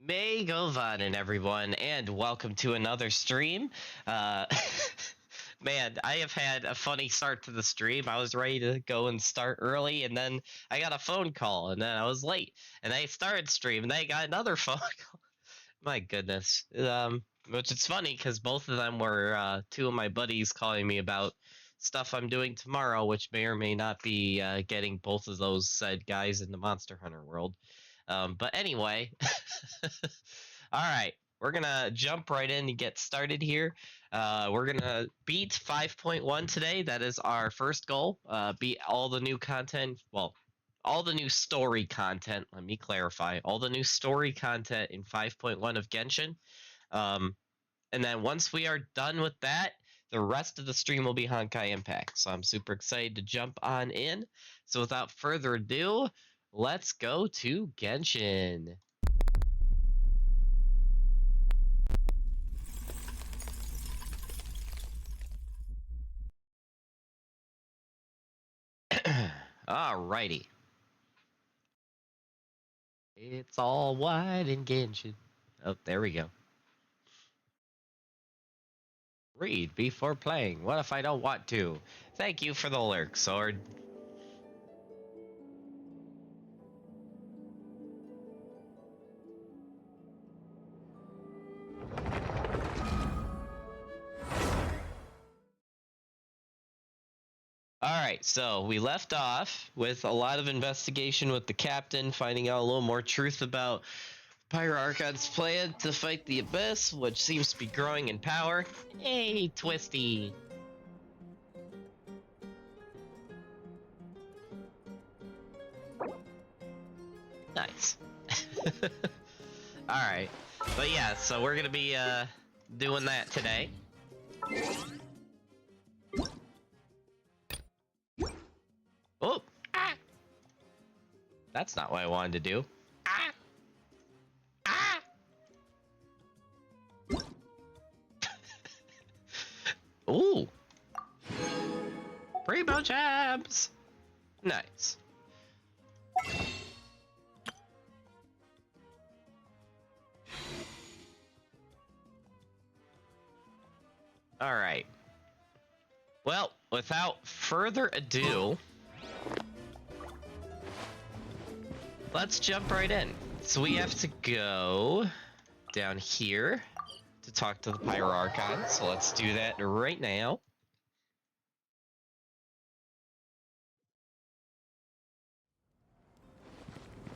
May Govanen, everyone, and welcome to another stream. Uh, man, I have had a funny start to the stream. I was ready to go and start early, and then I got a phone call, and then I was late, and I started stream, and I got another phone call. My goodness. Which is funny because both of them were two of my buddies calling me about stuff I'm doing tomorrow, which may or may not be getting both of those said guys in the Monster Hunter world. But anyway, all right, we're gonna jump right in and get started here. We're gonna beat 5.1 today. That is our first goal. Beat all the new content. Well, all the new story content. Let me clarify. All the new story content in 5.1 of Genshin. And then once we are done with that, the rest of the stream will be Honkai Impact. So I'm super excited to jump on in. So without further ado, let's go to Genshin. Alrighty. It's all white in Genshin. Oh, there we go. Read before playing. What if I don't want to? Thank you for the lurk, Sword. Alright, so we left off with a lot of investigation with the captain, finding out a little more truth about Pyro Archon's plan to fight the Abyss, which seems to be growing in power. Hey, Twisty! Nice. Alright, but yeah, so we're gonna be doing that today. Oh! Ah! That's not what I wanted to do. Ah! Ah! Ooh! Primo jabs! Nice. Alright. Well, without further ado, let's jump right in. So we have to go down here to talk to the Pyro Archon. So let's do that right now.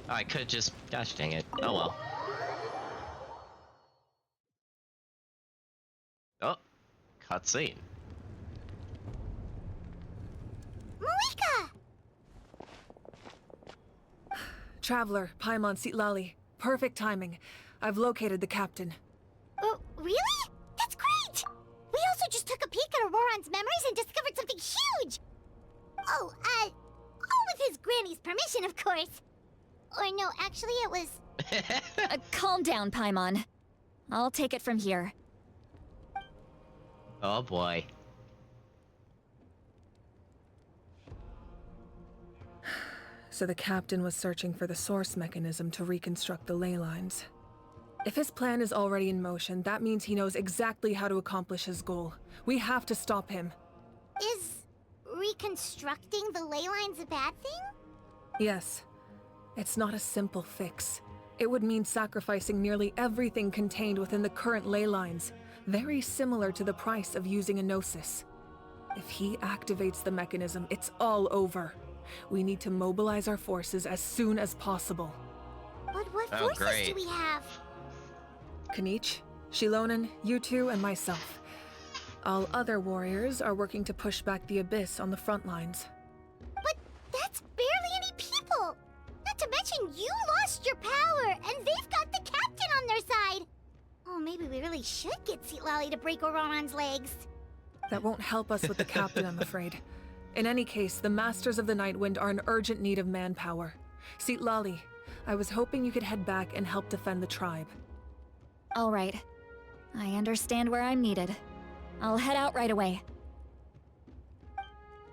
I could just, gosh dang it. Oh well. Oh, cutscene. Malika! Traveler, Paimon Sitlali. Perfect timing. I've located the captain. Oh, really? That's great! We also just took a peek at Auroran's memories and discovered something huge! Oh, all with his granny's permission, of course. Or no, actually it was... Calm down, Paimon. I'll take it from here. Oh boy. So the captain was searching for the source mechanism to reconstruct the ley lines. If his plan is already in motion, that means he knows exactly how to accomplish his goal. We have to stop him. Is reconstructing the ley lines a bad thing? Yes. It's not a simple fix. It would mean sacrificing nearly everything contained within the current ley lines, very similar to the price of using a Gnosis. If he activates the mechanism, it's all over. We need to mobilize our forces as soon as possible. But what Oh, forces great. do we have? Kanich, Shilonen, you two, and myself. All other warriors are working to push back the Abyss on the front lines. But that's barely any people! Not to mention you lost your power, and they've got the captain on their side! Oh, maybe we really should get Sitlali to break Auroran's legs. That won't help us with the captain, I'm afraid. In any case, the Masters of the Nightwind are in urgent need of manpower. Sitlali, I was hoping you could head back and help defend the tribe. All right. I understand where I'm needed. I'll head out right away.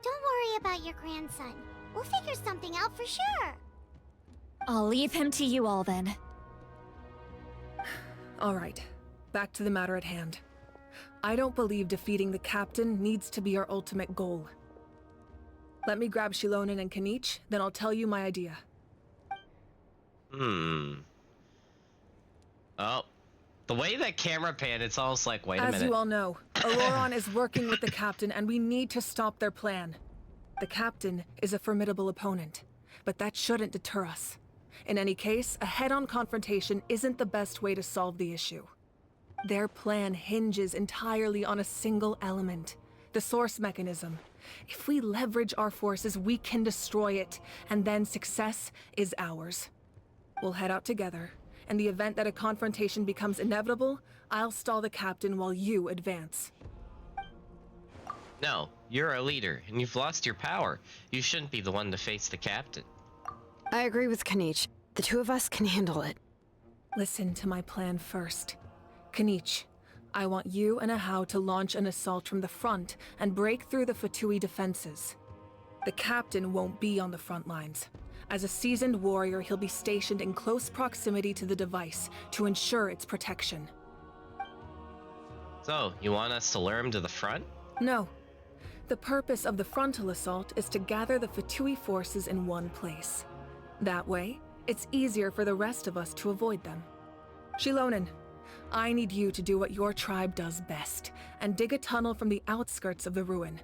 Don't worry about your grandson. We'll figure something out for sure. I'll leave him to you all then. All right, back to the matter at hand. I don't believe defeating the captain needs to be our ultimate goal. Let me grab Shilonen and Kanich, then I'll tell you my idea. Oh, the way that camera panned, it's almost like, wait a minute. As you all know, Auroron is working with the captain and we need to stop their plan. The captain is a formidable opponent, but that shouldn't deter us. In any case, a head-on confrontation isn't the best way to solve the issue. Their plan hinges entirely on a single element, the source mechanism. If we leverage our forces, we can destroy it, and then success is ours. We'll head out together. In the event that a confrontation becomes inevitable, I'll stall the captain while you advance. No, you're a leader, and you've lost your power. You shouldn't be the one to face the captain. I agree with Kanich. The two of us can handle it. Listen to my plan first. Kanich, I want you and Ahau to launch an assault from the front and break through the Fatui defenses. The captain won't be on the front lines. As a seasoned warrior, he'll be stationed in close proximity to the device to ensure its protection. So, you want us to lure him to the front? No. The purpose of the frontal assault is to gather the Fatui forces in one place. That way, it's easier for the rest of us to avoid them. Shilonen, I need you to do what your tribe does best, and dig a tunnel from the outskirts of the ruin.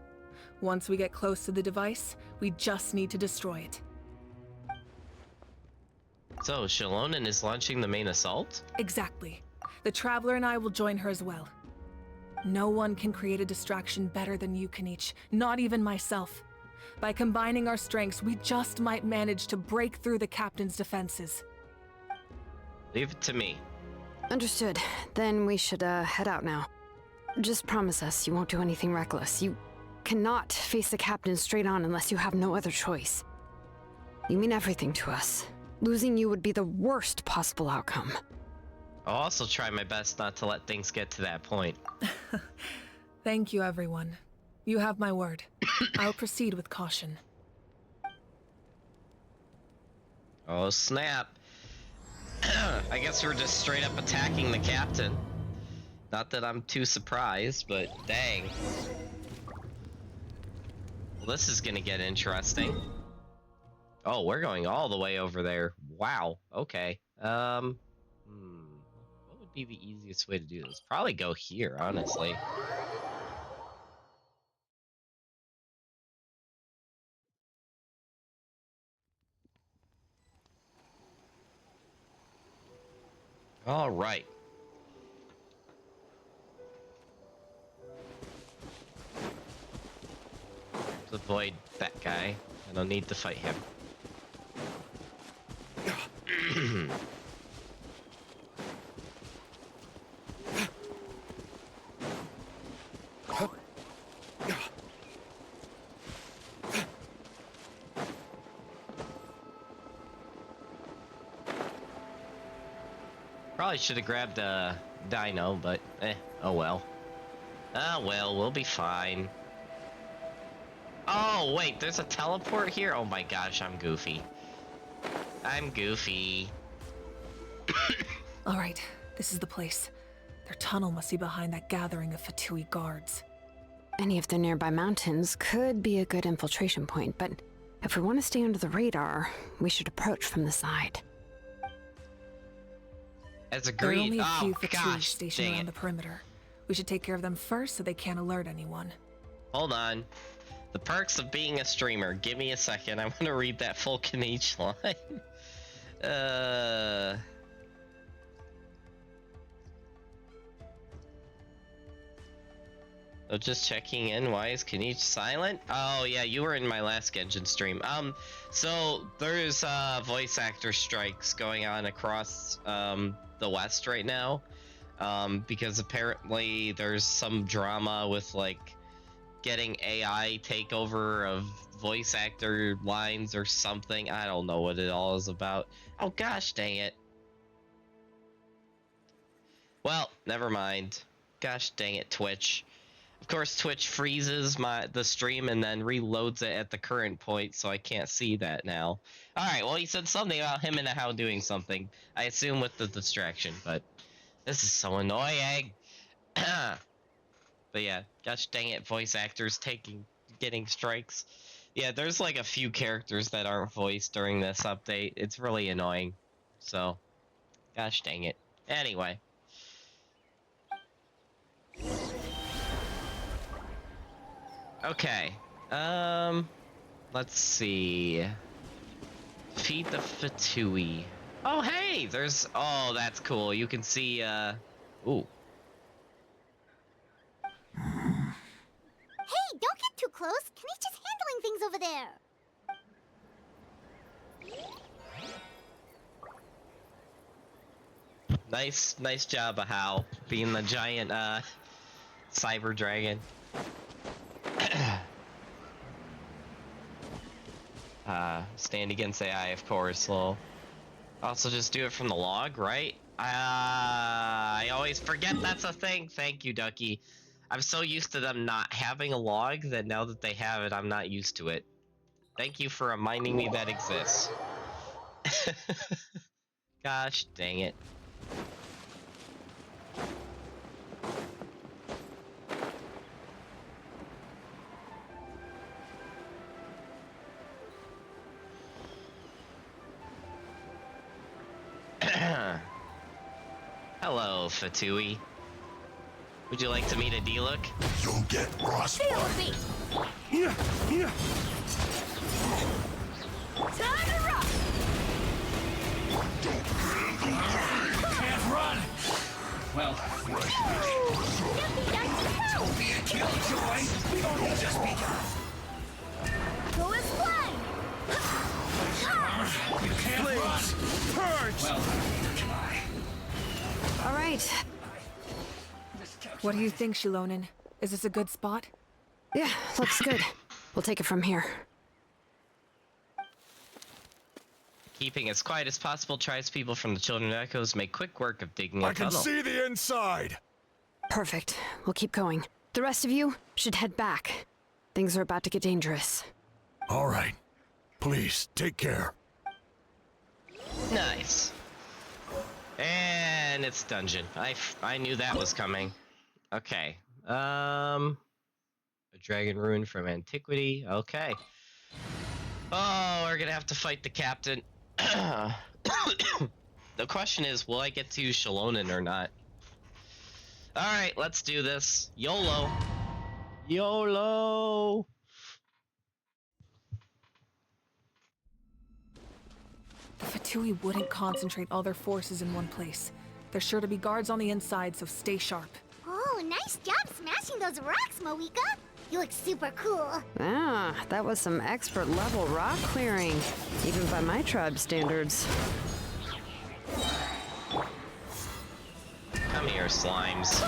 Once we get close to the device, we just need to destroy it. So, Shilonen is launching the main assault? Exactly. The Traveler and I will join her as well. No one can create a distraction better than you, Kanich, not even myself. By combining our strengths, we just might manage to break through the captain's defenses. Leave it to me. Understood. Then we should head out now. Just promise us you won't do anything reckless. You cannot face the captain straight on unless you have no other choice. You mean everything to us. Losing you would be the worst possible outcome. I'll also try my best not to let things get to that point. Thank you, everyone. You have my word. I'll proceed with caution. Oh, snap. I guess we're just straight up attacking the captain. Not that I'm too surprised, but dang. Well, this is gonna get interesting. Oh, we're going all the way over there. Wow, okay. What would be the easiest way to do this? Probably go here, honestly. All right. Let's avoid that guy. I don't need to fight him. Probably should have grabbed a dino, but oh well. Ah well, we'll be fine. Oh wait, there's a teleport here? Oh my gosh, I'm goofy. I'm goofy. All right, this is the place. Their tunnel must be behind that gathering of Fatui guards. Any of the nearby mountains could be a good infiltration point, but if we want to stay under the radar, we should approach from the side. As There are agreed. only a few Oh Fatui gosh, stationed dang around it. the perimeter. We should take care of them first so they can't alert anyone. Hold on. The perks of being a streamer. Give me a second. I want to read that full Kanich line. Oh, just checking in. Why is Kanich silent? Oh yeah, you were in my last Genshin stream. So there's voice actor strikes going on across the West right now. Because apparently there's some drama with like getting AI takeover of voice actor lines or something. I don't know what it all is about. Oh gosh, dang it. Well, never mind. Gosh dang it, Twitch. Of course, Twitch freezes the stream and then reloads it at the current point, so I can't see that now. All right, well, he said something about him and How doing something. I assume with the distraction, but This is so annoying. But yeah, gosh dang it, voice actors getting strikes. Yeah, there's like a few characters that aren't voiced during this update. It's really annoying. So, gosh dang it. Anyway. Okay. Let's see. Feed the Fatui. Oh, hey, oh, that's cool. You can see, ooh. Hey, don't get too close. Kenny's just handling things over there. Nice job, Hal, being the giant, cyber dragon. Stand against AI, of course, lol. Also, just do it from the log, right? I always forget that's a thing. Thank you, Ducky. I'm so used to them not having a log that now that they have it, I'm not used to it. Thank you for reminding me that exists. Gosh dang it. Hello, Fatui. Would you like to meet a D-Look? You'll get frostbite. Feel the beat. Time to rock. Can't run. Well, Don't be a killjoy. We only just begun. Go and fly. You can't run. Purge. well, neither can I. All right. What do you think, Shilonen? Is this a good spot? Yeah, looks good. We'll take it from here. Keeping as quiet as possible, tribespeople from the Children of Echoes make quick work of digging a I can tunnel. see the inside. Perfect. We'll keep going. The rest of you should head back. Things are about to get dangerous. All right. Please, take care. Nice. And it's dungeon. I knew that was coming. Okay. A dragon rune from antiquity. Okay. Oh, we're gonna have to fight the captain. The question is, will I get to use Shilonen or not? Alright, let's do this. YOLO. YOLO. The Fatui wouldn't concentrate all their forces in one place. There's sure to be guards on the inside, so stay sharp. Oh, nice job smashing those rocks, Moeka. You look super cool. Ah, that was some expert level rock clearing, even by my tribe standards. Come here, slimes.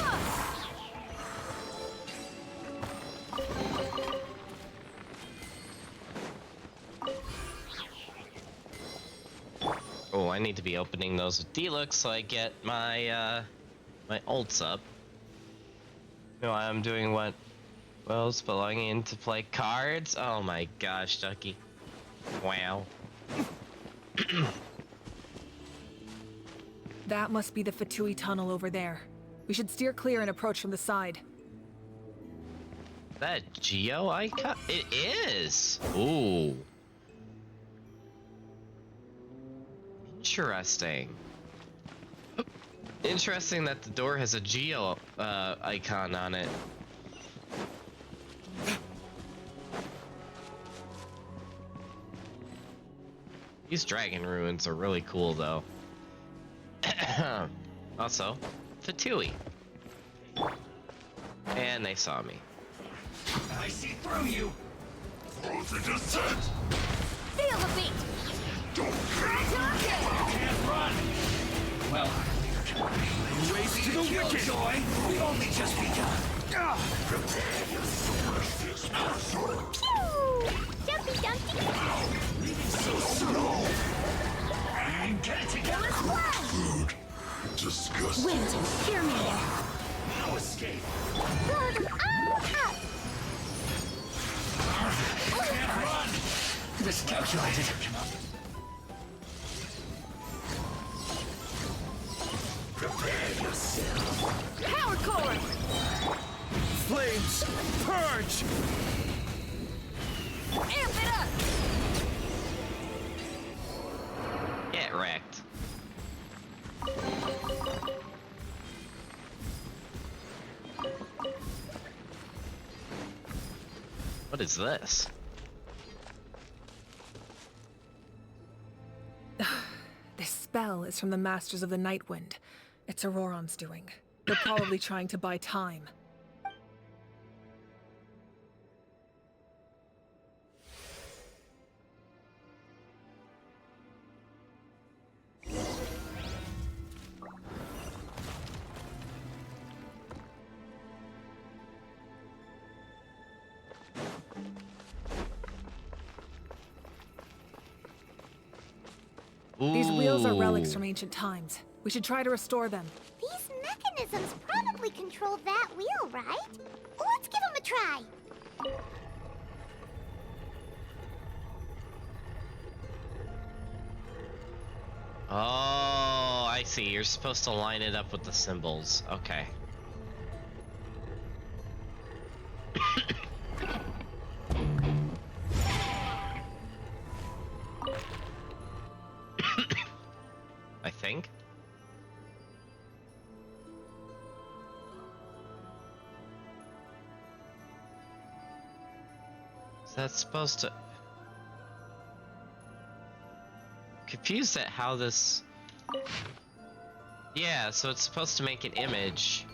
Oh, I need to be opening those with D-Look so I get my, my ults up. No, I'm doing what? Well, it's belonging to play cards? Oh my gosh, Ducky. Wow. That must be the Fatui tunnel over there. We should steer clear and approach from the side. That Geo icon? It is! Ooh. Interesting. Interesting that the door has a Geo icon on it. These dragon ruins are really cool though. Also, Fatui. And they saw me. I see through you. Throw the descent. Feel the beat. Can't run. Well, neither can I. Race to the wicked. Killjoy. We've only just begun. Prepare to smash this person. Pew! Jumpy dumpty. So slow. And get it together. Food. Disgusting. Wait, hear me. No escape. Blow them all up. Can't run. Miscalculated. Prepare yourself. Power core! Flames, purge! Amp it up! Get wrecked. What is this? This spell is from the Masters of the Nightwind. It's Auroron's doing. They're probably trying to buy time. These wheels are relics from ancient times. We should try to restore them. These mechanisms probably control that wheel, right? Let's give them a try. Oh, I see. You're supposed to line it up with the symbols. Okay. I think. Is that supposed to... Confused at how this... Yeah, so it's supposed to make an image.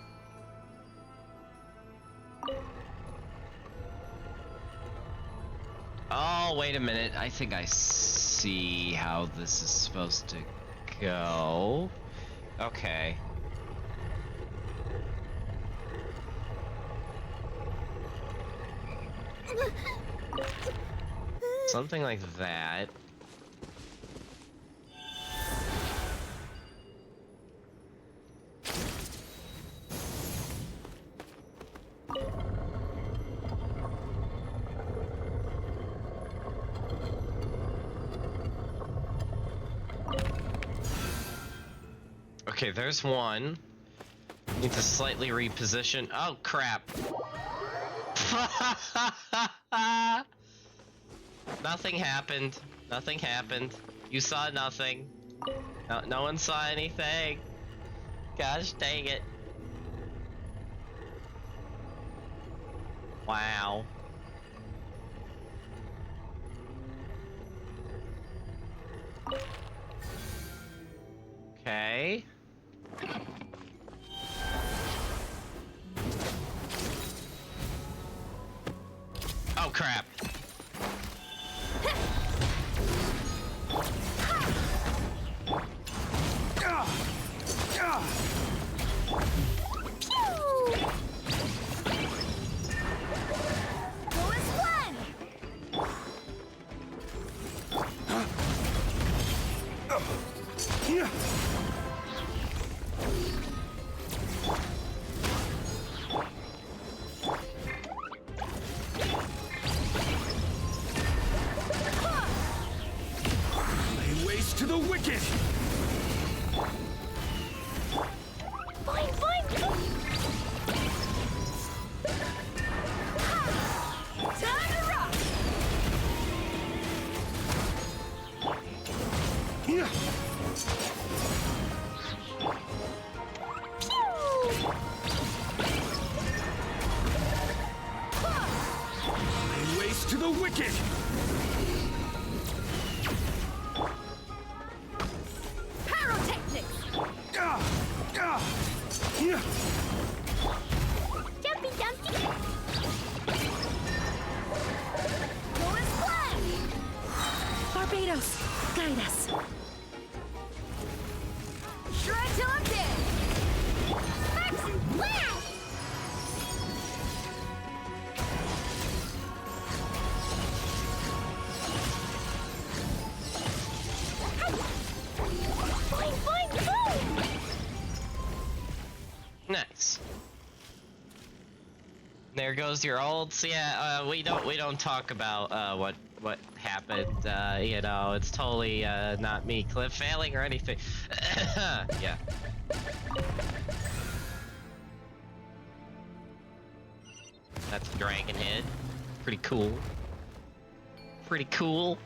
Oh, wait a minute. I think I see how this is supposed to go. Okay. Something like that. Okay, there's one. Need to slightly reposition. Oh, crap. Nothing happened. Nothing happened. You saw nothing. No one saw anything. Gosh dang it. Wow. Okay. Oh crap. Lay waste to the wicked! Fine, fine. Time to rock! Yeah. Lay waste to the wicked! Pyrotechnics! Yeah. Jumpy Dumpty. Going splash! Barbados, guide us. Shred till I'm dead! Blast! Fine, fine, fine. Nice. There goes your olds. Yeah, we don't talk about what happened. You know, it's totally not me clip failing or anything. Yeah. That's a dragon head. Pretty cool. Pretty cool.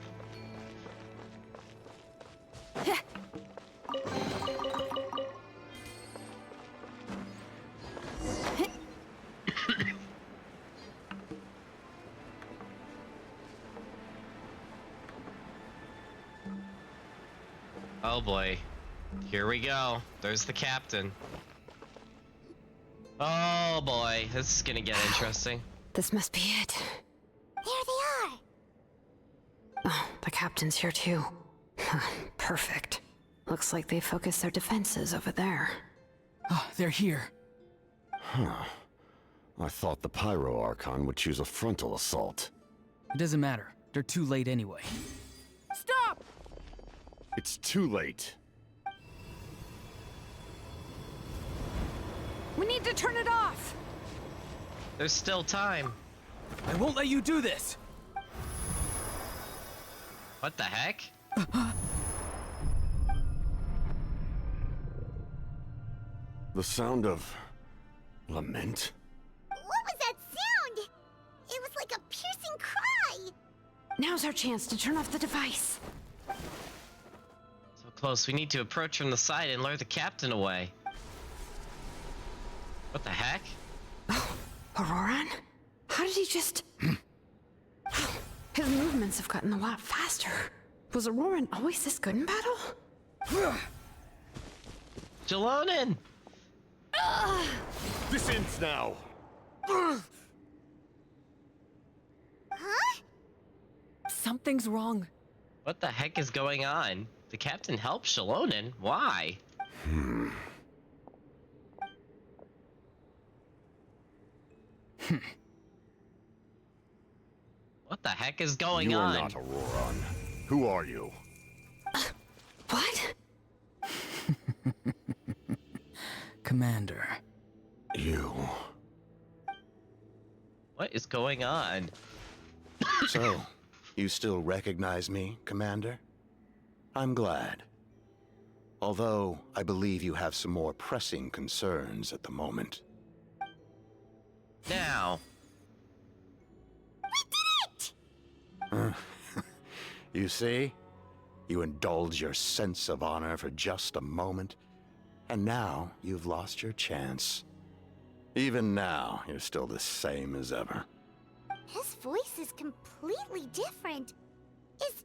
Oh boy. Here we go. There's the captain. Oh boy, this is gonna get interesting. This must be it. There they are. Oh, the captain's here too. Perfect. Looks like they focused their defenses over there. Oh, they're here. Huh. I thought the Pyro Archon would choose a frontal assault. It doesn't matter. They're too late anyway. Stop! It's too late. We need to turn it off! There's still time. I won't let you do this! What the heck? The sound of lament? What was that sound? It was like a piercing cry. Now's our chance to turn off the device. So close. We need to approach from the side and lure the captain away. What the heck? Oh, Auroran? How did he just... His movements have gotten a lot faster. Was Auroran always this good in battle? Jalonin! This ends now! Huh? Something's wrong. What the heck is going on? The captain helped Shalonin. Why? What the heck is going You on? are not Auroran. Who are you? What? Commander. You. What is going on? So, you still recognize me, Commander? I'm glad. Although, I believe you have some more pressing concerns at the moment. Now. You see? You indulge your sense of honor for just a moment, and now you've lost your chance. Even now, you're still the same as ever. His voice is completely different. Is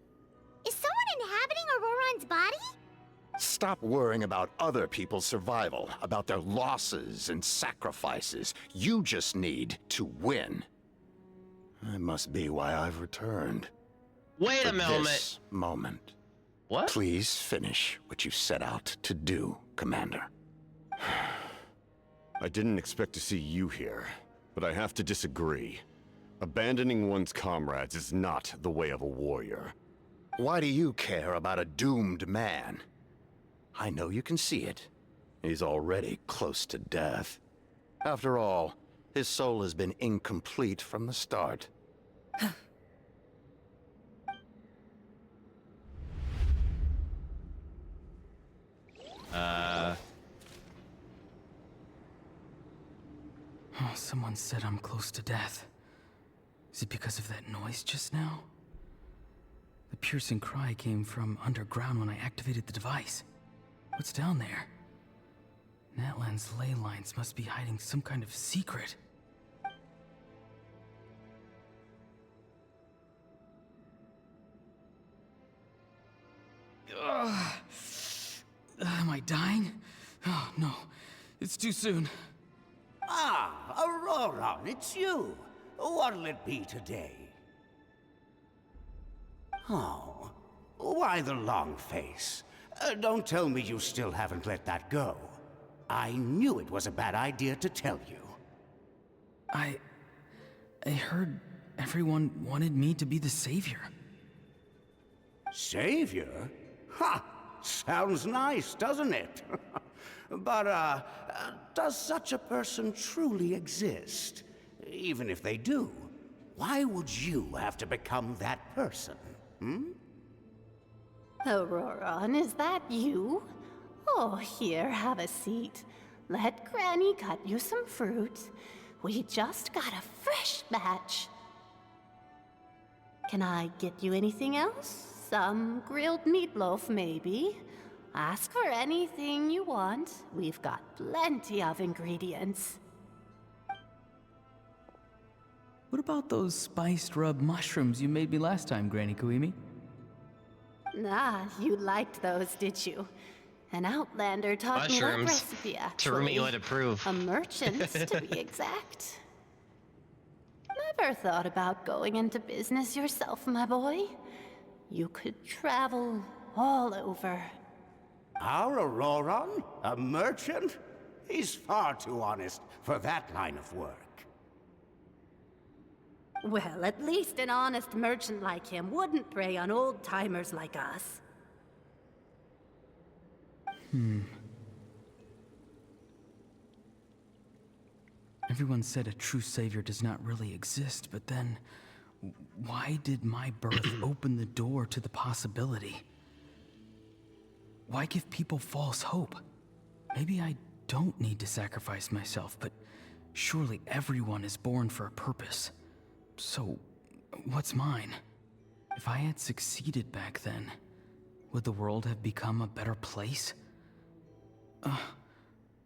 someone inhabiting Auroran's body? Stop worrying about other people's survival, about their losses and sacrifices. You just need to win. That must be why I've returned. Wait a For moment. this moment. What? Please finish what you set out to do, Commander. I didn't expect to see you here, but I have to disagree. Abandoning one's comrades is not the way of a warrior. Why do you care about a doomed man? I know you can see it. He's already close to death. After all, his soul has been incomplete from the start. Oh, someone said I'm close to death. Is it because of that noise just now? The piercing cry came from underground when I activated the device. What's down there? Natlan's ley lines must be hiding some kind of secret. Ugh. Am I dying? Oh, no. It's too soon. Ah, Aurora, it's you. What'll it be today? Oh, why the long face? Don't tell me you still haven't let that go. I knew it was a bad idea to tell you. I heard everyone wanted me to be the savior. Savior? Ha! Sounds nice, doesn't it? But, does such a person truly exist? Even if they do, why would you have to become that person? Auroran, is that you? Oh, here, have a seat. Let Granny cut you some fruit. We just got a fresh batch. Can I get you anything else? Some grilled meatloaf, maybe? Ask for anything you want. We've got plenty of ingredients. What about those spiced rub mushrooms you made me last time, Granny Kuimi? Ah, you liked those, did you? An outlander taught me that Mushrooms. recipe, actually. Terumi would approve. A merchant, to be exact. Never thought about going into business yourself, my boy? You could travel all over. Our Auroron? A merchant? He's far too honest for that line of work. Well, at least an honest merchant like him wouldn't prey on old-timers like us. Everyone said a true savior does not really exist, but then why did my birth open the door to the possibility? Why give people false hope? Maybe I don't need to sacrifice myself, but surely everyone is born for a purpose. So, what's mine? If I had succeeded back then, would the world have become a better place?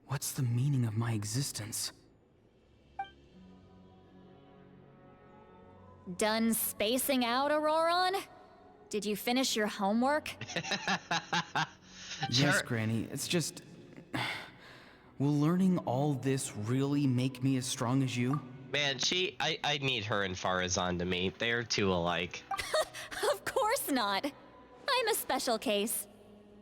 What's the meaning of my existence? Done spacing out, Auroron? Did you finish your homework? Yes, Granny. It's just... Will learning all this really make me as strong as you? Man, I need her and Farazan to meet. They're two alike. Of course not. I'm a special case.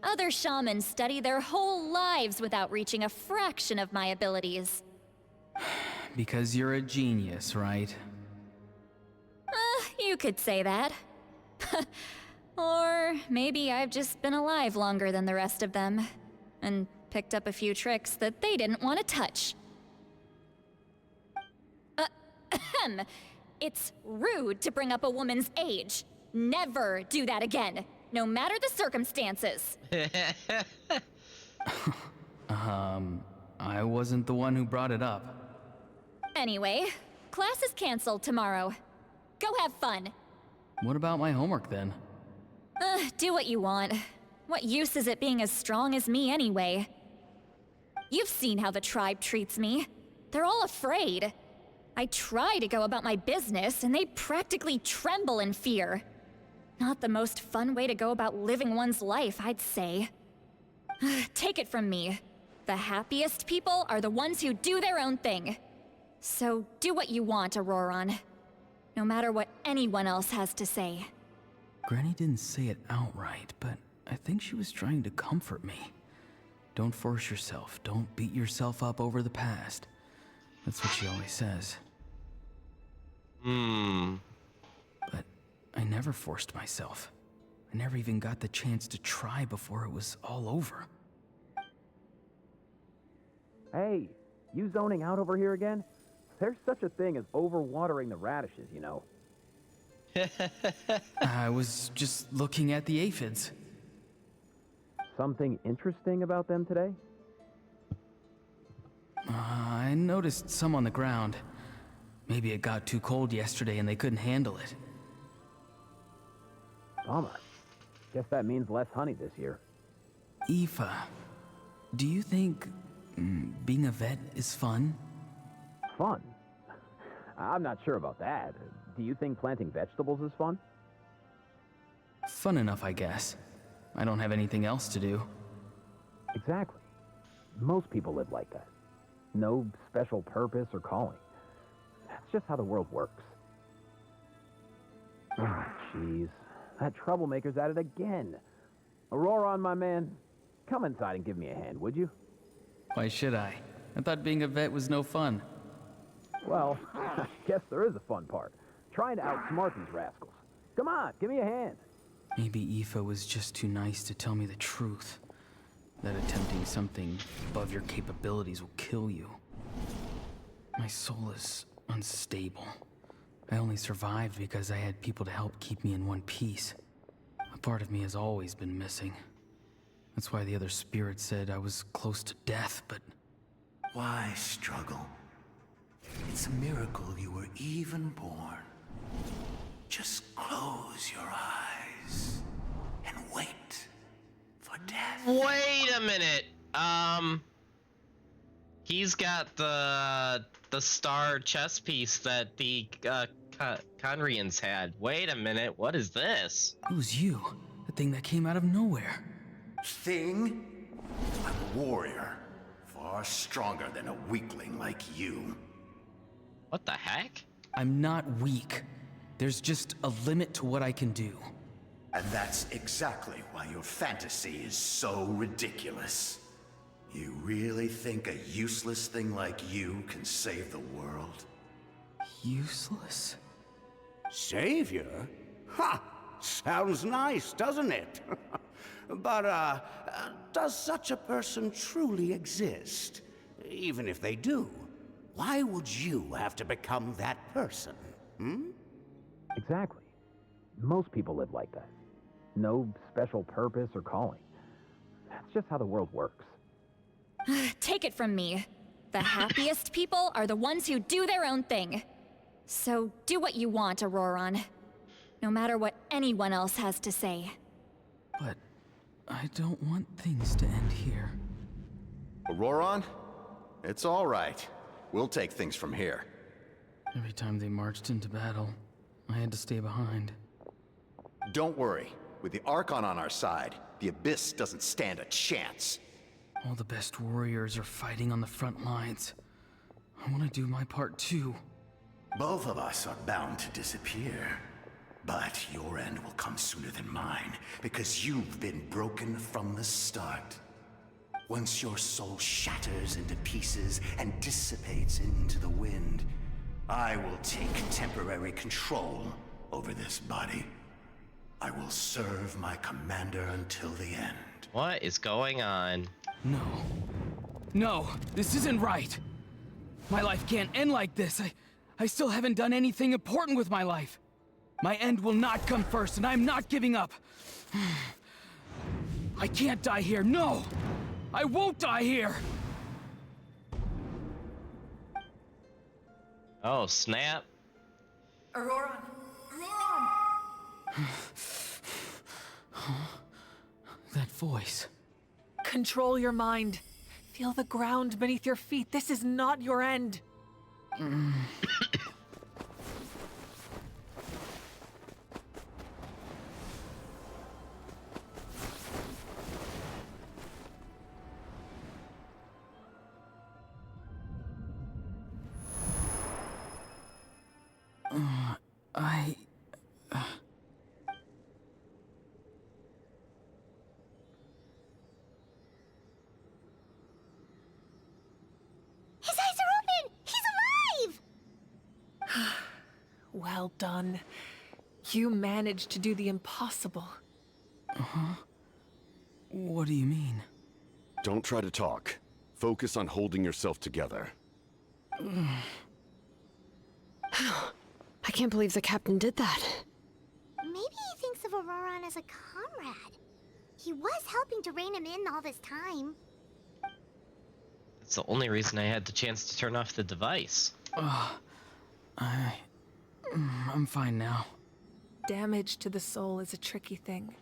Other shamans study their whole lives without reaching a fraction of my abilities. Because you're a genius, right? You could say that. Or maybe I've just been alive longer than the rest of them, and picked up a few tricks that they didn't want to touch. It's rude to bring up a woman's age. Never do that again, no matter the circumstances. I wasn't the one who brought it up. Anyway, class is canceled tomorrow. Go have fun. What about my homework then? Do what you want. What use is it being as strong as me anyway? You've seen how the tribe treats me. They're all afraid. I try to go about my business, and they practically tremble in fear. Not the most fun way to go about living one's life, I'd say. Take it from me. The happiest people are the ones who do their own thing. So do what you want, Auroron. No matter what anyone else has to say. Granny didn't say it outright, but I think she was trying to comfort me. Don't force yourself. Don't beat yourself up over the past. That's what she always says. But I never forced myself. I never even got the chance to try before it was all over. Hey, you zoning out over here again? There's such a thing as overwatering the radishes, you know. I was just looking at the aphids. Something interesting about them today? I noticed some on the ground. Maybe it got too cold yesterday and they couldn't handle it. Bummer. Guess that means less honey this year. Aoife, do you think being a vet is fun? Fun? I'm not sure about that. Do you think planting vegetables is fun? Fun enough, I guess. I don't have anything else to do. Exactly. Most people live like that. No special purpose or calling. That's just how the world works. Oh, jeez. That troublemaker's at it again. Auroron, my man, come inside and give me a hand, would you? Why should I? I thought being a vet was no fun. Well, I guess there is a fun part. Trying to outsmart these rascals. Come on, give me a hand. Maybe Aoife was just too nice to tell me the truth. That attempting something above your capabilities will kill you. My soul is unstable. I only survived because I had people to help keep me in one piece. A part of me has always been missing. That's why the other spirit said I was close to death, but... Why struggle? It's a miracle you were even born. Just close your eyes and wait for death. Wait a minute. He's got the star chess piece that the Conrians had. Wait a minute. What is this? It was you, the thing that came out of nowhere. Thing? I'm a warrior. Far stronger than a weakling like you. What the heck? I'm not weak. There's just a limit to what I can do. And that's exactly why your fantasy is so ridiculous. You really think a useless thing like you can save the world? Useless? Savior? Ha! Sounds nice, doesn't it? But, does such a person truly exist? Even if they do, why would you have to become that person? Hmm? Exactly. Most people live like that. No special purpose or calling. That's just how the world works. Take it from me. The happiest people are the ones who do their own thing. So do what you want, Auroron. No matter what anyone else has to say. But I don't want things to end here. Auroron? It's all right. We'll take things from here. Every time they marched into battle, I had to stay behind. Don't worry. With the Archon on our side, the Abyss doesn't stand a chance. All the best warriors are fighting on the front lines. I want to do my part too. Both of us are bound to disappear. But your end will come sooner than mine, because you've been broken from the start. Once your soul shatters into pieces and dissipates into the wind, I will take temporary control over this body. I will serve my commander until the end. What is going on? No. No, this isn't right. My life can't end like this. I still haven't done anything important with my life. My end will not come first, and I'm not giving up. I can't die here, no! I won't die here! Oh, snap. Auroron! Auroron! That voice. Control your mind. Feel the ground beneath your feet. This is not your end. His eyes are open! He's alive! Well done. You managed to do the impossible. What do you mean? Don't try to talk. Focus on holding yourself together. I can't believe the captain did that. Maybe he thinks of Auroron as a comrade. He was helping to rein him in all this time. It's the only reason I had the chance to turn off the device. I'm fine now. Damage to the soul is a tricky thing.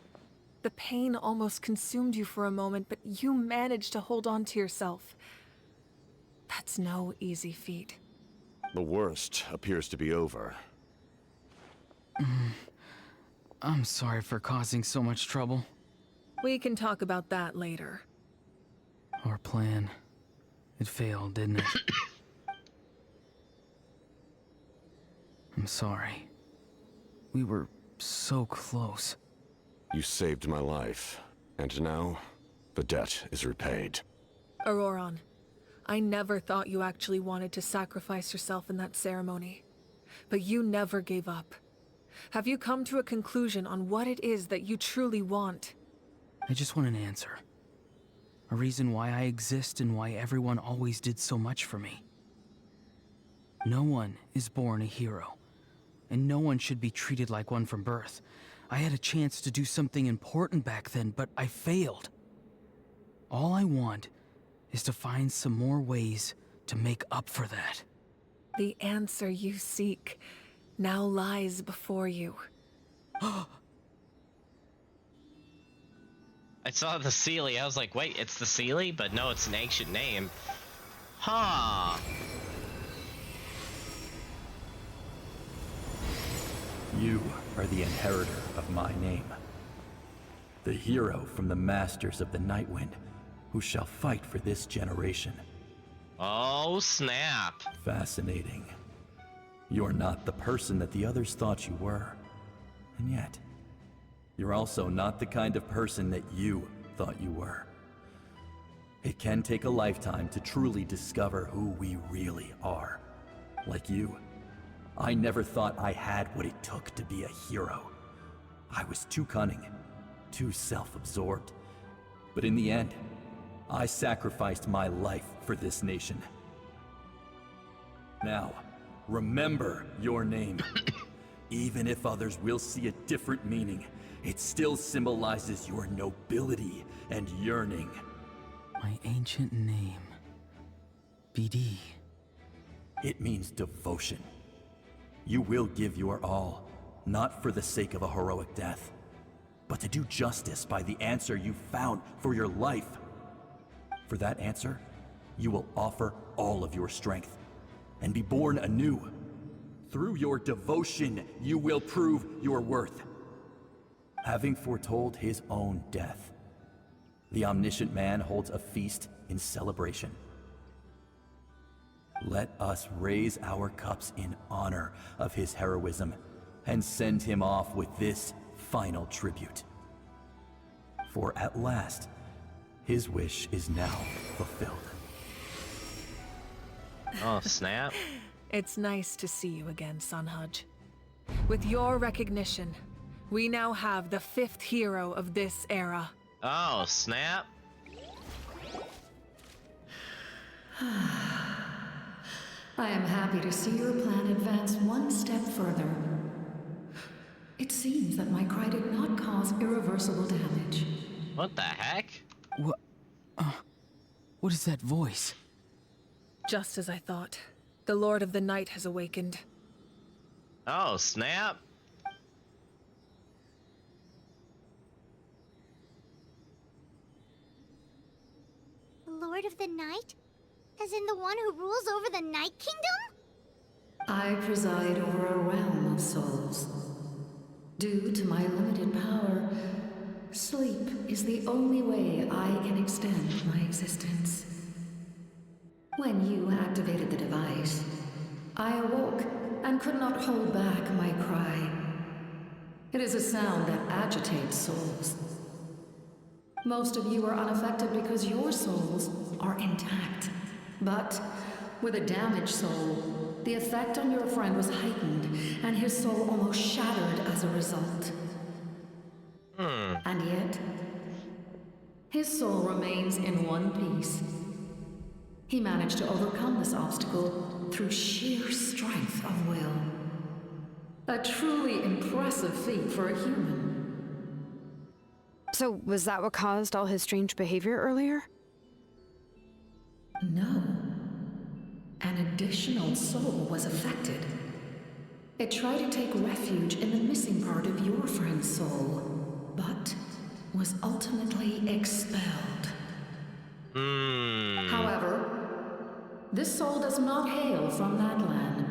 The pain almost consumed you for a moment, but you managed to hold on to yourself. That's no easy feat. The worst appears to be over. I'm sorry for causing so much trouble. We can talk about that later. Our plan. It failed, didn't it? I'm sorry. We were so close. You saved my life, and now the debt is repaid. Auroron, I never thought you actually wanted to sacrifice yourself in that ceremony. But you never gave up. Have you come to a conclusion on what it is that you truly want? I just want an answer. A reason why I exist and why everyone always did so much for me. No one is born a hero, and no one should be treated like one from birth. I had a chance to do something important back then, but I failed. All I want is to find some more ways to make up for that. The answer you seek now lies before you. I saw the Sealy. I was like, wait, it's the Sealy? But no, it's an ancient name. Huh. You are the inheritor of my name. The hero from the Masters of the Nightwind, who shall fight for this generation. Oh, snap. Fascinating. You're not the person that the others thought you were. And yet, you're also not the kind of person that you thought you were. It can take a lifetime to truly discover who we really are. Like you, I never thought I had what it took to be a hero. I was too cunning, too self-absorbed. But in the end, I sacrificed my life for this nation. Now, remember your name. Even if others will see a different meaning, it still symbolizes your nobility and yearning. My ancient name. BD. It means devotion. You will give your all, not for the sake of a heroic death, but to do justice by the answer you found for your life. For that answer, you will offer all of your strength and be born anew. Through your devotion, you will prove your worth. Having foretold his own death, the omniscient man holds a feast in celebration. Let us raise our cups in honor of his heroism and send him off with this final tribute. For at last, his wish is now fulfilled. Oh, snap. It's nice to see you again, Sunhudge. With your recognition, we now have the 5th hero of this era. Oh, snap. I am happy to see your plan advance one step further. It seems that my cry did not cause irreversible damage. What the heck? What is that voice? Just as I thought. The Lord of the Night has awakened. Oh, snap. The Lord of the Night? As in the one who rules over the Night Kingdom? I preside over a realm of souls. Due to my limited power, sleep is the only way I can extend my existence. When you activated the device, I awoke and could not hold back my cry. It is a sound that agitates souls. Most of you are unaffected because your souls are intact. But with a damaged soul, the effect on your friend was heightened, and his soul almost shattered as a result. And yet, his soul remains in one piece. He managed to overcome this obstacle through sheer strength of will. A truly impressive feat for a human. So, was that what caused all his strange behavior earlier? No. An additional soul was affected. It tried to take refuge in the missing part of your friend's soul, but was ultimately expelled. However, this soul does not hail from that land,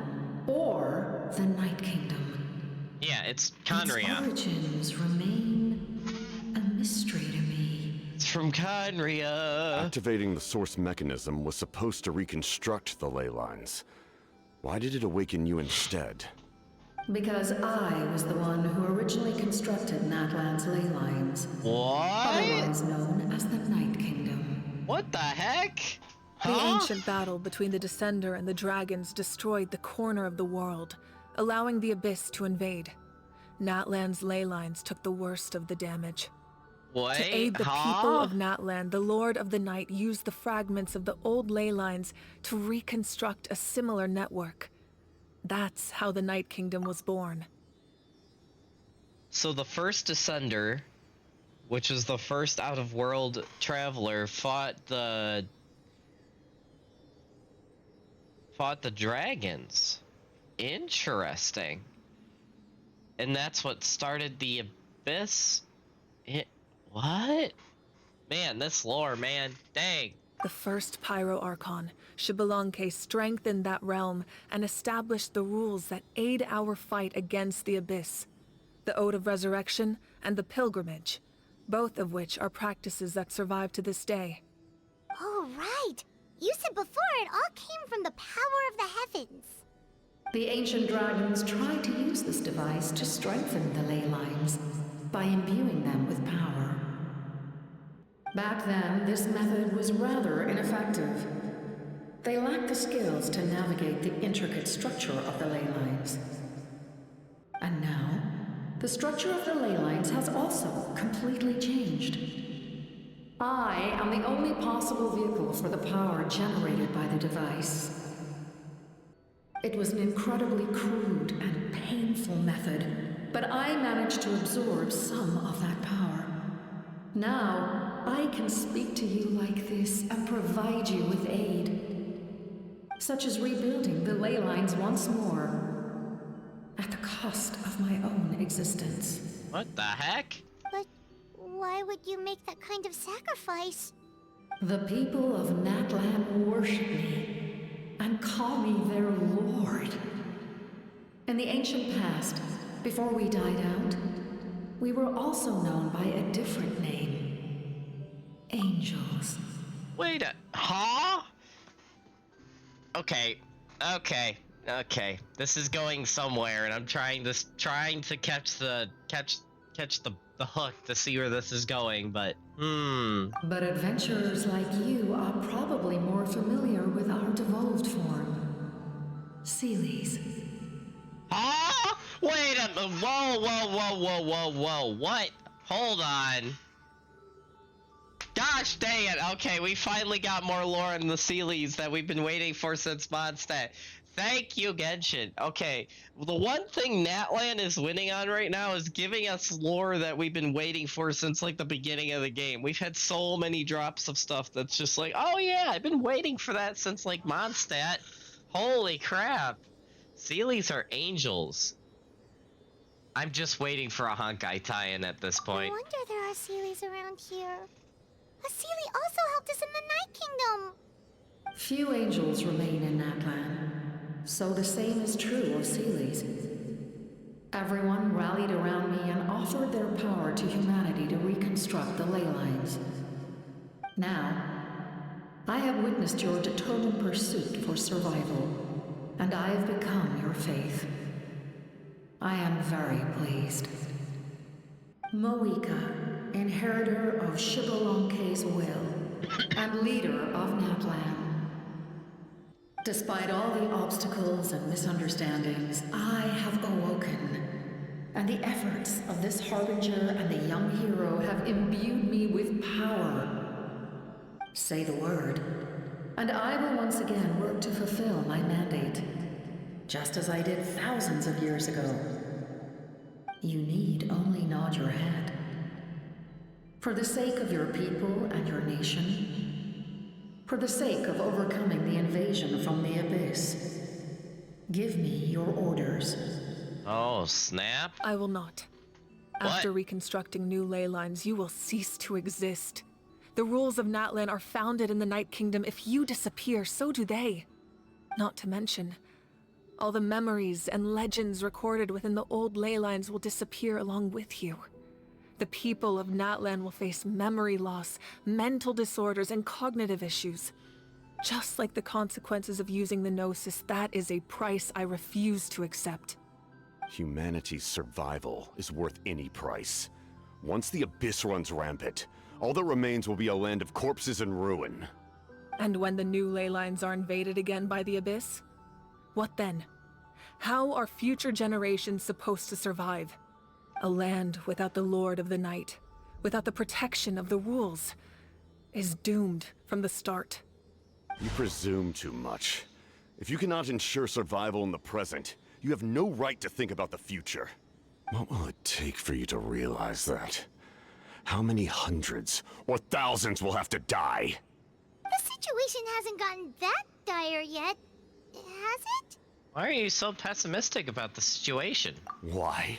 or the Night Kingdom. Yeah, it's Its Conria. origins remain a mystery to me. It's from Conria. Activating the source mechanism was supposed to reconstruct the ley lines. Why did it awaken you instead? Because I was the one who originally constructed Natlan's ley lines. What? Otherwise known as the Night Kingdom. What the heck? The ancient battle between the Descender and the dragons destroyed the corner of the world, allowing the Abyss to invade. Natlan's ley lines took the worst of the damage. What? To aid the people of Natlan, the Lord of the Night used the fragments of the old ley lines to reconstruct a similar network. That's how the Night Kingdom was born. So the first Descender, which was the first out-of-world traveler, fought the fought the dragons. Interesting. And that's what started the abyss? What? Man, this lore, man. Dang. The first Pyro Archon, Xbalanque, strengthened that realm and established the rules that aid our fight against the Abyss. The Ode of Resurrection and the Pilgrimage, both of which are practices that survive to this day. Oh, right. You said before it all came from the power of the heavens. The ancient dragons tried to use this device to strengthen the ley lines by imbuing them with power. Back then, this method was rather ineffective. They lacked the skills to navigate the intricate structure of the ley lines. And now, the structure of the ley lines has also completely changed. I am the only possible vehicle for the power generated by the device. It was an incredibly crude and painful method, but I managed to absorb some of that power. Now, I can speak to you like this and provide you with aid, such as rebuilding the ley lines once more, at the cost of my own existence. What the heck? But why would you make that kind of sacrifice? The people of Natlan worship me and call me their lord. In the ancient past, before we died out, we were also known by a different name. Angels. Wait a... Huh? Okay. This is going somewhere, and I'm trying to catch the hook to see where this is going, but But adventurers like you are probably more familiar with our devolved form. Seelies. Huh? Wait a minute. Whoa. What? Hold on. Gosh dang it. Okay, we finally got more lore in the Seelies that we've been waiting for since Mondstadt. Thank you, Genshin. Okay, the one thing Natlan is winning on right now is giving us lore that we've been waiting for since, like, the beginning of the game. We've had so many drops of stuff that's just like, oh yeah, I've been waiting for that since, like, Mondstadt. Holy crap. Seelies are angels. I'm just waiting for a Honkai tie-in at this point. No wonder there are Seelies around here. A Seelie also helped us in the Night Kingdom. Few angels remain in Natlan, so the same is true of Seelies. Everyone rallied around me and offered their power to humanity to reconstruct the ley lines. Now, I have witnessed your determined pursuit for survival, and I have become your faith. I am very pleased. Moika, inheritor of Xbalanque's will, and leader of Natlan. Despite all the obstacles and misunderstandings, I have awoken, and the efforts of this harbinger and the young hero have imbued me with power. Say the word, and I will once again work to fulfill my mandate, just as I did thousands of years ago. You need only nod your head. For the sake of your people and your nation, for the sake of overcoming the invasion from the Abyss, give me your orders. Oh, snap. I will not. What? After reconstructing new ley lines, you will cease to exist. The rules of Natlan are founded in the Night Kingdom. If you disappear, so do they. Not to mention, all the memories and legends recorded within the old ley lines will disappear along with you. The people of Natlan will face memory loss, mental disorders, and cognitive issues. Just like the consequences of using the Gnosis, that is a price I refuse to accept. Humanity's survival is worth any price. Once the Abyss runs rampant, all that remains will be a land of corpses and ruin. And when the new ley lines are invaded again by the Abyss? What then? How are future generations supposed to survive? A land without the Lord of the Night, without the protection of the rules, is doomed from the start. You presume too much. If you cannot ensure survival in the present, you have no right to think about the future. What will it take for you to realize that? How many hundreds or thousands will have to die? The situation hasn't gotten that dire yet, Why are you so pessimistic about the situation? Why?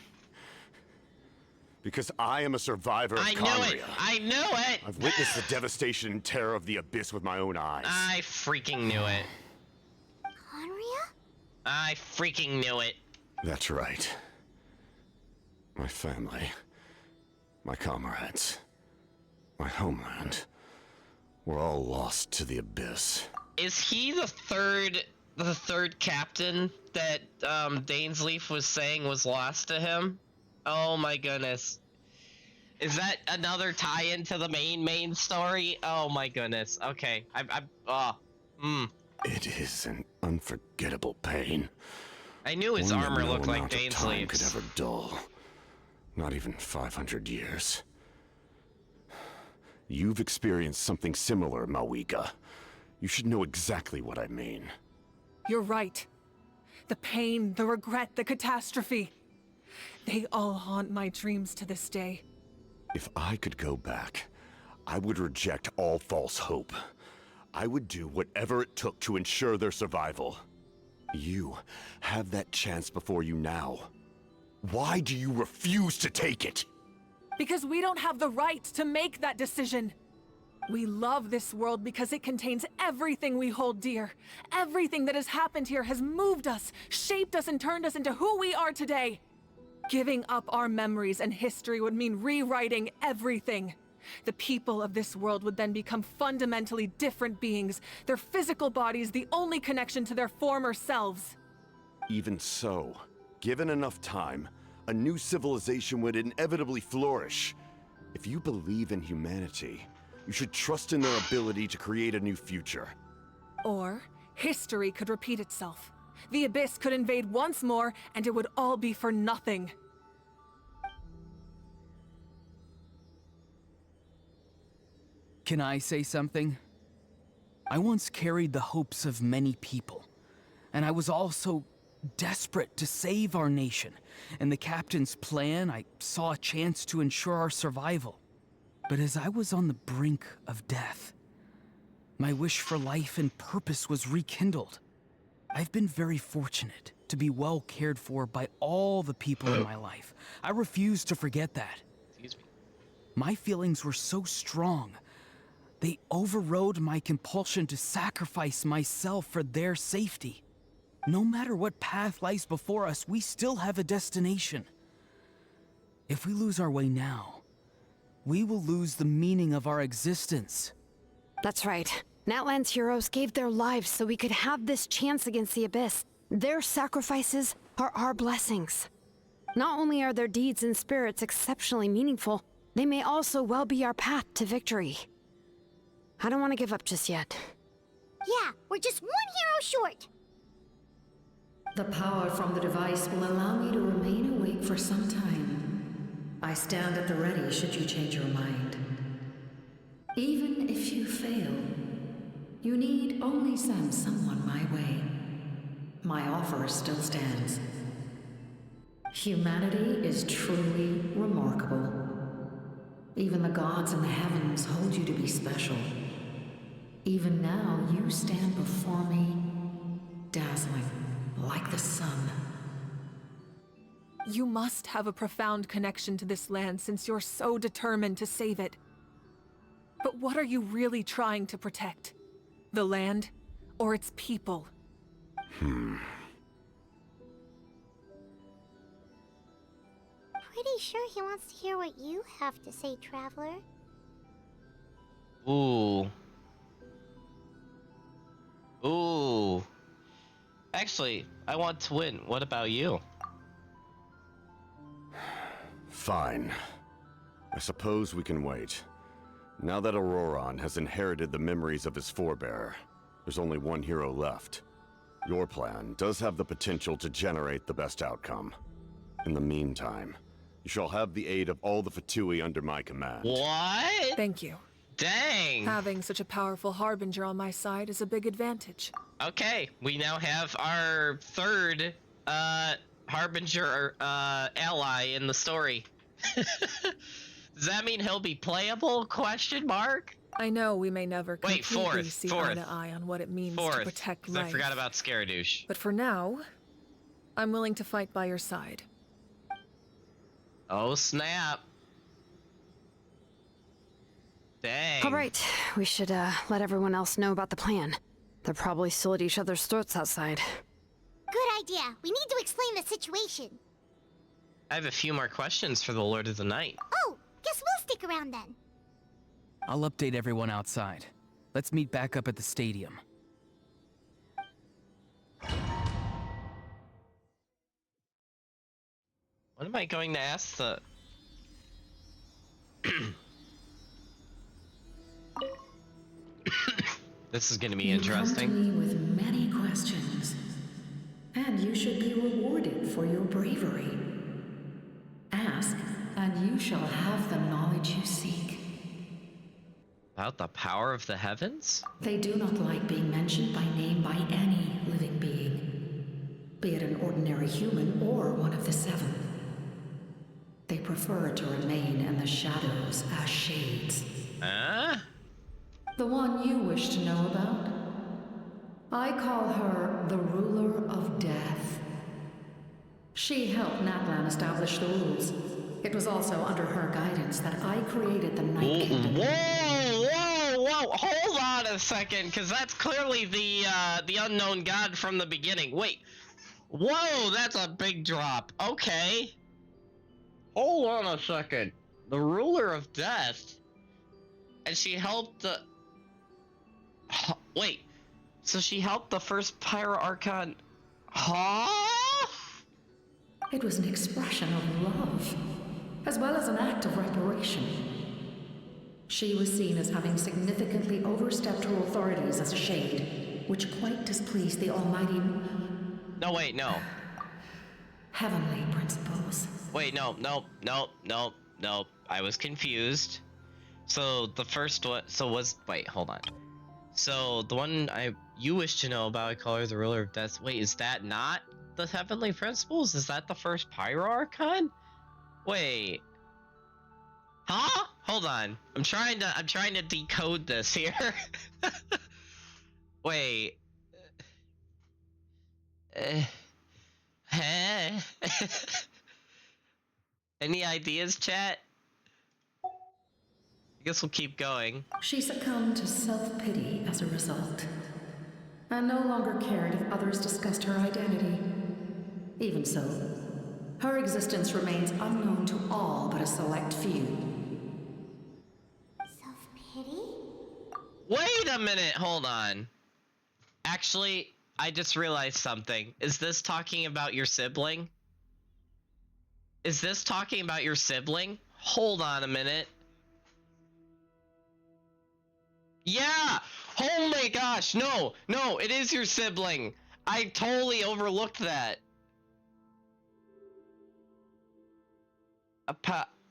Because I am a survivor of Conria. I knew it! I've witnessed the devastation and terror of the Abyss with my own eyes. I freaking knew it. Conria? I freaking knew it. That's right. My family, my comrades, my homeland, we're all lost to the Abyss. Is he the third captain that Dainsleif was saying was lost to him? Oh my goodness. Is that another tie-in to the main story? Oh my goodness. Okay. It is an unforgettable pain. I knew his One that armor no looked like amount of time could Dainsleif's. ever dull. Not even 500 years. You've experienced something similar, Mawika. You should know exactly what I mean. You're right. The pain, the regret, the catastrophe. They all haunt my dreams to this day. If I could go back, I would reject all false hope. I would do whatever it took to ensure their survival. You have that chance before you now. Why do you refuse to take it? Because we don't have the right to make that decision. We love this world because it contains everything we hold dear. Everything that has happened here has moved us, shaped us, and turned us into who we are today. Giving up our memories and history would mean rewriting everything. The people of this world would then become fundamentally different beings, their physical bodies the only connection to their former selves. Even so, given enough time, a new civilization would inevitably flourish. If you believe in humanity, you should trust in their ability to create a new future. Or, history could repeat itself. The Abyss could invade once more, and it would all be for nothing. Can I say something? I once carried the hopes of many people, and I was also desperate to save our nation. In the captain's plan, I saw a chance to ensure our survival. But as I was on the brink of death, my wish for life and purpose was rekindled. I've been very fortunate to be well cared for by all the people in my life. I refuse to forget that. Excuse me. My feelings were so strong, they overrode my compulsion to sacrifice myself for their safety. No matter what path lies before us, we still have a destination. If we lose our way now, we will lose the meaning of our existence. That's right. Natlan's heroes gave their lives so we could have this chance against the Abyss. Their sacrifices are our blessings. Not only are their deeds and spirits exceptionally meaningful, they may also well be our path to victory. I don't want to give up just yet. Yeah, we're just one hero short. The power from the device will allow me to remain awake for some time. I stand at the ready should you change your mind. Even if you fail, you need only send someone my way. My offer still stands. Humanity is truly remarkable. Even the gods in the heavens hold you to be special. Even now, you stand before me, dazzling like the sun. You must have a profound connection to this land since you're so determined to save it. But what are you really trying to protect? The land, or its people? Pretty sure he wants to hear what you have to say, Traveler. Ooh. Ooh. Actually, I want to win. What about you? Fine. I suppose we can wait. Now that Auroron has inherited the memories of his forebearer, there's only one hero left. Your plan does have the potential to generate the best outcome. In the meantime, you shall have the aid of all the Fatui under my command. What? Thank you. Dang. Having such a powerful harbinger on my side is a big advantage. Okay, we now have our third harbinger ally in the story. Does that mean he'll be playable? Question mark. I know we may never completely fourth, see fourth, eye to eye on what it means Fourth, to protect 'cause life. I forgot about Scaradouche. But for now, I'm willing to fight by your side. Oh, snap. Dang. All right, we should let everyone else know about the plan. They're probably still at each other's throats outside. Good idea. We need to explain the situation. I have a few more questions for the Lord of the Night. Oh, guess we'll stick around then. I'll update everyone outside. Let's meet back up at the stadium. What am I going to ask the... This is going to be interesting. You come to me with many questions, and you should be rewarded for your bravery. Ask, and you shall have the knowledge you seek. About the power of the heavens? They do not like being mentioned by name by any living being, be it an ordinary human or one of the seven. They prefer to remain in the shadows as shades. The one you wish to know about? I call her the Ruler of Death. She helped Natlan establish the rules. It was also under her guidance that I created the Night Kingdom. Whoa! Hold on a second, because that's clearly the unknown god from the beginning. Wait. Whoa, that's a big drop. Okay. Hold on a second. The Ruler of Death. And she helped the... Wait. So she helped the first Pyro Archon... Huh? It was an expression of love, as well as an act of reparation. She was seen as having significantly overstepped her authorities as a shade, which quite displeased the almighty... No, wait, no. Heavenly principles. Wait, no. I was confused. So the first one, wait, hold on. So the one you wish to know about, I call her the Ruler of Death. Wait, is that not the Heavenly Principles? Is that the first Pyro Archon? Wait. Huh? Hold on. I'm trying to decode this here. Wait. Any ideas, chat? I guess we'll keep going. She succumbed to self-pity as a result, and no longer cared if others discussed her identity. Even so, her existence remains unknown to all but a select few. Self-pity? Wait a minute, hold on. Actually, I just realized something. Is this talking about your sibling? Is this talking about your sibling? Hold on a minute. Yeah! Oh my gosh, no, it is your sibling. I totally overlooked that.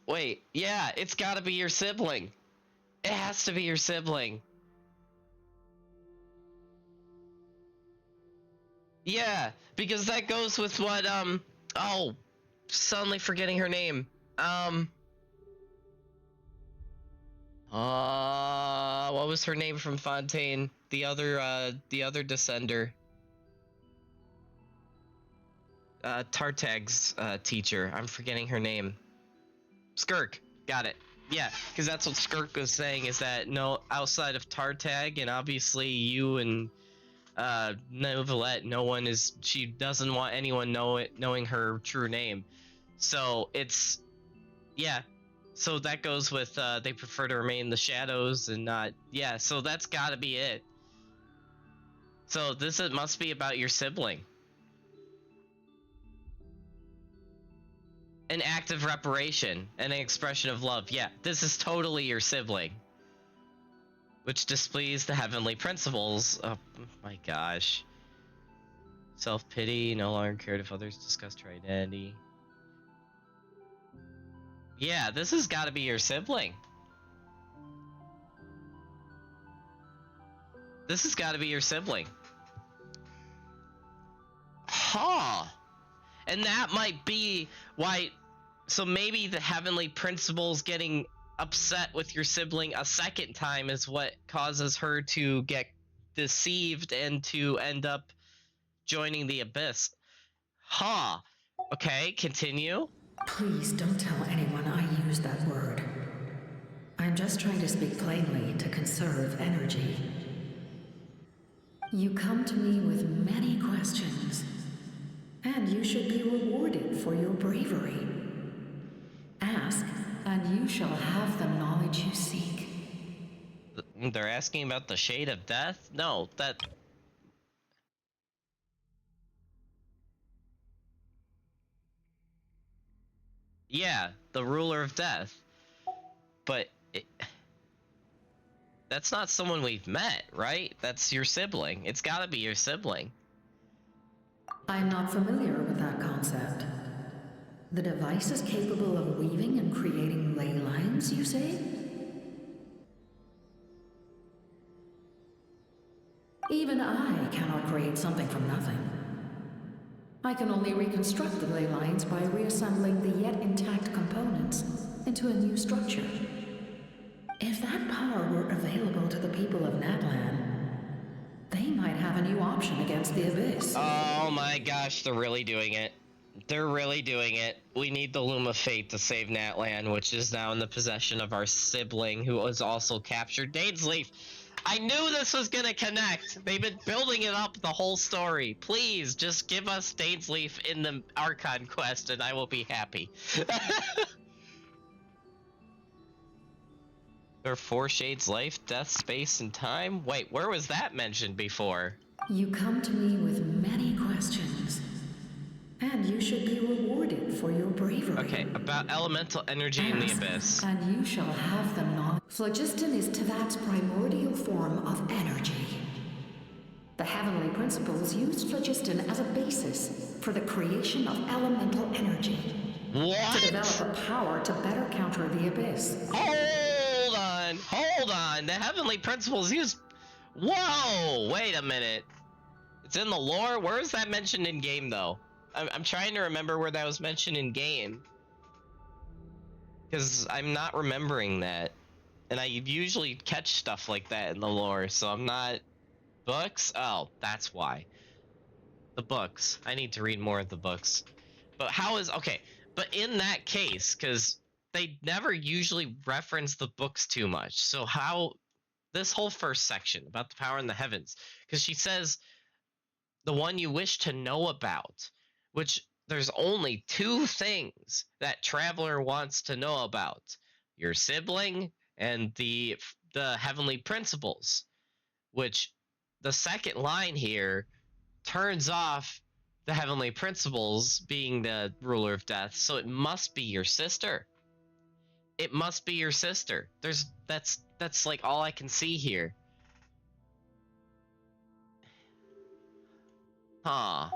Wait, yeah, it's gotta be your sibling. It has to be your sibling. Yeah, because that goes with what, oh, suddenly forgetting her name. What was her name from Fontaine? The other descender. Tartag's, teacher. I'm forgetting her name. Skirk. Got it. Yeah, because that's what Skirk was saying, is that no, outside of Tartag, and obviously you and, Novelette, no one is, she doesn't want anyone knowing her true name. So it's, yeah. So that goes with, they prefer to remain in the shadows and not, yeah, so that's gotta be it. So it must be about your sibling. An act of reparation, and an expression of love. Yeah, this is totally your sibling. Which displeased the heavenly principles. Oh my gosh. Self-pity, no longer cared if others discussed her identity. Yeah, this has got to be your sibling. This has got to be your sibling. Huh. And that might be why... So maybe the heavenly principles getting upset with your sibling a second time is what causes her to get deceived and to end up joining the Abyss. Huh. Okay, continue. Please don't tell anyone I used that word. I'm just trying to speak plainly to conserve energy. You come to me with many questions, and you should be rewarded for your bravery. Ask, and you shall have the knowledge you seek. They're asking about the shade of death? No, that... Yeah, the ruler of death. But that's not someone we've met, right? That's your sibling. It's gotta be your sibling. I'm not familiar with that concept. The device is capable of weaving and creating ley lines, you say? Even I cannot create something from nothing. I can only reconstruct the ley lines by reassembling the yet intact components into a new structure. If that power were available to the people of Natlan, they might have a new option against the Abyss. Oh my gosh, they're really doing it. They're really doing it. We need the Loom of Fate to save Natlan, which is now in the possession of our sibling, who was also captured. Dainsleif! I knew this was gonna connect! They've been building it up the whole story. Please, just give us Dainsleif in the Archon quest and I will be happy. There are 4 shades: life, death, space, and time? Wait, where was that mentioned before? You come to me with many questions, and you should be rewarded for your bravery. Okay, about elemental energy in the Abyss. And you shall have the knowledge. Phlogiston is Tevat's primordial form of energy. The heavenly principles used phlogiston as a basis for the creation of elemental energy. What? To develop a power to better counter the Abyss. Hold on. The heavenly principles used... Whoa, wait a minute. It's in the lore? Where is that mentioned in game, though? I'm trying to remember where that was mentioned in game. Because I'm not remembering that. And I usually catch stuff like that in the lore, so I'm not... Books? Oh, that's why. The books. I need to read more of the books. But how is... Okay, but in that case, because they never usually reference the books too much, so how... This whole first section about the power in the heavens, because she says, the one you wish to know about, which there's only 2 things that Traveler wants to know about: your sibling and the heavenly principles, which the second line here turns off the heavenly principles being the ruler of death, so it must be your sister. It must be your sister. That's like all I can see here. Huh.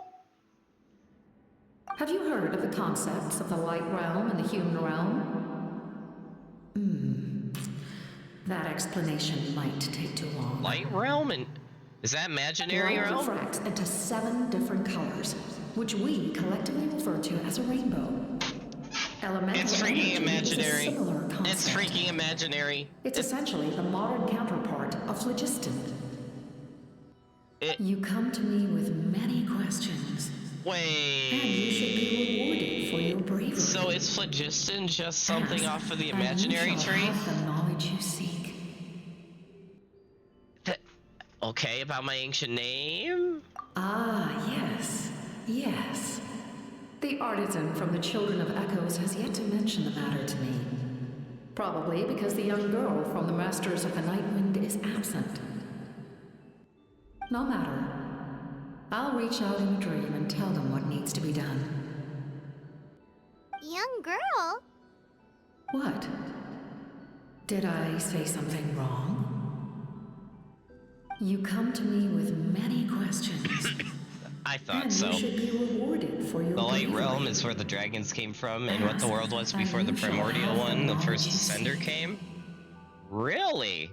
Have you heard of the concepts of the light realm and the human realm? That explanation might take too long. Light realm? And is that imaginary Light realm? refracts into 7 different colors, which we collectively refer to as a rainbow. Elemental It's freaking energy imaginary. Is a similar concept. It's freaking imaginary. It's essentially the modern counterpart of phlogiston. You come to me with many questions. Wait. And you should be rewarded for your bravery. So is phlogiston just something Ask, off of the and imaginary you shall tree? have the knowledge you seek. Okay, about my ancient name? Ah, yes. Yes. The artisan from the Children of Echoes has yet to mention the matter to me. Probably because the young girl from the Masters of the Nightwind is absent. No matter. I'll reach out in a dream and tell them what needs to be done. Young girl? What? Did I say something wrong? You come to me with many questions. I thought and so. You should be rewarded for your The light bravery. realm is where the dragons came from, and what the world was before the primordial one, the first descender, came? Really?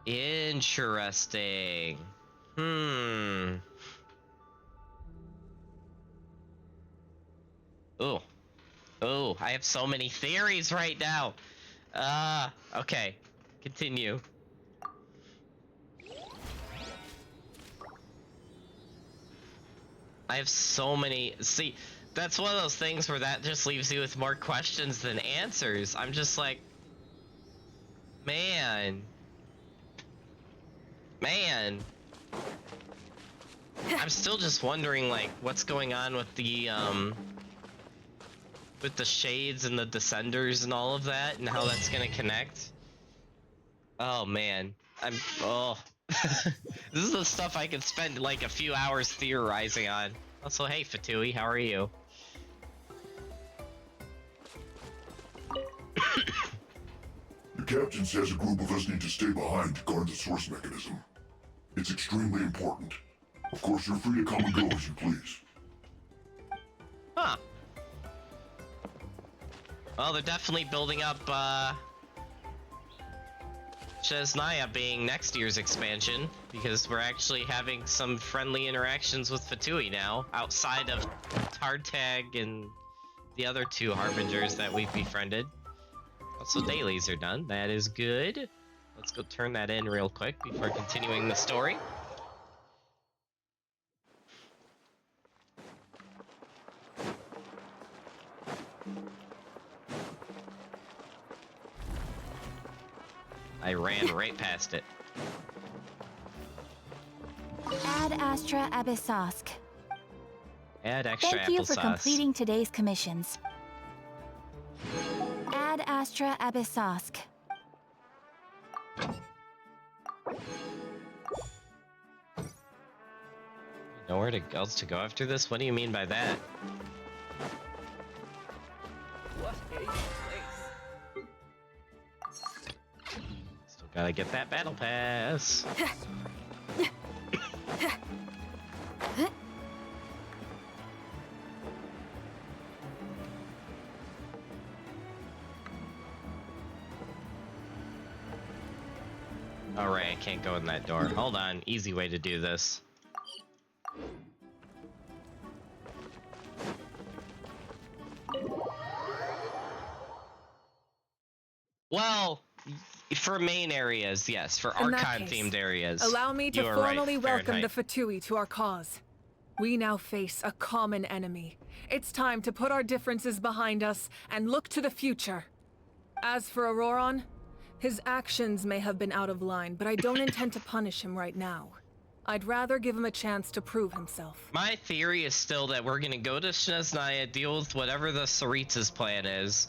Interesting. Ooh. Ooh, I have so many theories right now. Okay. Continue. I have so many. See, that's one of those things where that just leaves you with more questions than answers. I'm just like, man. I'm still just wondering, like, what's going on with the shades and the descenders and all of that, and how that's gonna connect. Oh man, oh. This is the stuff I could spend like a few hours theorizing on. Also, hey Fatui, how are you? The captain says a group of us need to stay behind to guard the source mechanism. It's extremely important. Of course, you're free to come and go as you please. Huh. Well, they're definitely building up, Chesnaya being next year's expansion, because we're actually having some friendly interactions with Fatui now, outside of Tartag and the other two Harbingers that we've befriended. Also, dailies are done. That is good. Let's go turn that in real quick before continuing the story. I ran right past it. Ad Astra Abyssosk. Add extra Thank you for applesauce. completing today's commissions. Ad Astra Abyssosk. Nowhere else to go after this? What do you mean by that? Still gotta get that battle pass. Alright, I can't go in that door. Hold on, easy way to do this. Well, for main areas, yes. For In that Archon-themed case, areas. allow me to you are formally right, welcome the Fahrenheit. Fatui to our cause. We now face a common enemy. It's time to put our differences behind us and look to the future. As for Auroron, his actions may have been out of line, but I don't intend to punish him right now. I'd rather give him a chance to prove himself. My theory is still that we're gonna go to Snezhnaya, deal with whatever the Saritsa's plan is,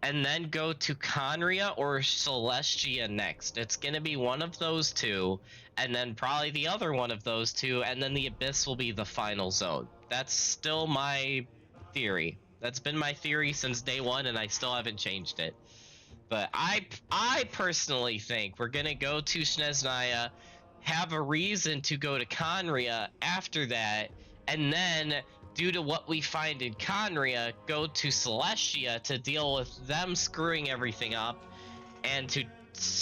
and then go to Conria or Celestia next. It's gonna be one of those two, and then probably the other one of those two, and then the Abyss will be the final zone. That's still my theory. That's been my theory since day one, and I still haven't changed it. But I personally think we're gonna go to Snezhnaya, have a reason to go to Conria after that, and then, due to what we find in Conria, go to Celestia to deal with them screwing everything up, and to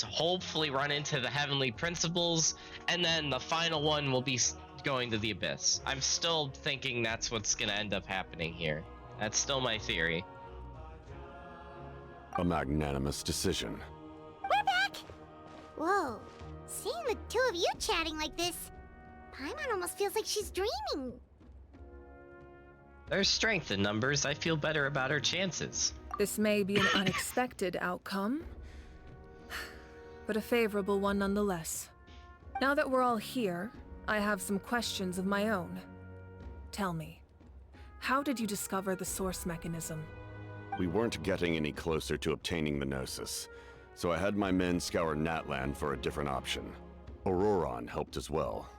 hopefully run into the Heavenly Principles, and then the final one will be going to the Abyss. I'm still thinking that's what's gonna end up happening here. That's still my theory. A magnanimous decision. We're back! Whoa, seeing the two of you chatting like this, Paimon almost feels like she's dreaming. There's strength in numbers. I feel better about our chances. This may be an unexpected outcome, but a favorable one nonetheless. Now that we're all here, I have some questions of my own. Tell me, how did you discover the source mechanism? We weren't getting any closer to obtaining the Gnosis, so I had my men scour Natlan for a different option. Auroron helped as well.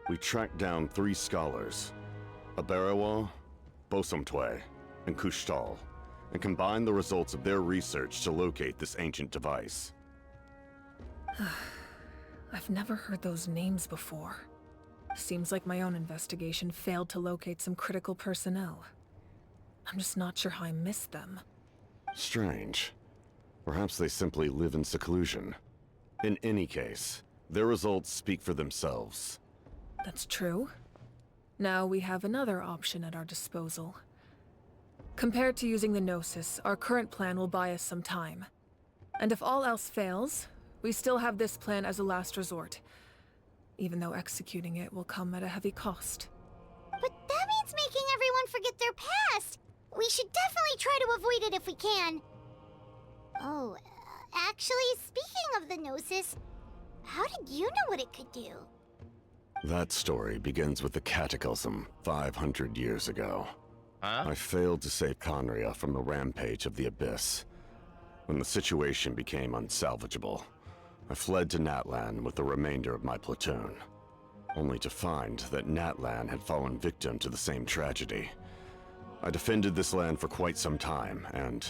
We tracked down 3 scholars, Aberawa, Bosumtwe, and Kushtal, and combined the results of their research to locate this ancient device. I've never heard those names before. Seems like my own investigation failed to locate some critical personnel. I'm just not sure how I missed them. Strange. Perhaps they simply live in seclusion. In any case, their results speak for themselves. That's true. Now we have another option at our disposal. Compared to using the Gnosis, our current plan will buy us some time. And if all else fails, we still have this plan as a last resort, even though executing it will come at a heavy cost. But that means and forget their past. We should definitely try to avoid it if we can. Oh, actually, speaking of the Gnosis, how did you know what it could do? That story begins with the Cataclysm 500 years ago. Huh? I failed to save Conria from the rampage of the Abyss. When the situation became unsalvageable, I fled to Natlan with the remainder of my platoon, only to find that Natlan had fallen victim to the same tragedy. I defended this land for quite some time, and,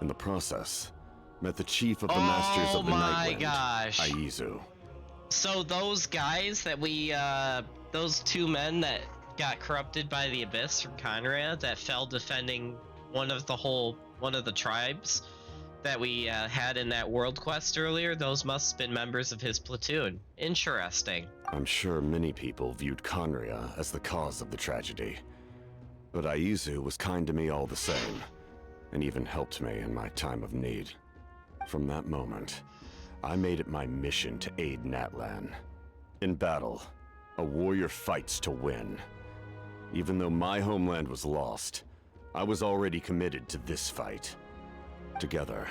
in the process, met the chief of the Masters of the Nightwind, gosh. Aizu. So those guys that we, those two men that got corrupted by the Abyss from Conrad that fell defending one of the tribes that we had in that world quest earlier, those must have been members of his platoon. Interesting. I'm sure many people viewed Conria as the cause of the tragedy, but Aizu was kind to me all the same, and even helped me in my time of need. From that moment, I made it my mission to aid Natlan. In battle, a warrior fights to win. Even though my homeland was lost, I was already committed to this fight. Together,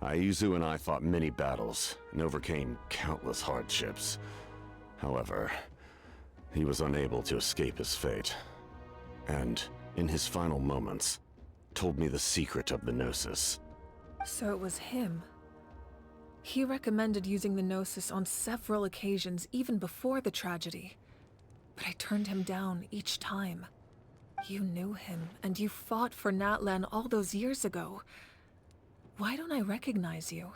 Aizu and I fought many battles and overcame countless hardships. However, he was unable to escape his fate, and, in his final moments, told me the secret of the Gnosis. So it was him. He recommended using the Gnosis on several occasions, even before the tragedy. But I turned him down each time. You knew him, and you fought for Natlan all those years ago. Why don't I recognize you?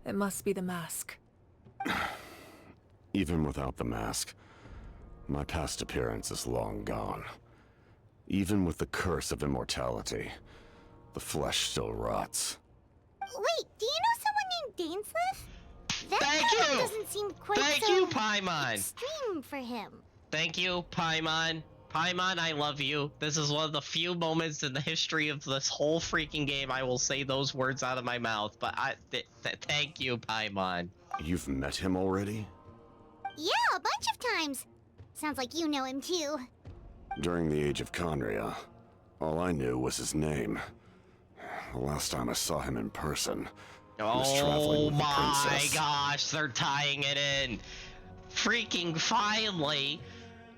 It must be the mask. Even without the mask, my past appearance is long gone. Even with the curse of immortality, the flesh still rots. Wait, do you know someone named Dainsleif? That Thank power you! doesn't seem quite Thank so you, Paimon! extreme for him. Thank you, Paimon. Paimon, I love you. This is one of the few moments in the history of this whole freaking game I will say those words out of my mouth, but thank you, Paimon. You've met him already? Yeah, a bunch of times. Sounds like you know him too. During the age of Conria, all I knew was his name. The last time I saw him in person, he was traveling with the princess. Oh my gosh, they're tying it in. Freaking finally.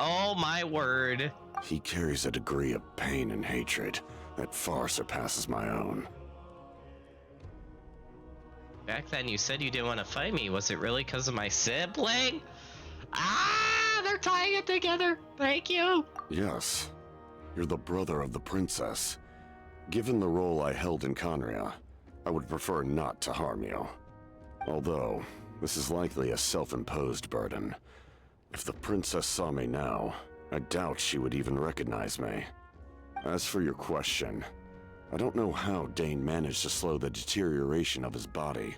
Oh my word. He carries a degree of pain and hatred that far surpasses my own. Back then you said you didn't want to fight me. Was it really because of my sibling? Ah, they're tying it together. Thank you. Yes, you're the brother of the princess. Given the role I held in Conria, I would prefer not to harm you. Although, this is likely a self-imposed burden. If the princess saw me now, I doubt she would even recognize me. As for your question, I don't know how Dane managed to slow the deterioration of his body.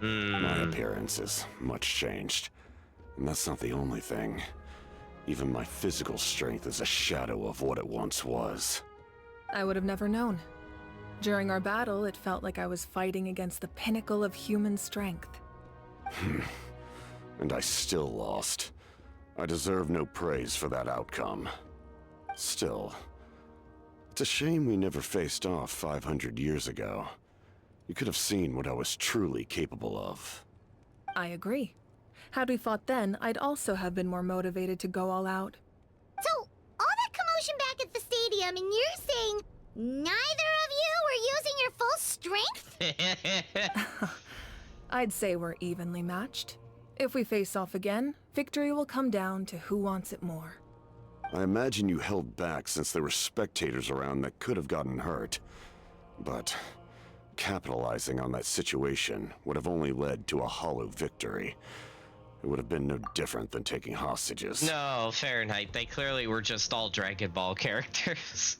My appearance is much changed, and that's not the only thing. Even my physical strength is a shadow of what it once was. I would have never known. During our battle, it felt like I was fighting against the pinnacle of human strength. And I still lost. I deserve no praise for that outcome. Still, it's a shame we never faced off 500 years ago. You could have seen what I was truly capable of. I agree. Had we fought then, I'd also have been more motivated to go all out. So, all that commotion back at the stadium, and you're saying neither of you were using your full strength? I'd say we're evenly matched. If we face off again, victory will come down to who wants it more. I imagine you held back since there were spectators around that could have gotten hurt. But capitalizing on that situation would have only led to a hollow victory. It would have been no different than taking hostages. No, Fahrenheit. They clearly were just all Dragon Ball characters.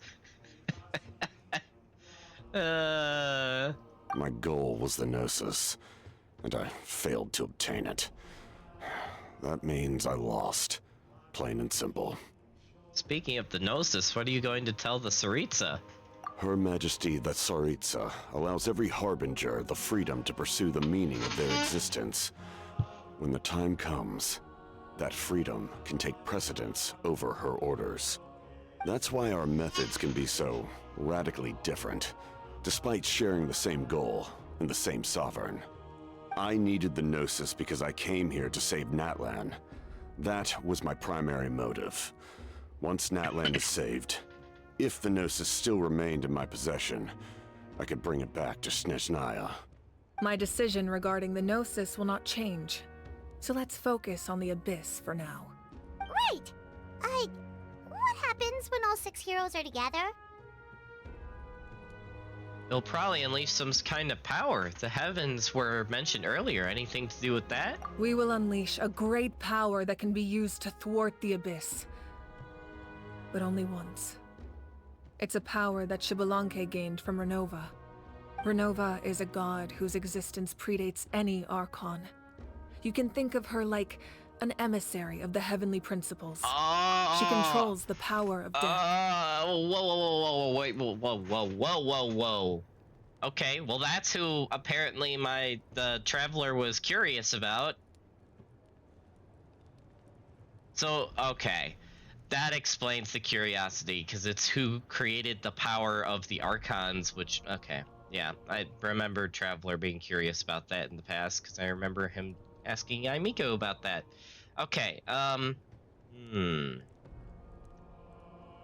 My goal was the Gnosis, and I failed to obtain it. That means I lost. Plain and simple. Speaking of the Gnosis, what are you going to tell the Tsaritsa? Her Majesty the Tsaritsa allows every Harbinger the freedom to pursue the meaning of their existence. When the time comes, that freedom can take precedence over her orders. That's why our methods can be so radically different, despite sharing the same goal and the same sovereign. I needed the Gnosis because I came here to save Natlan. That was my primary motive. Once Natlan is saved, if the Gnosis still remained in my possession, I could bring it back to Snezhnaya. My decision regarding the Gnosis will not change. So let's focus on the Abyss for now. Right! What happens when all 6 heroes are together? It'll probably unleash some kind of power. The heavens were mentioned earlier. Anything to do with that? We will unleash a great power that can be used to thwart the Abyss. But only once. It's a power that Xbalanque gained from Renova. Renova is a god whose existence predates any Archon. You can think of her like an emissary of the heavenly principles. She controls the power of death. Whoa. Okay, well that's who apparently the traveler was curious about. So, okay. That explains the curiosity, because it's who created the power of the Archons, which, okay. Yeah, I remember Traveler being curious about that in the past, because I remember him asking Aimiko about that. Okay,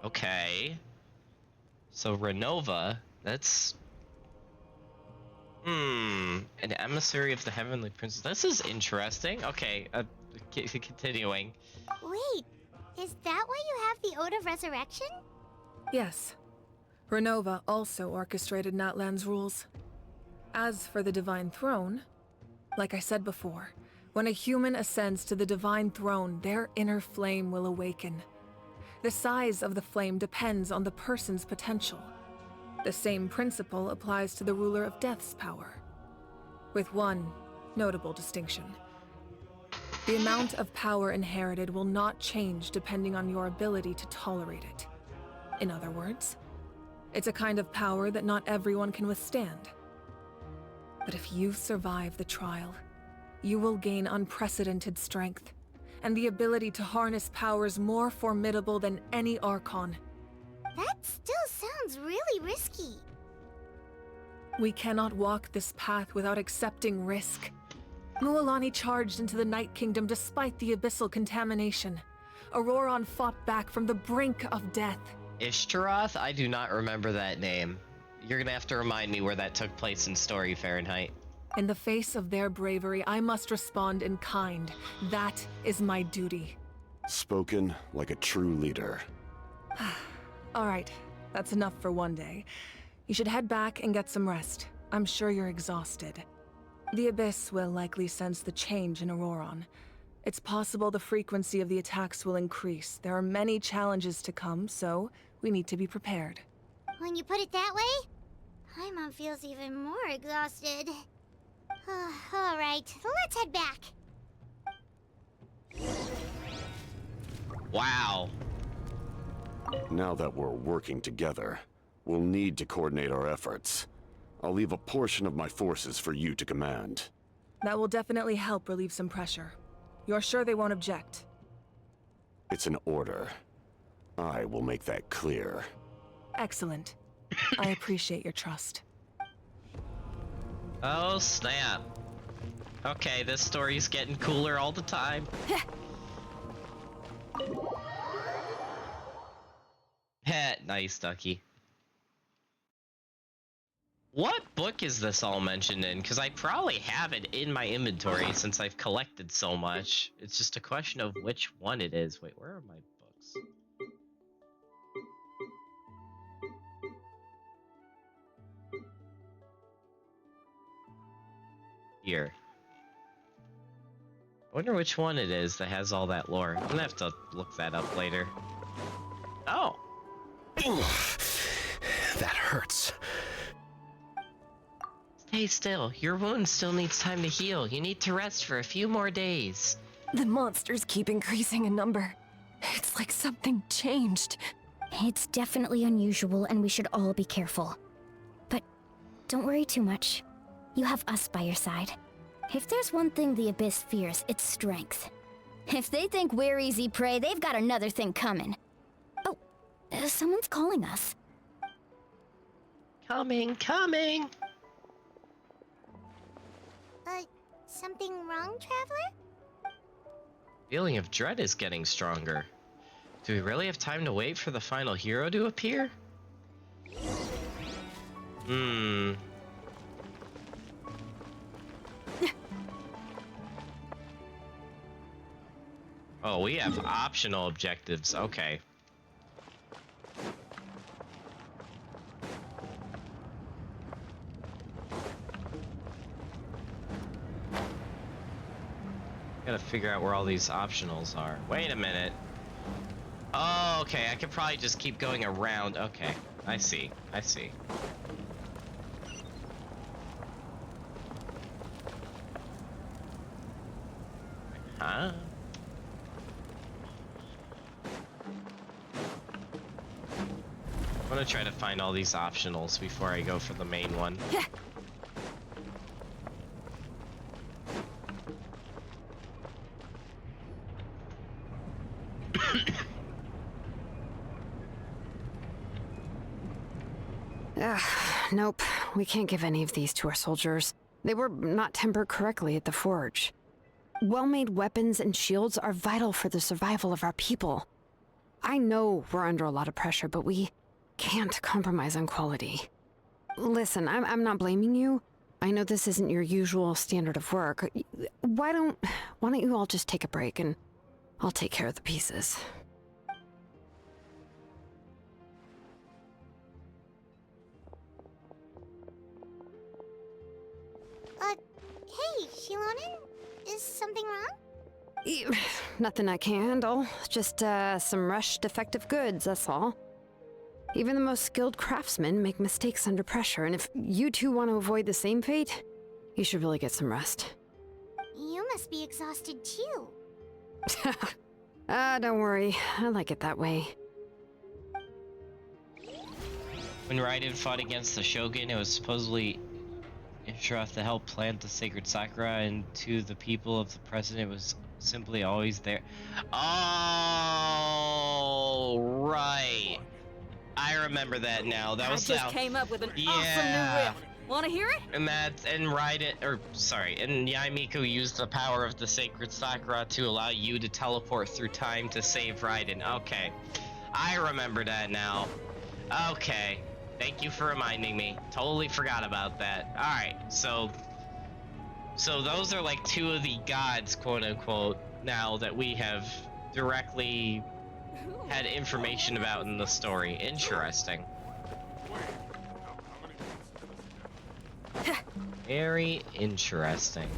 Okay. So Renova, that's... An emissary of the Heavenly Princess. This is interesting. Okay, continuing. Wait, is that why you have the Ode of Resurrection? Yes. Renova also orchestrated Natlan's rules. As for the Divine Throne, like I said before, when a human ascends to the Divine Throne, their inner flame will awaken. The size of the flame depends on the person's potential. The same principle applies to the Ruler of Death's power, with one notable distinction. The amount of power inherited will not change depending on your ability to tolerate it. In other words, it's a kind of power that not everyone can withstand. But if you survive the trial, you will gain unprecedented strength, and the ability to harness powers more formidable than any Archon. That still sounds really risky. We cannot walk this path without accepting risk. Mualani charged into the Night Kingdom despite the abyssal contamination. Auroron fought back from the brink of death. Ishtaroth? I do not remember that name. You're gonna have to remind me where that took place in Story Fahrenheit. In the face of their bravery, I must respond in kind. That is my duty. Spoken like a true leader. All right, that's enough for one day. You should head back and get some rest. I'm sure you're exhausted. The Abyss will likely sense the change in Auroron. It's possible the frequency of the attacks will increase. There are many challenges to come, so we need to be prepared. When you put it that way, Paimon feels even more exhausted. All right, let's head back. Wow. Now that we're working together, we'll need to coordinate our efforts. I'll leave a portion of my forces for you to command. That will definitely help relieve some pressure. You're sure they won't object? It's an order. I will make that clear. Excellent. I appreciate your trust. Oh, snap. Okay, this story's getting cooler all the time. Heh, nice, Ducky. What book is this all mentioned in? Because I probably have it in my inventory since I've collected so much. It's just a question of which one it is. Wait, where are my books? Here. I wonder which one it is that has all that lore. I'm gonna have to look that up later. Oh! That hurts. Stay still. Your wound still needs time to heal. You need to rest for a few more days. The monsters keep increasing in number. It's like something changed. It's definitely unusual, and we should all be careful. But don't worry too much. You have us by your side. If there's one thing the Abyss fears, it's strength. If they think we're easy prey, they've got another thing coming. Oh, someone's calling us. Coming, coming. Something wrong, Traveler? Feeling of dread is getting stronger. Do we really have time to wait for the final hero to appear? Oh, we have optional objectives. Okay. Gotta figure out where all these optionals are. Wait a minute. Oh, okay. I could probably just keep going around. Okay. I see. I see. Huh? I'm gonna try to find all these optionals before I go for the main one. Nope. We can't give any of these to our soldiers. They were not tempered correctly at the forge. Well-made weapons and shields are vital for the survival of our people. I know we're under a lot of pressure, but we can't compromise on quality. Listen, I'm not blaming you. I know this isn't your usual standard of work. Why don't you all just take a break and I'll take care of the pieces. Hey, Shilonen? Is something wrong? Nothing I can handle. Just, some rushed defective goods, that's all. Even the most skilled craftsmen make mistakes under pressure, and if you two want to avoid the same fate, you should really get some rest. You must be exhausted too. Don't worry. I like it that way. When Raiden fought against the Shogun, it was supposedly Ishra to help plant the sacred sakura, and to the people of the president was simply always there. Oh, right. I remember that now. That was just came up with an awesome new riff. Want to hear it? And Yaimiku used the power of the sacred sakura to allow you to teleport through time to save Raiden. Okay, I remember that now. Okay, thank you for reminding me. Totally forgot about that. All right, so those are like two of the gods, quote unquote, now that we have directly had information about in the story. Interesting. Very interesting.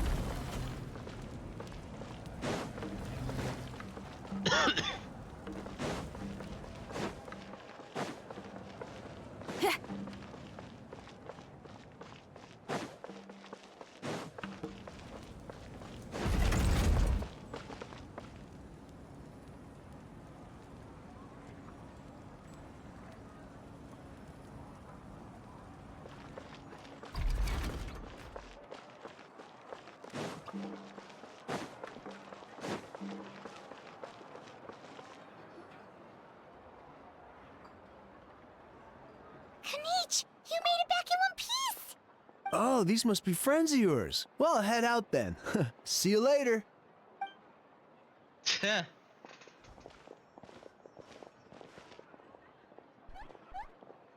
Oh, these must be friends of yours. Well, head out then. See you later.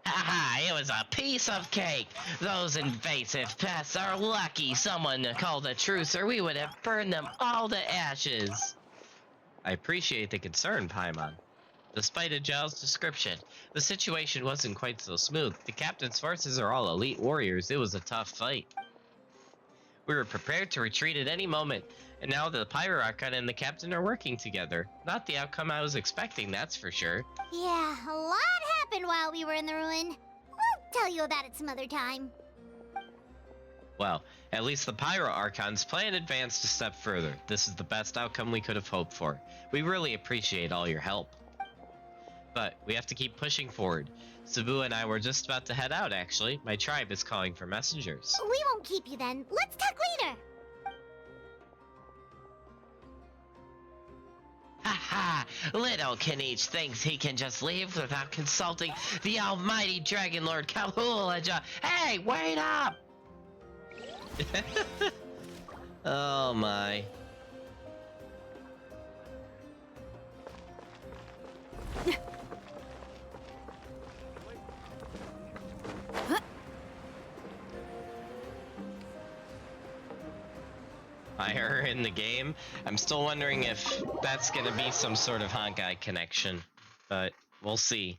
Haha, it was a piece of cake. Those invasive pests are lucky someone called a truce, or we would have burned them all to ashes. I appreciate the concern, Paimon. Despite Ajal's description, the situation wasn't quite so smooth. The captain's forces are all elite warriors. It was a tough fight. We were prepared to retreat at any moment, and now the Pyro Archon and the captain are working together. Not the outcome I was expecting, that's for sure. Yeah, a lot happened while we were in the ruin. We'll tell you about it some other time. Well, at least the Pyro Archon's plan advanced a step further. This is the best outcome we could have hoped for. We really appreciate all your help. But we have to keep pushing forward. Sabu and I were just about to head out, actually. My tribe is calling for messengers. We won't keep you then. Let's talk later. Little Kanich thinks he can just leave without consulting the almighty Dragon Lord Kalhulaja. Hey, wait up! Oh my. Fire in the game. I'm still wondering if that's gonna be some sort of Honkai connection, but we'll see.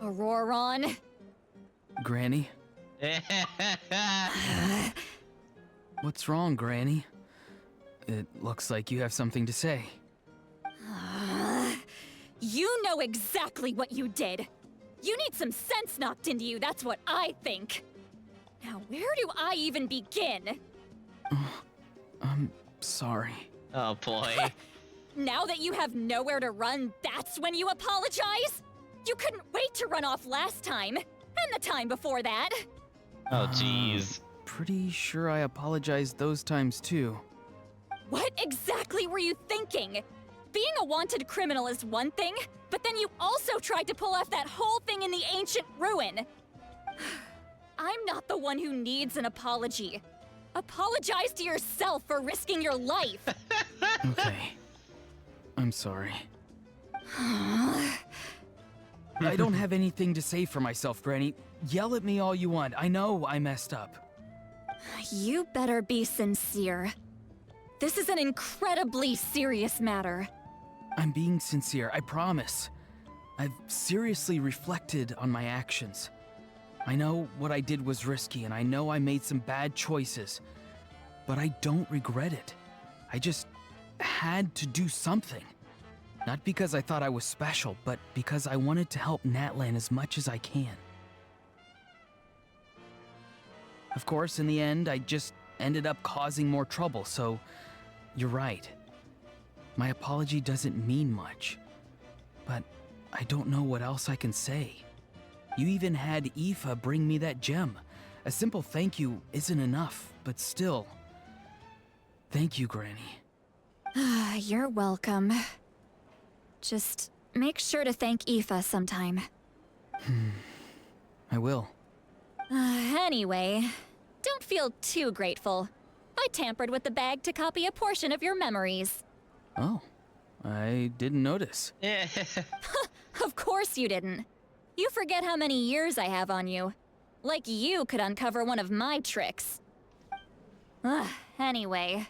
Auroron. Granny? What's wrong, Granny? It looks like you have something to say. You know exactly what you did. You need some sense knocked into you, that's what I think. Now, where do I even begin? I'm sorry. Oh boy. Now that you have nowhere to run, that's when you apologize? You couldn't wait to run off last time, and the time before that. Oh jeez. Pretty sure I apologized those times too. What exactly were you thinking? Being a wanted criminal is one thing, but then you also tried to pull off that whole thing in the ancient ruin. I'm not the one who needs an apology. Apologize to yourself for risking your life. Okay. I'm sorry. I don't have anything to say for myself, Granny. Yell at me all you want. I know I messed up. You better be sincere. This is an incredibly serious matter. I'm being sincere, I promise. I've seriously reflected on my actions. I know what I did was risky, and I know I made some bad choices. But I don't regret it. I just had to do something. Not because I thought I was special, but because I wanted to help Natlan as much as I can. Of course, in the end, I just ended up causing more trouble, so you're right. My apology doesn't mean much, but I don't know what else I can say. You even had Aoife bring me that gem. A simple thank you isn't enough, but still. Thank you, Granny. You're welcome. Just make sure to thank Aoife sometime. I will. Anyway, don't feel too grateful. I tampered with the bag to copy a portion of your memories. Oh, I didn't notice. Of course you didn't. You forget how many years I have on you. Like you could uncover one of my tricks. Anyway,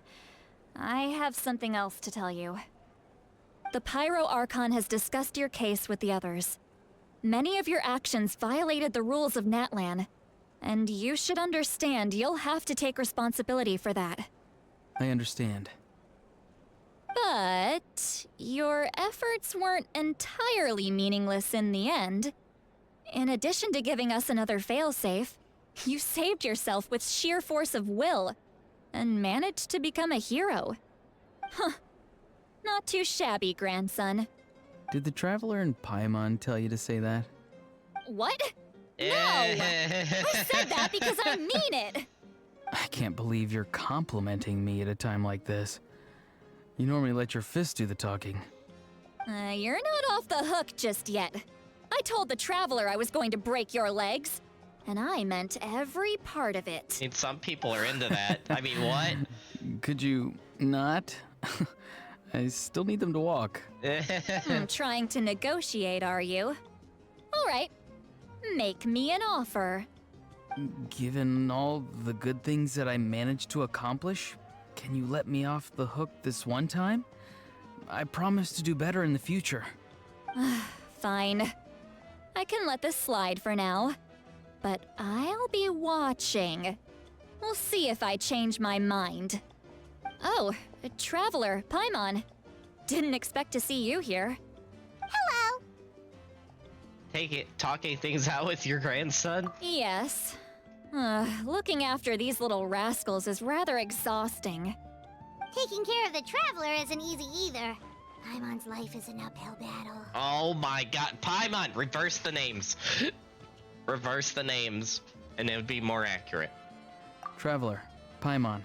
I have something else to tell you. The Pyro Archon has discussed your case with the others. Many of your actions violated the rules of Natlan, and you should understand you'll have to take responsibility for that. I understand. But your efforts weren't entirely meaningless in the end. In addition to giving us another failsafe, you saved yourself with sheer force of will and managed to become a hero. Huh. Not too shabby, grandson. Did the Traveler in Paimon tell you to say that? What? No! I said that because I mean it! I can't believe you're complimenting me at a time like this. You normally let your fist do the talking. You're not off the hook just yet. I told the Traveler I was going to break your legs, and I meant every part of it. I mean, some people are into that. I mean, what? Could you not? I still need them to walk. Trying to negotiate, are you? All right. Make me an offer. Given all the good things that I managed to accomplish, can you let me off the hook this one time? I promise to do better in the future. Fine. I can let this slide for now. But I'll be watching. We'll see if I change my mind. Oh, Traveler, Paimon. Didn't expect to see you here. Hello! Talking things out with your grandson? Yes. Looking after these little rascals is rather exhausting. Taking care of the Traveler isn't easy either. Paimon's life is an uphill battle. Oh my god. Paimon, reverse the names. Reverse the names, and it would be more accurate. Traveler, Paimon,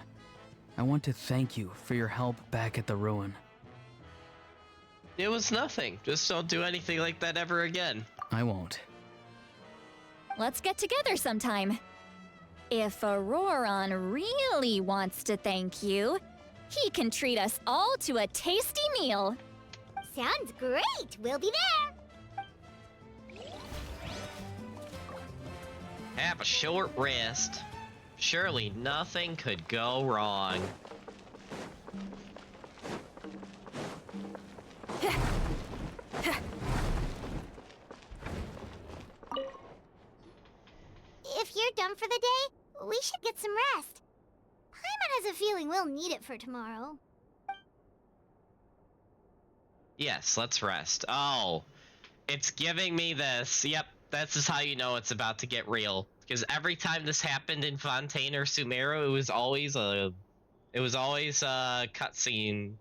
I want to thank you for your help back at the ruin. It was nothing. Just don't do anything like that ever again. I won't. Let's get together sometime. If Auroron really wants to thank you, he can treat us all to a tasty meal. Sounds great! We'll be there! Have a short rest. Surely nothing could go wrong. If you're done for the day, we should get some rest. Paimon has a feeling we'll need it for tomorrow. Yes, let's rest. Oh, it's giving me this. Yep, this is how you know it's about to get real. Because every time this happened in Fontaine or Sumeru, it was always a cutscene.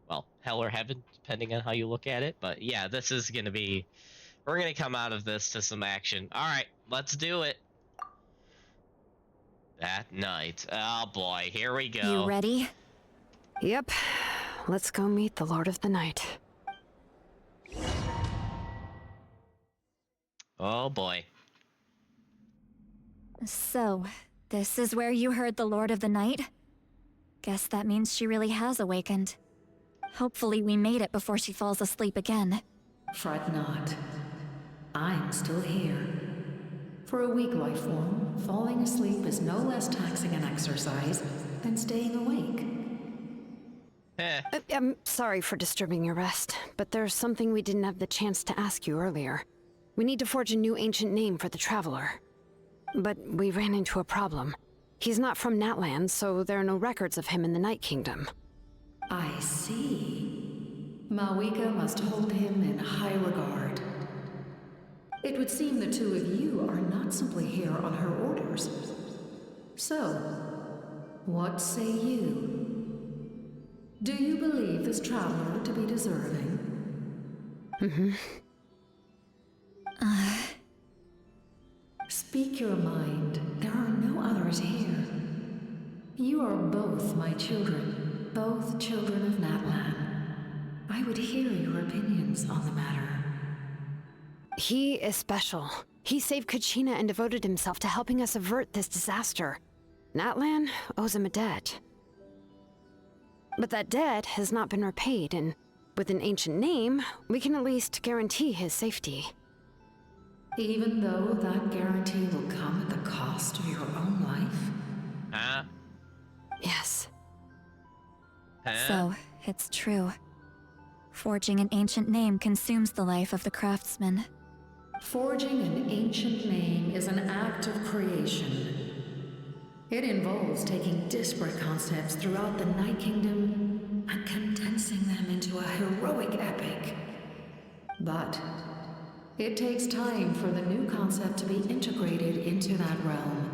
Well, hell or heaven, depending on how you look at it. But yeah, this is gonna be. We're gonna come out of this to some action. All right, let's do it. That night. Oh boy, here we go. You ready? Yep. Let's go meet the Lord of the Night. Oh boy. So, this is where you heard the Lord of the Night? Guess that means she really has awakened. Hopefully we made it before she falls asleep again. Fret not. I'm still here. For a weak life form, falling asleep is no less taxing an exercise than staying awake. I'm sorry for disturbing your rest, but there's something we didn't have the chance to ask you earlier. We need to forge a new ancient name for the Traveler. But we ran into a problem. He's not from Natland, so there are no records of him in the Night Kingdom. I see. Mawika must hold him in high regard. It would seem the two of you are not simply here on her orders. So, what say you? Do you believe this traveler to be deserving? Speak your mind. There are no others here. You are both my children, both children of Natlan. I would hear your opinions on the matter. He is special. He saved Kachina and devoted himself to helping us avert this disaster. Natlan owes him a debt. But that debt has not been repaid, and with an ancient name, we can at least guarantee his safety. Even though that guarantee will come at the cost of your own life? Huh? Yes. So, it's true. Forging an ancient name consumes the life of the craftsman. Forging an ancient name is an act of creation. It involves taking disparate concepts throughout the Night Kingdom and condensing them into a heroic epic. But it takes time for the new concept to be integrated into that realm.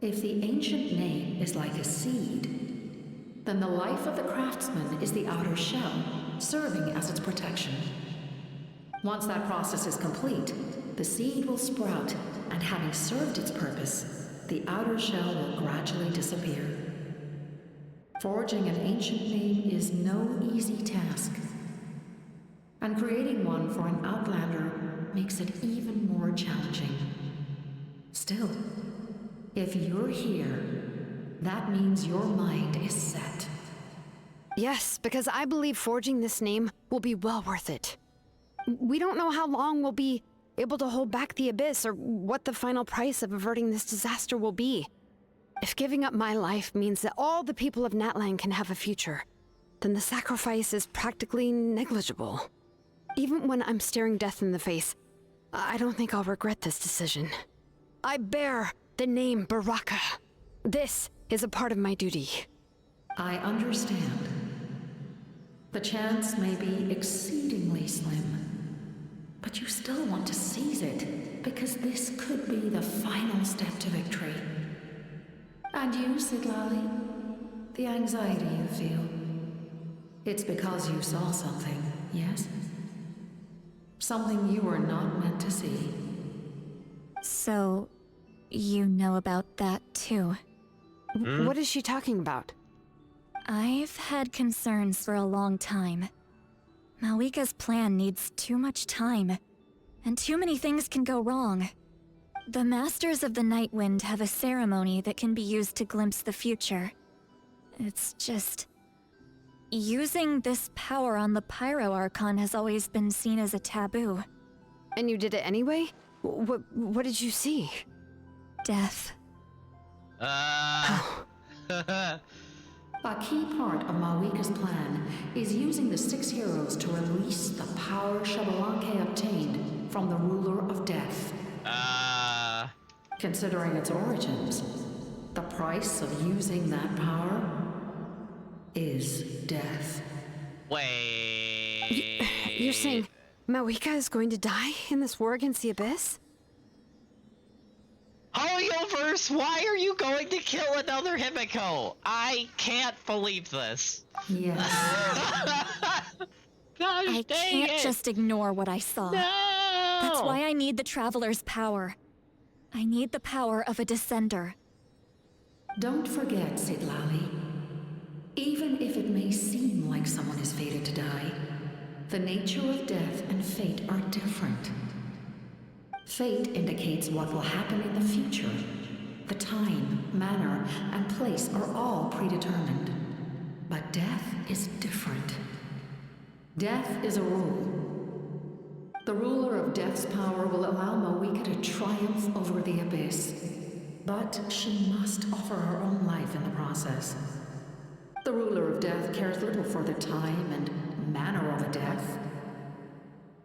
If the ancient name is like a seed, then the life of the craftsman is the outer shell, serving as its protection. Once that process is complete, the seed will sprout, and having served its purpose, the outer shell will gradually disappear. Forging an ancient name is no easy task, and creating one for an outlander makes it even more challenging. Still, if you're here, that means your mind is set. Yes, because I believe forging this name will be well worth it. We don't know how long we'll be able to hold back the abyss or what the final price of averting this disaster will be. If giving up my life means that all the people of Natlan can have a future, then the sacrifice is practically negligible. Even when I'm staring death in the face, I don't think I'll regret this decision. I bear the name Baraka. This is a part of my duty. I understand. The chance may be exceedingly slim, but you still want to seize it, because this could be the final step to victory. And you, Sidlali, the anxiety you feel, it's because you saw something, yes? Something you were not meant to see. So, you know about that too. What is she talking about? I've had concerns for a long time. Malika's plan needs too much time, and too many things can go wrong. The Masters of the Night Wind have a ceremony that can be used to glimpse the future. It's just... using this power on the Pyro Archon has always been seen as a taboo. And you did it anyway? What did you see? Death. A key part of Malika's plan is using the 6 heroes to release the power Xbalanque obtained from the Ruler of Death. Considering its origins, the price of using that power is death. Wait. You're saying Malika is going to die in this war against the Abyss? HoYoverse, why are you going to kill another Himiko? I can't believe this. Yes. Gosh, I can't just ignore what I saw. No! That's why I need the Traveler's power. I need the power of a Descender. Don't forget, Sidlali. Even if it may seem like someone is fated to die, the nature of death and fate are different. Fate indicates what will happen in the future. The time, manner, and place are all predetermined. But death is different. Death is a rule. The ruler of Death's power will allow Malika to triumph over the Abyss. But she must offer her own life in the process. The ruler of Death cares little for the time and manner of a death.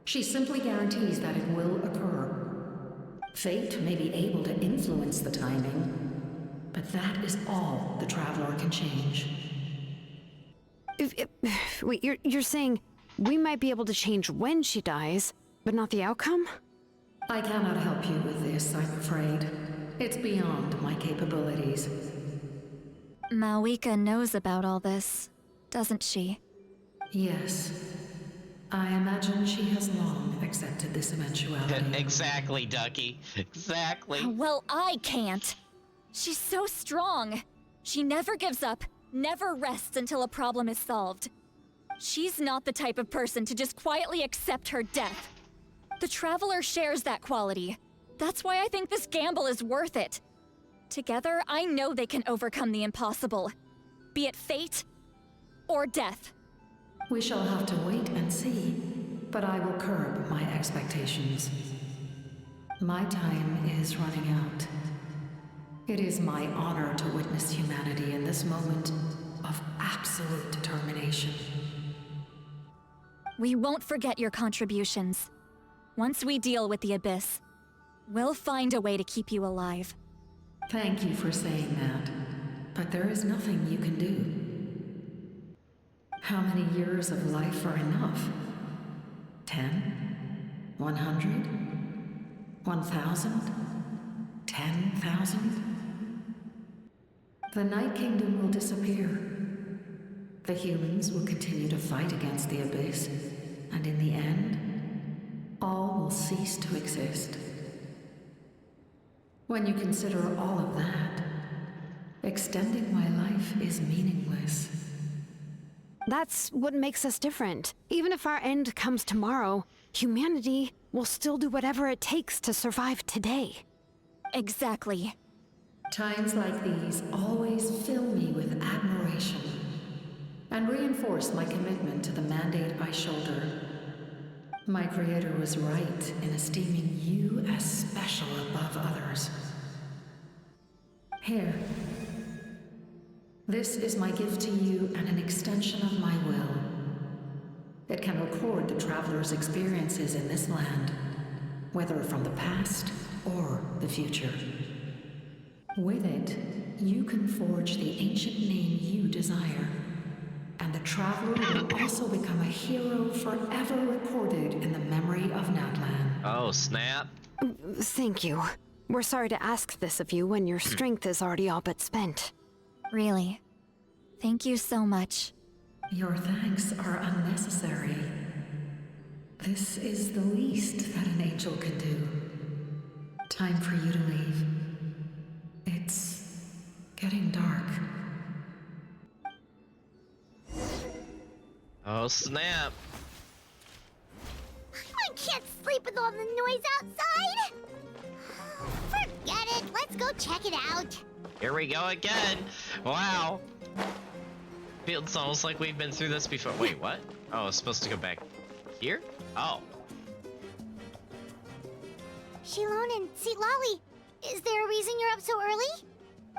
She simply guarantees that it will occur. Fate may be able to influence the timing, but that is all the Traveler can change. Wait, you're saying we might be able to change when she dies, but not the outcome? I cannot help you with this, I'm afraid. It's beyond my capabilities. Malika knows about all this, doesn't she? Yes. I imagine she has long accepted this eventuality. Exactly, Ducky. Exactly. Well, I can't. She's so strong. She never gives up, never rests until a problem is solved. She's not the type of person to just quietly accept her death. The Traveler shares that quality. That's why I think this gamble is worth it. Together, I know they can overcome the impossible. Be it fate or death. We shall have to wait and see, but I will curb my expectations. My time is running out. It is my honor to witness humanity in this moment of absolute determination. We won't forget your contributions. Once we deal with the Abyss, we'll find a way to keep you alive. Thank you for saying that, but there is nothing you can do. How many years of life are enough? 10? 100? 1,000? 10,000? The Night Kingdom will disappear. The humans will continue to fight against the Abyss, and in the end, all will cease to exist. When you consider all of that, extending my life is meaningless. That's what makes us different. Even if our end comes tomorrow, humanity will still do whatever it takes to survive today. Exactly. Times like these always fill me with admiration and reinforce my commitment to the mandate I shoulder. My creator was right in esteeming you as special above others. Here. This is my gift to you and an extension of my will. It can record the Traveler's experiences in this land, whether from the past or the future. With it, you can forge the ancient name you desire, and the Traveler will also become a hero forever recorded in the memory of Natlan. Oh, snap. Thank you. We're sorry to ask this of you when your strength is already all but spent. Really. Thank you so much. Your thanks are unnecessary. This is the least that an angel can do. Time for you to leave. It's getting dark. Oh, snap. with all the noise outside? Forget it. Let's go check it out. Here we go again. Wow. Feels almost like we've been through this before. Wait, what? Oh, I was supposed to go back here? Oh. Shilon and Lolly, is there a reason you're up so early?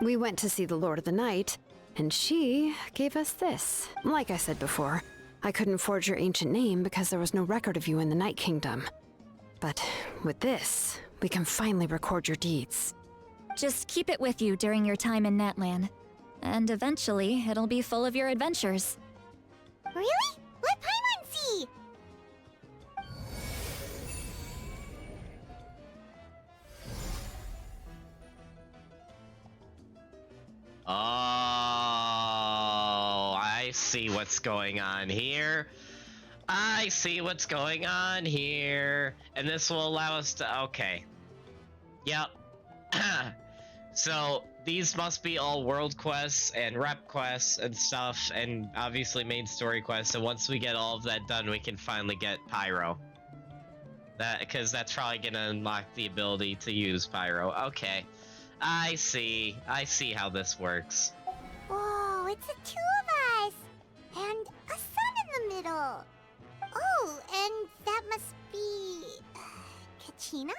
We went to see the Lord of the Night, and she gave us this. Like I said before, I couldn't forge your ancient name because there was no record of you in the Night Kingdom. But with this, we can finally record your deeds. Just keep it with you during your time in Natlan. And eventually, it'll be full of your adventures. Really? Let Paimon see! Oh, I see what's going on here. I see what's going on here. And this will allow us to... Okay. Yep. So, these must be all world quests and rep quests and stuff, and obviously main story quests. So once we get all of that done, we can finally get Pyro. Because that's probably gonna unlock the ability to use Pyro. Okay. I see how this works. Whoa, it's the two of us! And a sun in the middle! Oh, and that must be... Kachina?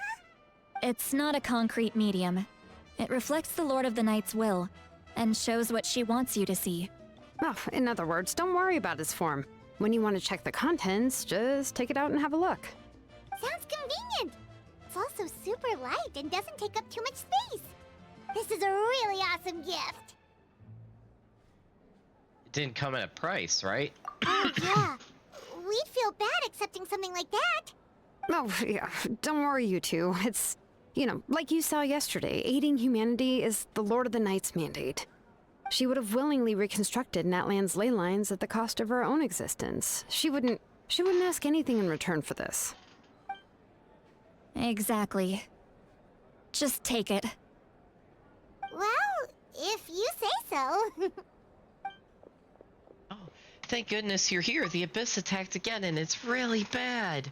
It's not a concrete medium. It reflects the Lord of the Night's will, and shows what she wants you to see. Oh, in other words, don't worry about his form. When you want to check the contents, just take it out and have a look. Sounds convenient! It's also super light and doesn't take up too much space. This is a really awesome gift. It didn't come at a price, right? Oh, yeah. We'd feel bad accepting something like that. Oh, yeah, don't worry, you two. It's, you know, like you saw yesterday, aiding humanity is the Lord of the Night's mandate. She would have willingly reconstructed Natlan's ley lines at the cost of her own existence. She wouldn't ask anything in return for this. Exactly. Just take it. Well, if you say so. Thank goodness you're here. The Abyss attacked again, and it's really bad.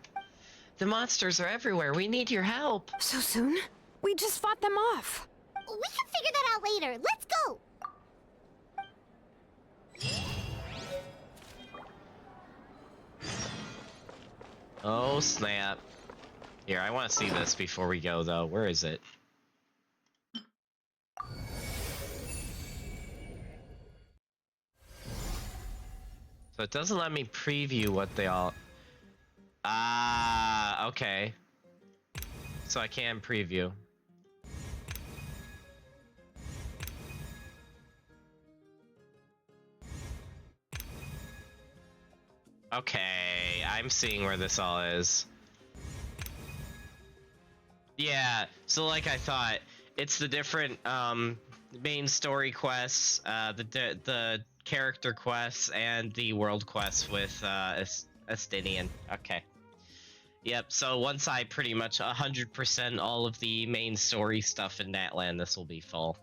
The monsters are everywhere. We need your help. So soon? We just fought them off. We can figure that out later. Let's go. Oh, snap. Here, I want to see this before we go, though. Where is it? So it doesn't let me preview what they all... Ah, okay. So I can preview. Okay, I'm seeing where this all is. Yeah, so like I thought, it's the different main story quests, the character quests, and the world quests with Estinian. Okay. Yep, so once I pretty much 100% all of the main story stuff in Natlan, this will be full.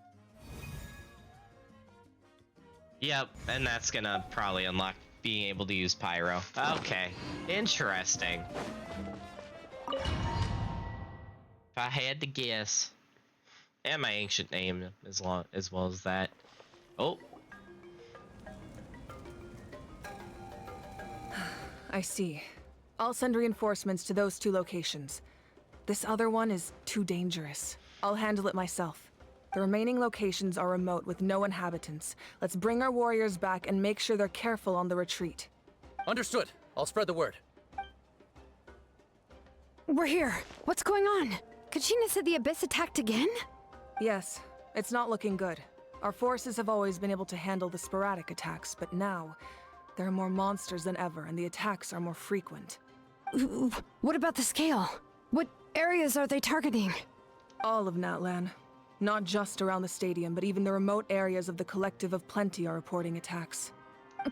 Yep, and that's gonna probably unlock being able to use Pyro. Okay, interesting. If I had to guess. And my ancient name as well as that. Oh. I see. I'll send reinforcements to those 2 locations. This other one is too dangerous. I'll handle it myself. The remaining locations are remote with no inhabitants. Let's bring our warriors back and make sure they're careful on the retreat. Understood. I'll spread the word. We're here. What's going on? Kachina said the Abyss attacked again? Yes, it's not looking good. Our forces have always been able to handle the sporadic attacks, but now there are more monsters than ever, and the attacks are more frequent. What about the scale? What areas are they targeting? All of Natlan. Not just around the stadium, but even the remote areas of the Collective of Plenty are reporting attacks.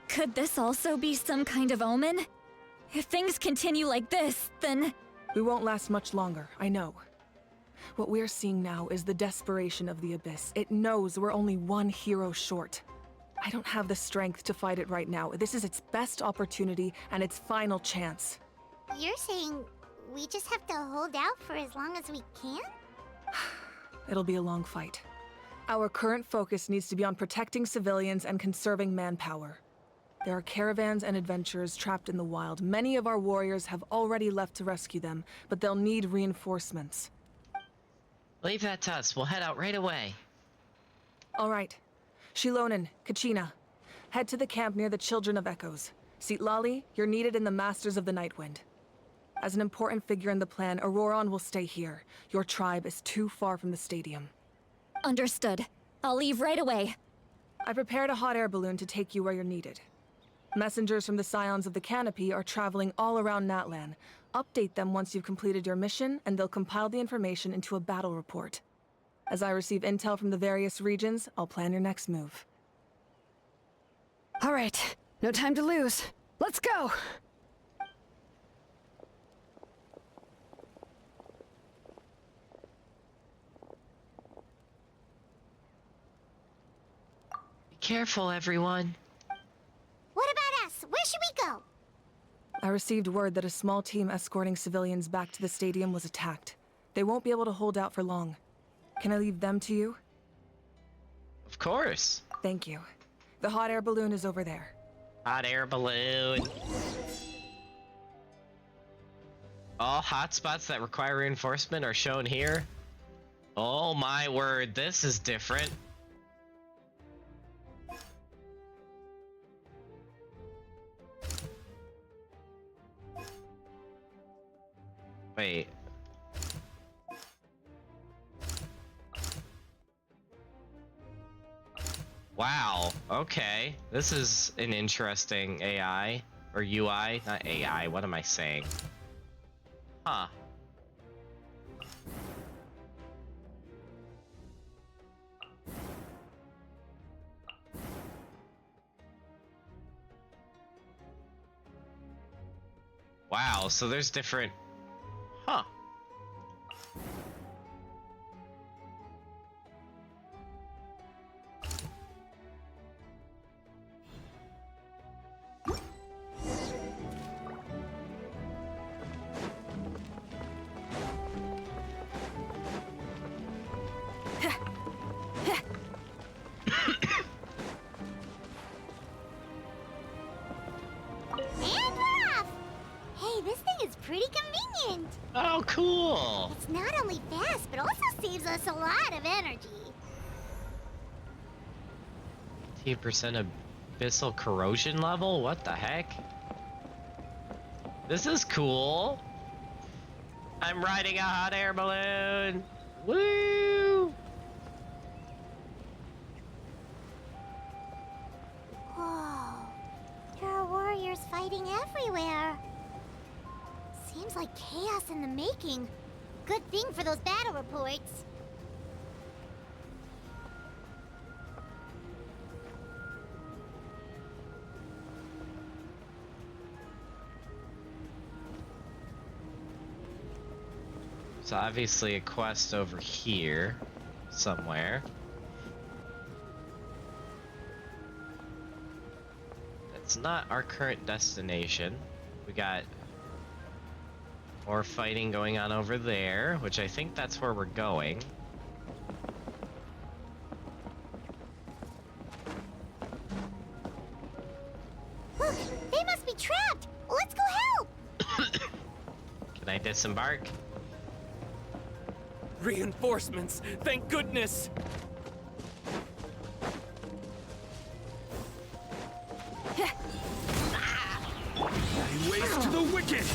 Could this also be some kind of omen? If things continue like this, then... We won't last much longer, I know. What we're seeing now is the desperation of the Abyss. It knows we're only one hero short. I don't have the strength to fight it right now. This is its best opportunity and its final chance. You're saying we just have to hold out for as long as we can? It'll be a long fight. Our current focus needs to be on protecting civilians and conserving manpower. There are caravans and adventurers trapped in the wild. Many of our warriors have already left to rescue them, but they'll need reinforcements. Leave that to us. We'll head out right away. All right. Shilonen, Kachina, head to the camp near the Children of Echoes. Lali, you're needed in the Masters of the Nightwind. As an important figure in the plan, Auroron will stay here. Your tribe is too far from the stadium. Understood. I'll leave right away. I prepared a hot air balloon to take you where you're needed. Messengers from the Scions of the Canopy are traveling all around Natlan. Update them once you've completed your mission, and they'll compile the information into a battle report. As I receive intel from the various regions, I'll plan your next move. All right, no time to lose. Let's go! Be careful, everyone. What about us? Where should we go? I received word that a small team escorting civilians back to the stadium was attacked. They won't be able to hold out for long. Can I leave them to you? Of course. Thank you. The hot air balloon is over there. Hot air balloon. All hotspots that require reinforcement are shown here. Oh my word, this is different. Wait. Wow, okay. This is an interesting AI. Or UI, not AI, what am I saying? Huh. Wow, so there's different... Huh. And we're off! Hey, this thing is pretty convenient. Oh, cool! It's not only fast, but also saves us a lot of energy. 15% abyssal corrosion level? What the heck? This is cool. I'm riding a hot air balloon. Woo! Whoa. There are warriors fighting everywhere. Seems like chaos in the making. Good thing for those battle reports. So obviously a quest over here somewhere. That's not our current destination. We got more fighting going on over there, which I think that's where we're going. Look, they must be trapped. Let's go help. Can I disembark? Reinforcements! Thank goodness! Many ways to the wicked!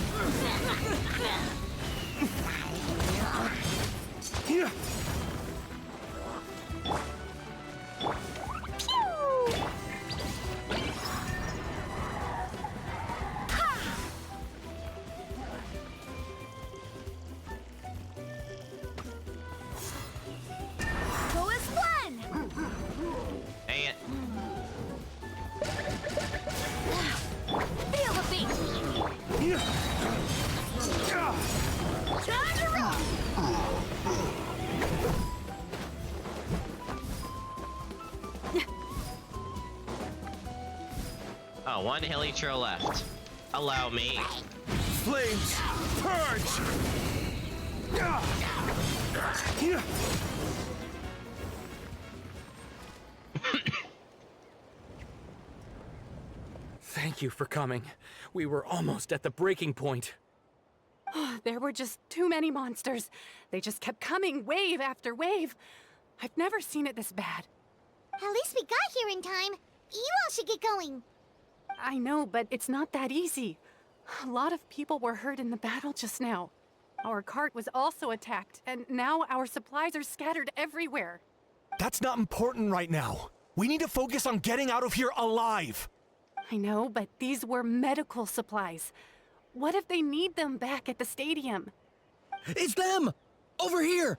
Go as one! Dang it. Feel the beat! Time to rock! Oh, one hilly trail left. Allow me. flames! Purge! Thank you for coming. We were almost at the breaking point. There were just too many monsters. They just kept coming, wave after wave. I've never seen it this bad. At least we got here in time. You all should get going. I know, but it's not that easy. A lot of people were hurt in the battle just now. Our cart was also attacked, and now our supplies are scattered everywhere. That's not important right now. We need to focus on getting out of here alive. I know, but these were medical supplies. What if they need them back at the stadium? It's them! Over here!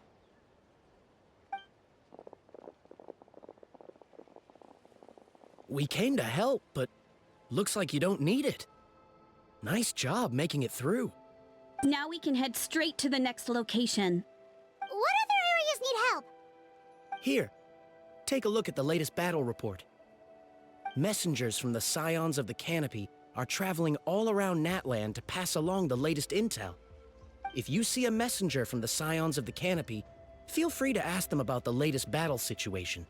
We came to help, but looks like you don't need it. Nice job making it through. Now we can head straight to the next location. What other areas need help? Here, take a look at the latest battle report. Messengers from the Scions of the Canopy are traveling all around Natland to pass along the latest intel. If you see a messenger from the Scions of the Canopy, feel free to ask them about the latest battle situation.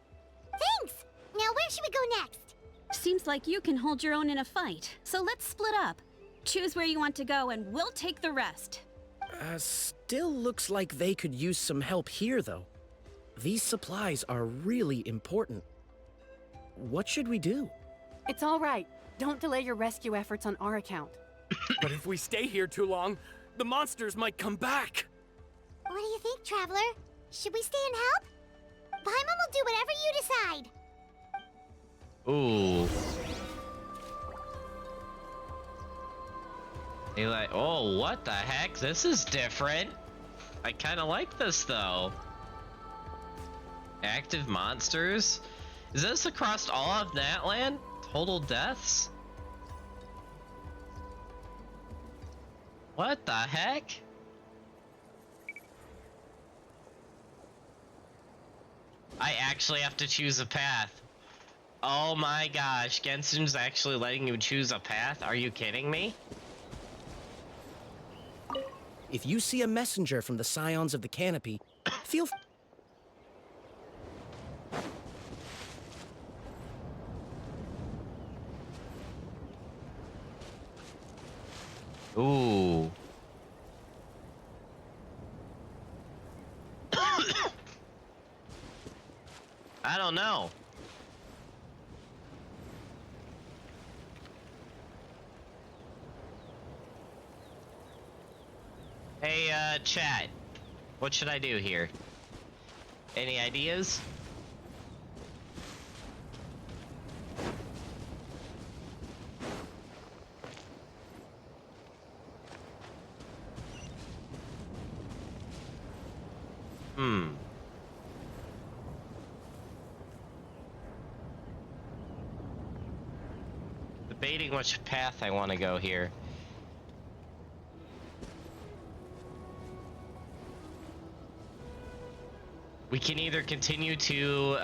Thanks! Now where should we go next? Seems like you can hold your own in a fight, so let's split up. Choose where you want to go and we'll take the rest. Still looks like they could use some help here, though. These supplies are really important. What should we do? It's all right. Don't delay your rescue efforts on our account. But if we stay here too long, the monsters might come back. What do you think, Traveler? Should we stay and help? Paimon will do whatever you decide. Ooh. They like, oh, what the heck? This is different. I kind of like this, though. Active monsters? Is this across all of Natland? Total deaths? What the heck? I actually have to choose a path. Oh my gosh, Genshin's actually letting you choose a path? Are you kidding me? If you see a messenger from the Scions of the Canopy, feel Ooh. I don't know. Hey, chat. What should I do here? Any ideas? Debating which path I want to go here. We can either continue to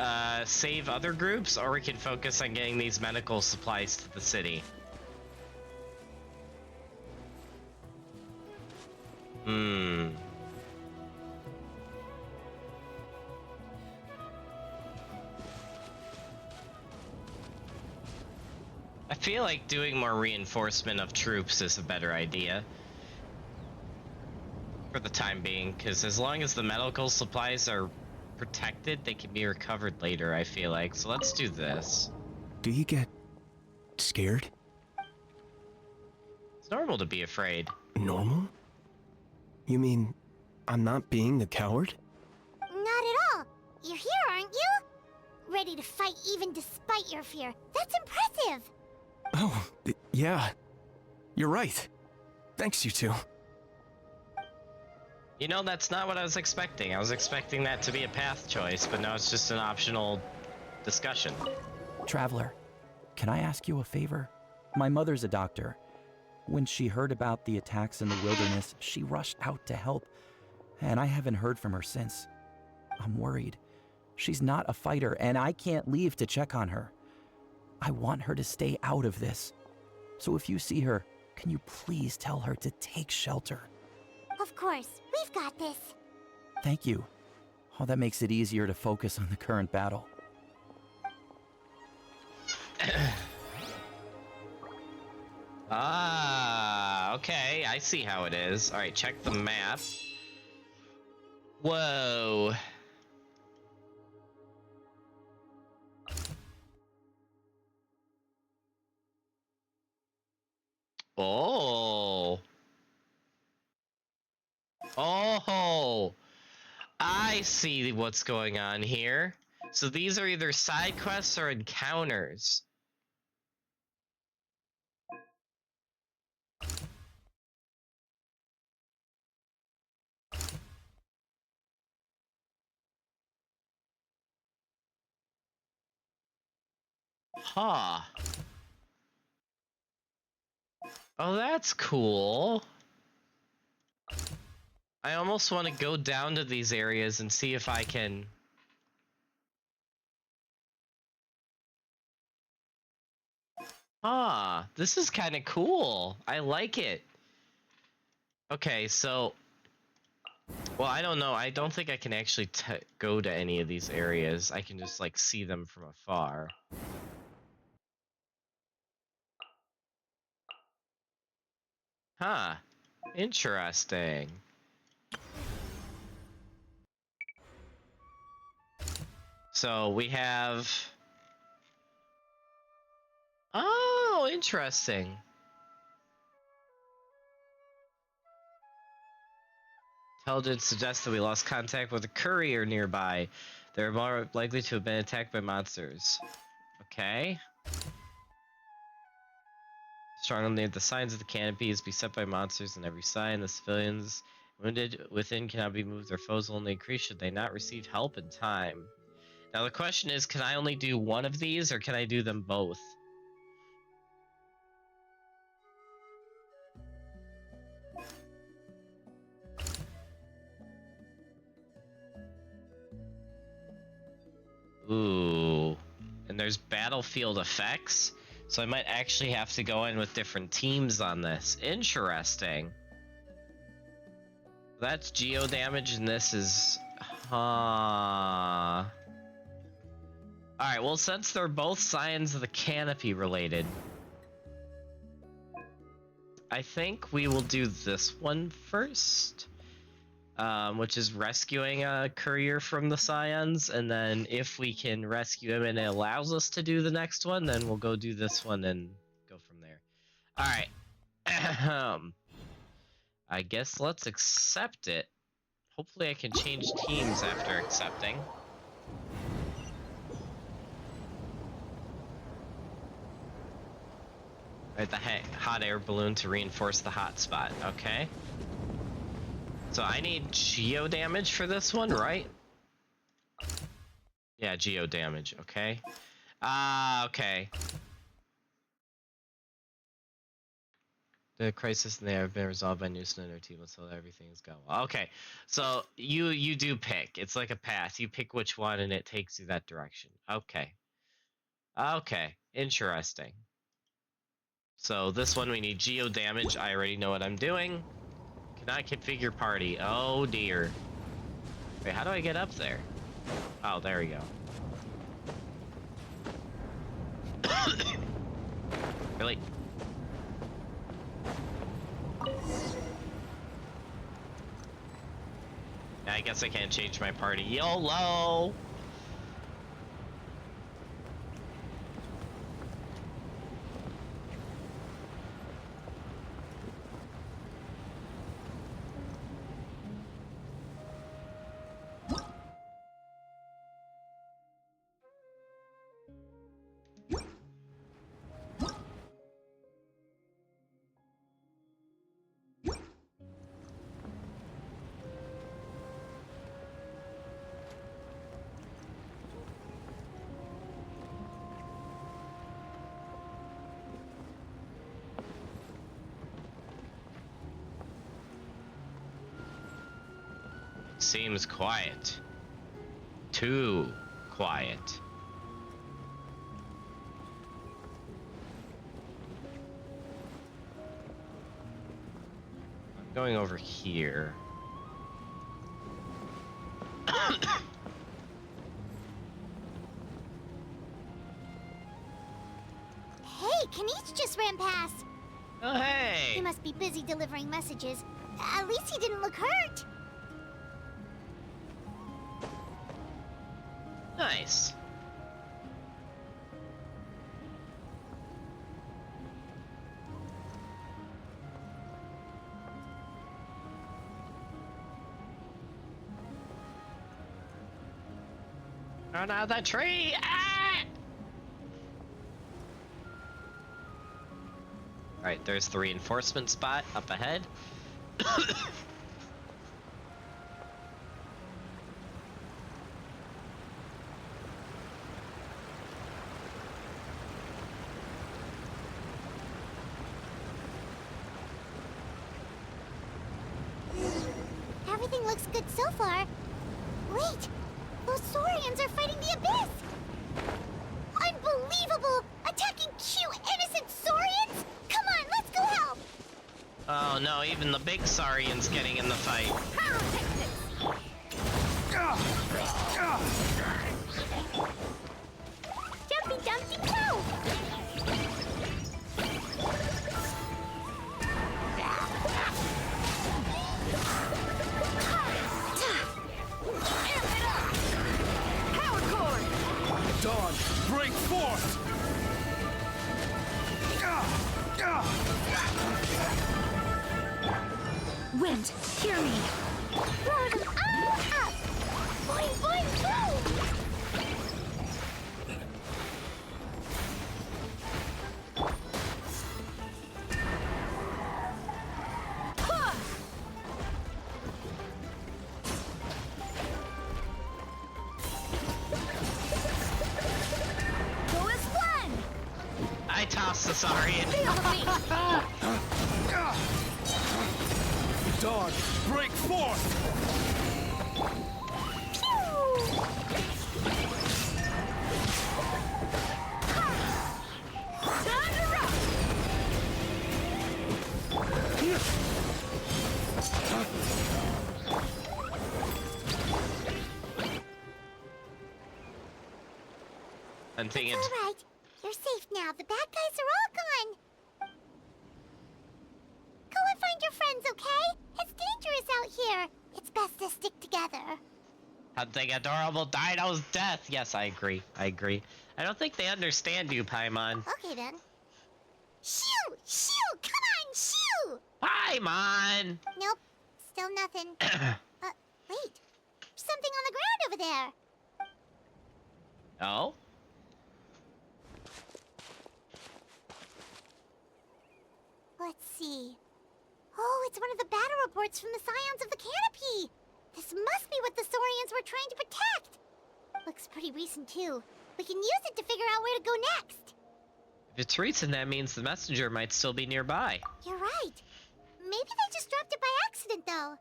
save other groups, or we can focus on getting these medical supplies to the city. I feel like doing more reinforcement of troops is a better idea. For the time being, because as long as the medical supplies are protected, they can be recovered later, I feel like. So let's do this. Do you get scared? It's normal to be afraid. Normal? You mean I'm not being a coward? Not at all. You're here, aren't you? Ready to fight even despite your fear. That's impressive. Oh, yeah. You're right. Thanks, you two. You know, that's not what I was expecting. I was expecting that to be a path choice, but now it's just an optional discussion. Traveler, can I ask you a favor? My mother's a doctor. When she heard about the attacks in the wilderness, she rushed out to help, and I haven't heard from her since. I'm worried. She's not a fighter, and I can't leave to check on her. I want her to stay out of this. So if you see her, Can you please tell her to take shelter? Of course, we've got this. Thank you. Oh, that makes it easier to focus on the current battle. Ah, okay, I see how it is. All right, check the map. Whoa. Oh. Oh. I see what's going on here. So these are either side quests or encounters. Huh. Oh, that's cool. I almost want to go down to these areas and see if I can... Ah, this is kind of cool. I like it. Okay, so... Well, I don't know. I don't think I can actually go to any of these areas. I can just, like, see them from afar. Huh. Interesting. So, we have... Oh, interesting. Intelligence suggests that we lost contact with a courier nearby. They're more likely to have been attacked by monsters. Okay. Strongly near the signs of the canopy is beset by monsters on every side. The civilians wounded within cannot be moved. Their foes will only increase should they not receive help in time. Now the question is, can I only do one of these or can I do them both? Ooh. And there's battlefield effects? So I might actually have to go in with different teams on this. Interesting. That's geo damage and this is... Alright, well since they're both signs of the canopy related, I think we will do this one first. Which is rescuing a courier from the Scions, and then if we can rescue him and it allows us to do the next one, then we'll go do this one and go from there. Alright. I guess let's accept it. Hopefully I can change teams after accepting. Alright, the hot air balloon to reinforce the hot spot. Okay. So I need geo damage for this one, right? Yeah, geo damage, okay. Okay. The crisis in there have been resolved by Newson and her team, so everything is going well. Okay, so you do pick. It's like a path. You pick which one and it takes you that direction. Okay. Okay, interesting. So this one we need geo damage. I already know what I'm doing. Cannot configure party. Oh dear. Wait, how do I get up there? Oh, there we go. Really? I guess I can't change my party. YOLO! Seems quiet. Too quiet. Going over here. Hey, Kanish just ran past. Oh, hey! He must be busy delivering messages. At least he didn't look hurt. Nice. Run out of that tree! Ah! Alright, there's the reinforcement spot up ahead. Everything looks good so far. Wait, those Saurians are fighting the Abyss! Unbelievable! Attacking cute, innocent Saurians? Come on, let's go help! Oh no, even the big Saurian's getting in the fight. Jumpy Dumpty go! Dawn, break forth! Wind, hear me! Blow them all up! Boing, boing, boom! Go as one! I tossed the Saurian. Dawn, break forth! Time to rock! I'm thinking. It's all right. You're safe now. The bad guys are all gone. Go and find your friends, okay? It's dangerous out here. It's best to stick together. Hunting adorable dinos death. Yes, I agree. I agree. I don't think they understand you, Paimon. Okay then. Shoo! Shoo! Come on, shoo! Paimon! Nope. Still nothing. Wait. There's something on the ground over there. Oh? Let's see. Oh, it's one of the battle reports from the Scions of the Canopy. This must be what the Saurians were trying to protect. Looks pretty recent, too. We can use it to figure out where to go next. If it's recent, that means the messenger might still be nearby. You're right. Maybe they just dropped it by accident, though.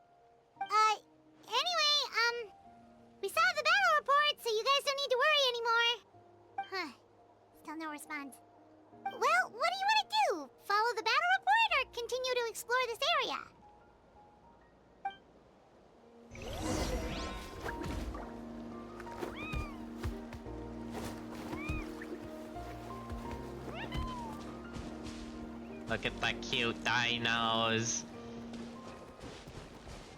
Anyway, we saw the battle report, so you guys don't need to worry anymore. Huh. Still no response. Well, what do you want to do? Follow the battle report or continue to explore this area? Look at the cute dinos.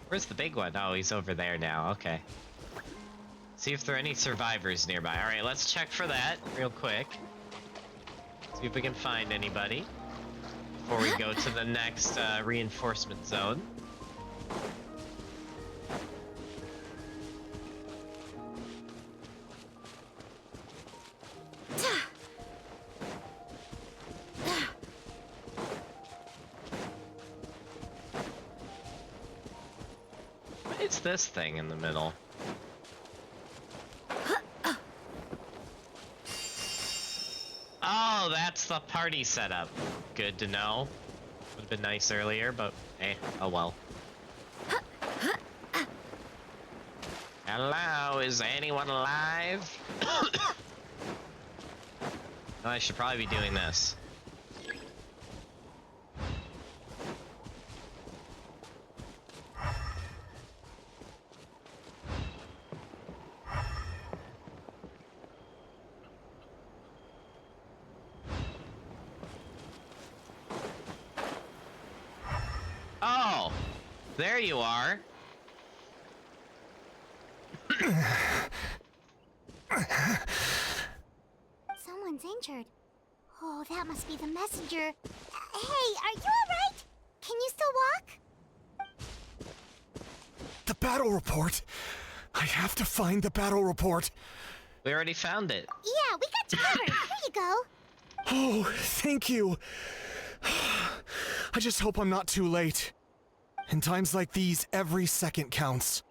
Where's the big one? Oh, he's over there now. Okay. See if there are any survivors nearby. Alright, let's check for that real quick. See if we can find anybody before we go to the next reinforcement zone. What is this thing in the middle? Oh, that's the party setup. Good to know. Would have been nice earlier, but oh well. Hello, is anyone alive? Oh, I should probably be doing this. There you are. Someone's injured. Oh, that must be the messenger. Hey, are you alright? Can you still walk? The battle report. I have to find the battle report. We already found it. Yeah, we got you covered. Here you go. Oh, thank you. I just hope I'm not too late. In times like these, every second counts.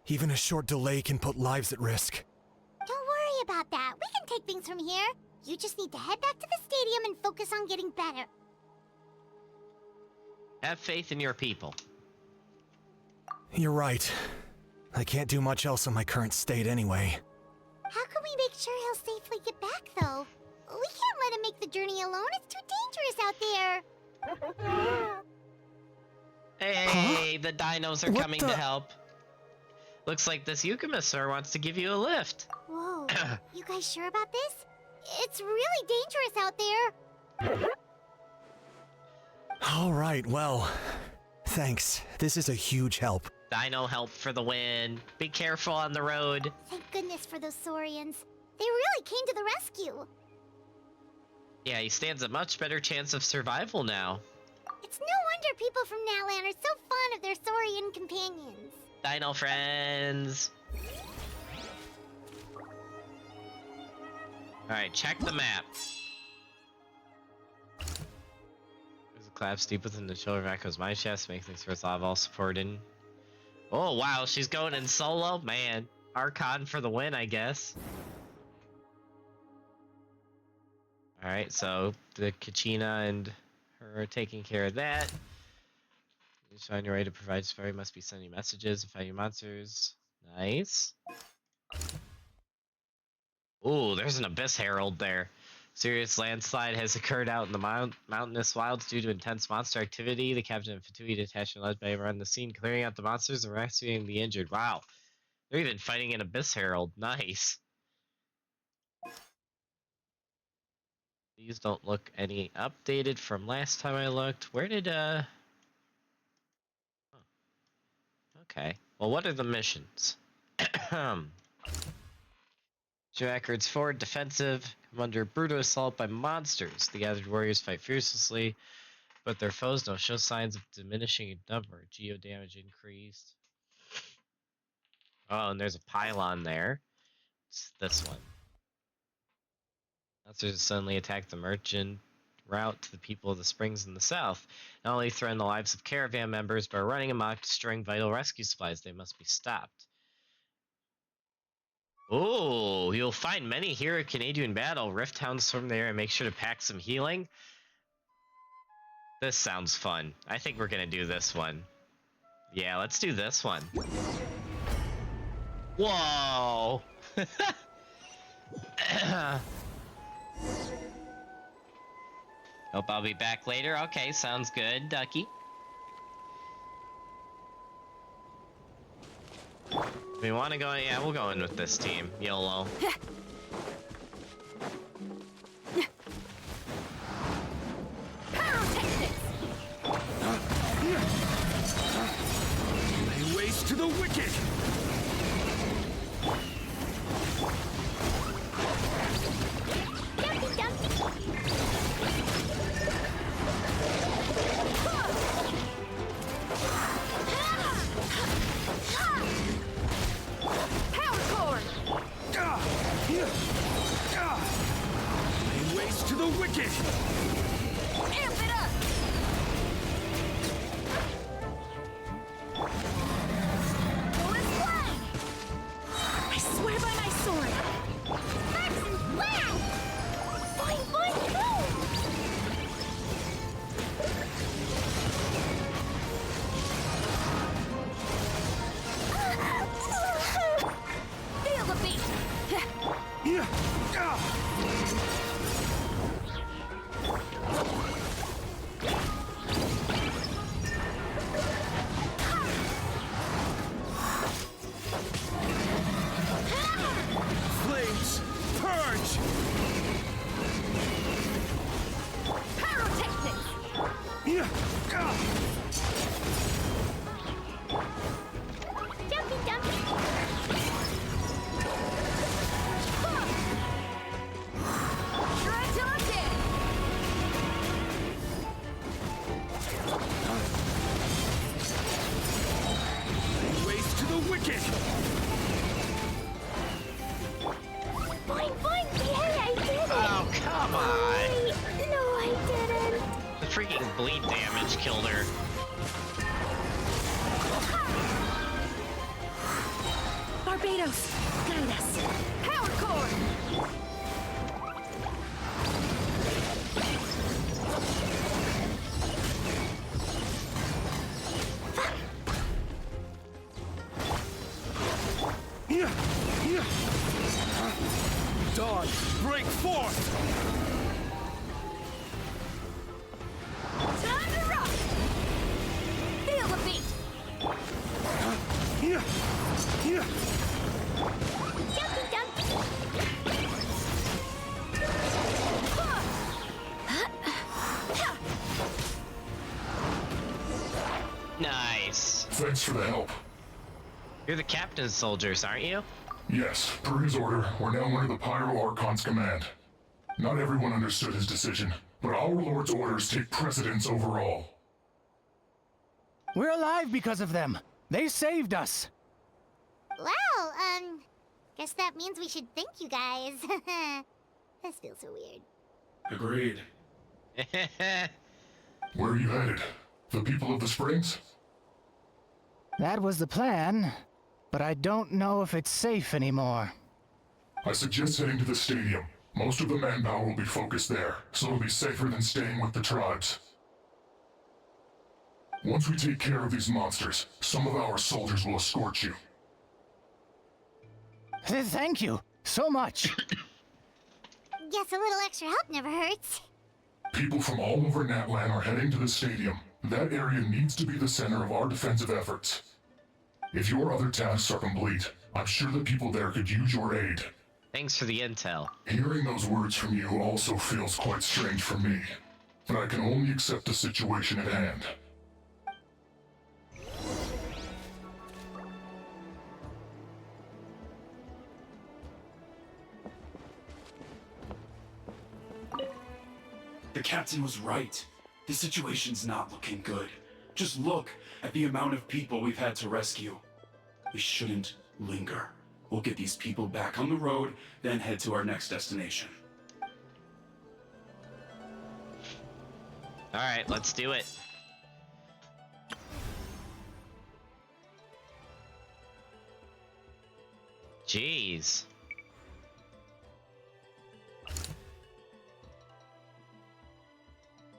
Even a short delay can put lives at risk. Don't worry about that. We can take things from here. You just need to head back to the stadium and focus on getting better. Have faith in your people. You're right. I can't do much else in my current state anyway. How can we make sure he'll safely get back, though? We can't let him make the journey alone. It's too dangerous out there. Hey, the dinos are What coming the- to help. Looks like this Yukumasaur wants to give you a lift. Whoa, you guys sure about this? It's really dangerous out there. All right, well, thanks. This is a huge help. Dino help for the win. Be careful on the road. Thank goodness for those Saurians. They really came to the rescue. Yeah, he stands a much better chance of survival now. It's no wonder people from Natlan are so fond of their Saurian companions. Dino friends. Alright, check the map. There's a collapse deep within the shoulder of Echo's mine shaft, make things worth all support in. Oh wow, she's going in solo? Man. Archon for the win, I guess. Alright, so the Kachina and her are taking care of that. You find your way to provide Safari must be sending messages and fighting monsters. Nice. Ooh, there's an Abyss Herald there. Serious landslide has occurred out in the mountainous wilds due to intense monster activity. The captain of Fatui detachment led by everyone on the scene, clearing out the monsters and rescuing the injured. Wow. They're even fighting an Abyss Herald. Nice. These don't look any updated from last time I looked. Where did, Oh. Okay. Well, what are the missions? Records forward, defensive, come under brutal assault by monsters. The gathered warriors fight fiercely, but their foes don't show signs of diminishing in number. Geo damage increased. Oh, and there's a pylon there. It's this one. Monsters suddenly attack the merchant route to the people of the springs in the south. Not only threaten the lives of caravan members, but are running amok, destroying vital rescue supplies. They must be stopped. Oh, you'll find many here at Canadian battle. Rift Hounds from there and make sure to pack some healing. This sounds fun. I think we're gonna do this one. Yeah, let's do this one. Whoa! Hope I'll be back later. Okay, sounds good, Ducky. We want to go, yeah, we'll go in with this team. YOLO. Lay waste to the wicked! Lay waste to the wicked! Amp it up! I swear by my sword! Max and blast! Boing, boing, boom! Feel the beat! Flames, purge! Pyrotechnics! getting bleed damage killed her. Barbados, guide us. Power cord! Dawn, break forth! Time to rock! Feel the beat! Jumpy jump! Nice. Thanks for the help. You're the captain's soldiers, aren't you? Yes, per his order, we're now under the Pyro Archon's command. Not everyone understood his decision, but our Lord's orders take precedence over all. We're alive because of them. They saved us. Well, guess that means we should thank you guys. This feels so weird. Agreed. Where are you headed? The people of the Springs? That was the plan, but I don't know if it's safe anymore. I suggest heading to the stadium. Most of the manpower will be focused there, so it'll be safer than staying with the tribes. Once we take care of these monsters, some of our soldiers will escort you. Thank you so much. Guess a little extra help never hurts. People from all over Natlan are heading to the stadium. That area needs to be the center of our defensive efforts. If your other tasks are complete, I'm sure the people there could use your aid. Thanks for the intel. Hearing those words from you also feels quite strange for me, but I can only accept the situation at hand. The captain was right. The situation's not looking good. Just look at the amount of people we've had to rescue. We shouldn't linger. We'll get these people back on the road, then head to our next destination. Alright, let's do it. Jeez.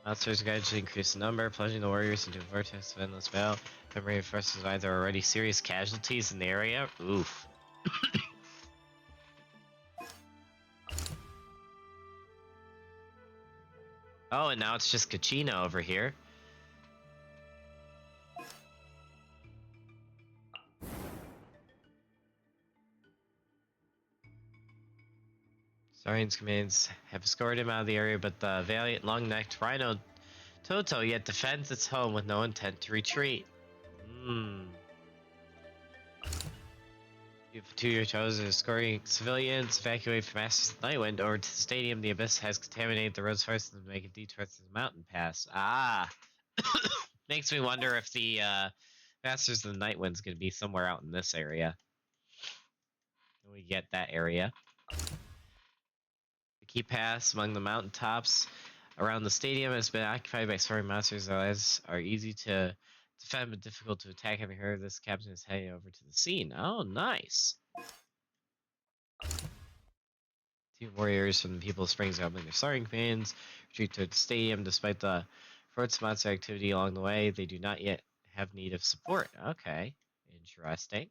Monsters guide to increase the number, plunging the warriors into a vortex of endless battle. Memory of forces why there are already serious casualties in the area. Oof. Oh, and now it's just Kachina over here. Saurian's commands have escorted him out of the area, but the valiant long-necked rhino Toto yet defends its home with no intent to retreat. You have two your toes are escorting civilians evacuate from Masters of the Nightwind over to the stadium. The Abyss has contaminated the roads first and make a detour to the mountain pass. Ah! Makes me wonder if the Masters of the Nightwind's going to be somewhere out in this area. Can we get that area? The key pass among the mountaintops around the stadium has been occupied by soaring monsters. Those are easy to defend but difficult to attack. Having heard of this, captain is heading over to the scene. Oh, nice. Two warriors from the People of Springs are helping their soaring commands retreat to the stadium. Despite the fort's monster activity along the way, they do not yet have need of support. Okay, interesting.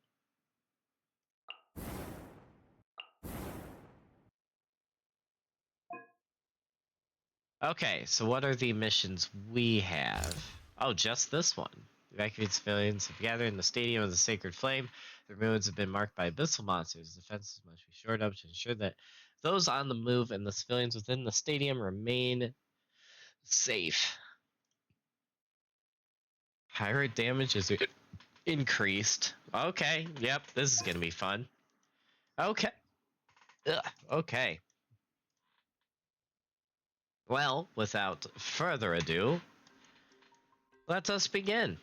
Okay, so what are the missions we have? Oh, just this one. Evacuate civilians have gathered in the stadium of the Sacred Flame. The ruins have been marked by abyssal monsters. Defenses must be shored up to ensure that those on the move and the civilians within the stadium remain safe. Pirate damage is increased. Okay, yep, this is gonna be fun. Okay. Ugh, okay. Well, without further ado, let us begin.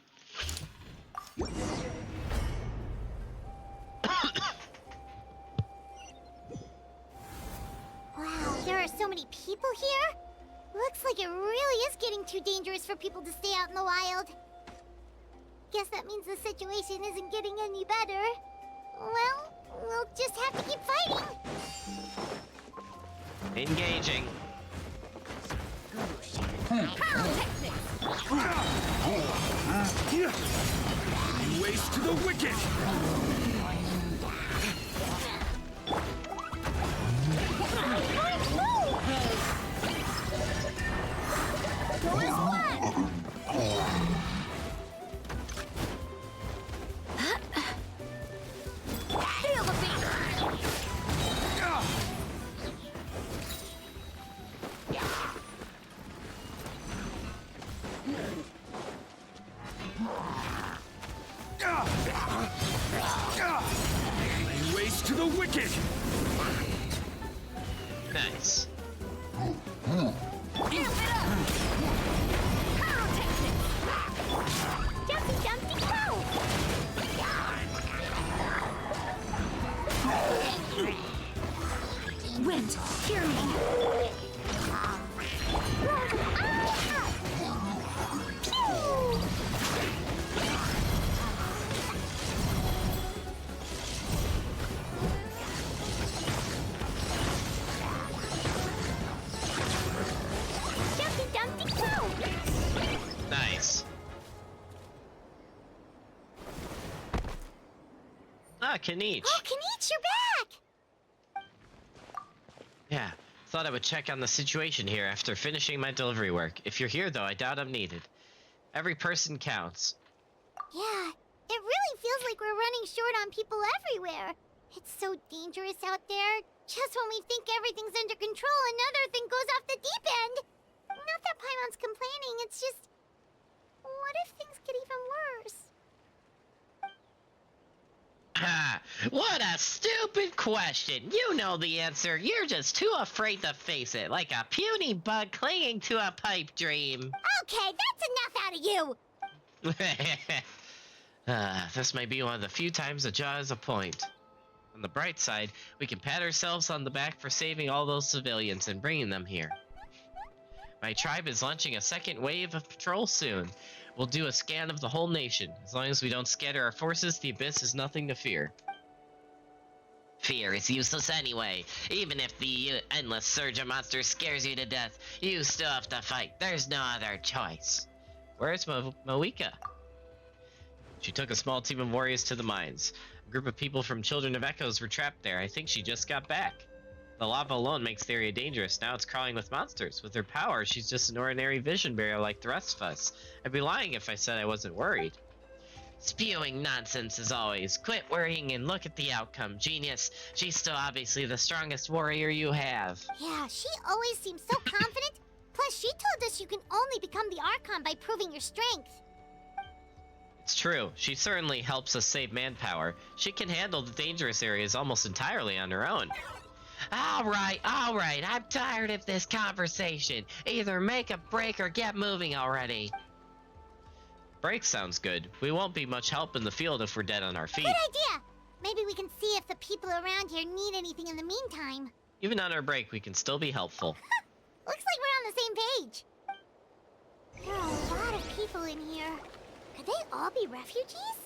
Wow, there are so many people here? Looks like it really is getting too dangerous for people to stay out in the wild. Guess that means the situation isn't getting any better. Well, we'll just have to keep fighting. Engaging. Waste to the wicked! Feel the beat. Lay waste to the wicked! Nice. Amp it up. Jumpy, jumpy, go! Wind, hear me. Jumpy, jumpy, go! Nice. Ah, Kanich. Oh, Kanich, you're back! Yeah, thought I would check on the situation here after finishing my delivery work. If you're here, though, I doubt I'm needed. Every person counts. Yeah, it really feels like we're running short on people everywhere. It's so dangerous out there. Just when we think everything's under control, another thing goes off the deep end. Not that Paimon's complaining, it's just... What if things get even worse? Ha! What a stupid question! You know the answer. You're just too afraid to face it, like a puny bug clinging to a pipe dream. Okay, that's enough out of you! This may be one of the few times the jaw is a point. On the bright side, we can pat ourselves on the back for saving all those civilians and bringing them here. My tribe is launching a second wave of patrol soon. We'll do a scan of the whole nation. As long as we don't scatter our forces, the Abyss is nothing to fear. Fear is useless anyway. Even if the endless surge of monsters scares you to death, you still have to fight. There's no other choice. Where's Moika? She took a small team of warriors to the mines. A group of people from Children of Echoes were trapped there. I think she just got back. The lava alone makes the area dangerous. Now it's crawling with monsters. With her power, she's just an ordinary vision bearer like the rest of us. I'd be lying if I said I wasn't worried. Spewing nonsense as always. Quit worrying and look at the outcome. Genius, she's still obviously the strongest warrior you have. Yeah, she always seems so confident. Plus, she told us you can only become the Archon by proving your strength. It's true. She certainly helps us save manpower. She can handle the dangerous areas almost entirely on her own. All right. I'm tired of this conversation. Either make a break or get moving already. Break sounds good. We won't be much help in the field if we're dead on our feet. Good idea! Maybe we can see if the people around here need anything in the meantime. Even on our break, we can still be helpful. Looks like we're on the same page. There are a lot of people in here. Could they all be refugees?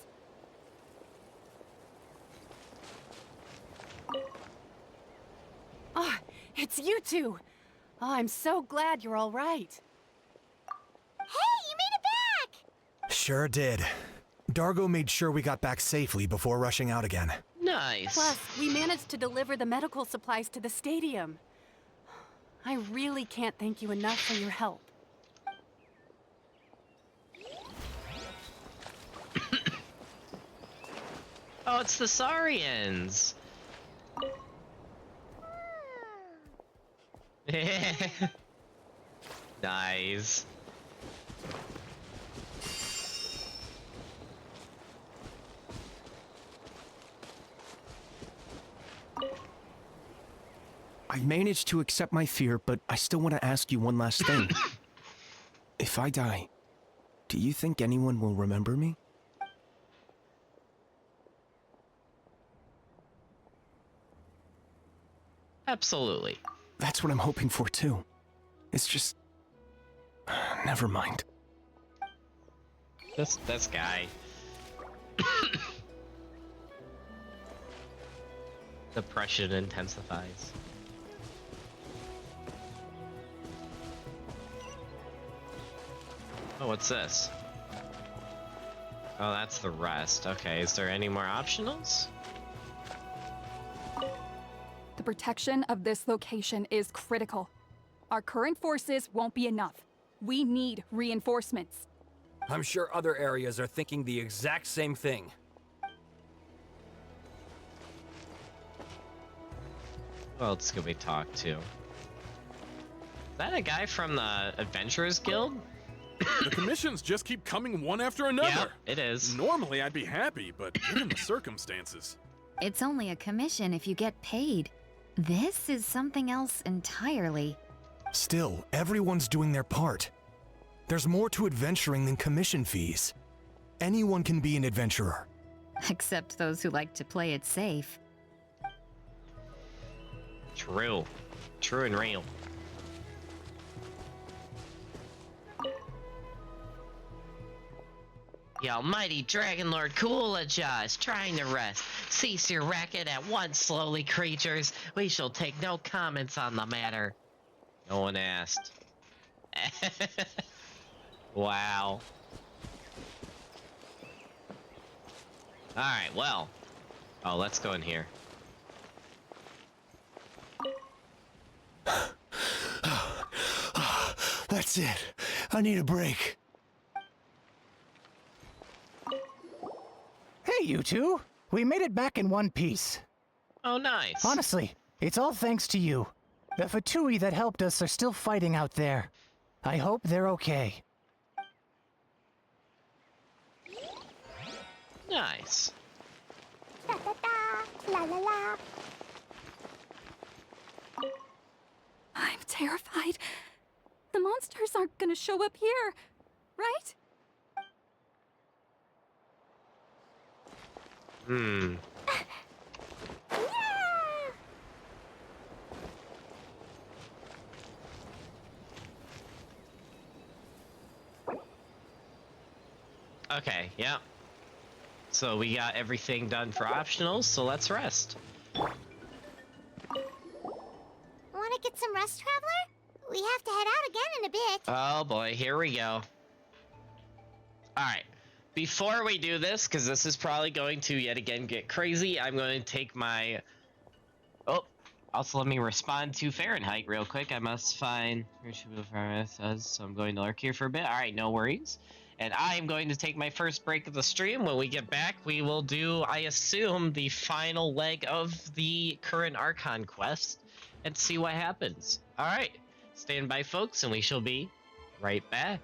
Oh, it's you two. Oh, I'm so glad you're all right. Hey, you made it back! Sure did. Dargo made sure we got back safely before rushing out again. Nice. Plus, we managed to deliver the medical supplies to the stadium. I really can't thank you enough for your help. Oh, it's the Saurians. Nice. I managed to accept my fear, but I still want to ask you one last thing. If I die, do you think anyone will remember me? Absolutely. That's what I'm hoping for too. It's just, Never mind. This guy. The pressure intensifies. Oh, what's this? Oh, that's the rest. Okay, is there any more optionals? The protection of this location is critical. Our current forces won't be enough. We need reinforcements. I'm sure other areas are thinking the exact same thing. Who else can we talk to? Is that a guy from the Adventurers Guild? The commissions just keep coming one after another. Yeah, it is. Normally I'd be happy, but given the circumstances. It's only a commission if you get paid. This is something else entirely. Still, everyone's doing their part. There's more to adventuring than commission fees. Anyone can be an adventurer. Except those who like to play it safe. True. True and real. The almighty Dragon Lord Coolajah is trying to rest. Cease your racket at once, slowly, creatures. We shall take no comments on the matter. No one asked. Wow. Alright, well. Oh, let's go in here. That's it. I need a break. Hey, you two! We made it back in one piece. Oh, nice. Honestly, it's all thanks to you. The Fatui that helped us are still fighting out there. I hope they're okay. Nice. Da da da, la la la. I'm terrified. The monsters aren't gonna show up here, right? Hmm. Okay, yeah. So we got everything done for optionals, so let's rest. Wanna get some rest, Traveler? We have to head out again in a bit. Oh boy, here we go. Alright, before we do this, because this is probably going to yet again get crazy, I'm going to take my... Oh, also let me respond to Fahrenheit real quick. I must find... So I'm going to lurk here for a bit. Alright, no worries. And I am going to take my first break of the stream. When we get back, we will do, I assume, the final leg of the current Archon quest and see what happens. Alright, stand by, folks, and we shall be right back.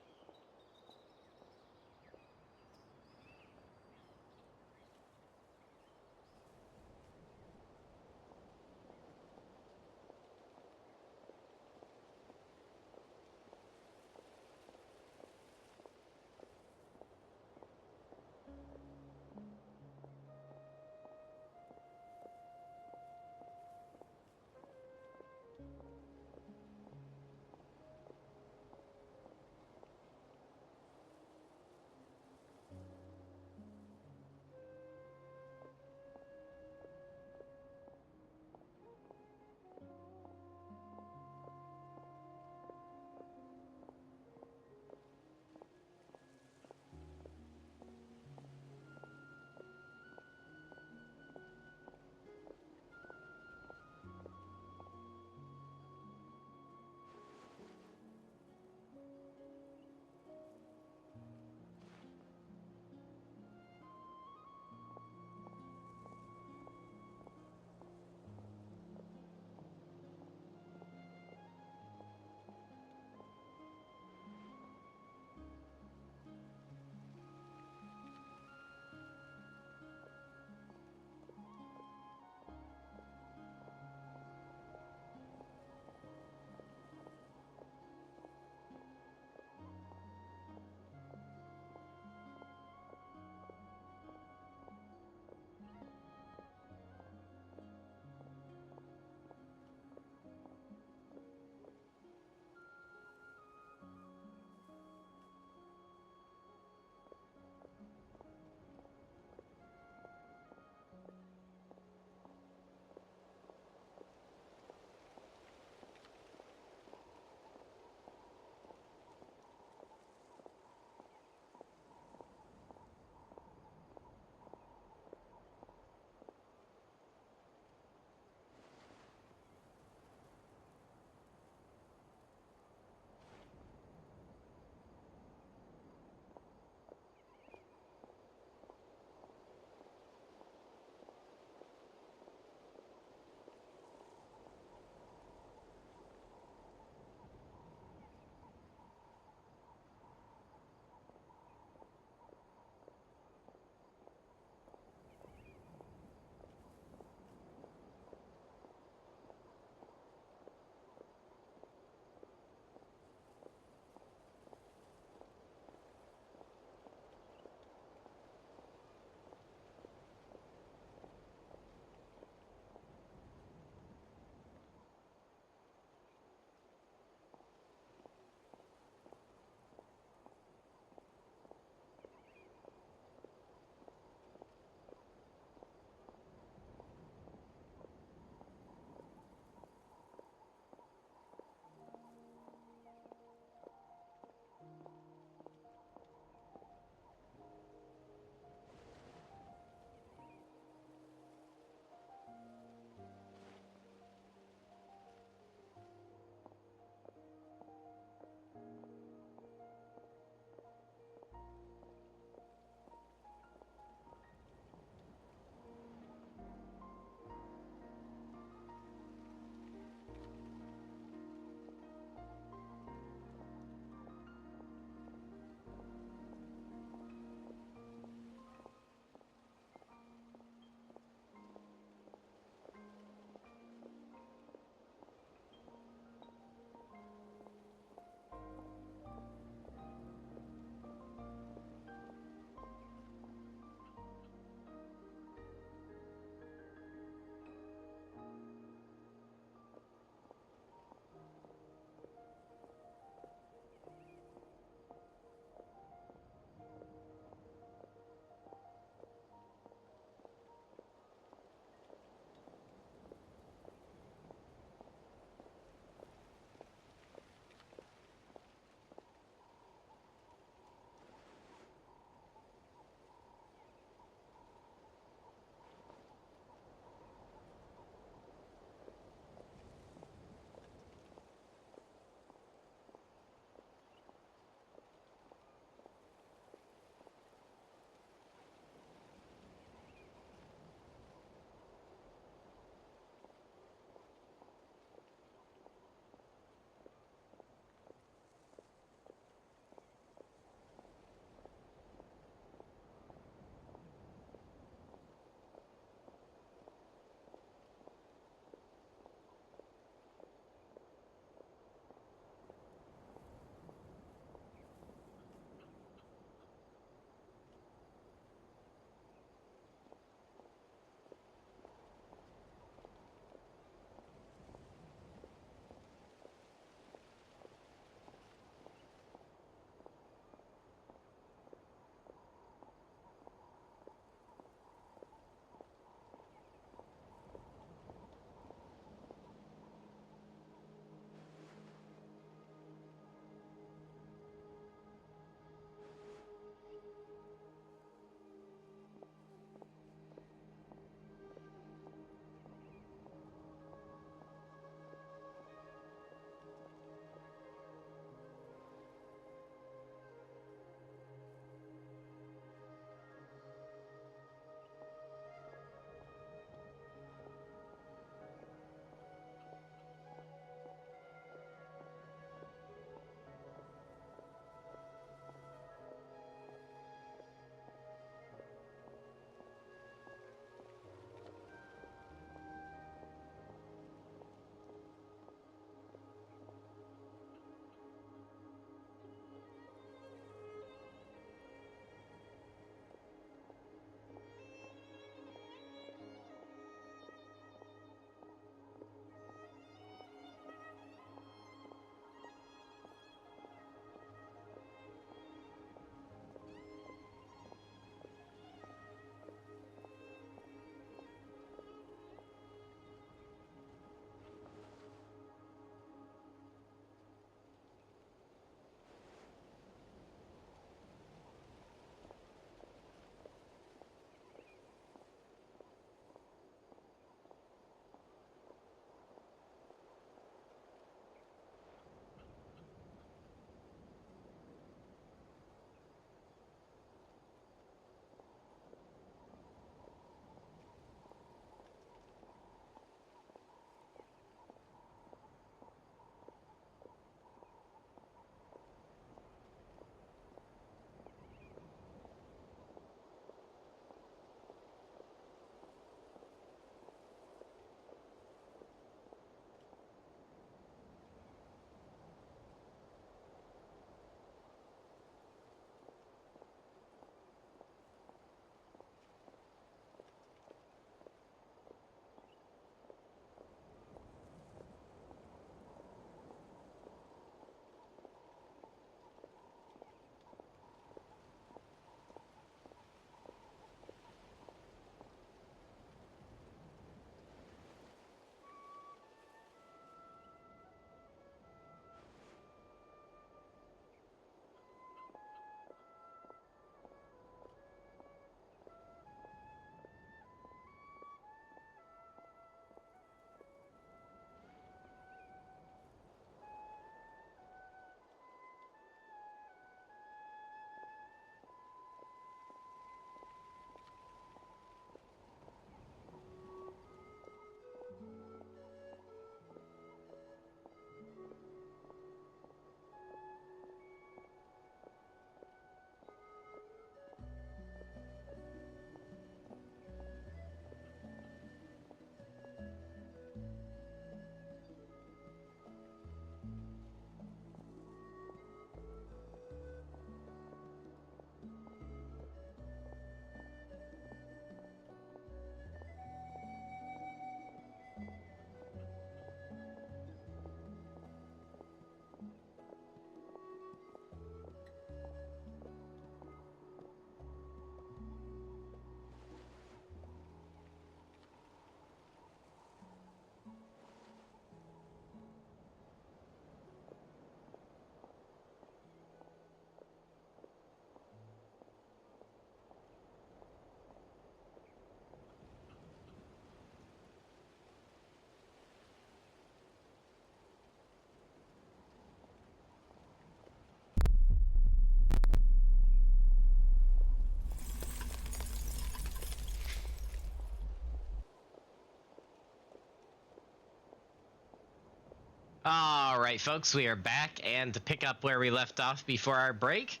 All right, folks, we are back, and to pick up where we left off before our break,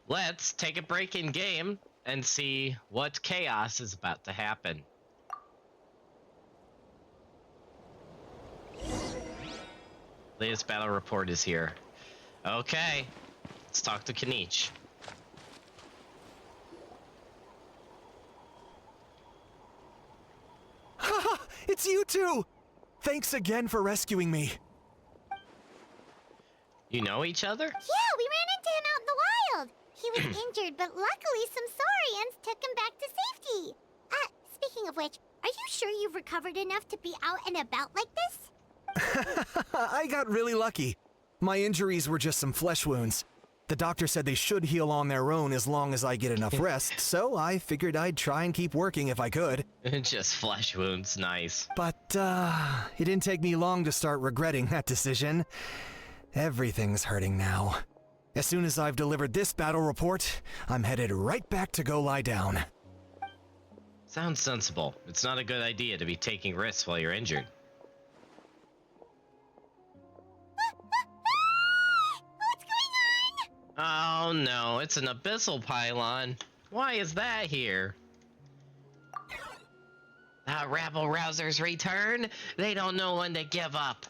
let's take a break in game and see what chaos is about to happen. Latest battle report is here. Okay, let's talk to Kanichi. Haha, it's you two! Thanks again for rescuing me. You know each other? Yeah, we ran into him out in the wild. He was injured, but luckily some saurians took him back to safety. Speaking of which, are you sure you've recovered enough to be out and about like this? I got really lucky. My injuries were just some flesh wounds. The doctor said they should heal on their own as long as I get enough rest, so I figured I'd try and keep working if I could. Just flesh wounds, nice. But, it didn't take me long to start regretting that decision. Everything's hurting now. As soon as I've delivered this battle report, I'm headed right back to go lie down. Sounds sensible. It's not a good idea to be taking risks while you're injured. What's going on? Oh no, it's an abyssal pylon. Why is that here? The rabble-rousers return. They don't know when to give up.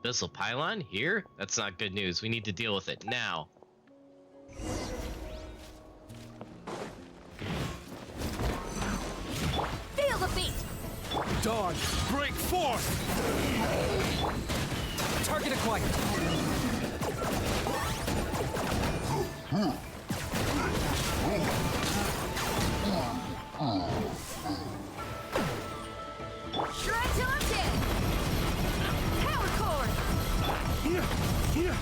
Abyssal pylon here? That's not good news. We need to deal with it now. Feel the beat! Dawn, break forth! Target acquired. Shred till I'm dead! Power cord! Here! Pew!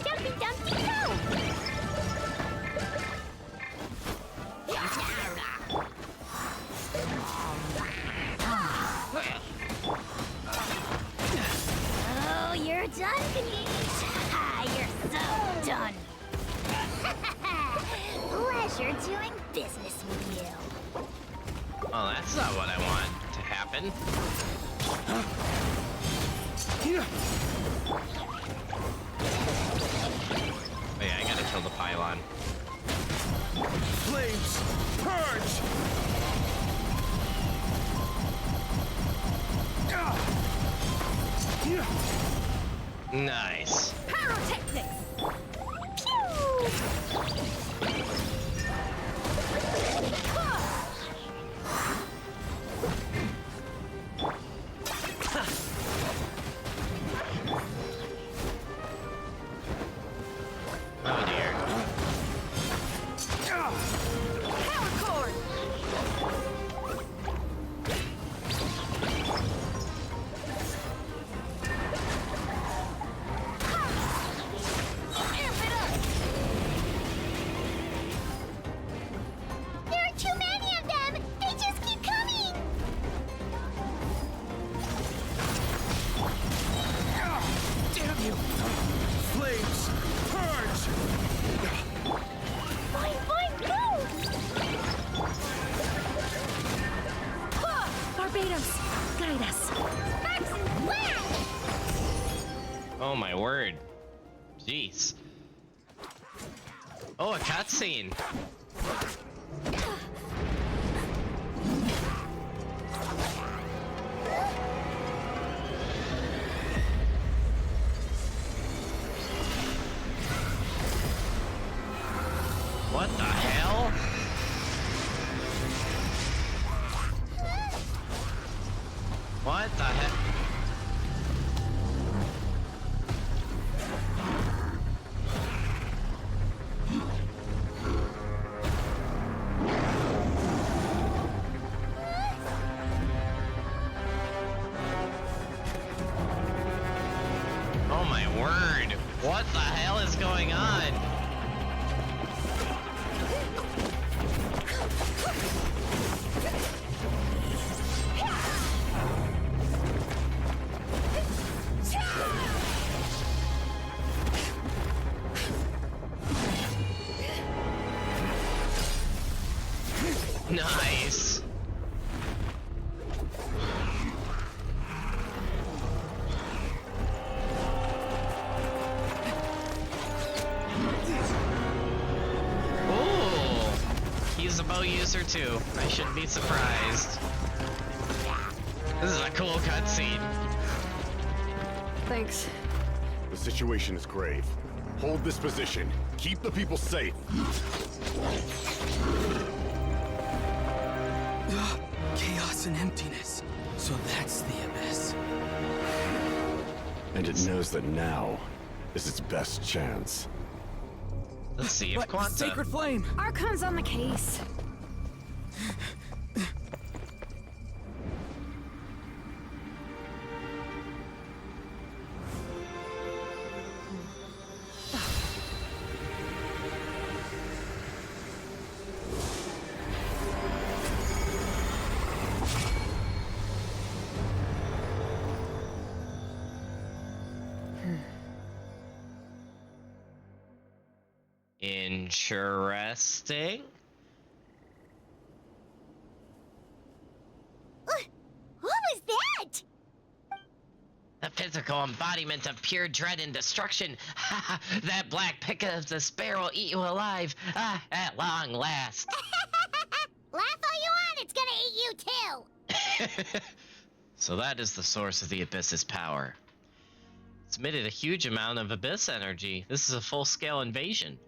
Dumpy Dumpty go! Oh, you're done, Kanichi. You're so done. Pleasure doing business with you. Oh, that's not what I want to happen. Here! Oh yeah, I gotta kill the pylon. Flames, purge! Here! Nice. Pyrotechnics! Oh dear. Power cord! Amp it up! There are too many of them! They just keep coming! Damn you! Flames, purge! Boing, boing, boom! Barbados, guide us. Sparks and flash! Oh my word. Jeez. Oh, a cutscene. What the hell? What the heck? Oh my word. What the hell is going on? Nice. slow user too. I shouldn't be surprised. This is a cool cutscene. Thanks. The situation is grave. Hold this position. Keep the people safe. Chaos and emptiness. So that's the abyss. And it knows that now is its best chance. Let's see if But Quanta. Sacred Flame! Archon's on the case. Interesting. What was that? The physical embodiment of pure dread and destruction. That black pick of despair will eat you alive. At long last. Laugh all you want, it's gonna eat you too. So that is the source of the Abyss's power. It's emitted a huge amount of Abyss energy. This is a full-scale invasion.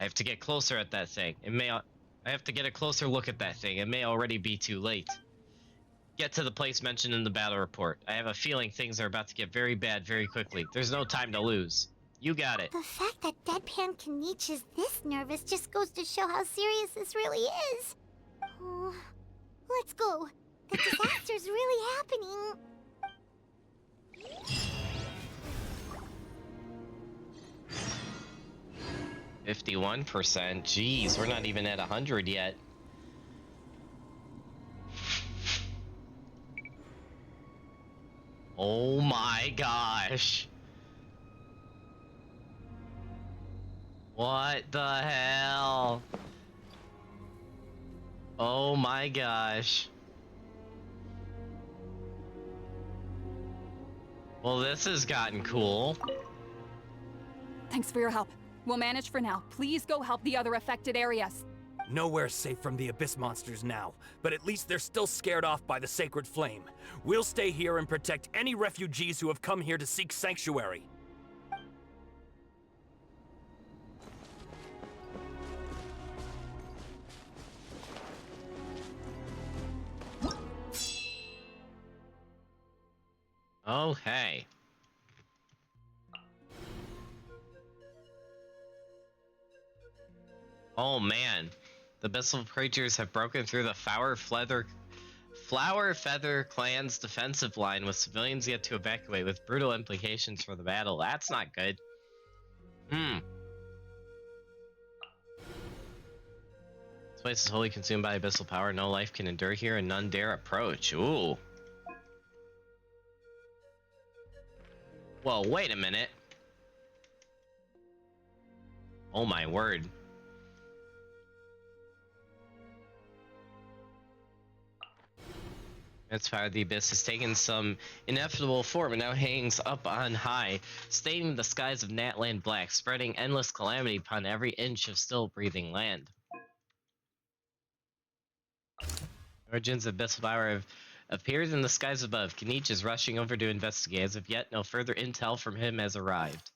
I have to get closer at that thing. I have to get a closer look at that thing. It may already be too late. Get to the place mentioned in the battle report. I have a feeling things are about to get very bad very quickly. There's no time to lose. You got it. The fact that Deadpan Kaniche is this nervous just goes to show how serious this really is. Oh, let's go. The disaster's really happening. 51%. Jeez, we're not even at 100 yet. Oh my gosh. What the hell? Oh my gosh. Well, this has gotten cool. Thanks for your help. We'll manage for now. Please go help the other affected areas. Nowhere's safe from the Abyss monsters now, but at least they're still scared off by the Sacred Flame. We'll stay here and protect any refugees who have come here to seek sanctuary. Oh, hey. Oh man, the Abyssal creatures have broken through the Flower Feather clan's defensive line with civilians yet to evacuate, with brutal implications for the battle. That's not good. This place is wholly consumed by abyssal power. No life can endure here, and none dare approach. Ooh. Whoa, wait a minute. Oh my word. Its power, the abyss has taken some ineffable form and now hangs up on high, staining the skies of Natland black, spreading endless calamity upon every inch of still breathing land. Origins of abyssal power have appeared in the skies above. Kaniche is rushing over to investigate. As of yet, no further intel from him has arrived.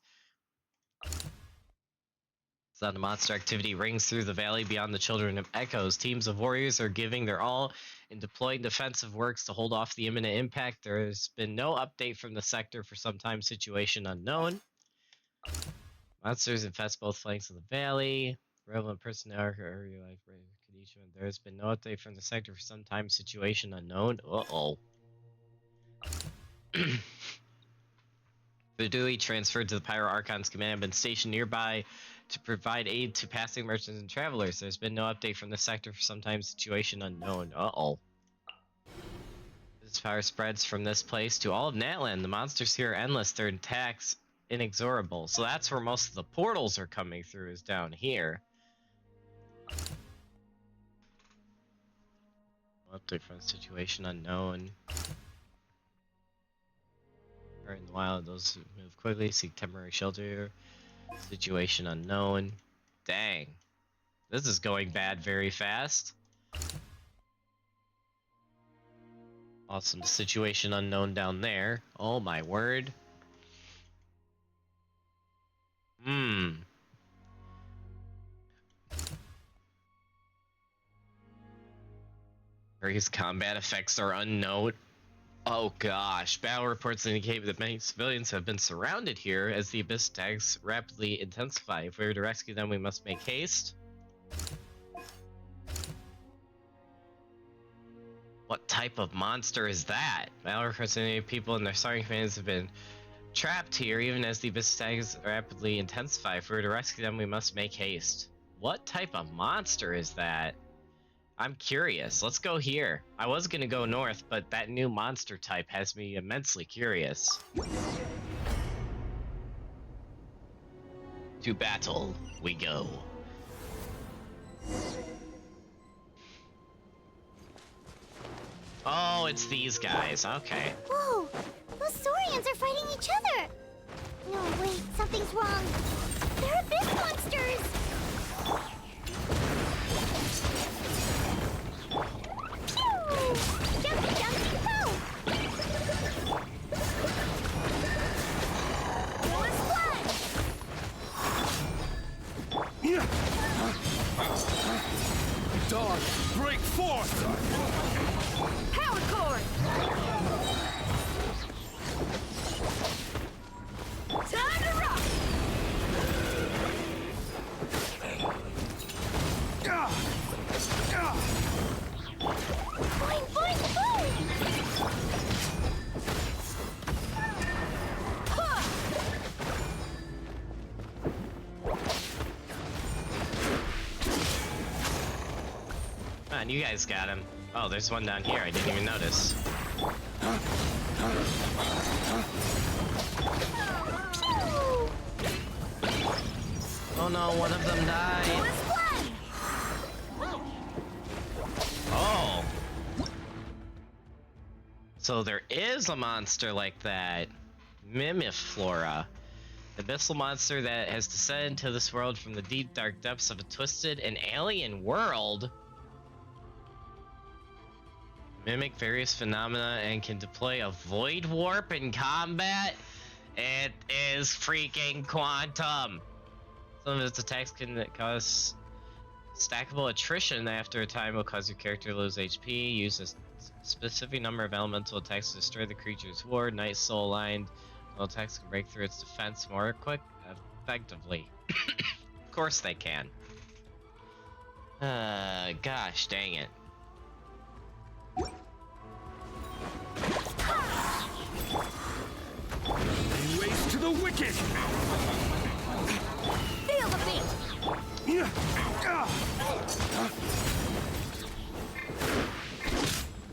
Sound of monster activity rings through the valley beyond the Children of Echoes. Teams of warriors are giving their all in deploying defensive works to hold off the imminent impact. There has been no update from the sector for some time. Situation unknown. Monsters infest both flanks of the valley. Relevant personnel are like there has been no update from the sector for some time. Situation unknown. Uh-oh. The Dewey transferred to the Pyro Archon's command have been stationed nearby to provide aid to passing merchants and travelers. There's been no update from the sector for some time. Situation unknown. Uh-oh. This power spreads from this place to all of Natland. The monsters here are endless. Their attacks inexorable. So that's where most of the portals are coming through, is down here. No update from the situation unknown. In the wild, those who move quickly seek temporary shelter. Situation unknown. Dang. This is going bad very fast. Awesome situation unknown down there. Oh my word. Various combat effects are unknown. Oh gosh, battle reports indicate that many civilians have been surrounded here as the Abyss attacks rapidly intensify. If we are to rescue them, we must make haste. What type of monster is that? Battle reports indicate people and their starting fans have been trapped here even as the Abyss attacks rapidly intensify. If we are to rescue them, we must make haste. What type of monster is that? I'm curious. Let's go here. I was gonna go north, but that new monster type has me immensely curious. To battle we go. Oh, it's these guys. Okay. Whoa! Those Saurians are fighting each other! No, wait, something's wrong. They're abyss monsters! Pew! Jumpy, jumpy, go! One splash! Dog, break forth! Power cord! Time to rock! Boing, boing, boing! Man, you guys got him. Oh, there's one down here. I didn't even notice. Oh no, one of them died. Oh. So there is a monster like that. Mimiflora. The abyssal monster that has descended into this world from the deep dark depths of a twisted and alien world. Mimic various phenomena and can deploy a void warp in combat. It is freaking quantum. Some of its attacks can cause stackable attrition. After a time will cause your character to lose HP. Use a specific number of elemental attacks to destroy the creature's ward. Night Soul aligned. All attacks can break through its defense more effectively. Of course they can. Gosh dang it. Ways to the wicked! Feel the beat!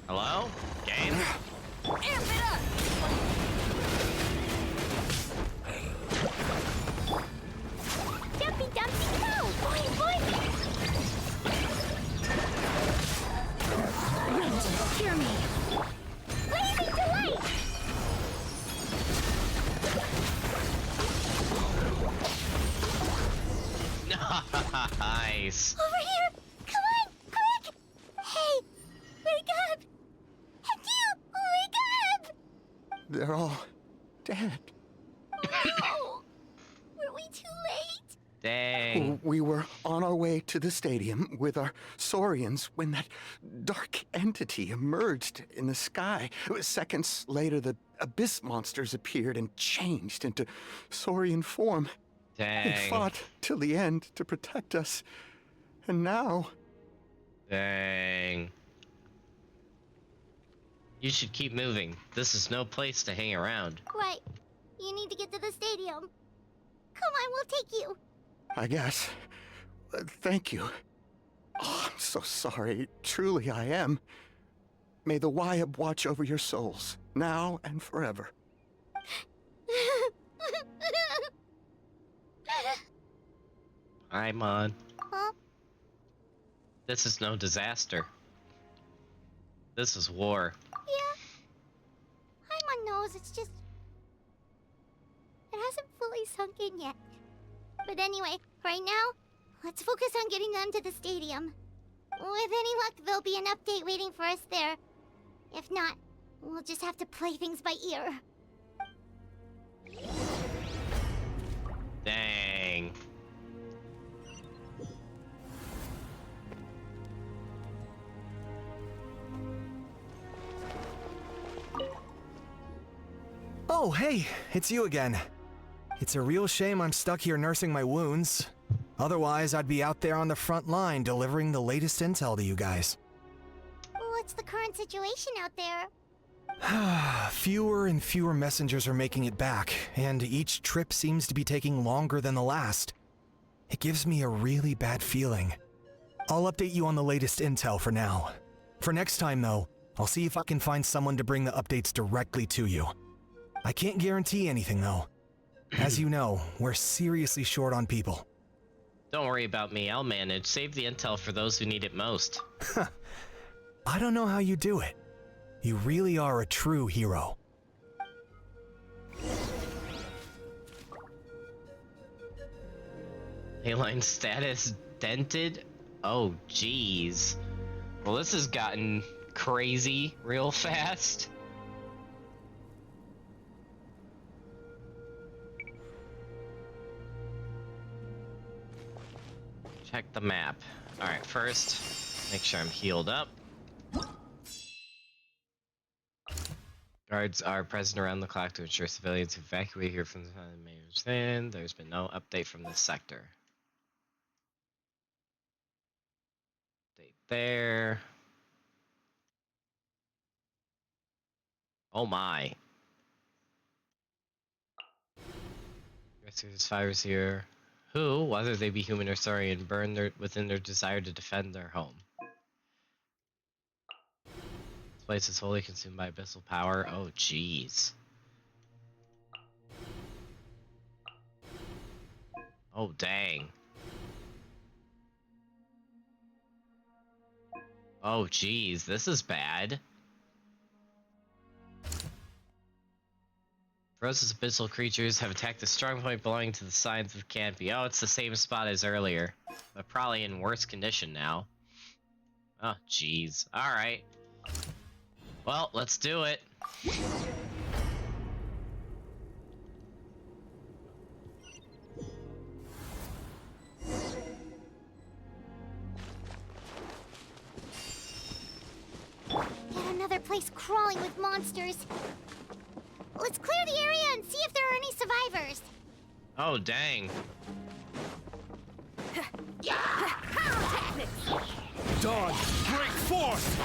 Hello? Game? Amp it up! Jumpy, dumpy, go! Boing, boing! Wind, hear me! Blazing delight! Nice. Over here! Come on! Quick! Hey! Wake up! And you! Wake up! They're all dead. No! Were we too late? Dang. We were on our way to the stadium with our Saurians when that dark entity emerged in the sky. Seconds later, the abyss monsters appeared and changed into Saurian form. Dang. They fought till the end to protect us. And now... Dang. You should keep moving. This is no place to hang around. Right. You need to get to the stadium. Come on, we'll take you. I guess. Thank you. Oh, I'm so sorry. Truly I am. May the Wyab watch over your souls, now and forever. I'm on. Huh? This is no disaster. This is war. Yeah. Paimon knows, it's just... it hasn't fully sunk in yet. But anyway, right now, Let's focus on getting them to the stadium. With any luck, there'll be an update waiting for us there. If not, we'll just have to play things by ear. Dang. Oh, hey, it's you again. It's a real shame I'm stuck here nursing my wounds. Otherwise, I'd be out there on the front line delivering the latest intel to you guys. What's the current situation out there? Fewer and fewer messengers are making it back, and each trip seems to be taking longer than the last. It gives me a really bad feeling. I'll update you on the latest intel for now. For next time, though, I'll see if I can find someone to bring the updates directly to you. I can't guarantee anything, though. As you know, we're seriously short on people. Don't worry about me, I'll manage. Save the intel for those who need it most. I don't know how you do it. You really are a true hero. Leyline status dented? Oh, jeez. Well, this has gotten crazy real fast. Check the map. Alright, first, make sure I'm healed up. Guards are present around the clock to ensure civilians evacuate here from the main stand. There's been no update from this sector. Update there. Oh my. Rescue survivors here, who, whether they be human or saurian, burn within their desire to defend their home. This place is wholly consumed by abyssal power. Oh, jeez. Oh, dang. Oh, jeez, this is bad. Ferocious abyssal creatures have attacked the strong point belonging to the sides of Canopy. Oh, it's the same spot as earlier, but probably in worse condition now. Oh, jeez. Alright. Well, let's do it. Yet another place crawling with monsters. Let's clear the area and see if there are any survivors. Oh, dang. Dawn, break forth!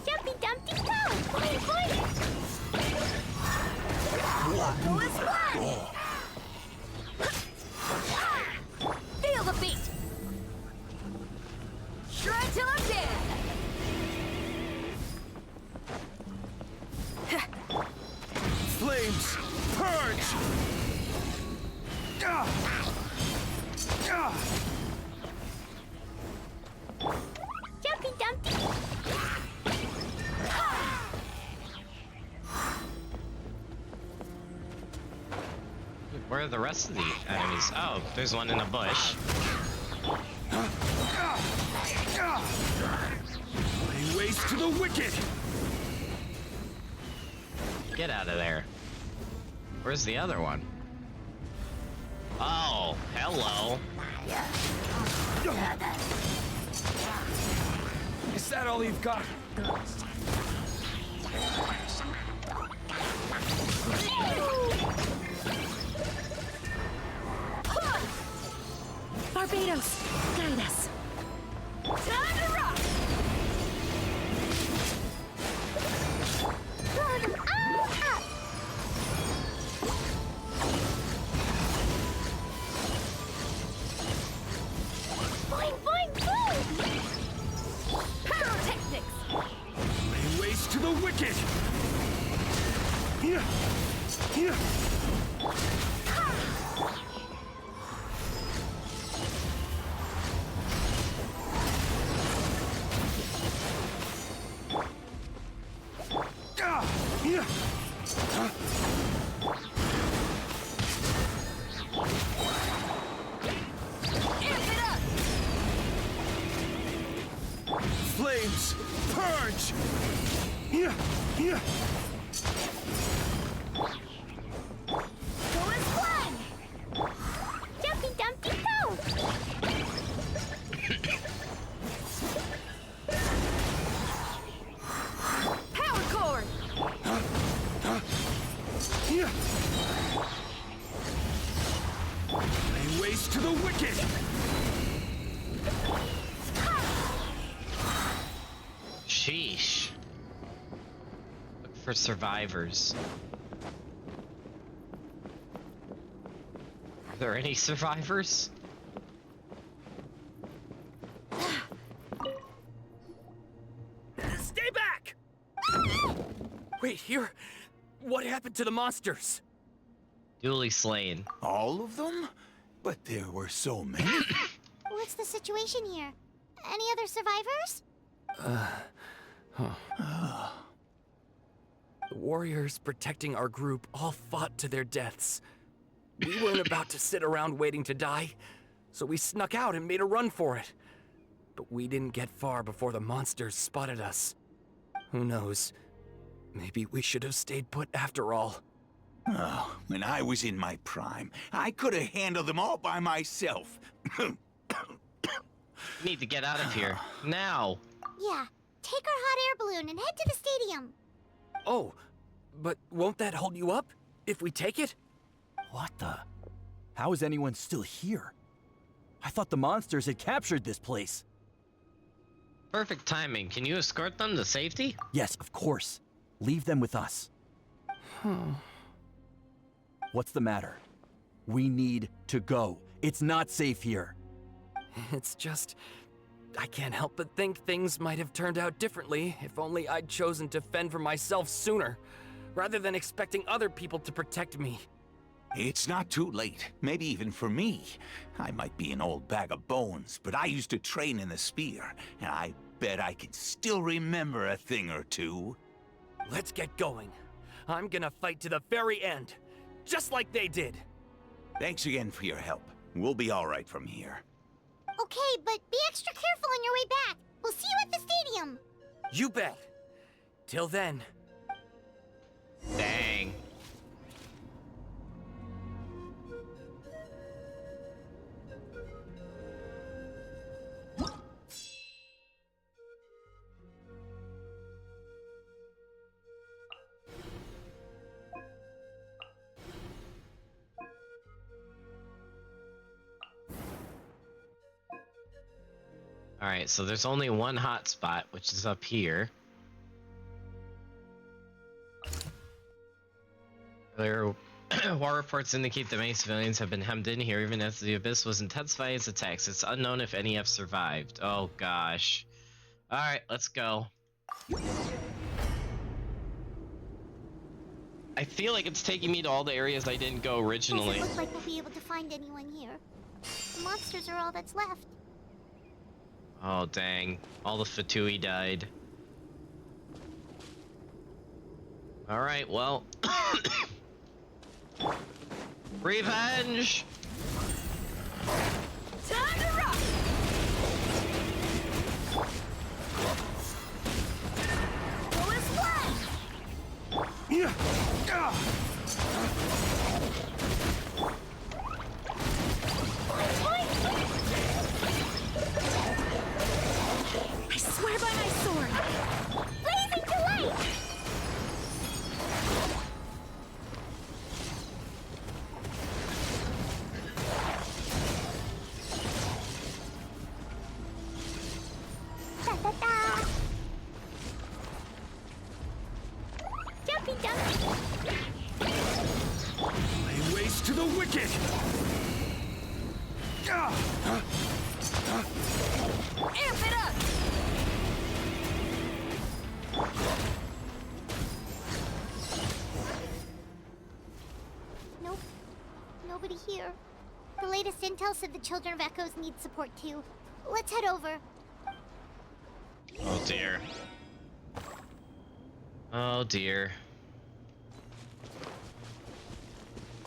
Jumpy Dumpty Go! Boing, boing! Wacko is fun! Feel the beat! Shred till I'm dead! Flames, purge! Jumpy Dumpty! Where are the rest of the enemies? Oh, there's one in a bush. Lay waste to the wicked! Get out of there. Where's the other one? Oh, hello. Is that all you've got? Barbados, guide us. Time to rock! Burn 'em all up! Boing, boing, boing! Pyrotechnics! Lay waste to the wicked! Here! Here! flames! Purge! Yeah, yeah. Go as one! Jumpy Dumpty go! Power cord! Yeah. Lay waste to the wicked! Sheesh. Look for survivors. Are there any survivors? Stay back! Wait, here? What happened to the monsters? Duly slain. All of them? But there were so many. What's the situation here? Any other survivors? The warriors protecting our group all fought to their deaths. We weren't about to sit around waiting to die, so we snuck out and made a run for it. But we didn't get far before the monsters spotted us. Who knows? Maybe we should have stayed put after all. Oh, when I was in my prime, I could have handled them all by myself. Need to get out of here. Now! Yeah, take our hot air balloon and head to the stadium. Oh, but won't that hold you up if we take it? What the? How is anyone still here? I thought the monsters had captured this place. Perfect timing. Can you escort them to safety? Yes, of course. Leave them with us. What's the matter? We need to go. It's not safe here. It's just... I can't help but think things might have turned out differently if only I'd chosen to fend for myself sooner, rather than expecting other people to protect me. It's not too late. Maybe even for me. I might be an old bag of bones, but I used to train in the spear, and I bet I can still remember a thing or two. Let's get going. I'm gonna fight to the very end, just like they did. Thanks again for your help. We'll be all right from here. Okay, but be extra careful on your way back. We'll see you at the stadium. You bet. Till then. Dang. Alright, so there's only one hot spot, which is up here. Earlier, war reports indicate that many civilians have been hemmed in here, even as the Abyss was intensifying its attacks. It's unknown if any have survived. Oh gosh. Alright, let's go. I feel like it's taking me to all the areas I didn't go originally. Doesn't look like we'll be able to find anyone here. The monsters are all that's left. Oh dang, all the Fatui died. Alright, well. Revenge! Time to rock! Go as one! Yeah. I swear by my sword! Blazing delight! Da-da-da! Jumpy dumpy! Lay waste to the wicked! Amp it up! Nope. Nobody here. The latest intel said the Children of Echoes need support too. Let's head over. Oh dear. Oh dear.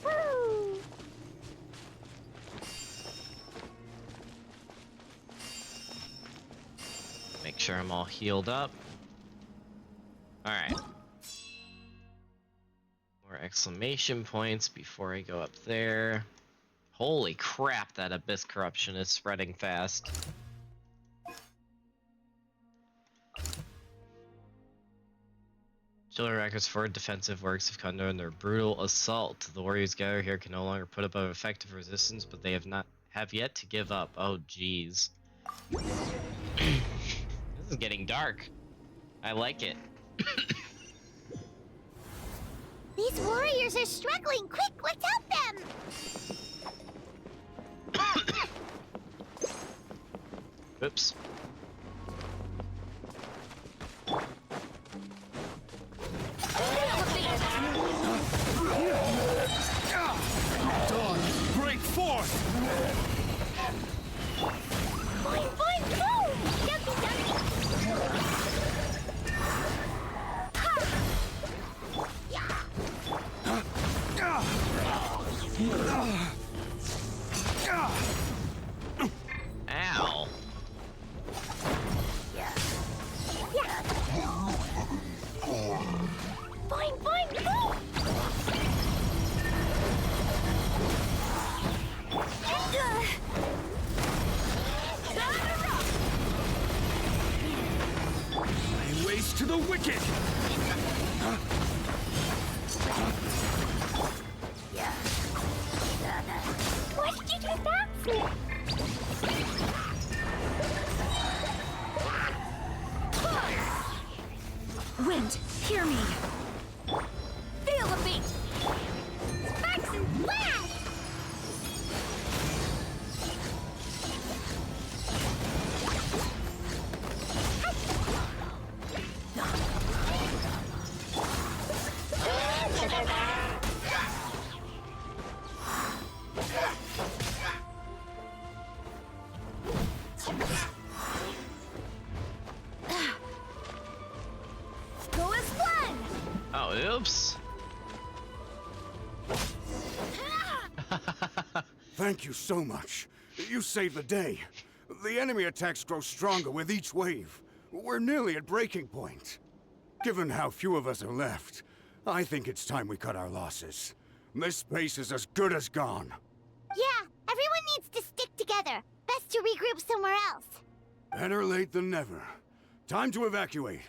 Woo! Make sure I'm all healed up. Alright. More exclamation points before I go up there. Holy crap, that abyss corruption is spreading fast. Children records for defensive works have come under their brutal assault. The warriors gathered here can no longer put up an effective resistance, but they have yet to give up. Oh jeez. This is getting dark. I like it. These warriors are struggling. Quick, let's help them! Oops. Dawn, break forth! Boing, boing, boom! Dumpy, dumpy! Ow. Boing, boing, boom! Lay waste to the wicked! What did you do that for? Wind, hear me. Feel the beat! Sparks and blast! Go as one! Oh, oops. Thank you so much. You saved the day. The enemy attacks grow stronger with each wave. We're nearly at breaking point. Given how few of us are left, I think it's time we cut our losses. This base is as good as gone. Yeah, everyone needs to stick together. Best to regroup somewhere else. Better late than never. Time to evacuate.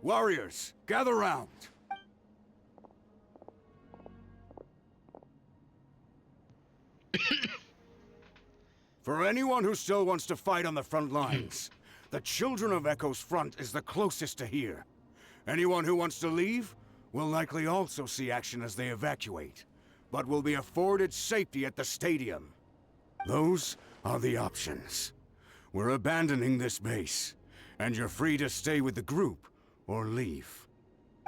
Warriors, gather round. For anyone who still wants to fight on the front lines, the Children of Echo's front is the closest to here. Anyone who wants to leave will likely also see action as they evacuate, but will be afforded safety at the stadium. Those are the options. We're abandoning this base, and you're free to stay with the group or leave.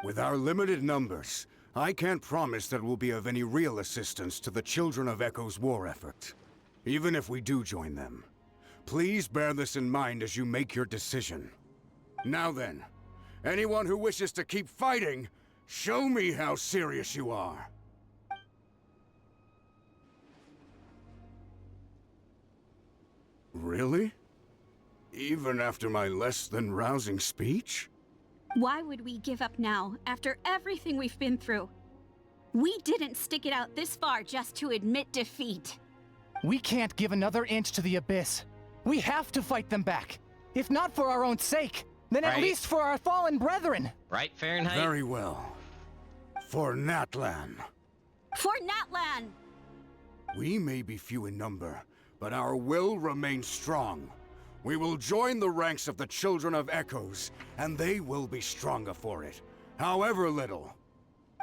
With our limited numbers, I can't promise that we'll be of any real assistance to the Children of Echo's war effort. Even if we do join them, please bear this in mind as you make your decision. Now then, anyone who wishes to keep fighting, show me how serious you are. Really? Even after my less than rousing speech? Why would we give up now, after everything we've been through? We didn't stick it out this far just to admit defeat. We can't give another inch to the Abyss. We have to fight them back. If not for our own sake, then at Right. least for our fallen brethren. Right, Fahrenheit? Very well. For Natlan. For Natlan! We may be few in number, but our will remains strong. We will join the ranks of the Children of Echoes, and they will be stronger for it, however little.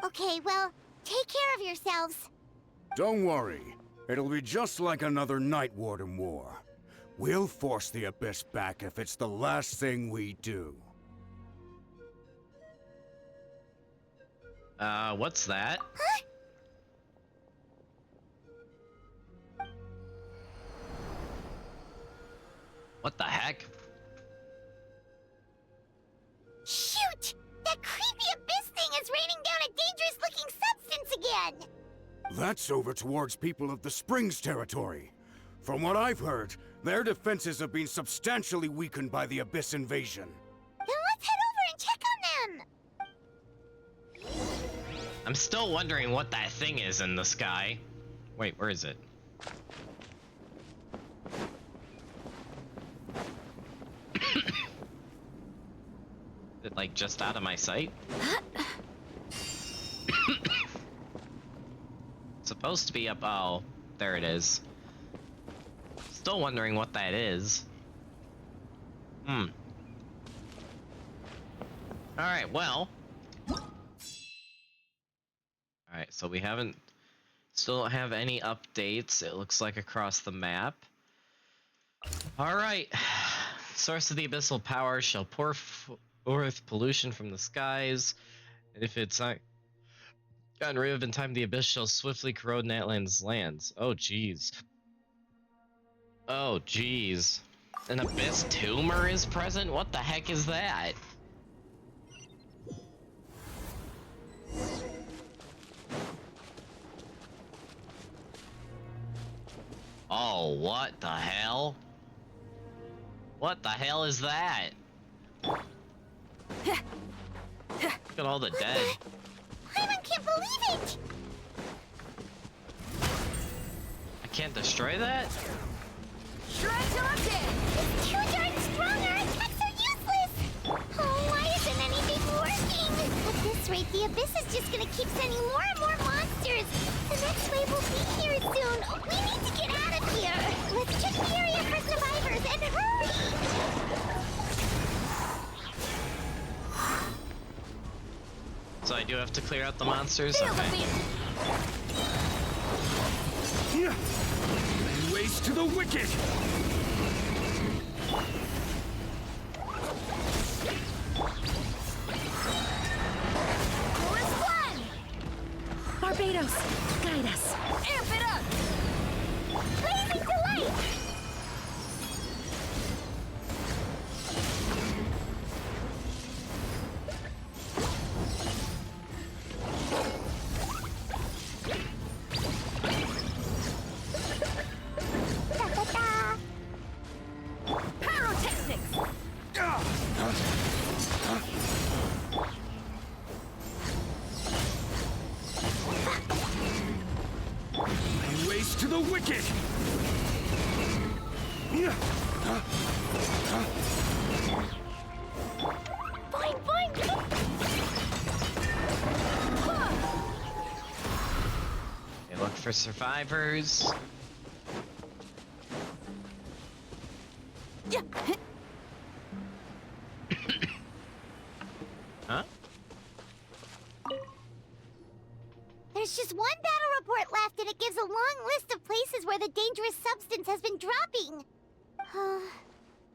Okay, well, take care of yourselves. Don't worry. It'll be just like another Night Warden war. We'll force the Abyss back if it's the last thing we do. What's that? Huh? What the heck? Shoot! That creepy abyss thing is raining down a dangerous-looking substance again! That's over towards people of the Springs territory. From what I've heard, Their defenses have been substantially weakened by the Abyss invasion. Then let's head over and check on them! I'm still wondering what that thing is in the sky. Wait, where is it? Is it like just out of my sight? It's supposed to be up. Oh, there it is. Still wondering what that is. Alright, well. Alright, so we still don't have any updates, it looks like, across the map. Alright. Source of the abyssal power shall pour forth pollution from the skies, and if it's not gotten rid of in time, the abyss shall swiftly corrode Natlan's lands. Oh, jeez. Oh, jeez. An abyss tumor is present? What the heck is that? Oh, what the hell? What the hell is that? Look at all the dead. Paimon can't believe it! I can't destroy that? Try till I'm dead! It's too darn strong, our attacks are useless! Oh, why isn't anything working? At this rate, the Abyss is just gonna keep sending more and more monsters! The next wave will be here soon! We need to get out of here! Let's check the area for survivors, and hurry! So I do have to clear out the monsters? Okay. Lay waste to the wicked! Chorus 1! Barbados, guide us. Amp it up! Blazing delight! Lay waste to the wicked! Boing, boing! Okay, look for survivors. Huh? There's just one battle report left, and it gives a long list of places where the dangerous substance has been dropping.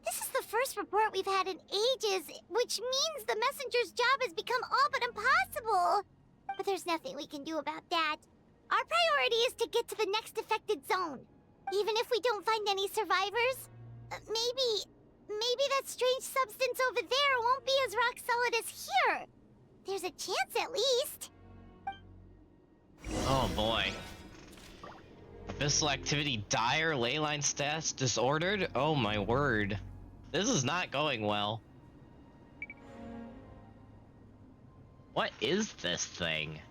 This is the first report we've had in ages, which means the messenger's job has become all but impossible. But there's nothing we can do about that. Our priority is to get to the next affected zone. Even if we don't find any survivors, maybe that strange substance over there won't be as rock solid as here. There's a chance at least. Oh boy. Abyssal activity dire, leyline stats disordered? Oh my word. This is not going well. What is this thing?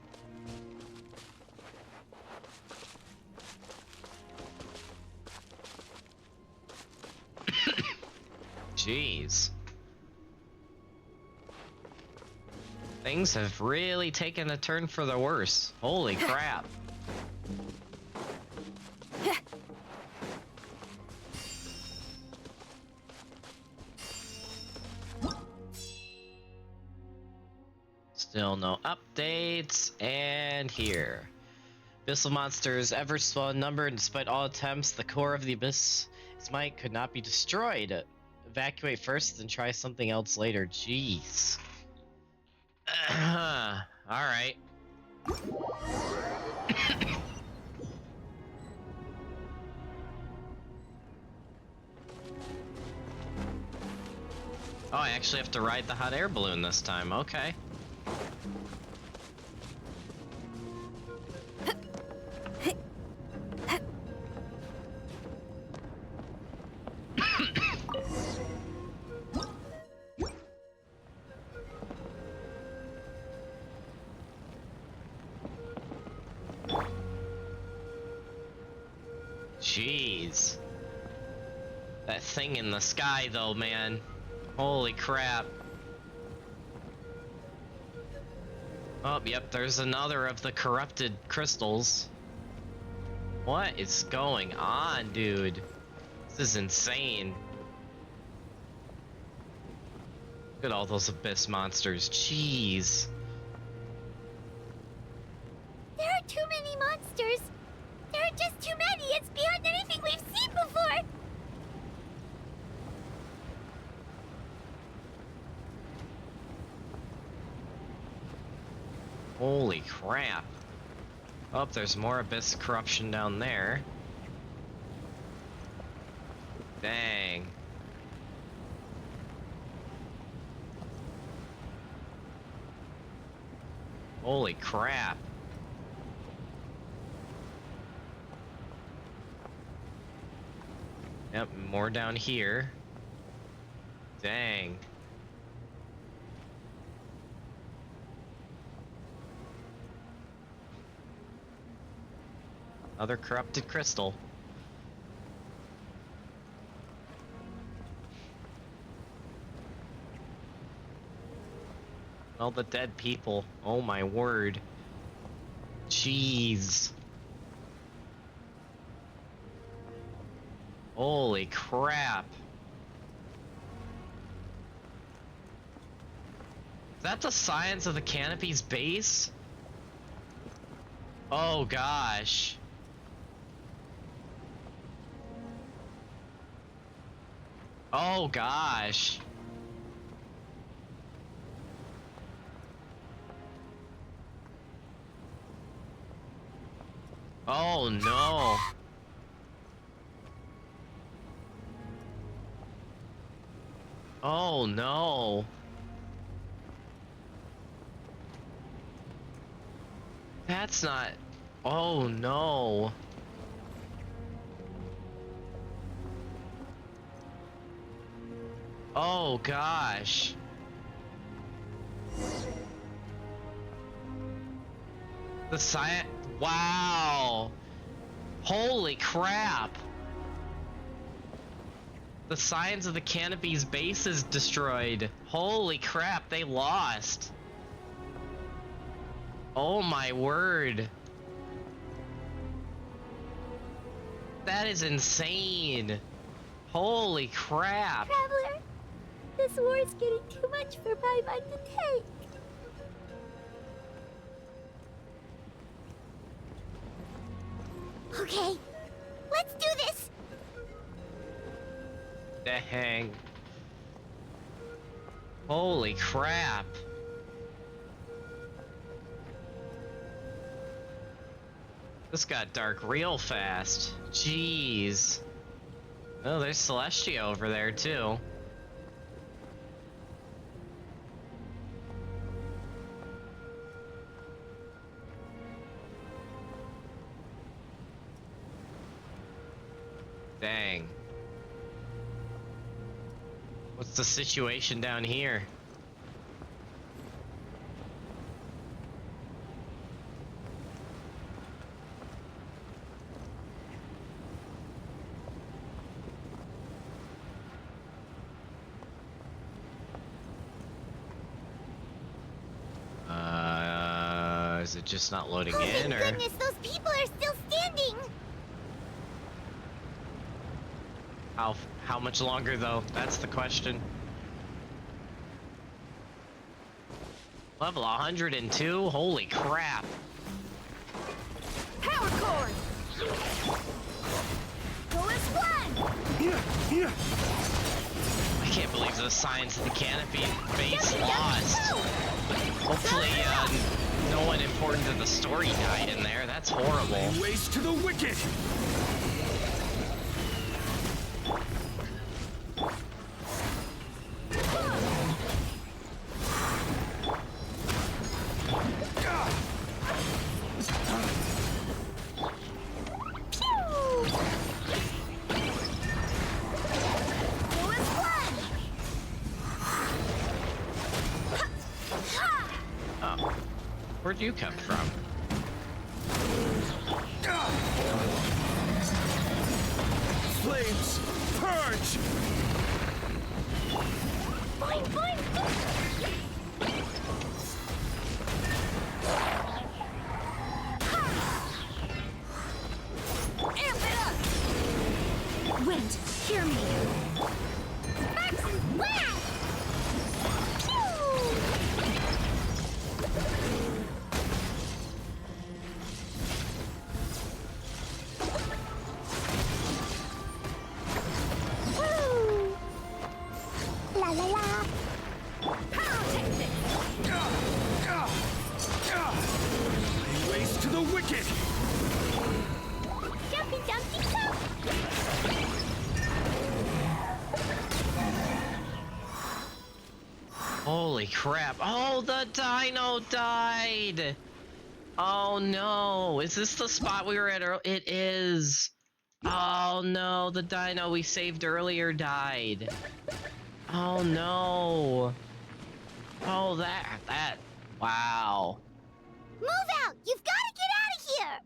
Jeez. Things have really taken a turn for the worse. Holy crap. Still no updates, and here. Abyssal monsters ever small in number, and despite all attempts, the core of the abyss, its might could not be destroyed. Evacuate first, then try something else later. Jeez. Alright. Oh, I actually have to ride the hot air balloon this time. Okay. Jeez. That thing in the sky, though, man. Holy crap. Oh, yep, there's another of the corrupted crystals. What is going on, dude? This is insane. Look at all those abyss monsters. Jeez. There are too many monsters. There are just too many. It's beyond anything we've seen before. Holy crap. Oh, there's more abyss corruption down there. Dang. Holy crap. Yep, more down here. Dang. Another corrupted crystal. All the dead people. Oh my word. Jeez. Holy crap. Is that the Science of the Canopy's base? Oh gosh. Oh gosh. Oh no. Oh no. That's not. Oh no. Oh gosh. The science. Wow. Holy crap. The Science of the Canopy's base is destroyed. Holy crap, they lost. Oh my word. That is insane. Holy crap. Traveler, this war is getting too much for my mind to take. Okay, let's do this. Dang. Holy crap. This got dark real fast. Jeez. Oh, there's Celestia over there too. Dang. What's the situation down here? Is it just not loading in, or? Thank goodness, those people are still standing. How much longer though? That's the question. Level 102? Holy crap. Power cord. Go as one. Yeah. I can't believe the Science of the Canopy base lost. Hopefully, no one important to the story died in there. That's horrible. Ways to the wicked. Where'd you come from? flames! Purge! Fine, fine, Amp it up! Wind, hear me. sparks and blast! Pew! Woo! La la la! Lay waste to the wicked! Jumpy, jumpy, jump! Holy crap. Oh, the dino died. Oh no. Is this the spot we were at earlier? It is. Oh no, the dino we saved earlier died. Oh no. Oh, that. Wow. Move out! You've got to get out of here!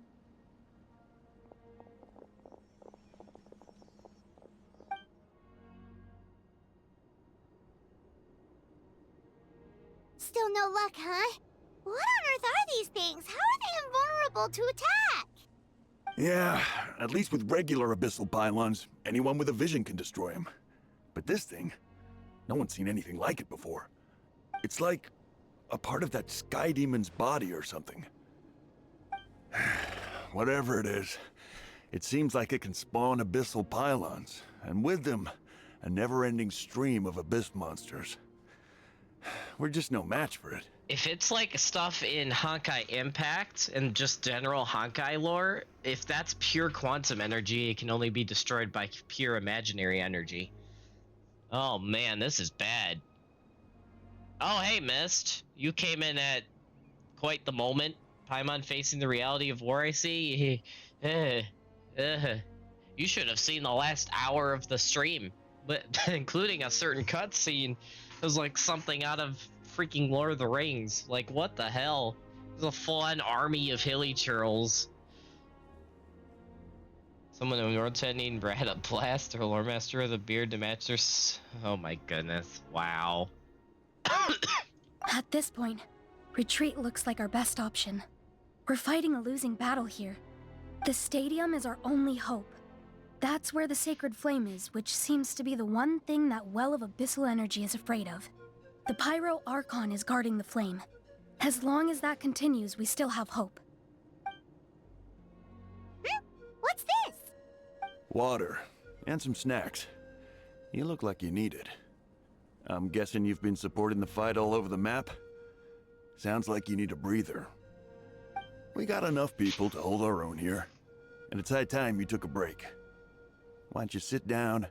Still no luck, huh? What on earth are these things? How are they invulnerable to attack? Yeah, at least with regular abyssal pylons, anyone with a vision can destroy them. But this thing, no one's seen anything like it before. It's like a part of that sky demon's body or something. Whatever it is, it seems like it can spawn abyssal pylons, and with them, a never-ending stream of abyss monsters. We're just no match for it. If it's like stuff in Honkai Impact and just general Honkai lore, if that's pure quantum energy, it can only be destroyed by pure imaginary energy. Oh man, this is bad. Oh hey, Mist. You came in at quite the moment. Paimon facing the reality of war, I see. You should have seen the last hour of the stream, but including a certain cutscene. It was like something out of freaking Lord of the Rings. Like, what the hell? There's a full-on army of hilly churls. Someone in World Tending had a blast, or Lore Master of the Beard to match their oh my goodness. Wow. At this point, retreat looks like our best option. We're fighting a losing battle here. The stadium is our only hope. That's where the sacred flame is, which seems to be the one thing that well of abyssal energy is afraid of. The Pyro Archon is guarding the flame. As long as that continues, we still have hope. What's this? Water, and some snacks. You look like you need it. I'm guessing you've been supporting the fight all over the map? Sounds like you need a breather. We got enough people to hold our own here, and it's high time you took a break. Why don't you sit down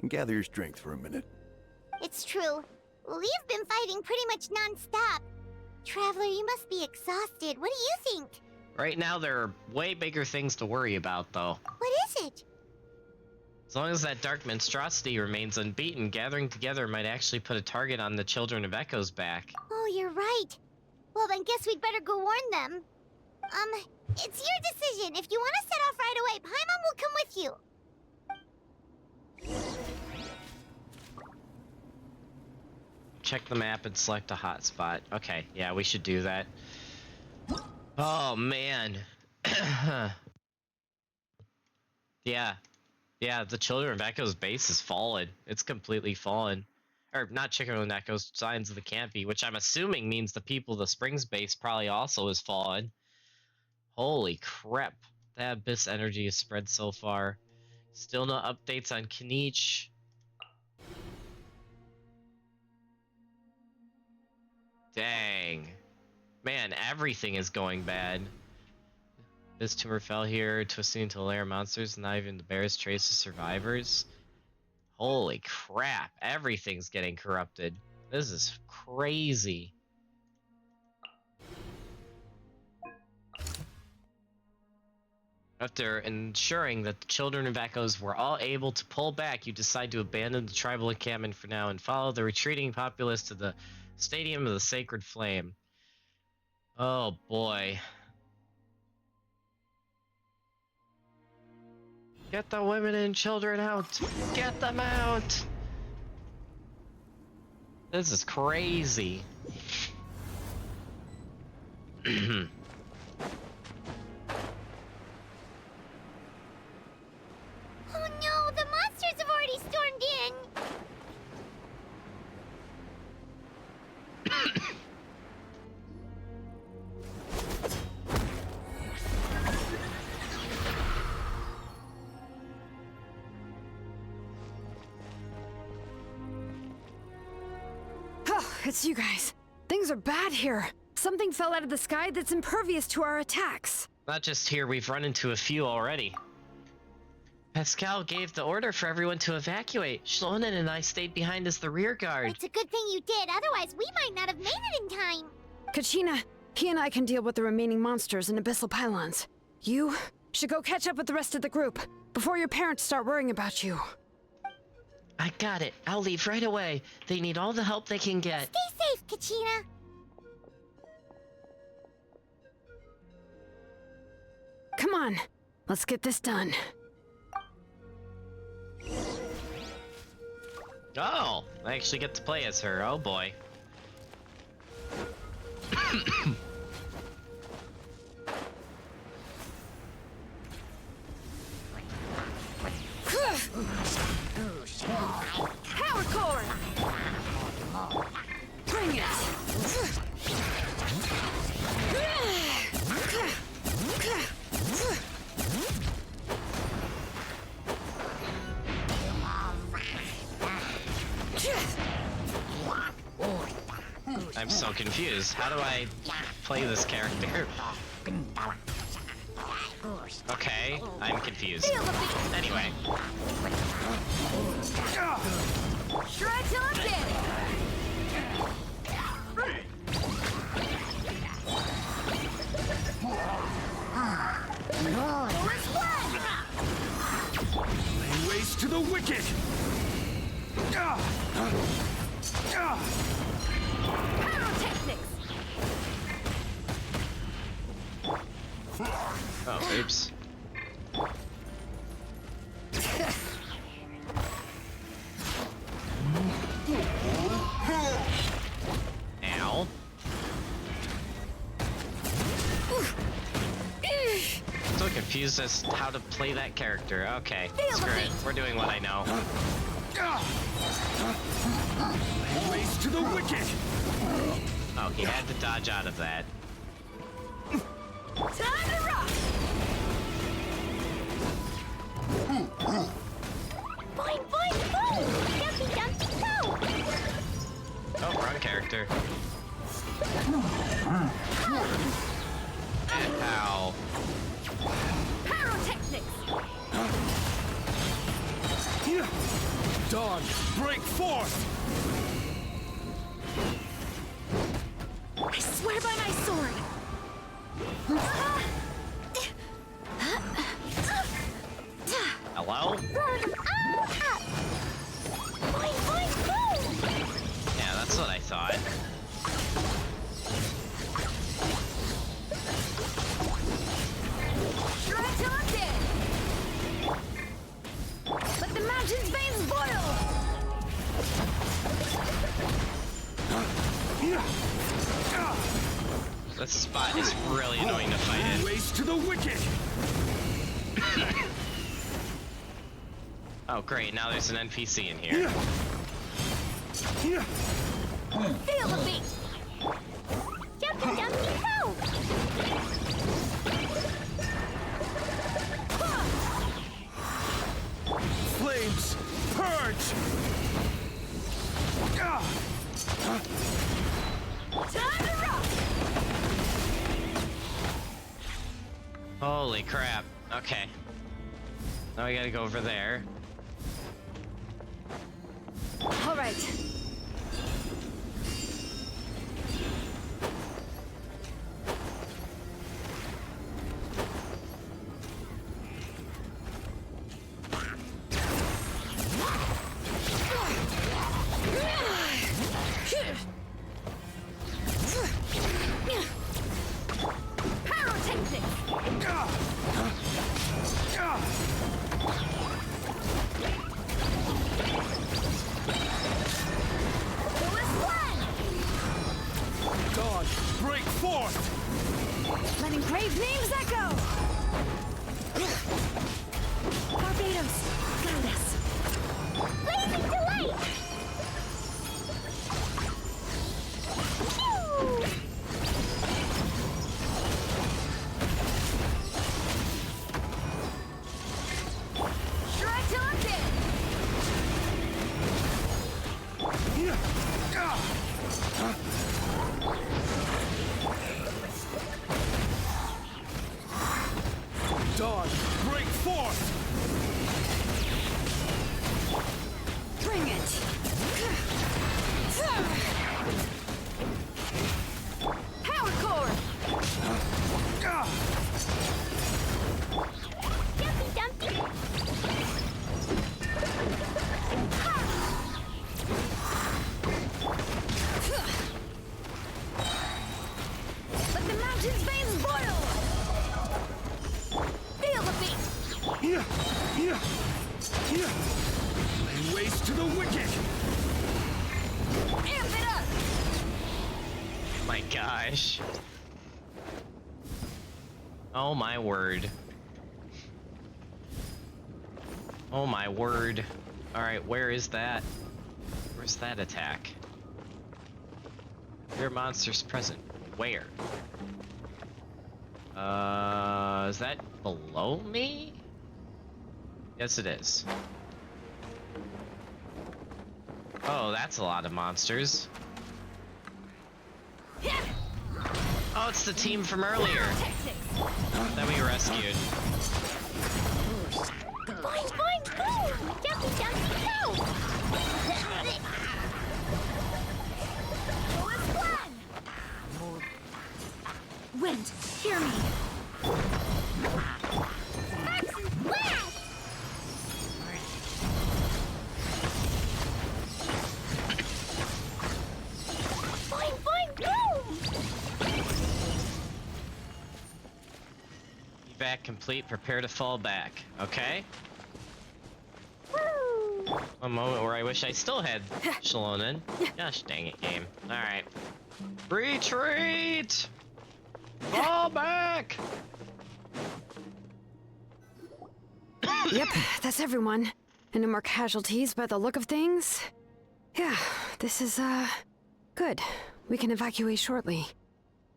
and gather your strength for a minute? It's true. We've been fighting pretty much non-stop. Traveler, you must be exhausted. What do you think? Right now, there are way bigger things to worry about, though. What is it? As long as that dark monstrosity remains unbeaten, gathering together might actually put a target on the Children of Echo's back. Oh, you're right. Well, then guess we'd better go warn them. It's your decision. If you want to set off right away, Paimon will come with you. Check the map and select a hotspot. Okay, yeah, we should do that. Oh, man. Yeah, the Children of Echo's base is fallen. It's completely fallen. Or, not Children of Echo's, Signs of the Campy, which I'm assuming means the people of the Springs base probably also is fallen. Holy crap. That abyss energy is spread so far. Still no updates on Kinich. Dang. Man, everything is going bad. This tumor fell here, twisting into a layer of monsters, not even the barest trace of survivors. Holy crap, everything's getting corrupted. This is crazy. After ensuring that the Children of Echoes were all able to pull back, you decide to abandon the tribal encampment for now and follow the retreating populace to the Stadium of the Sacred Flame. Oh boy. Get the women and children out! Get them out! This is crazy. Oh no, the monsters have already stormed in! Oh, it's you guys. Things are bad here. Something fell out of the sky that's impervious to our attacks. Not just here, we've run into a few already. Pascal gave the order for everyone to evacuate. Shlonen and I stayed behind as the rear guard. It's a good thing you did, otherwise we might not have made it in time. Kachina, he and I can deal with the remaining monsters and abyssal pylons. You should go catch up with the rest of the group before your parents start worrying about you. I got it. I'll leave right away. They need all the help they can get. Stay safe, Kachina. Come on, let's get this done. Oh, I actually get to play as her. Oh boy. Power core! Bring it! I'm so confused. How do I play this character? Okay, I'm confused. Anyway. Try till I'm dead. Lay waste to the wicked! Pyrotechnics! Oh, oops. Ow. So confused as to how to play that character. Okay, screw it. We're doing what I know. Lay waste to the wicked! Oh, he had to dodge out of that. Time to rock! Boing, boing, boing! Dumpy, dumpy, go! Oh, wrong character. And ow. Pyrotechnics! Dawn, break forth! I swear by my sword! Hello? Burn 'em all up! Boing, boing, boing! Yeah, that's what I thought. Try till I'm dead! Let the mountain's veins boil! This spot is really annoying to fight in. Waste to the wicked! Oh, great. Now there's an NPC in here. Feel the beat! Jumpy, jumpy, go! Flames, purge! Time to rock! Holy crap. Okay. Now we gotta go over there. All right. Pyrotechnics! forth! Letting brave names echo! Barbados, guide us. Blazing delight! Phew! Dawn, break forth! Bring it! Power core! Dumpy Dumpy! Let the mountain's veins boil! Feel the beat! Lay waste to the wicked! Amp it up! My gosh. Oh my word. Oh my word. Alright, where is that? Where's that attack? There are monsters present. Where? Is that below me? Yes, it is. Oh, that's a lot of monsters. Oh, it's the team from earlier that we rescued. Boing, boing, boom! Dumpy Dumpy, go! What's one? Wind, hear me. Sparks and blast! Boing, boing, boom! Evac complete, prepare to fall back. Okay? A moment where I wish I still had Shalonen. Gosh dang it, game. Alright. Retreat! Fall back! Yep, that's everyone. And no more casualties by the look of things. Yeah, this is, good. We can evacuate shortly.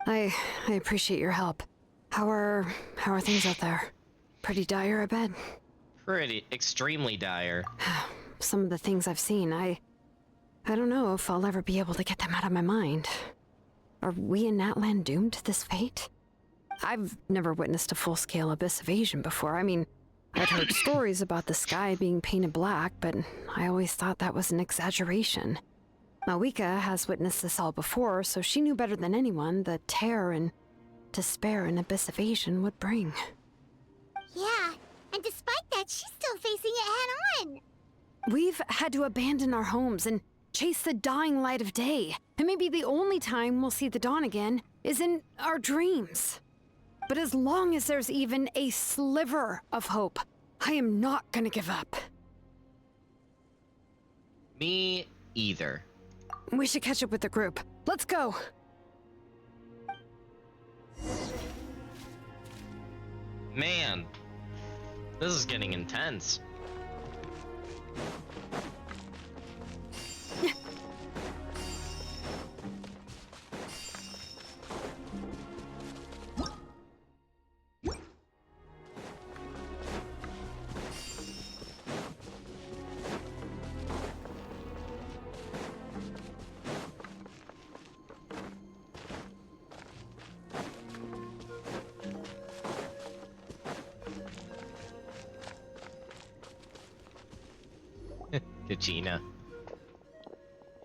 I appreciate your help. How are things out there? Pretty dire, I bet. Pretty extremely dire. Some of the things I've seen, I don't know if I'll ever be able to get them out of my mind. Are we in Natlan doomed to this fate? I've never witnessed a full-scale abyss invasion before. I mean, I'd heard stories about the sky being painted black, but I always thought that was an exaggeration. Malwika has witnessed this all before, so she knew better than anyone the terror and despair an abyss invasion would bring. Yeah, and despite that, she's still facing it head-on. We've had to abandon our homes and chase the dying light of day. And maybe the only time we'll see the dawn again is in our dreams. But as long as there's even a sliver of hope, I am not gonna give up. Me either. We should catch up with the group. Let's go! Man, this is getting intense. Gina.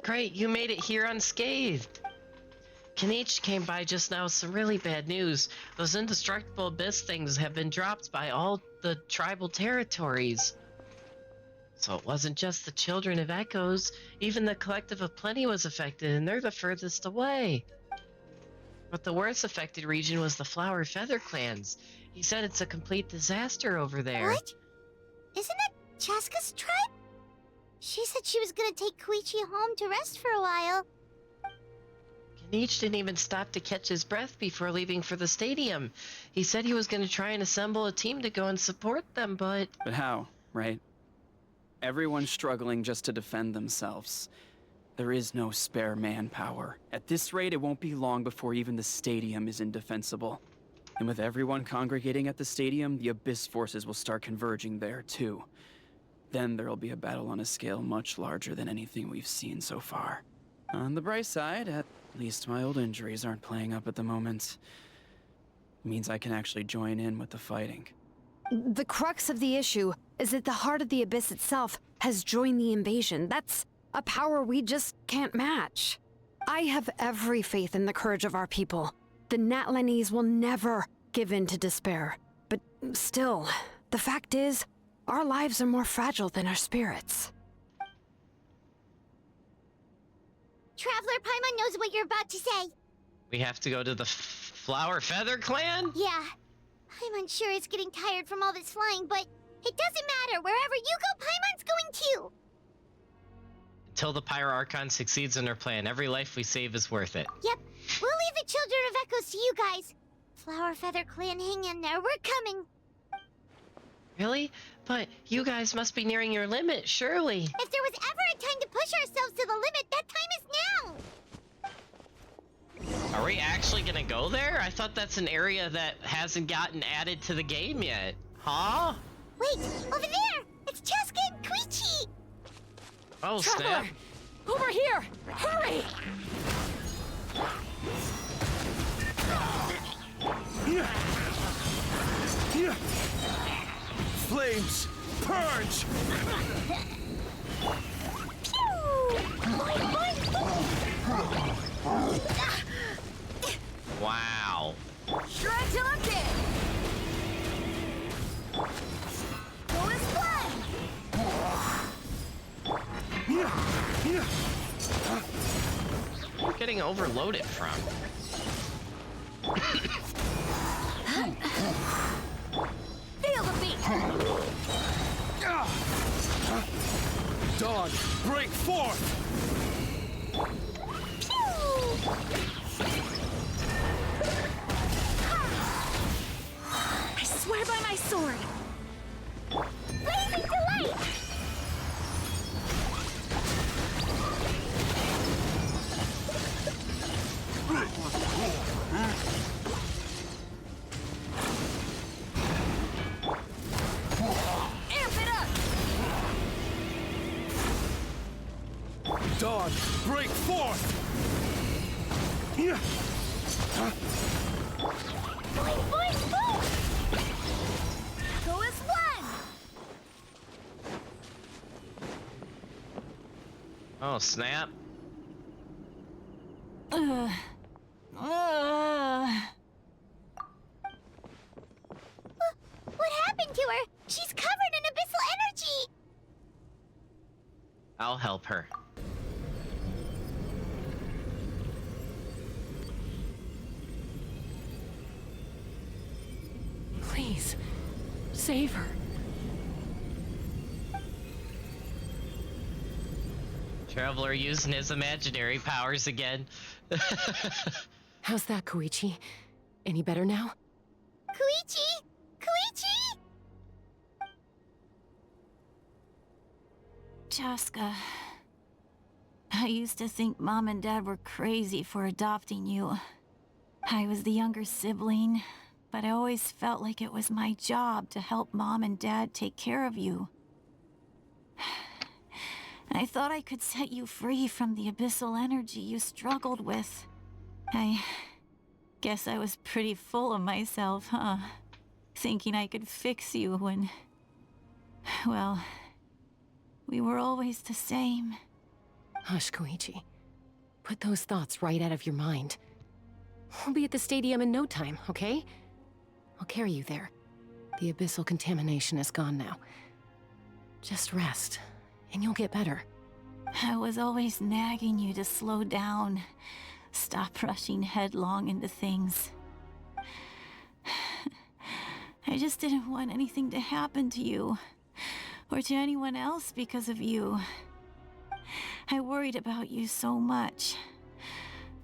Great, you made it here unscathed. Kenichi came by just now with some really bad news. Those indestructible abyss things have been dropped by all the tribal territories. So it wasn't just the children of Echoes, even the collective of Plenty was affected, and they're the furthest away. But the worst affected region was the Flower Feather clans. He said it's a complete disaster over there. What? Isn't that Chaska's tribe? She said she was gonna take Koichi home to rest for a while. Nietzsche didn't even stop to catch his breath before leaving for the stadium. He said he was going to try and assemble a team to go and support them, but... But how, right? Everyone's struggling just to defend themselves. There is no spare manpower. At this rate, it won't be long before even the stadium is indefensible. And with everyone congregating at the stadium, the Abyss forces will start converging there, too. Then there'll be a battle on a scale much larger than anything we've seen so far. On the bright side, at least my old injuries aren't playing up at the moment. Means I can actually join in with the fighting. The crux of the issue is that the heart of the Abyss itself has joined the invasion. That's a power we just can't match. I have every faith in the courage of our people. The Natlanese will never give in to despair. But still, the fact is, our lives are more fragile than our spirits. Traveler Paimon knows what you're about to say. We have to go to the Flower Feather Clan? Yeah. Paimon sure is getting tired from all this flying, but it doesn't matter. Wherever you go, Paimon's going too. Until the Pyro Archon succeeds in her plan, every life we save is worth it. Yep. We'll leave the Children of Echoes to you guys. Flower Feather Clan, hang in there. We're coming. Really? But you guys must be nearing your limit, surely. If there was ever a time to push ourselves to the limit, that time is now. Are we actually gonna go there? I thought that's an area that hasn't gotten added to the game yet. Huh? Wait, over there! It's Cheska and Koichi! Oh, Traveler! snap. Over here! Hurry! Flames! Purge! Wow. Shred till I'm dead! Go as planned! Where are you getting overloaded from? Feel the beat! Dawn, break forth! I swear by my sword! Blazing Delight! Amp it up! Dawn, break forth! Boing, boing, boom! Go as one! Oh, snap. What happened to her? She's covered in abyssal energy! I'll help her. Please, save her. Traveler using his imaginary powers again. How's that, Koichi? Any better now? Koichi! Koichi! Chaska, I used to think Mom and Dad were crazy for adopting you. I was the younger sibling, but I always felt like it was my job to help Mom and Dad take care of you. I thought I could set you free from the abyssal energy you struggled with. I guess I was pretty full of myself, huh? Thinking I could fix you when... well, we were always the same. Hush, Koichi. Put those thoughts right out of your mind. We'll be at the stadium in no time, okay? I'll carry you there. The abyssal contamination is gone now. Just rest, and you'll get better. I was always nagging you to slow down. Stop rushing headlong into things. I just didn't want anything to happen to you, or to anyone else because of you. I worried about you so much.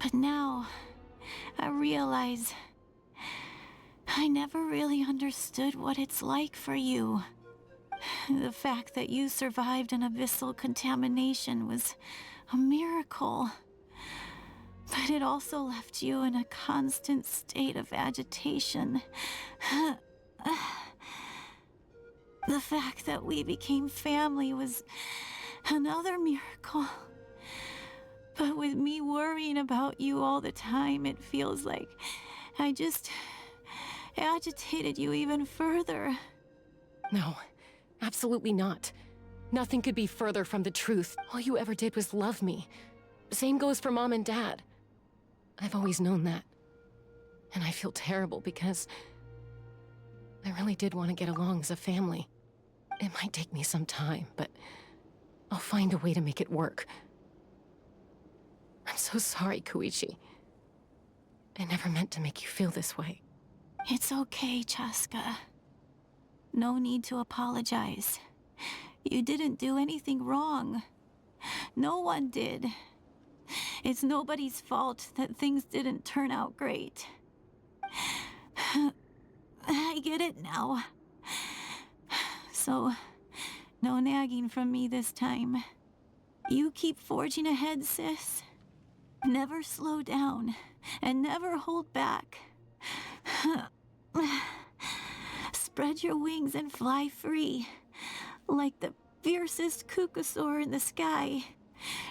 But now, I realize I never really understood what it's like for you. The fact that you survived an abyssal contamination was a miracle. But it also left you in a constant state of agitation. The fact that we became family was another miracle. But with me worrying about you all the time, it feels like I just agitated you even further. No, absolutely not. Nothing could be further from the truth. All you ever did was love me. Same goes for Mom and Dad. I've always known that. And I feel terrible because I really did want to get along as a family. It might take me some time, but I'll find a way to make it work. I'm so sorry, Koichi. I never meant to make you feel this way. It's okay, Chaska. No need to apologize. You didn't do anything wrong. No one did. It's nobody's fault that things didn't turn out great. I get it now. So, no nagging from me this time. You keep forging ahead, sis. Never slow down, and never hold back. Spread your wings and fly free, like the fiercest kukusaur in the sky.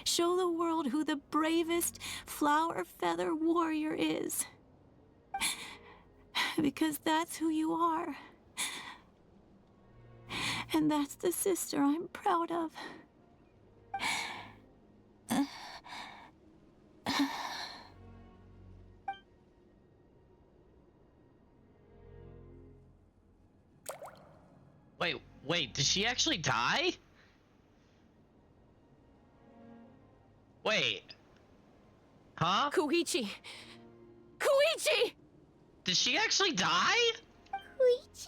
Show the world who the bravest flower feather warrior is. Because that's who you are. And that's the sister I'm proud of. Wait, did she actually die? Wait. Huh? Koichi! Koichi! Did she actually die? Koichi?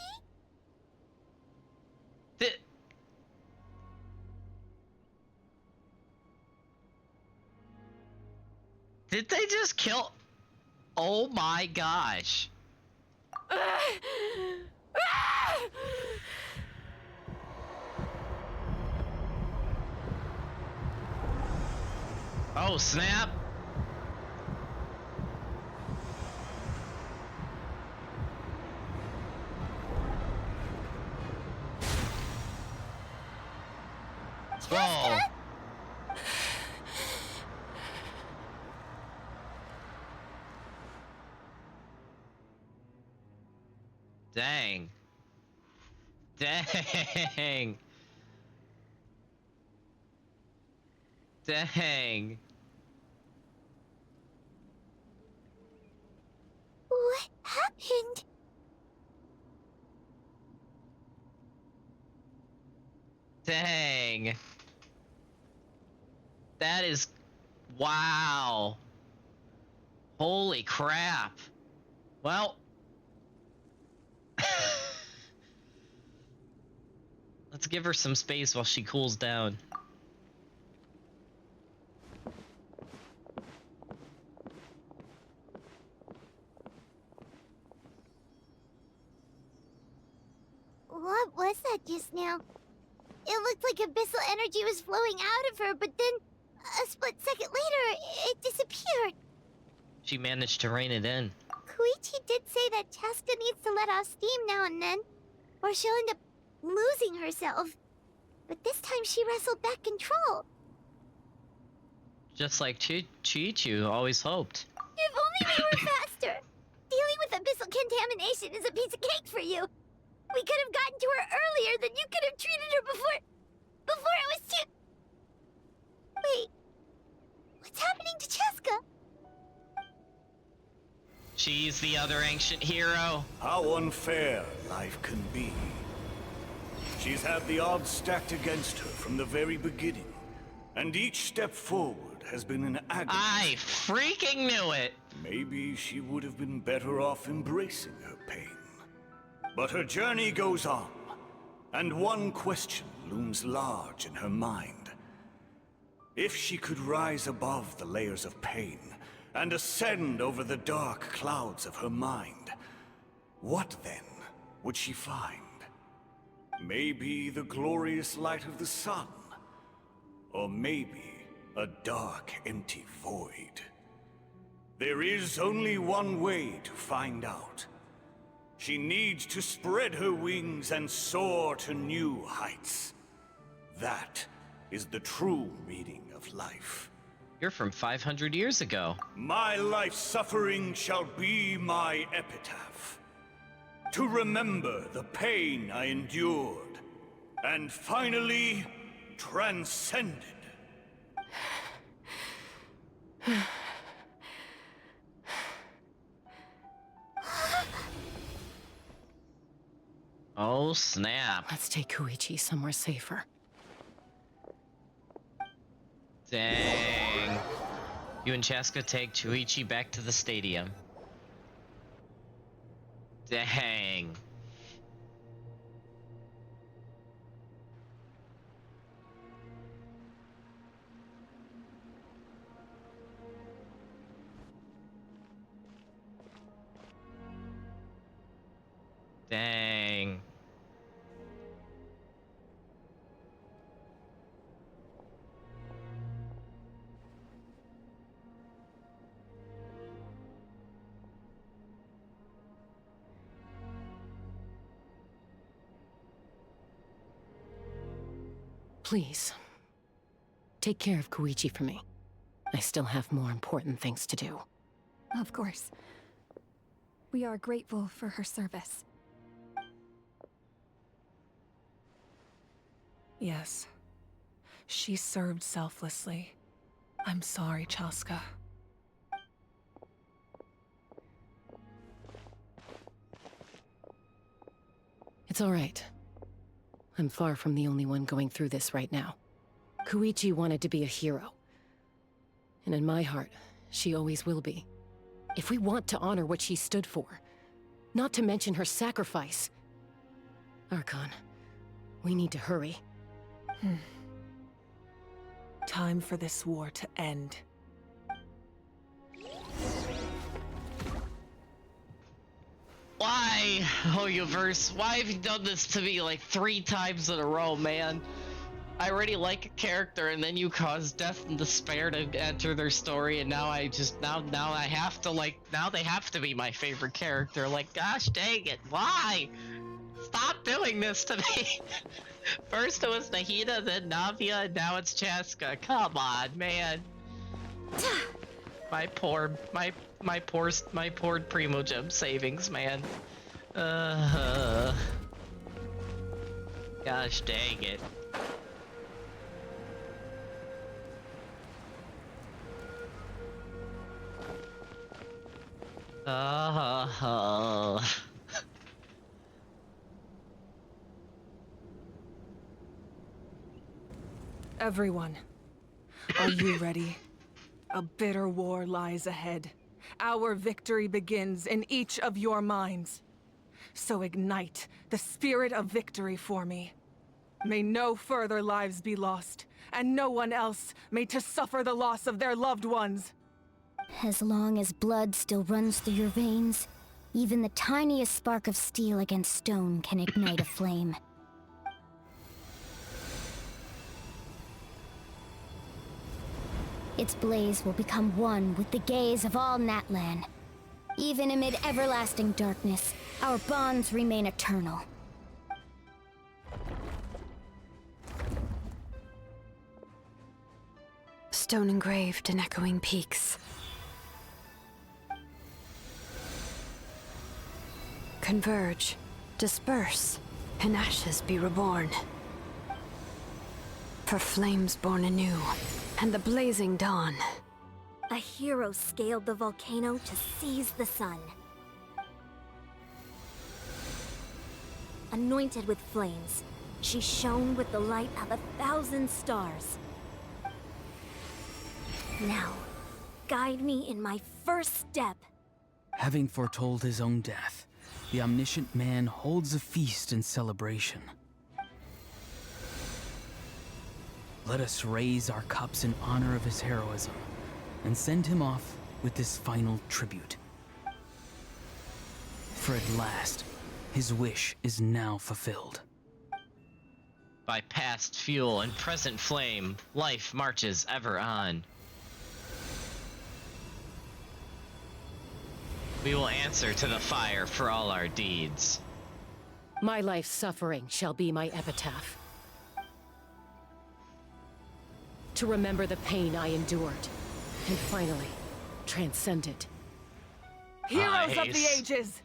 Did they just kill? Oh my gosh. Oh snap. Whoa. Dang. Dang. Dang. What happened? Dang. That is... Wow. Holy crap. Well... Let's give her some space while she cools down. What was that just now? It looked like abyssal energy was flowing out of her, but then a split second later, it disappeared. She managed to rein it in. Koichi did say that Chaska needs to let off steam now and then, or she'll end up losing herself. But this time she wrestled back control. Just like Chi-Chu always hoped. If only we were faster! Dealing with abyssal contamination is a piece of cake for you. We could have gotten to her earlier, then you could have treated her before it was too... Wait, what's happening to Chaska? She's the other ancient hero. How unfair life can be. She's had the odds stacked against her from the very beginning, and each step forward has been an agony. I freaking knew it! Maybe she would have been better off embracing her pain. But her journey goes on, and one question looms large in her mind. If she could rise above the layers of pain and ascend over the dark clouds of her mind, what then would she find? Maybe the glorious light of the sun, or maybe a dark, empty void. There is only one way to find out. She needs to spread her wings and soar to new heights. That is the true meaning of life. You're from 500 years ago. My life's suffering shall be my epitaph. To remember the pain I endured, and finally transcended. Oh, snap. Let's take Koichi somewhere safer. Dang. You and Chaska take Chuichi back to the stadium. Dang. Dang. Please, take care of Koichi for me. I still have more important things to do. Of course. We are grateful for her service. Yes. She served selflessly. I'm sorry, Chaska. It's all right. I'm far from the only one going through this right now. Koichi wanted to be a hero. And in my heart, she always will be. If we want to honor what she stood for, not to mention her sacrifice. Archon, we need to hurry. Time for this war to end. Why, HoYoverse? Why have you done this to me like 3 times in a row, man? I already like a character, and then you cause death and despair to enter their story, and now I just now I have to now they have to be my favorite character. Like, gosh dang it, why? Stop doing this to me. First it was Nahida, then Navia, and now it's Chaska. Come on, man. My poor Primogem savings, man. Gosh dang it. Everyone, are you ready? A bitter war lies ahead. Our victory begins in each of your minds. So ignite the spirit of victory for me. May no further lives be lost, and no one else may to suffer the loss of their loved ones. As long as blood still runs through your veins, even the tiniest spark of steel against stone can ignite a flame. Its blaze will become one with the gaze of all Natlan. Even amid everlasting darkness, our bonds remain eternal. Stone engraved in echoing peaks. Converge, disperse, and ashes be reborn. For flames born anew, and the blazing dawn. A hero scaled the volcano to seize the sun. Anointed with flames, she shone with the light of 1,000 stars. Now, guide me in my first step. Having foretold his own death, the omniscient man holds a feast in celebration. Let us raise our cups in honor of his heroism, and send him off with this final tribute. For at last, his wish is now fulfilled. By past fuel and present flame, life marches ever on. We will answer to the fire for all our deeds. My life's suffering shall be my epitaph. To remember the pain I endured, and finally, transcend it. Heroes of the ages!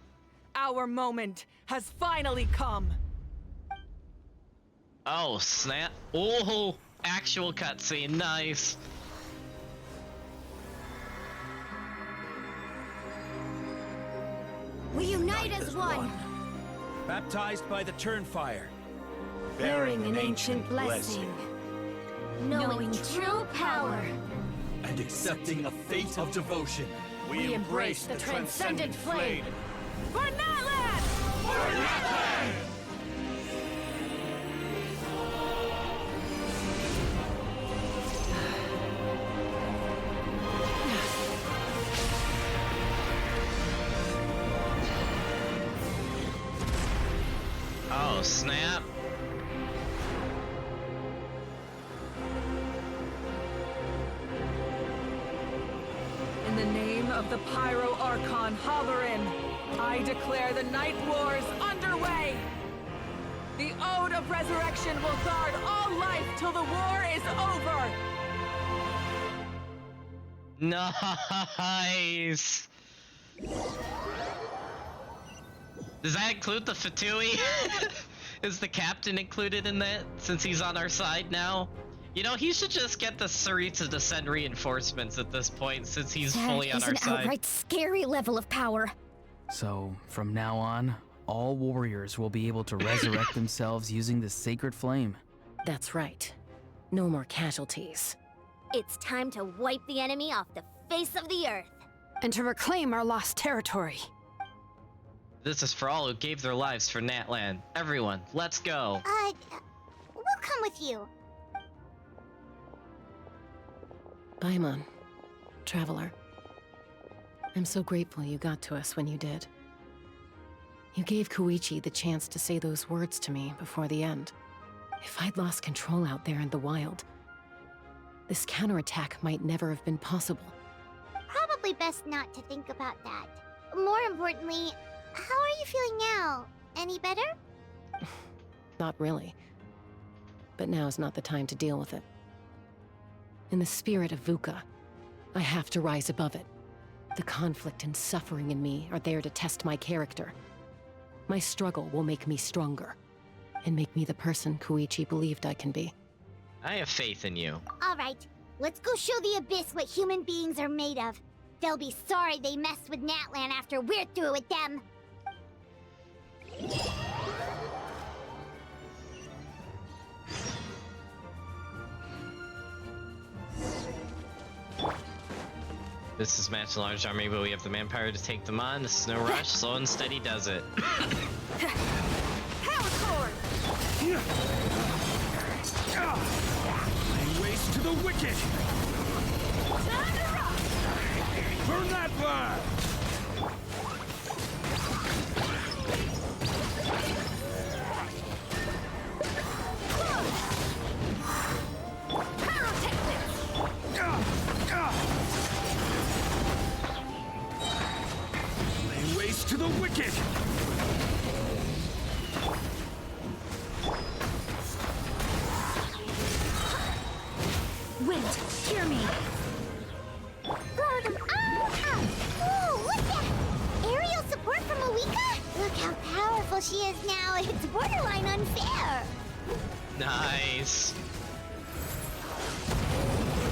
Our moment has finally come! Oh, snap. Oh, actual cutscene, nice. We unite as one, Baptized by the Turnfire. bearing an ancient blessing, knowing true power. And accepting a fate of devotion. We embrace the transcendent flame. For Natlan! For Natlan! Oh, snap. In the name of the Pyro Archon Halloran, I declare the Night Wars underway! The Ode of Resurrection will guard all life till the war is over! Nice. Does that include the Fatui? Is the captain included in that, since he's on our side now? You know, he should just get the Sarita to send reinforcements at this point, since he's fully on our That is an side. outright scary level of power. So, from now on, all warriors will be able to resurrect themselves using the sacred flame. That's right. No more casualties. It's time to wipe the enemy off the face of the earth. And to reclaim our lost territory. This is for all who gave their lives for Natlan. Everyone, let's go. We'll come with you. Paimon, traveler. I'm so grateful you got to us when you did. You gave Koichi the chance to say those words to me before the end. If I'd lost control out there in the wild, this counterattack might never have been possible. Probably best not to think about that. More importantly, how are you feeling now? Any better? Not really. But now's not the time to deal with it. In the spirit of VUCA, I have to rise above it. The conflict and suffering in me are there to test my character. My struggle will make me stronger, and make me the person Koichi believed I can be. I have faith in you. All right, let's go show the Abyss what human beings are made of. They'll be sorry they messed with Natlan after we're through with them. This is match a large army, but we have the manpower to take them on. This is no rush. Slow and steady does it. Laying waste to the wicked! Burn that blood! Laying waste to the wicked! Wait, hear me. Blow them up! Whoa, look at aerial support from Awika? Look how powerful she is now. It's borderline unfair. Nice.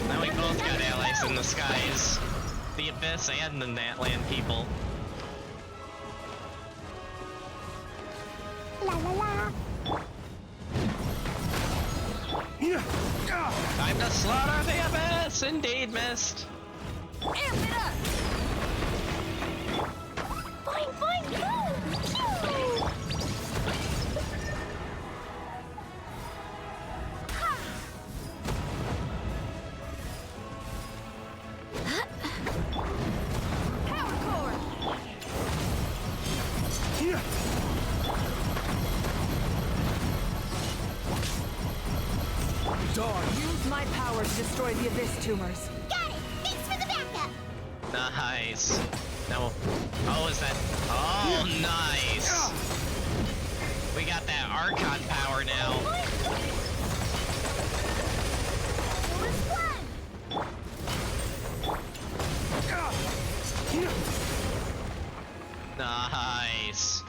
Now we both got allies in the skies. The Abyss and the Natlan people. La la la. Time to slaughter the Abyss! Indeed, Mist. Amp it up! Boing, boing, boom! Pew! Ha! to destroy the Abyss tumors. Got it! Thanks for the backup! Nice. Now, oh, is that? Oh, nice. We got that Archon power now. Nice.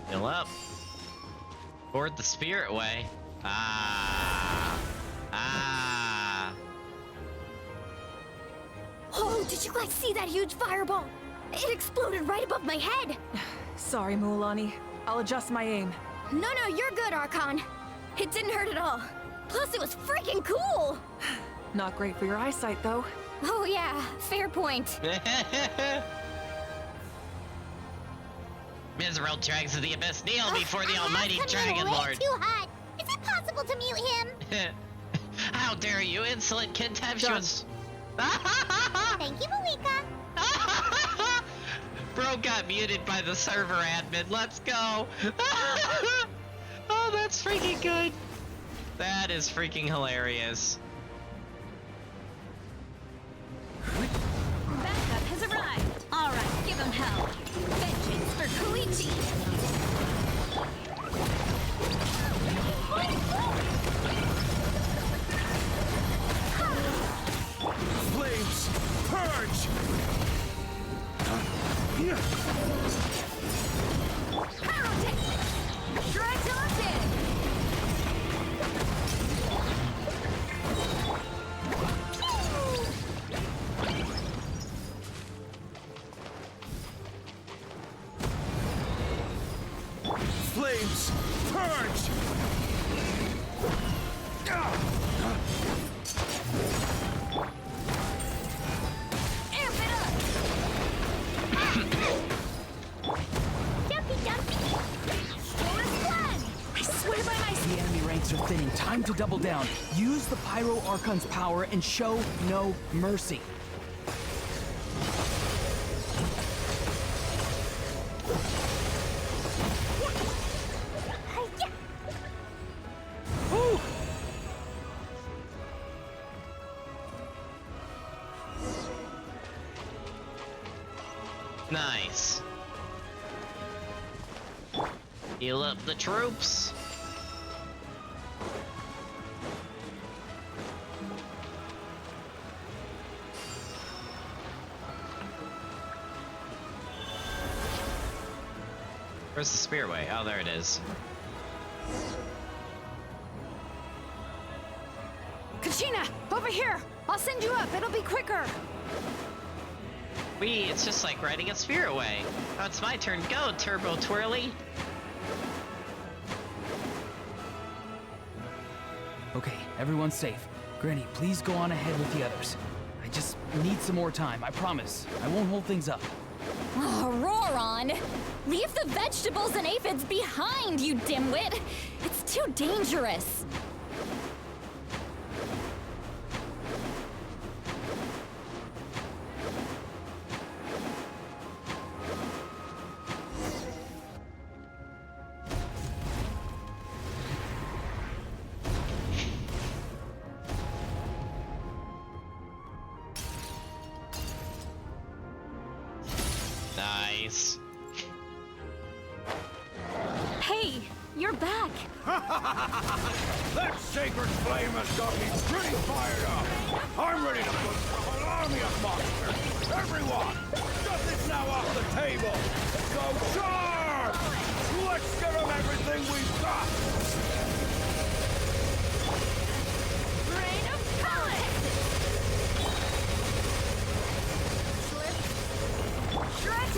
Heal up. Board the spirit way. Ah. Oh, did you guys see that huge fireball? It exploded right above my head. Sorry, Mualani. I'll adjust my aim. No, you're good, Archon. It didn't hurt at all. Plus, it was freaking cool. Not great for your eyesight, though. Oh yeah, fair point. Miserable dregs of the abyss, kneel before the I almighty have come dragon way lord. too hot. Is it possible to mute him? How dare you, insolent contemptuous! Thank you, Malika. Bro got muted by the server admin. Let's go. Oh, that's freaking good. That is freaking hilarious. Backup has arrived. All right, give him hell. Vengeance for Koichi. Flames, purge! Flames, purge! The enemy ranks are thinning. Time to double down. Use the Pyro Archon's power and show no mercy. Woo! Nice. Heal up the troops. Where's the spearway? Oh, there it is. Kachina, over here! I'll send you up, it'll be quicker! It's just like riding a spirit way. Oh, it's my turn. Go, Turbo Twirly. Okay, everyone's safe. Granny, please go on ahead with the others. I just need some more time, I promise. I won't hold things up. Oh, roar on! Leave the vegetables and aphids behind, you dimwit! It's too dangerous! Nice. Hey, you're back! That sacred flame has got me pretty fired up! I'm ready to put a whole army of monsters! Everyone! Nothing's now off the table! Go charge! Let's give them everything we've got! Rain of Pellets! Stretch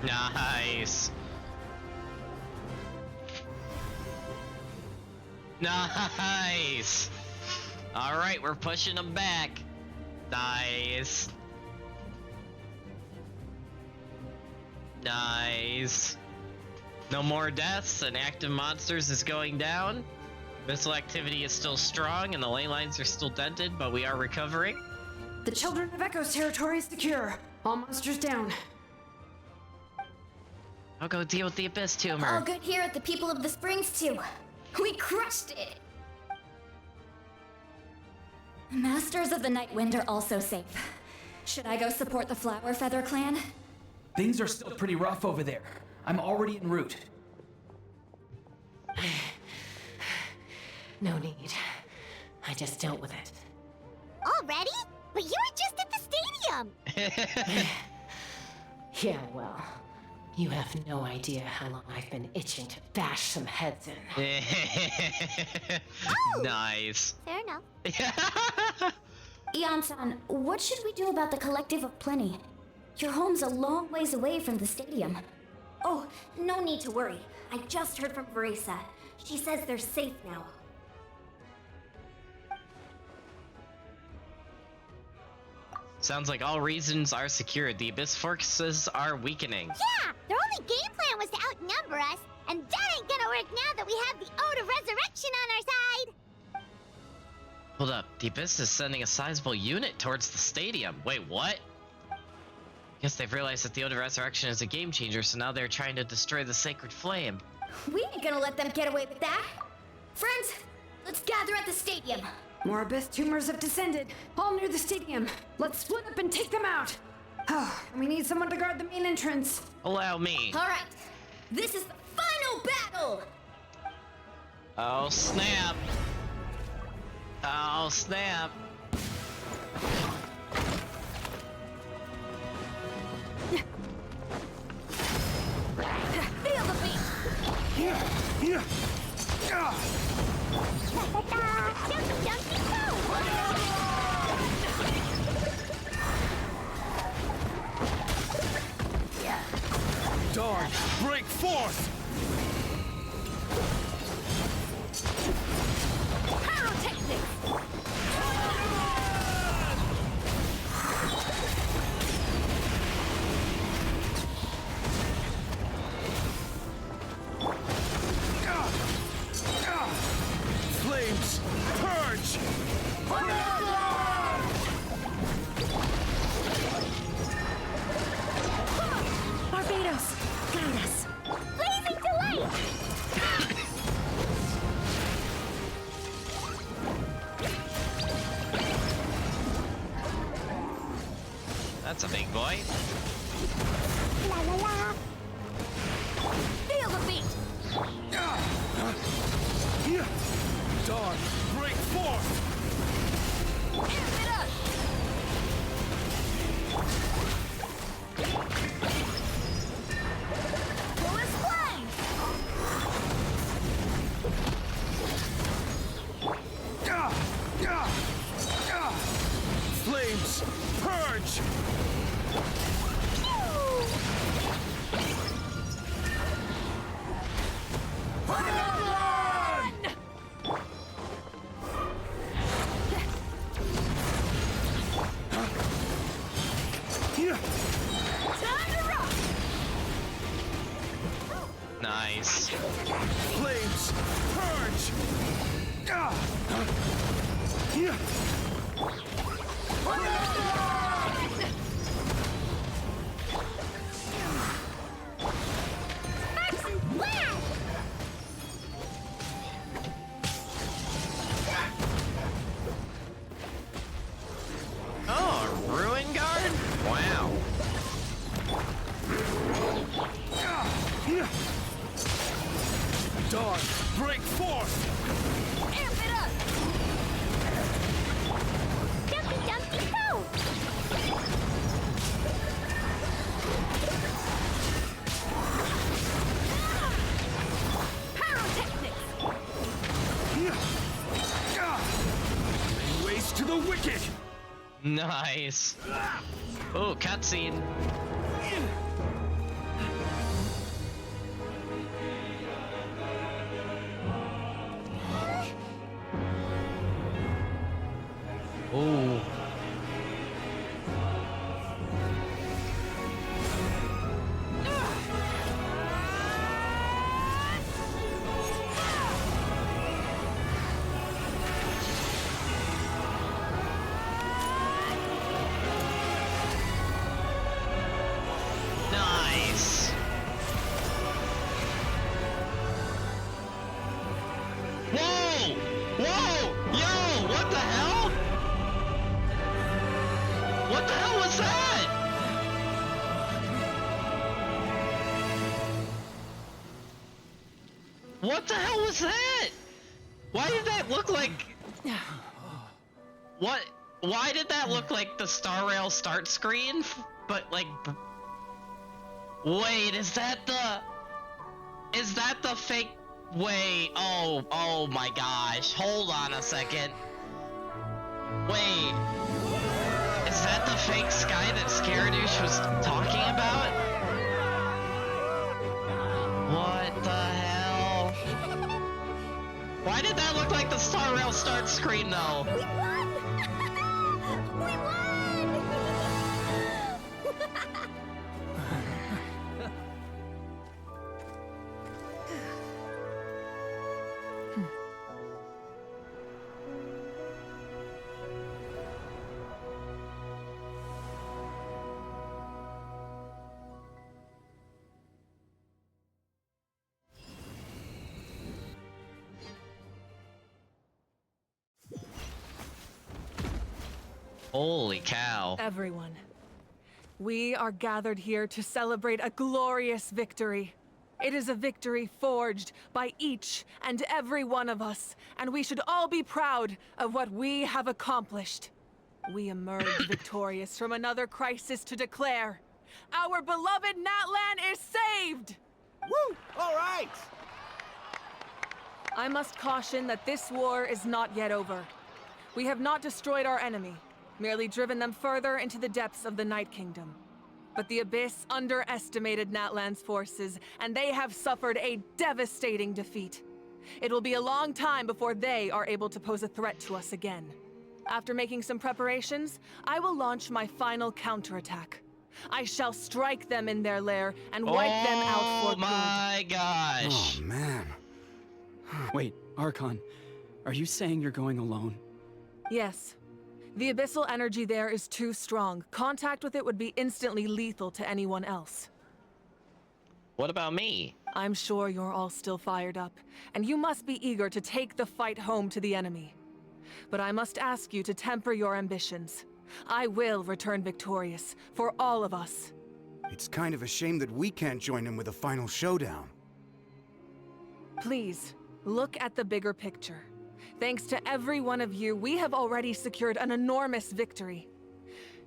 Nice. Nice. All right, we're pushing them back. Nice. Nice. No more deaths, and active monsters is going down. Missile activity is still strong, and the ley lines are still dented, but we are recovering. The Children of Echo's territory is secure. All monsters down. I'll go deal with the Abyss tumor. All good here at the People of the Springs, too. We crushed it! Masters of the Night Wind are also safe. Should I go support the Flower Feather clan? Things are still pretty rough over there. I'm already en route. No need. I just dealt with it. Already? But you were just at the stadium! Yeah, well, you have no idea how long I've been itching to bash some heads in. Nice. Fair enough. Ian-san, what should we do about the Collective of Plenty? Your home's a long ways away from the stadium. Oh, no need to worry. I just heard from Verisa. She says they're safe now. Sounds like all regions are secured. The Abyss forces are weakening. Yeah! Their only game plan was to outnumber us, and that ain't gonna work now that we have the Ode of Resurrection on our side! Hold up, the Abyss is sending a sizable unit towards the stadium. Wait, what? Guess they've realized that the Ode of Resurrection is a game changer, so now they're trying to destroy the Sacred Flame. We ain't gonna let them get away with that! Friends, let's gather at the stadium! More Abyss tumors have descended, all near the stadium. Let's split up and take them out. Oh, and we need someone to guard the main entrance. Allow me. Alright, this is the final battle! Oh, snap. Oh, snap. Feel the beat! Here! Dawn, break forth! Pyrotechnics! Flames, purge! Barbados, guide us. Blazing delight! That's a big boy. La la la! Feel the beat! Dawn, break forth! Amp it up! Fullest flame! Flames, purge! Time to rock! Nice. Flames, purge! Action blast! Oh, a Ruin Guard? Wow. Dawn, break forth! Amp it up! Jumpy dumpy go! Pyrotechnics! Waste to the wicked! Nice. Oh, cutscene. Oh. What the hell was that? What the hell was that? Why did that look like... What? Why did that look like the Star Rail start screen? But like... Wait, is that the... Is that the fake... Wait, oh my gosh. Hold on a second. Wait. Is that the fake sky that Scaradouche was talking about? What the hell? Why did that look like the Star Rail start screen though? We won! We won! Holy cow. Everyone, we are gathered here to celebrate a glorious victory. It is a victory forged by each and every one of us, and we should all be proud of what we have accomplished. We emerged victorious from another crisis to declare, our beloved Natlan is saved! Woo! All right! I must caution that this war is not yet over. We have not destroyed our enemy, merely driven them further into the depths of the Night Kingdom. But the Abyss underestimated Natlan's forces, and they have suffered a devastating defeat. It will be a long time before they are able to pose a threat to us again. After making some preparations, I will launch my final counterattack. I shall strike them in their lair and wipe them out for good. Oh my gosh. Oh, man. Wait, Archon, are you saying you're going alone? Yes. The abyssal energy there is too strong. Contact with it would be instantly lethal to anyone else. What about me? I'm sure you're all still fired up, and you must be eager to take the fight home to the enemy. But I must ask you to temper your ambitions. I will return victorious, for all of us. It's kind of a shame that we can't join him with a final showdown. Please, look at the bigger picture. Thanks to every one of you, we have already secured an enormous victory.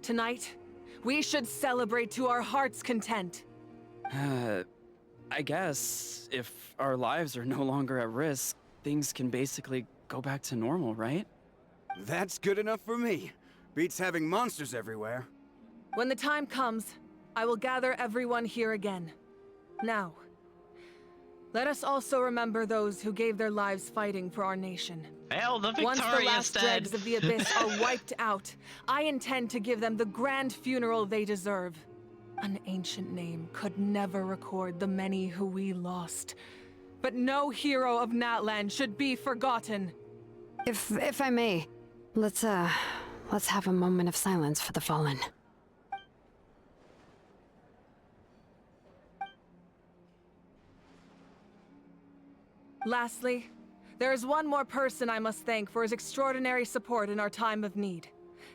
Tonight, we should celebrate to our heart's content. I guess if our lives are no longer at risk, things can basically go back to normal, right? That's good enough for me. Beats having monsters everywhere. When the time comes, I will gather everyone here again. Now, let us also remember those who gave their lives fighting for our nation. Hell, the Once the Victoria's last dead. dregs of the Abyss are wiped out, I intend to give them the grand funeral they deserve. An ancient name could never record the many who we lost. But no hero of Natlan should be forgotten. If I may, let's have a moment of silence for the fallen. Lastly, there is one more person I must thank for his extraordinary support in our time of need,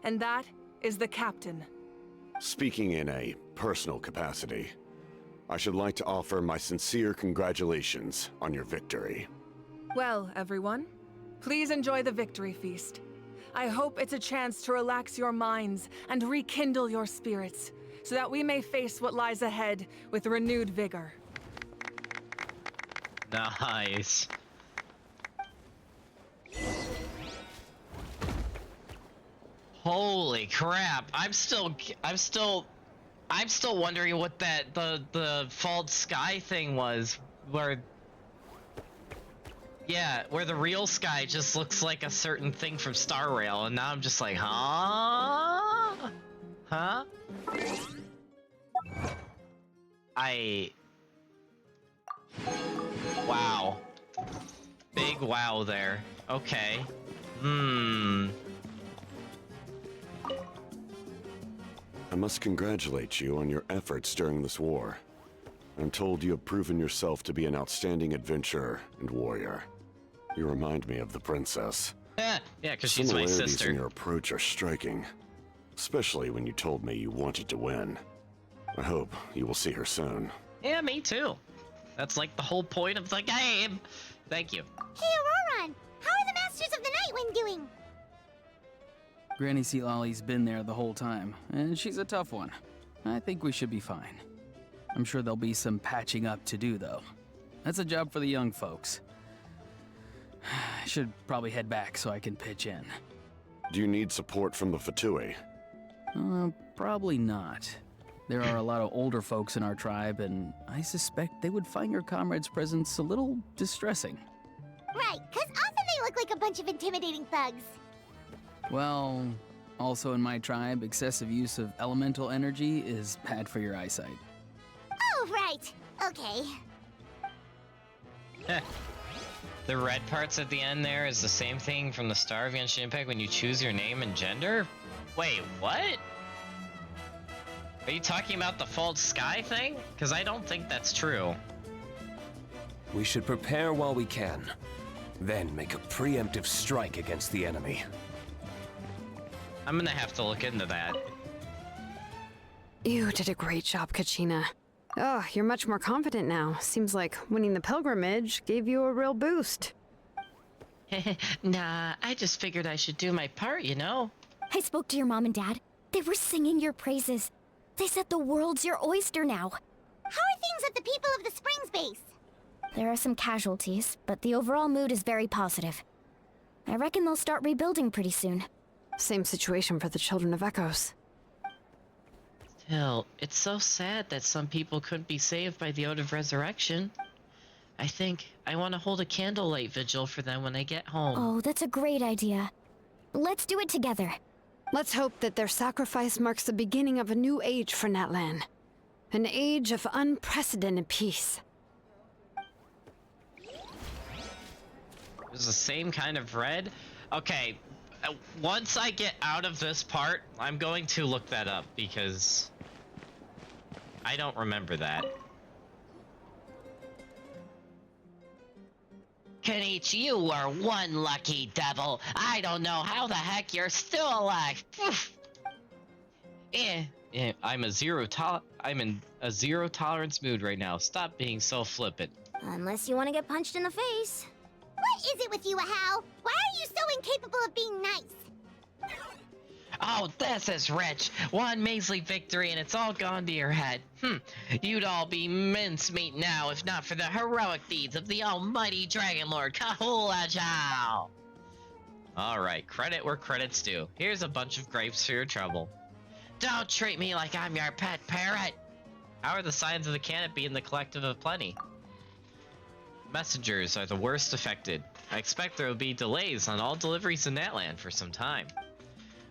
and that is the Captain. Speaking in a personal capacity, I should like to offer my sincere congratulations on your victory. Well, everyone, please enjoy the victory feast. I hope it's a chance to relax your minds and rekindle your spirits, so that we may face what lies ahead with renewed vigor. Nice. Holy crap! I'm still wondering what that the false sky thing was, where where the real sky just looks like a certain thing from Star Rail, and now I'm just like, huh? Wow. Big wow there. Okay. I must congratulate you on your efforts during this war. I'm told you have proven yourself to be an outstanding adventurer and warrior. You remind me of the princess. Yeah, because she's my Similarities sister. in your approach are striking. especially when you told me you wanted to win. I hope you will see her soon. Yeah, me too. That's like the whole point of the game. Thank you. Hey, Auroron! How are the Masters of the Nightwind doing? Granny Sealolly's been there the whole time, and she's a tough one. I think we should be fine. I'm sure there'll be some patching up to do, though. That's a job for the young folks. I should probably head back so I can pitch in. Do you need support from the Fatui? Probably not. There are a lot of older folks in our tribe, and I suspect they would find your comrade's presence a little distressing. Right, because often they look like a bunch of intimidating thugs. Well, also in my tribe, excessive use of elemental energy is bad for your eyesight. Oh, right. Okay. The red parts at the end there is the same thing from the Star of Genshin Impact when you choose your name and gender? Wait, what? Are you talking about the false sky thing? Because I don't think that's true. We should prepare while we can, then make a preemptive strike against the enemy. I'm gonna have to look into that. You did a great job, Kachina. Oh, you're much more confident now. Seems like winning the pilgrimage gave you a real boost. Nah, I just figured I should do my part, you know? I spoke to your mom and dad. They were singing your praises. They said the world's your oyster now. How are things at the People of the Springs base? There are some casualties, but the overall mood is very positive. I reckon they'll start rebuilding pretty soon. Same situation for the Children of Echoes. Still, it's so sad that some people couldn't be saved by the Ode of Resurrection. I think I want to hold a candlelight vigil for them when I get home. Oh, that's a great idea. Let's do it together. Let's hope that their sacrifice marks the beginning of a new age for Natlan. An age of unprecedented peace. It's the same kind of red? Okay, once I get out of this part, I'm going to look that up because I don't remember that. Kenichi, you are one lucky devil. I don't know how the heck you're still alive. I'm in a zero tolerance mood right now. Stop being so flippant. Unless you want to get punched in the face. What is it with you, Ahau? Why are you so incapable of being nice? Oh, this is rich. One measly victory and it's all gone to your head. You'd all be mincemeat now if not for the heroic deeds of the almighty Dragon Lord Kahula Chao. Alright, credit where credit's due. Here's a bunch of grapes for your trouble. Don't treat me like I'm your pet parrot. How are the signs of the canopy in the Collective of Plenty? Messengers are the worst affected. I expect there will be delays on all deliveries in Natlan for some time.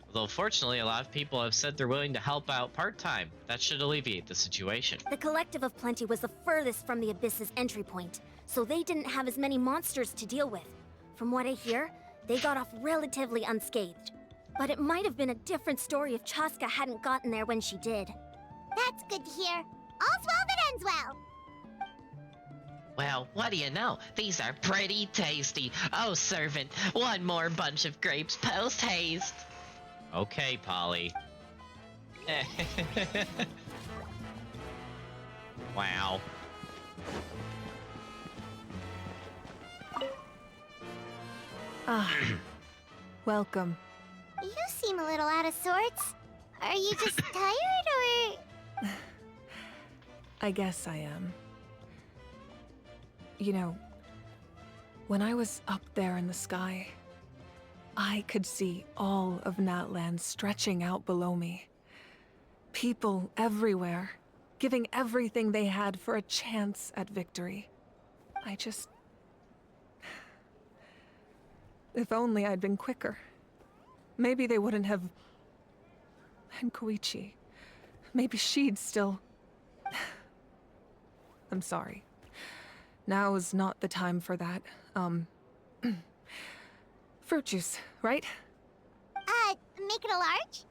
Although fortunately a lot of people have said they're willing to help out part-time. That should alleviate the situation. The Collective of Plenty was the furthest from the Abyss's entry point, so they didn't have as many monsters to deal with. From what I hear, they got off relatively unscathed. But it might have been a different story if Chaska hadn't gotten there when she did. That's good to hear. All's well that ends well. Well, what do you know? These are pretty tasty. Oh, servant, one more bunch of grapes post-haste. Okay, Polly. Wow. Welcome. You seem a little out of sorts. Are you just tired, or...? I guess I am. You know, when I was up there in the sky, I could see all of Natlan stretching out below me. People everywhere, giving everything they had for a chance at victory. I just... If only I'd been quicker. Maybe they wouldn't have... And Koichi. Maybe she'd still... I'm sorry. Now is not the time for that. Fruit juice, right? Make it a large?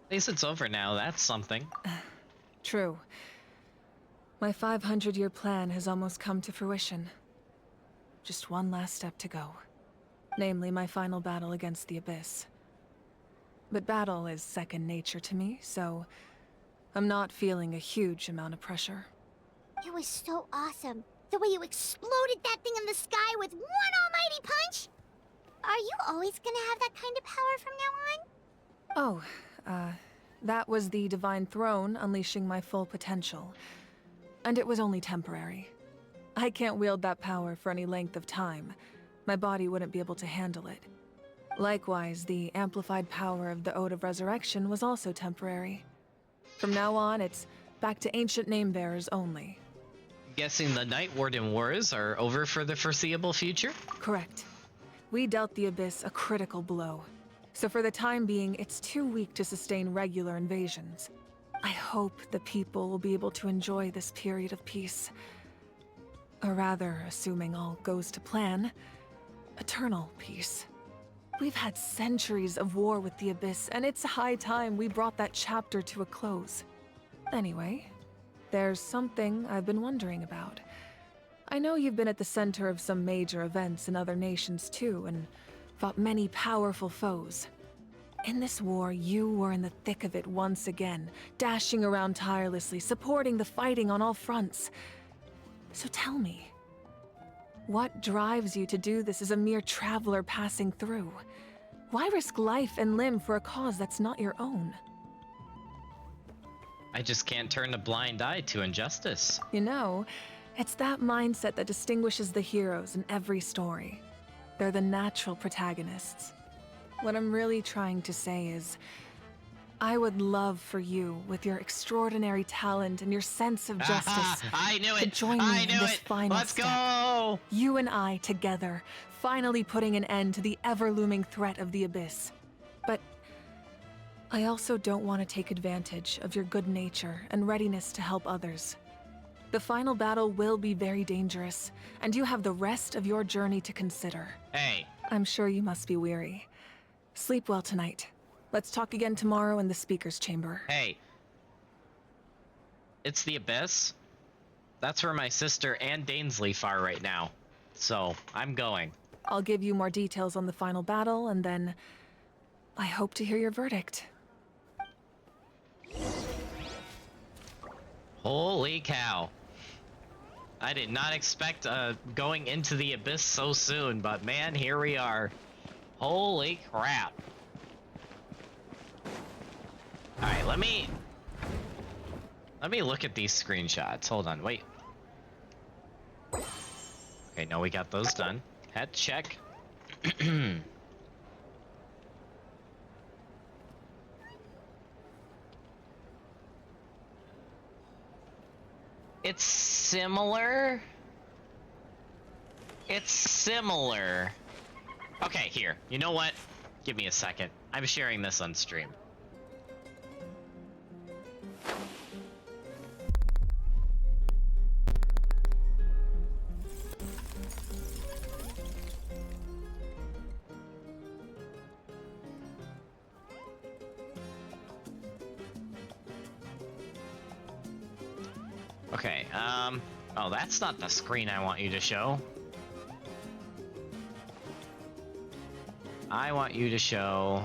At least it's over now, that's something. True. My 500-year plan has almost come to fruition. Just one last step to go. Namely, my final battle against the Abyss. but battle is second nature to me, so I'm not feeling a huge amount of pressure. It was so awesome. The way you exploded that thing in the sky with one almighty punch! Are you always gonna have that kind of power from now on? Oh, that was the Divine Throne unleashing my full potential. And it was only temporary. I can't wield that power for any length of time. My body wouldn't be able to handle it. Likewise, the amplified power of the Ode of Resurrection was also temporary. From now on, it's back to ancient name-bearers only. Guessing the Night Warden Wars are over for the foreseeable future? Correct. We dealt the Abyss a critical blow. So for the time being, it's too weak to sustain regular invasions. I hope the people will be able to enjoy this period of peace. Or rather, assuming all goes to plan, eternal peace. We've had centuries of war with the Abyss, and it's high time we brought that chapter to a close. Anyway, there's something I've been wondering about. I know you've been at the center of some major events in other nations too, and fought many powerful foes. In this war, you were in the thick of it once again, dashing around tirelessly, supporting the fighting on all fronts. So tell me, what drives you to do this as a mere traveler passing through? Why risk life and limb for a cause that's not your own? I just can't turn a blind eye to injustice. You know, it's that mindset that distinguishes the heroes in every story. They're the natural protagonists. What I'm really trying to say is, I would love for you, with your extraordinary talent and your sense of justice, I knew to it! join me I in knew this it! final Let's step. go! You and I together, finally putting an end to the ever-looming threat of the Abyss. But I also don't want to take advantage of your good nature and readiness to help others. The final battle will be very dangerous, and you have the rest of your journey to consider. Hey. I'm sure you must be weary. Sleep well tonight. Let's talk again tomorrow in the speaker's chamber. Hey. It's the Abyss. That's where my sister and Dainsleif are right now. So, I'm going. I'll give you more details on the final battle, and then I hope to hear your verdict. Holy cow. I did not expect going into the Abyss so soon, but man, here we are. Holy crap. Alright, let me look at these screenshots. Hold on, wait. Okay, no, we got those done. Head check. It's similar. It's similar. Okay, here. You know what? Give me a second. I'm sharing this on stream. Okay, oh, that's not the screen I want you to show. I want you to show,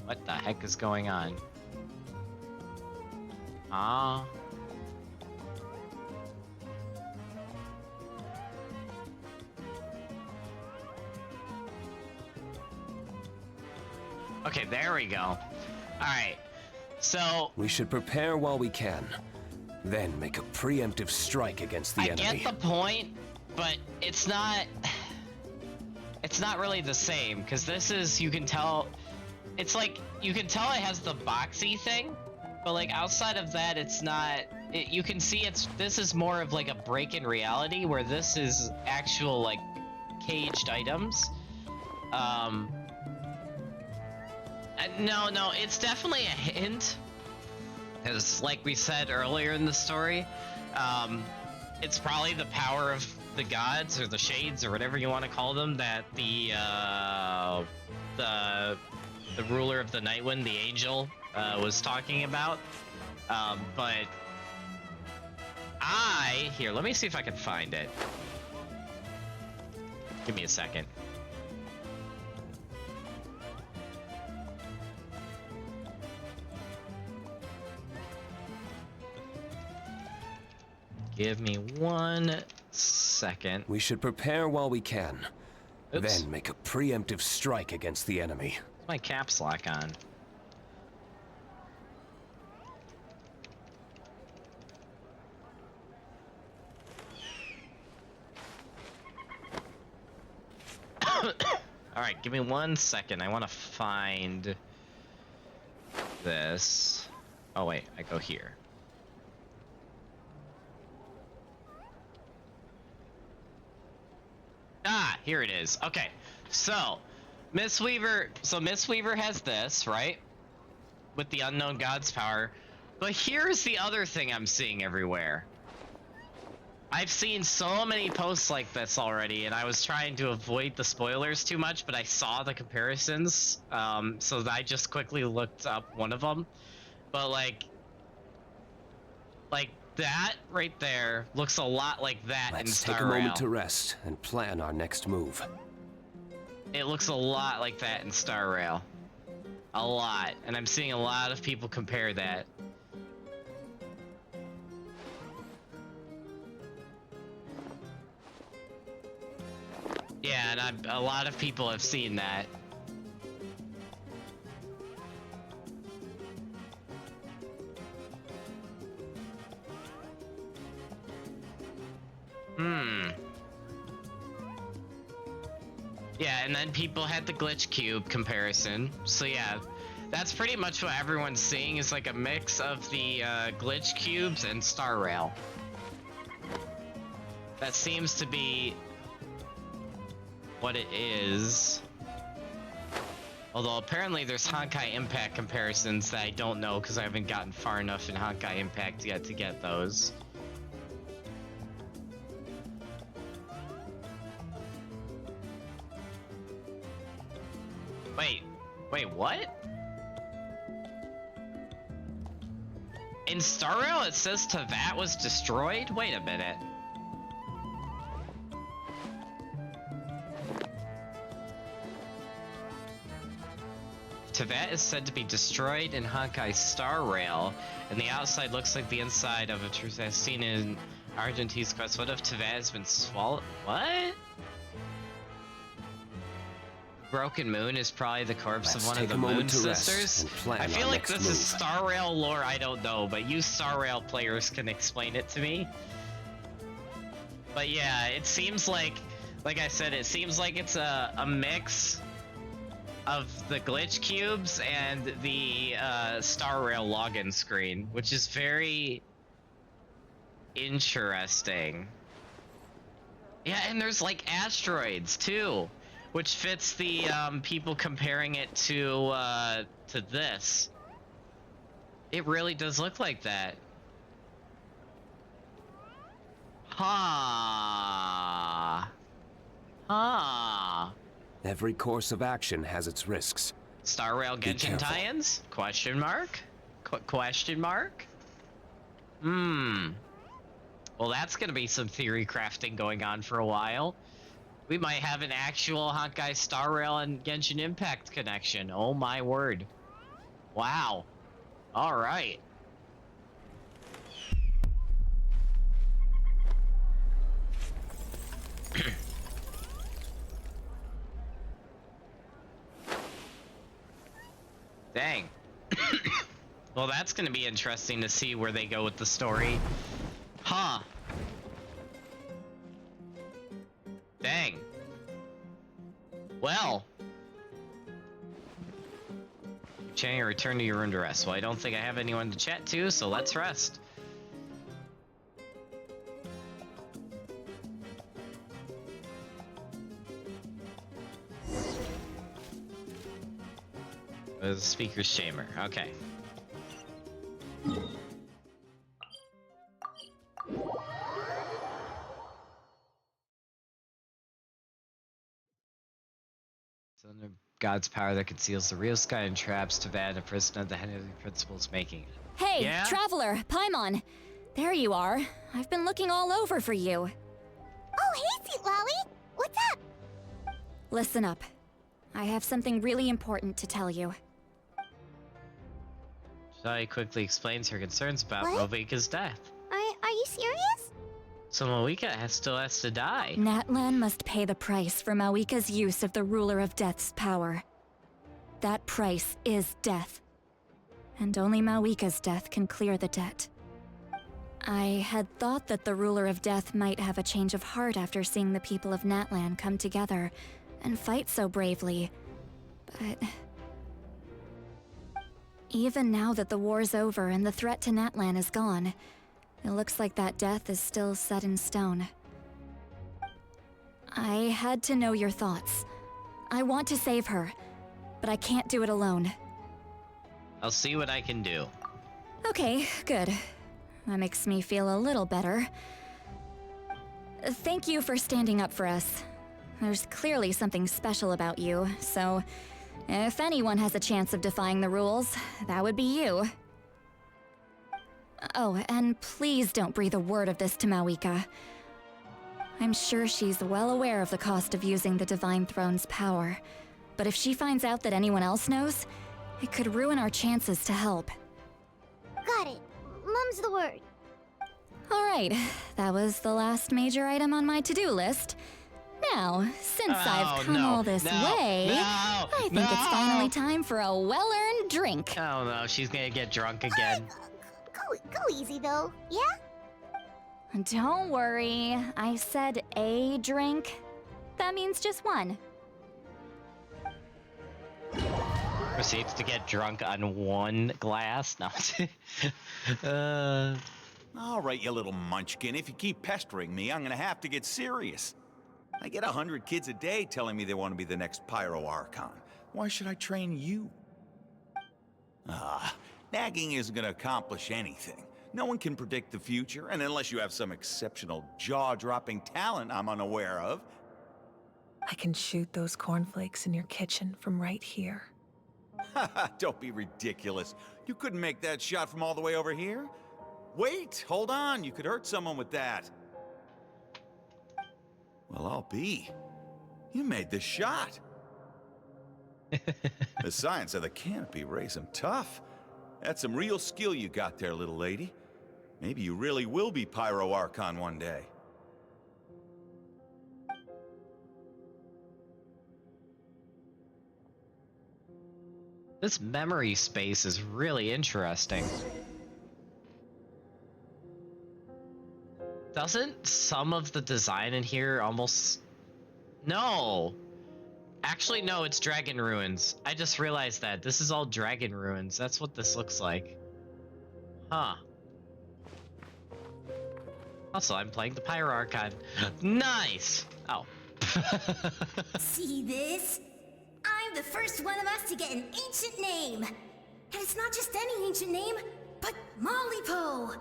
what the heck is going on? Okay, there we go. Alright. So we should prepare while we can, then make a preemptive strike against the enemy. I get the point, but it's not really the same, because this is, you can tell, it's like, you can tell it has the boxy thing, but like outside of that, it's not, you can see this is more of like a break in reality, where this is actual like caged items. No, it's definitely a hint, because like we said earlier in the story, it's probably the power of the gods or the shades or whatever you want to call them that the ruler of the Nightwind, the angel, was talking about. But here, let me see if I can find it. Give me a second. Give me 1 second. We should prepare while we can. Oops. Then make a preemptive strike against the enemy. What's my caps lock on? Alright, give me 1 second. I want to find this. Oh wait, I go here. Ah, here it is. Okay, so Miss Weaver has this, right? With the unknown god's power. But here's the other thing I'm seeing everywhere. I've seen so many posts like this already, and I was trying to avoid the spoilers too much, but I saw the comparisons, so I just quickly looked up one of them. But like that right there looks a lot like that in Let's Star take a moment Rail. to rest and plan our next move. It looks a lot like that in Star Rail. A lot. And I'm seeing a lot of people compare that. Yeah, and a lot of people have seen that. Yeah, and then people had the glitch cube comparison. So yeah, that's pretty much what everyone's seeing is like a mix of the glitch cubes and Star Rail. That seems to be what it is. Although apparently there's Honkai Impact comparisons that I don't know because I haven't gotten far enough in Honkai Impact yet to get those. Wait, what? In Star Rail it says Teyvat was destroyed? Wait a minute. Teyvat is said to be destroyed in Honkai Star Rail, and the outside looks like the inside of a truth as seen in Argentine's quest. What if Teyvat has been swallowed? What? Broken Moon is probably the corpse of one of the Moon Sisters. I feel like this is Star Rail lore, I don't know, but you Star Rail players can explain it to me. But yeah, it seems like I said, it seems like it's a mix of the glitch cubes and the Star Rail login screen, which is very interesting. Yeah, and there's like asteroids too, which fits the people comparing it to this. It really does look like that. Ha. Ha. Every course of action has its risks. Star Rail Genshin tie-ins? Question mark? Question mark? Well, that's gonna be some theory crafting going on for a while. We might have an actual Honkai Star Rail and Genshin Impact connection. Oh my word. Wow. Alright. Dang. Well, that's gonna be interesting to see where they go with the story. Huh. Dang. Well. Chatting, return to your room to rest. Well, I don't think I have anyone to chat to, so let's rest. The speaker's chamber. Okay. It's under God's power that conceals the real sky and traps Teyvat, a prisoner of the Henry principles making it. Hey, yeah? Traveler, Paimon. There you are. I've been looking all over for you. Oh, hey, Sweet Lolly. What's up? Listen up. I have something really important to tell you. Shai quickly explains her concerns about What? Rovika's death. Are you serious? So Mawika still has to die. Natlan must pay the price for Mawika's use of the Ruler of Death's power. That price is death. And only Mawika's death can clear the debt. I had thought that the Ruler of Death might have a change of heart after seeing the people of Natlan come together and fight so bravely, but... even now that the war's over and the threat to Natlan is gone, it looks like that death is still set in stone. I had to know your thoughts. I want to save her, but I can't do it alone. I'll see what I can do. Okay, good. That makes me feel a little better. Thank you for standing up for us. There's clearly something special about you, so if anyone has a chance of defying the rules, that would be you. Oh, and please don't breathe a word of this to Mawika. I'm sure she's well aware of the cost of using the Divine Throne's power, but if she finds out that anyone else knows, it could ruin our chances to help. Got it. Mum's the word. Alright, that was the last major item on my to-do list. Now, since I've come all this way, I think it's finally time for a well-earned drink. Oh no, she's gonna get drunk again. Go easy though, yeah? Don't worry, I said a drink. That means just one. Proceeds to get drunk on one glass? No. All right, you little munchkin. If you keep pestering me, I'm gonna have to get serious. I get 100 kids a day telling me they want to be the next Pyro Archon. Why should I train you? Nagging isn't gonna accomplish anything. No one can predict the future, and unless you have some exceptional jaw-dropping talent I'm unaware of. I can shoot those cornflakes in your kitchen from right here. Don't be ridiculous. You couldn't make that shot from all the way over here? Wait, hold on. You could hurt someone with that. Well, I'll be. You made the shot. The science of the canopy rays him tough. That's some real skill you got there, little lady. Maybe you really will be Pyro Archon one day. This memory space is really interesting. Doesn't some of the design in here almost... No! Actually, no, it's Dragon Ruins. I just realized that. This is all Dragon Ruins. That's what this looks like. Huh. Also, I'm playing the Pyro Archon. Nice! Oh. See this? I'm the first one of us to get an ancient name. And it's not just any ancient name, but Mollypo.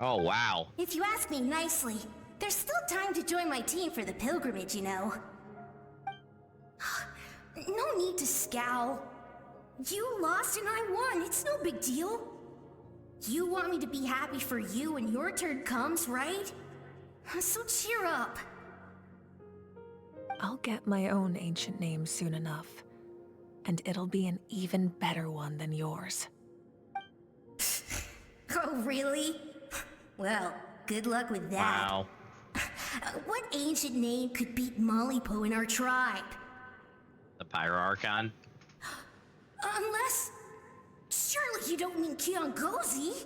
Oh, wow. If you ask me nicely, there's still time to join my team for the pilgrimage, you know. No need to scowl. You lost and I won, it's no big deal. You want me to be happy for you when your turn comes, right? So cheer up. I'll get my own ancient name soon enough, and it'll be an even better one than yours. Oh, really? Well, good luck with that. Wow. What ancient name could beat Mollypo in our tribe? The Pyro Archon. Unless... surely you don't mean Kiangozi?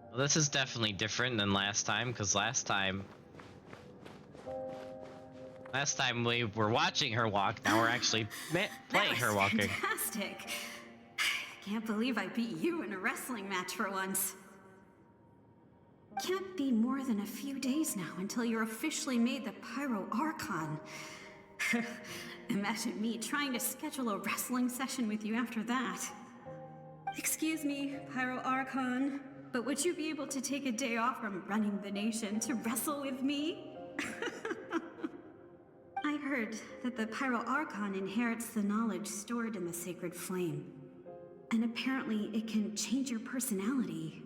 Well, this is definitely different than last time, because last time we were watching her walk, now we're actually playing her walking. Fantastic. Can't believe I beat you in a wrestling match for once. Can't be more than a few days now until you're officially made the Pyro Archon. Imagine me trying to schedule a wrestling session with you after that. Excuse me, Pyro Archon, but would you be able to take a day off from running the nation to wrestle with me? I heard that the Pyro Archon inherits the knowledge stored in the Sacred Flame. And apparently it can change your personality.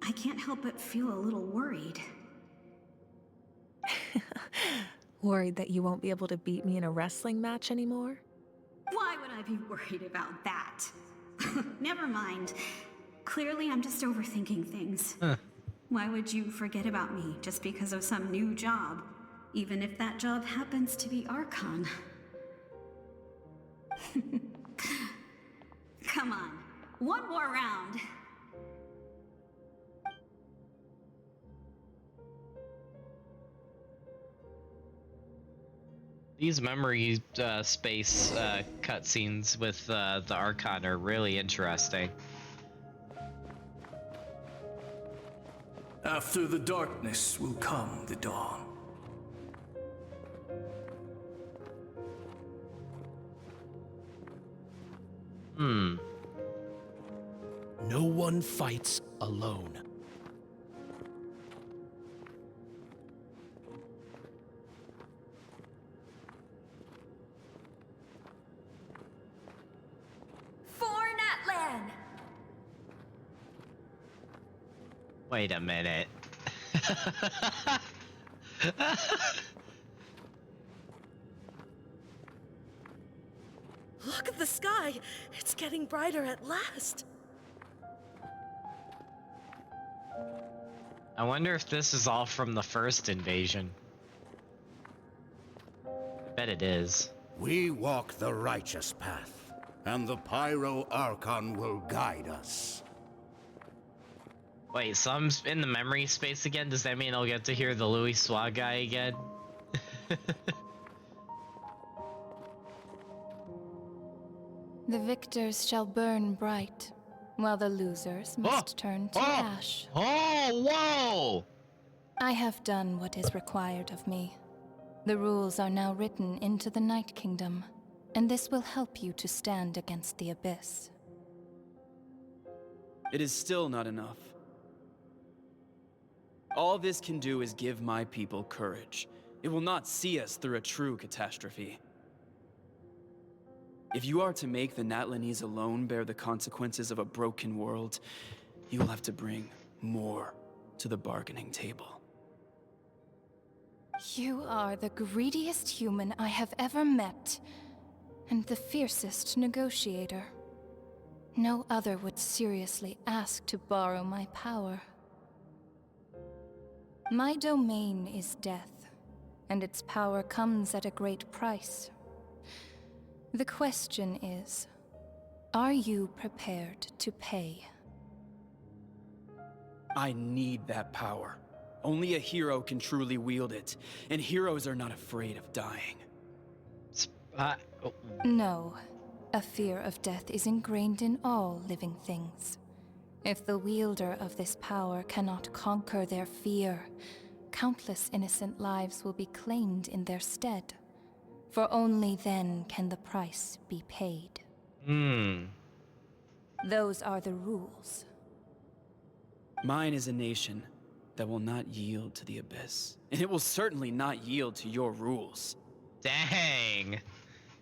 I can't help but feel a little worried. Worried that you won't be able to beat me in a wrestling match anymore? Why would I be worried about that? Never mind. Clearly, I'm just overthinking things. Why would you forget about me just because of some new job? Even if that job happens to be Archon. Come on, one more round. These memory space cutscenes with the Archon are really interesting. After the darkness will come the dawn. No one fights alone. For Natlan! Wait a minute. Look at the sky! It's getting brighter at last! I wonder if this is all from the first invasion. I bet it is. We walk the righteous path, and the Pyro Archon will guide us. Wait, so I'm in the memory space again? Does that mean I'll get to hear the Louis Swag guy again? The victors shall burn bright, while the losers must turn to ash. Oh, whoa! I have done what is required of me. The rules are now written into the Night Kingdom, and this will help you to stand against the Abyss. It is still not enough. All this can do is give my people courage. It will not see us through a true catastrophe. If you are to make the Natlanese alone bear the consequences of a broken world, you will have to bring more to the bargaining table. You are the greediest human I have ever met, and the fiercest negotiator. No other would seriously ask to borrow my power. My domain is death, and its power comes at a great price. The question is, are you prepared to pay? I need that power. Only a hero can truly wield it, and heroes are not afraid of dying. No, a fear of death is ingrained in all living things. If the wielder of this power cannot conquer their fear, countless innocent lives will be claimed in their stead. For only then can the price be paid. Those are the rules. Mine is a nation that will not yield to the Abyss, and it will certainly not yield to your rules. Dang.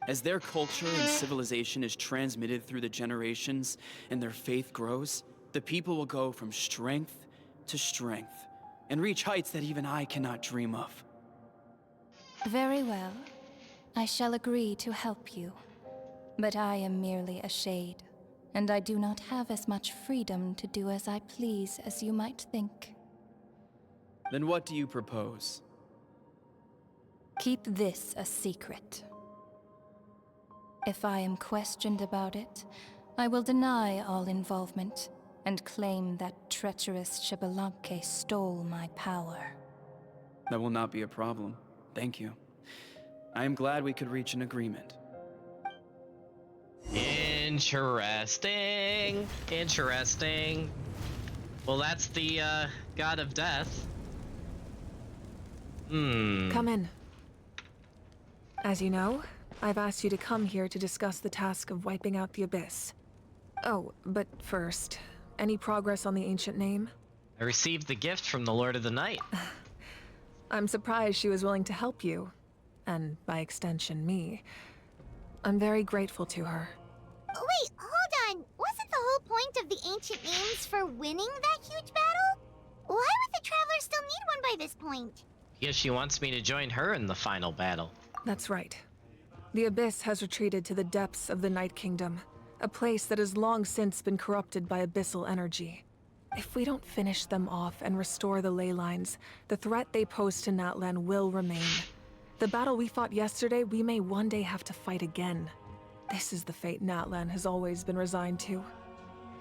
As their culture and civilization is transmitted through the generations and their faith grows, the people will go from strength to strength and reach heights that even I cannot dream of. Very well. I shall agree to help you. But I am merely a shade, and I do not have as much freedom to do as I please as you might think. Then what do you propose? Keep this a secret. If I am questioned about it, I will deny all involvement and claim that treacherous Xbalanque stole my power. That will not be a problem. Thank you. I am glad we could reach an agreement. Interesting. Interesting. Well, that's the god of death. Come in. As you know, I've asked you to come here to discuss the task of wiping out the Abyss. Oh, but first, any progress on the ancient name? I received the gift from the Lord of the Night. I'm surprised she was willing to help you. And by extension, me. I'm very grateful to her. Wait, hold on. Wasn't the whole point of the ancient names for winning that huge battle? Why would the Travelers still need one by this point? Because she wants me to join her in the final battle. That's right. The Abyss has retreated to the depths of the Night Kingdom, a place that has long since been corrupted by abyssal energy. If we don't finish them off and restore the ley lines, the threat they pose to Natlan will remain. The battle we fought yesterday, we may one day have to fight again. This is the fate Natlan has always been resigned to.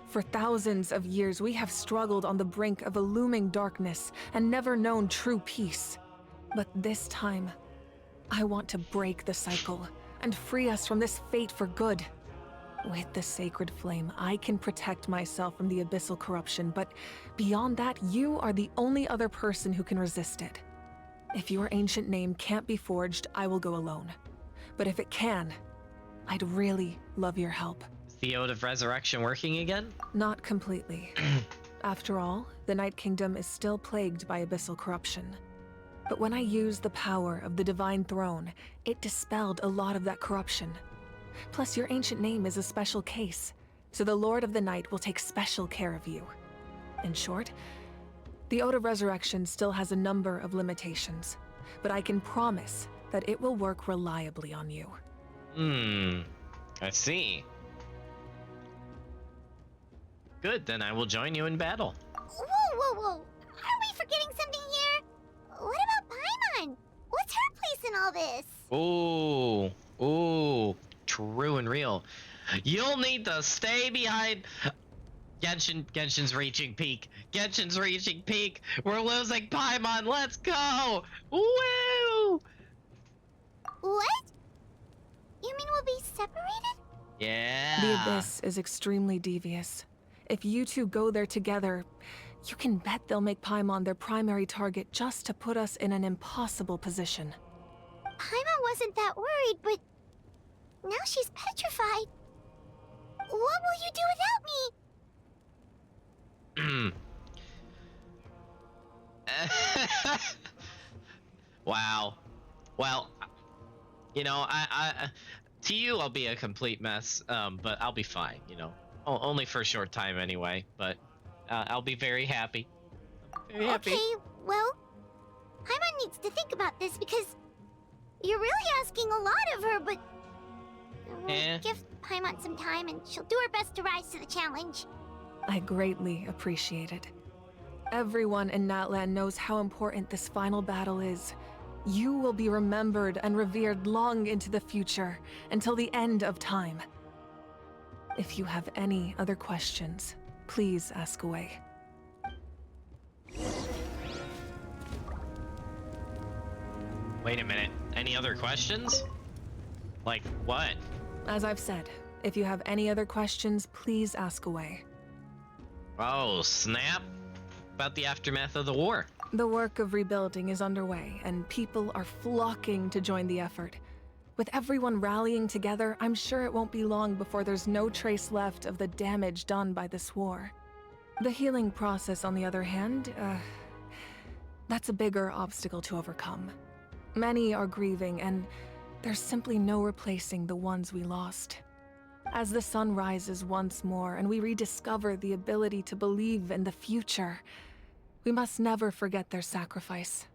For thousands of years, we have struggled on the brink of a looming darkness and never known true peace. But this time, I want to break the cycle and free us from this fate for good. With the sacred flame, I can protect myself from the abyssal corruption, but beyond that, you are the only other person who can resist it. If your ancient name can't be forged, I will go alone. But if it can, I'd really love your help. Is the Ode of Resurrection working again? Not completely. After all, the Night Kingdom is still plagued by abyssal corruption. But when I used the power of the Divine Throne, it dispelled a lot of that corruption. Plus, your ancient name is a special case, so the Lord of the Night will take special care of you. In short, the Ode of Resurrection still has a number of limitations, but I can promise that it will work reliably on you. I see. Good, then I will join you in battle. Whoa. Are we forgetting something here? What about Paimon? What's her place in all this? Ooh, true and real. You'll need to stay behind. Genshin's reaching peak. Genshin's reaching peak. We're losing Paimon. Let's go. Woo! What? You mean we'll be separated? Yeah. The Abyss is extremely devious. If you two go there together, you can bet they'll make Paimon their primary target just to put us in an impossible position. Paimon wasn't that worried, but now she's petrified. What will you do without me? Wow. Well, you know, I to you I'll be a complete mess, but I'll be fine, you know. Only for a short time anyway, but I'll be very happy. Very happy. Okay, well, Paimon needs to think about this because you're really asking a lot of her, but we'll give Paimon some time and she'll do her best to rise to the challenge. I greatly appreciate it. Everyone in Natlan knows how important this final battle is. You will be remembered and revered long into the future, until the end of time. If you have any other questions, please ask away. Wait a minute. Any other questions? Like what? As I've said, if you have any other questions, please ask away. Oh, snap. About the aftermath of the war. The work of rebuilding is underway, and people are flocking to join the effort. With everyone rallying together, I'm sure it won't be long before there's no trace left of the damage done by this war. The healing process, on the other hand, that's a bigger obstacle to overcome. Many are grieving, and there's simply no replacing the ones we lost. As the sun rises once more and we rediscover the ability to believe in the future, we must never forget their sacrifice.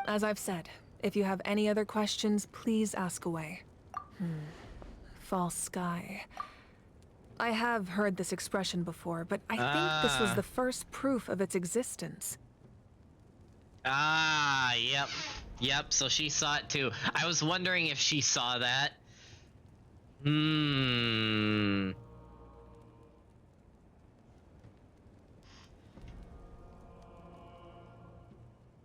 As I've said, if you have any other questions, please ask away. False sky. I have heard this expression before, but I think this was the first proof of its existence. Yep, so she saw it too. I was wondering if she saw that.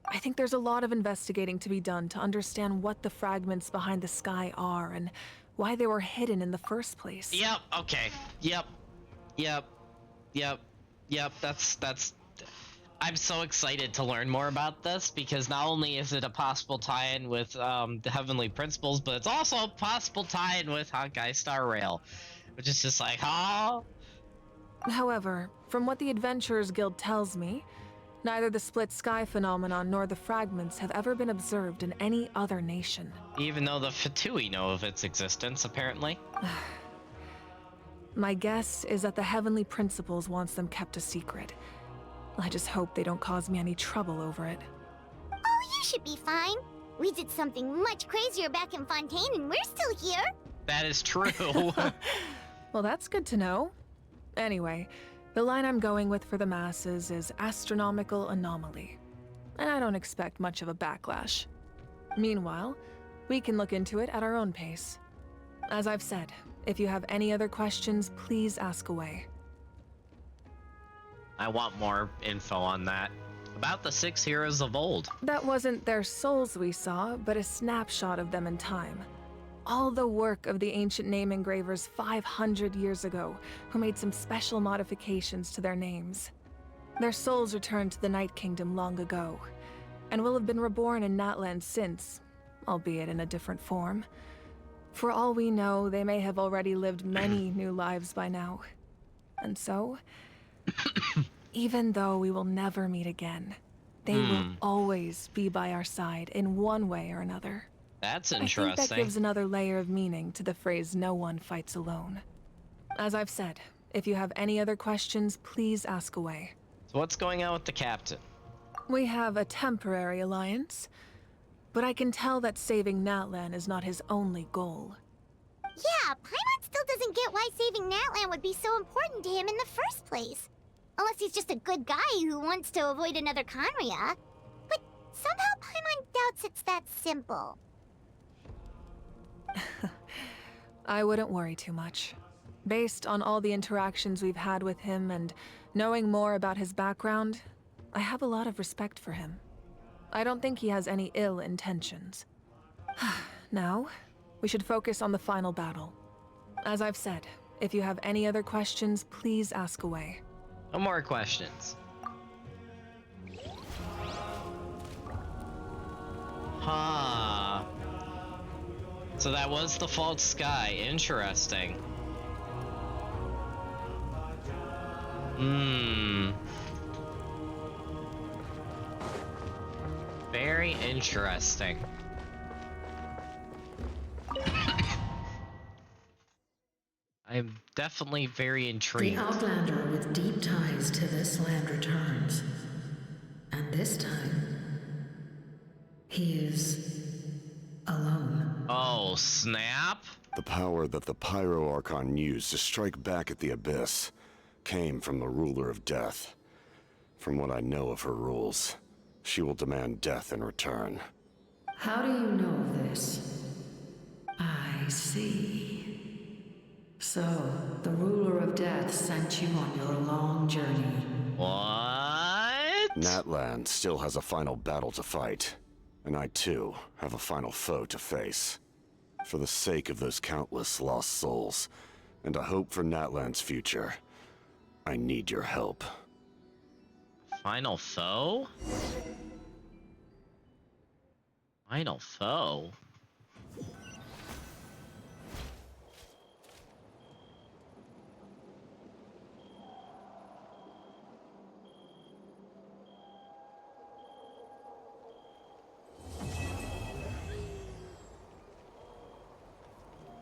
I think there's a lot of investigating to be done to understand what the fragments behind the sky are and why they were hidden in the first place. Yep, okay. Yep. That's I'm so excited to learn more about this because not only is it a possible tie-in with the Heavenly Principles, but it's also a possible tie-in with Honkai Star Rail, which is just like, However, from what the Adventurers Guild tells me, neither the split sky phenomenon nor the fragments have ever been observed in any other nation. Even though the Fatui know of its existence, apparently. My guess is that the Heavenly Principles wants them kept a secret. I just hope they don't cause me any trouble over it. Oh, you should be fine. We did something much crazier back in Fontaine and we're still here. That is true. Well, that's good to know. Anyway, the line I'm going with for the masses is astronomical anomaly. And I don't expect much of a backlash. Meanwhile, we can look into it at our own pace. As I've said, if you have any other questions, please ask away. I want more info on that. About the 6 heroes of old. That wasn't their souls we saw, but a snapshot of them in time. All the work of the ancient name engravers 500 years ago, who made some special modifications to their names. Their souls returned to the Night Kingdom long ago, and will have been reborn in Natlan since, albeit in a different form. For all we know, they may have already lived many new lives by now. And so, even though we will never meet again, they will always be by our side in one way or another. That's I interesting. think that gives another layer of meaning to the phrase, "no one fights alone." As I've said, if you have any other questions, please ask away. So what's going on with the captain? We have a temporary alliance, but I can tell that saving Natlan is not his only goal. Yeah, Paimon still doesn't get why saving Natlan would be so important to him in the first place. Unless he's just a good guy who wants to avoid another Conria. But somehow Paimon doubts it's that simple. I wouldn't worry too much. Based on all the interactions we've had with him and knowing more about his background, I have a lot of respect for him. I don't think he has any ill intentions. Now, we should focus on the final battle. As I've said, if you have any other questions, please ask away. No more questions. Huh. So that was the false sky. Interesting. Very interesting. I'm definitely very intrigued. The Outlander with deep ties to this land returns. And this time, he is alone. Oh, snap! The power that the Pyro Archon used to strike back at the Abyss came from the Ruler of Death. From what I know of her rules, she will demand death in return. How do you know this? I see. So, the Ruler of Death sent you on your long journey. What? Natlan still has a final battle to fight, and I too have a final foe to face. For the sake of those countless lost souls, and a hope for Natlan's future, I need your help. Final foe? Final foe?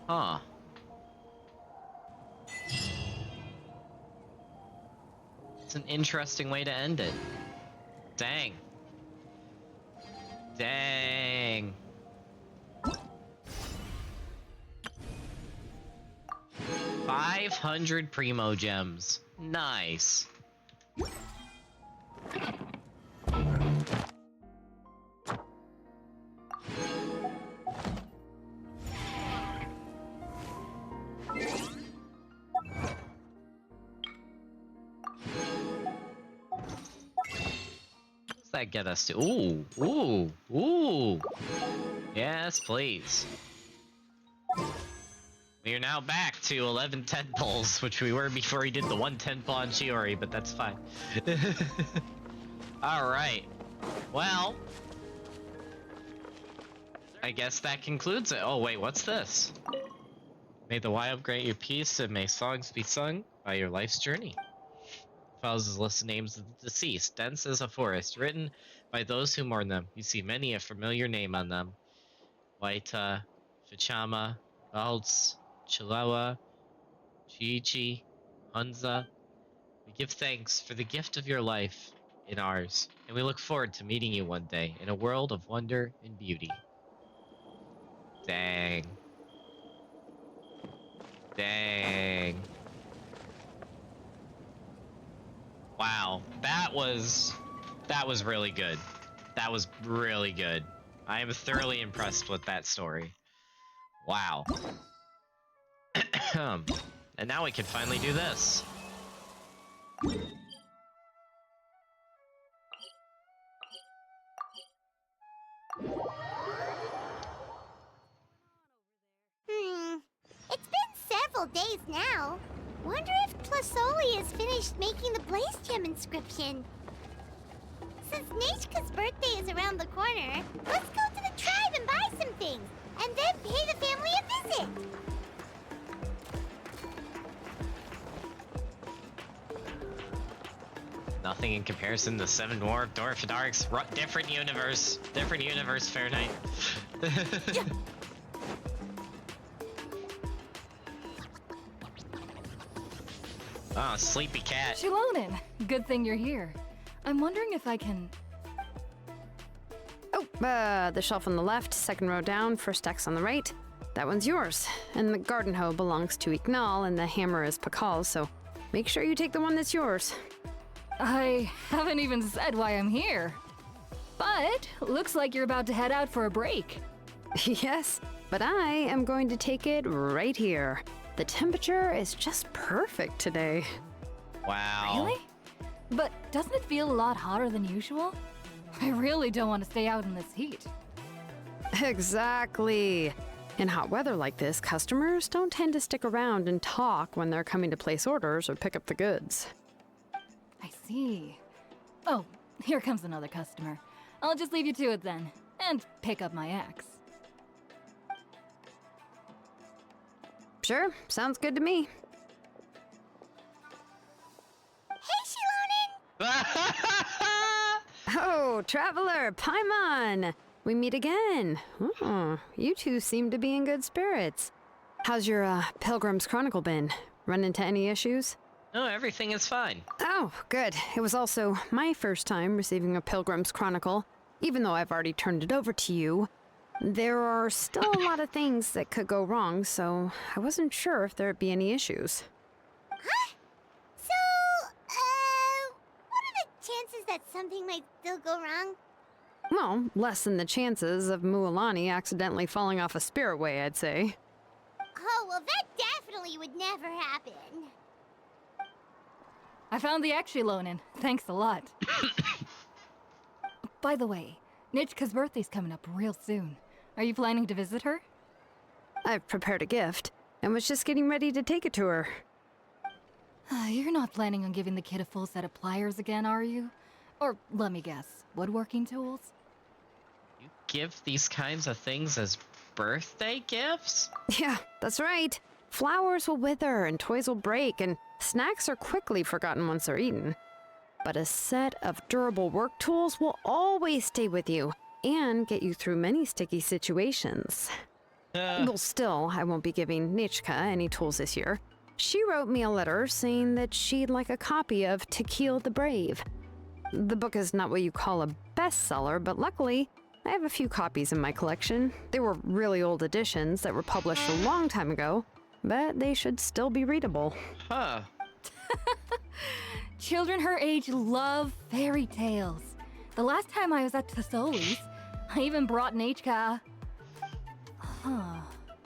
Huh. It's an interesting way to end it. Dang. Dang. $500 Primo Gems. Nice. That get us to? Ooh. Yes, please. We are now back to 11 tentpoles, which we were before we did the 1 tentpole on Shiori, but that's fine. Alright. Well, I guess that concludes it. Oh wait, what's this? May the wild grant you peace, and may songs be sung by your life's journey. Follows the list of names of the deceased, dense as a forest, written by those who mourn them. You see many a familiar name on them. Waita, Fichama, Baltz, Chilawa, Chiichi, Hunza. We give thanks for the gift of your life. in ours, and we look forward to meeting you one day in a world of wonder and beauty. Dang. Dang. Wow, that was really good. That was really good. I am thoroughly impressed with that story. Wow. And now we can finally do this. It's been several days now. Wonder if Plasoli has finished making the Blaze Gem inscription. Since Nishka's birthday is around the corner, let's go to the tribe and buy some things, and then pay the family a visit. Nothing in comparison to Seven Dwarf Darks. Different universe. Different universe, Fair Knight. Oh, sleepy cat. Shilonin, good thing you're here. I'm wondering if I can... Oh, the shelf on the left, second row down, first X on the right. That one's yours. And the garden hoe belongs to Ignal, and the hammer is Pakal's, so make sure you take the one that's yours. I haven't even said why I'm here. But looks like you're about to head out for a break. Yes, but I am going to take it right here. The temperature is just perfect today. Wow. Really? But doesn't it feel a lot hotter than usual? I really don't want to stay out in this heat. Exactly. In hot weather like this, customers don't tend to stick around and talk when they're coming to place orders or pick up the goods. I see. Oh, here comes another customer. I'll just leave you to it then, and pick up my axe. Sure, sounds good to me. Hey, Shilonin! Oh, Traveler, Paimon! We meet again. Oh, you two seem to be in good spirits. How's your Pilgrim's Chronicle been? Run into any issues? No, everything is fine. Oh, good. It was also my first time receiving a Pilgrim's Chronicle, even though I've already turned it over to you. There are still a lot of things that could go wrong, so I wasn't sure if there'd be any issues. Huh? So, what are the chances that something might still go wrong? Well, less than the chances of Mualani accidentally falling off a spiritway, I'd say. Oh, well, that definitely would never happen. I found the Akshilonin. Thanks a lot. By the way, Nitchka's birthday's coming up real soon. Are you planning to visit her? I've prepared a gift, and was just getting ready to take it to her. You're not planning on giving the kid a full set of pliers again, are you? Or, let me guess, woodworking tools? You give these kinds of things as birthday gifts? Yeah, that's right. Flowers will wither and toys will break, and snacks are quickly forgotten once they're eaten. But a set of durable work tools will always stay with you and get you through many sticky situations. Well, still, I won't be giving Nichka any tools this year. She wrote me a letter saying that she'd like a copy of To Kill the Brave. The book is not what you call a bestseller, but luckily, I have a few copies in my collection. They were really old editions that were published a long time ago, but they should still be readable. Huh. Children her age love fairy tales. The last time I was at Tasoli's, I even brought Nechka. Huh.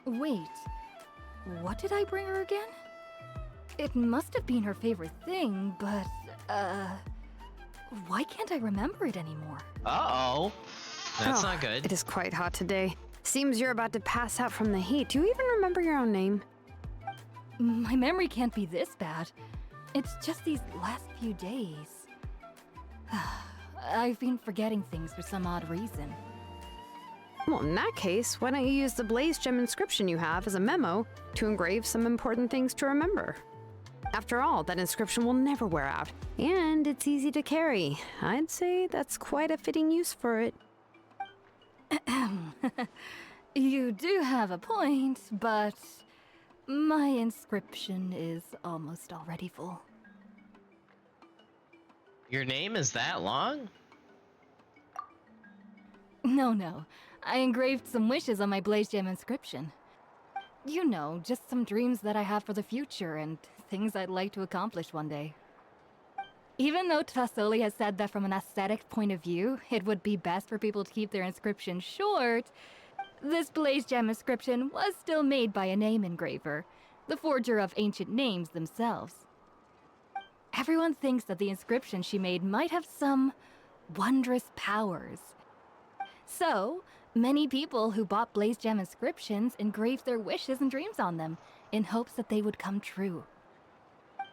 Wait. What did I bring her again? It must have been her favorite thing, but, why can't I remember it anymore? Uh-oh. That's not good. It is quite hot today. Seems you're about to pass out from the heat. Do you even remember your own name? My memory can't be this bad. It's just these last few days. I've been forgetting things for some odd reason. Well, in that case, why don't you use the Blaze Gem inscription you have as a memo to engrave some important things to remember? After all, that inscription will never wear out, and it's easy to carry. I'd say that's quite a fitting use for it. You do have a point, but my inscription is almost already full. Your name is that long? No. I engraved some wishes on my Blaze Gem inscription. You know, just some dreams that I have for the future and things I'd like to accomplish one day. Even though Tasoli has said that from an aesthetic point of view, it would be best for people to keep their inscription short, this Blaze Gem inscription was still made by a name engraver, the forger of ancient names themselves. Everyone thinks that the inscription she made might have some wondrous powers. So, many people who bought Blaze Gem inscriptions engraved their wishes and dreams on them, in hopes that they would come true.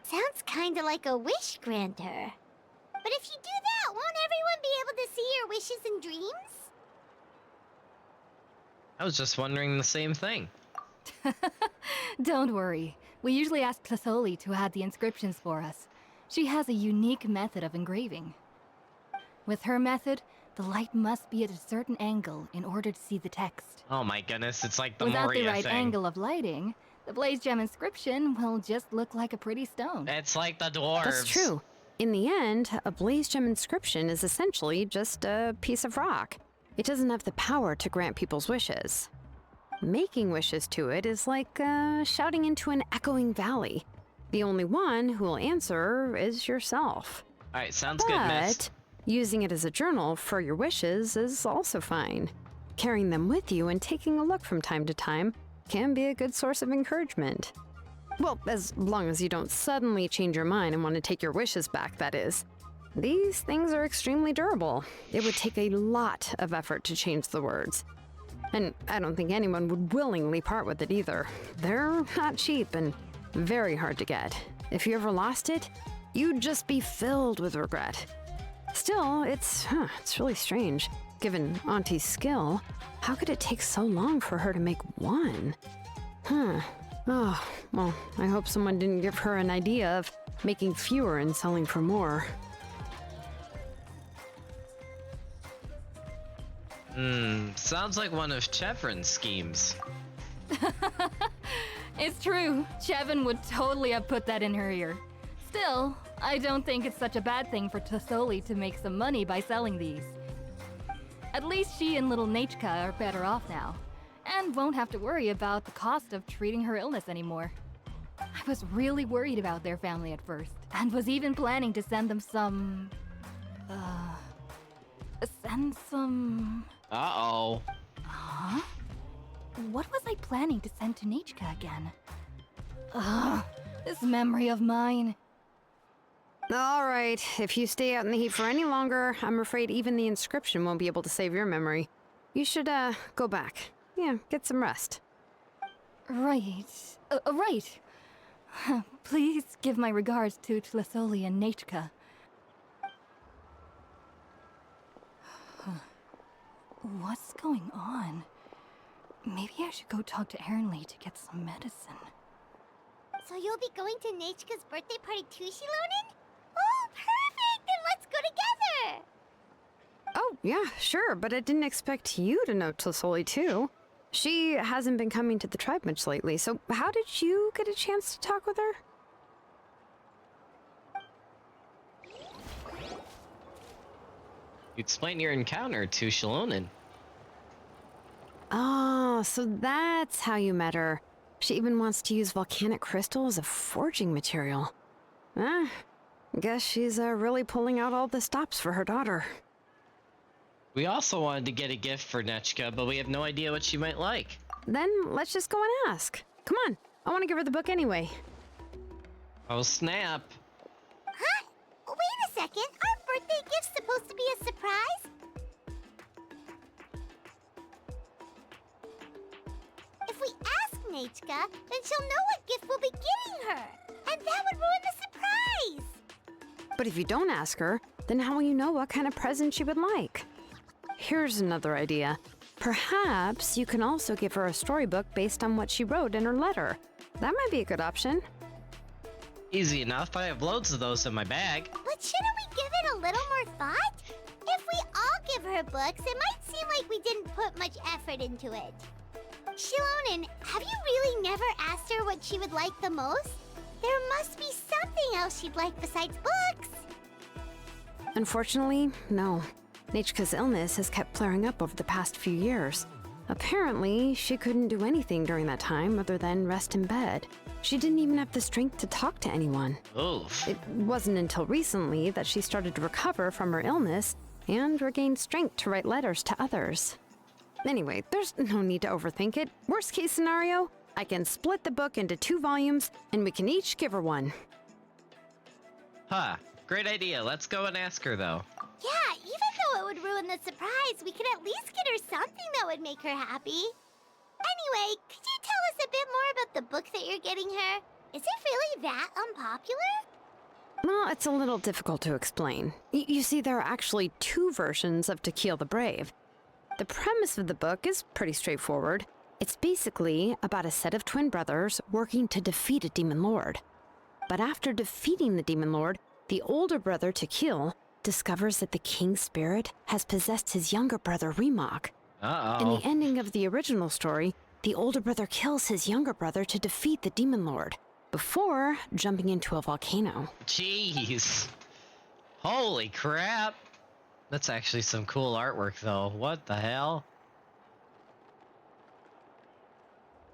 Sounds kinda like a wish granter. But if you do that, won't everyone be able to see your wishes and dreams? I was just wondering the same thing. Don't worry. We usually ask Tasoli to add the inscriptions for us. She has a unique method of engraving. With her method, the light must be at a certain angle in order to see the text. Oh my goodness, it's like the Without Moria the right thing. angle of lighting, the Blaze Gem inscription will just look like a pretty stone. It's like the dwarves. That's true. In the end, a Blaze Gem inscription is essentially just a piece of rock. It doesn't have the power to grant people's wishes. Making wishes to it is like shouting into an echoing valley. The only one who will answer is yourself. Alright, sounds good, miss. But using it as a journal for your wishes is also fine. Carrying them with you and taking a look from time to time can be a good source of encouragement. Well, as long as you don't suddenly change your mind and want to take your wishes back, that is. These things are extremely durable. It would take a lot of effort to change the words. And I don't think anyone would willingly part with it either. They're not cheap and very hard to get. If you ever lost it, you'd just be filled with regret. Still, it's really strange. Given Auntie's skill, how could it take so long for her to make one? Oh, well, I hope someone didn't give her an idea of making fewer and selling for more. Sounds like one of Chevron's schemes. It's true. Chevin would totally have put that in her ear. Still, I don't think it's such a bad thing for Tasoli to make some money by selling these. At least she and little Nachka are better off now, and won't have to worry about the cost of treating her illness anymore. I was really worried about their family at first, and was even planning to send them some... Uh-oh. Huh? What was I planning to send to Nachka again? Ugh, this memory of mine. All right, if you stay out in the heat for any longer, I'm afraid even the inscription won't be able to save your memory. You should, go back. Yeah, get some rest. Right. Right. Please give my regards to Tlasoli and Nachka. What's going on? Maybe I should go talk to Ernly to get some medicine. So you'll be going to Nachka's birthday party too, Shilonen? Oh, perfect! Then let's go together! Oh, yeah, sure, but I didn't expect you to know Tlasoli too. She hasn't been coming to the tribe much lately, so how did you get a chance to talk with her? You explain your encounter to Shilonen. Oh, so that's how you met her. She even wants to use volcanic crystal as a forging material. Guess she's really pulling out all the stops for her daughter. We also wanted to get a gift for Nechka, but we have no idea what she might like. Then let's just go and ask. Come on, I want to give her the book anyway. Oh, snap. Huh? Wait a second, our birthday gift's supposed to be a surprise? If we ask Nachka, then she'll know what gift we'll be getting her, and that would ruin the surprise! But if you don't ask her, then how will you know what kind of present she would like? Here's another idea. Perhaps you can also give her a storybook based on what she wrote in her letter. That might be a good option. Easy enough, I have loads of those in my bag. But shouldn't we give it a little more thought? If we all give her books, it might seem like we didn't put much effort into it. Shilonen, have you really never asked her what she would like the most? There must be something else she'd like besides books. Unfortunately, no. Nichka's illness has kept flaring up over the past few years. Apparently, she couldn't do anything during that time other than rest in bed. She didn't even have the strength to talk to anyone. Oof. It wasn't until recently that she started to recover from her illness and regained strength to write letters to others. Anyway, there's no need to overthink it. Worst case scenario, I can split the book into 2 volumes and we can each give her one. Huh. Great idea. Let's go and ask her, though. Yeah, even though it would ruin the surprise, we could at least get her something that would make her happy. Anyway, could you tell us a bit more about the book that you're getting her? Is it really that unpopular? Well, it's a little difficult to explain. You see, there are actually 2 versions of To Kill the Brave. The premise of the book is pretty straightforward. It's basically about a set of twin brothers working to defeat a demon lord. But after defeating the demon lord, the older brother, To Kill, discovers that the king's spirit has possessed his younger brother, Remok. In the ending of the original story, the older brother kills his younger brother to defeat the demon lord, before jumping into a volcano. Jeez. Holy crap. That's actually some cool artwork, though. What the hell?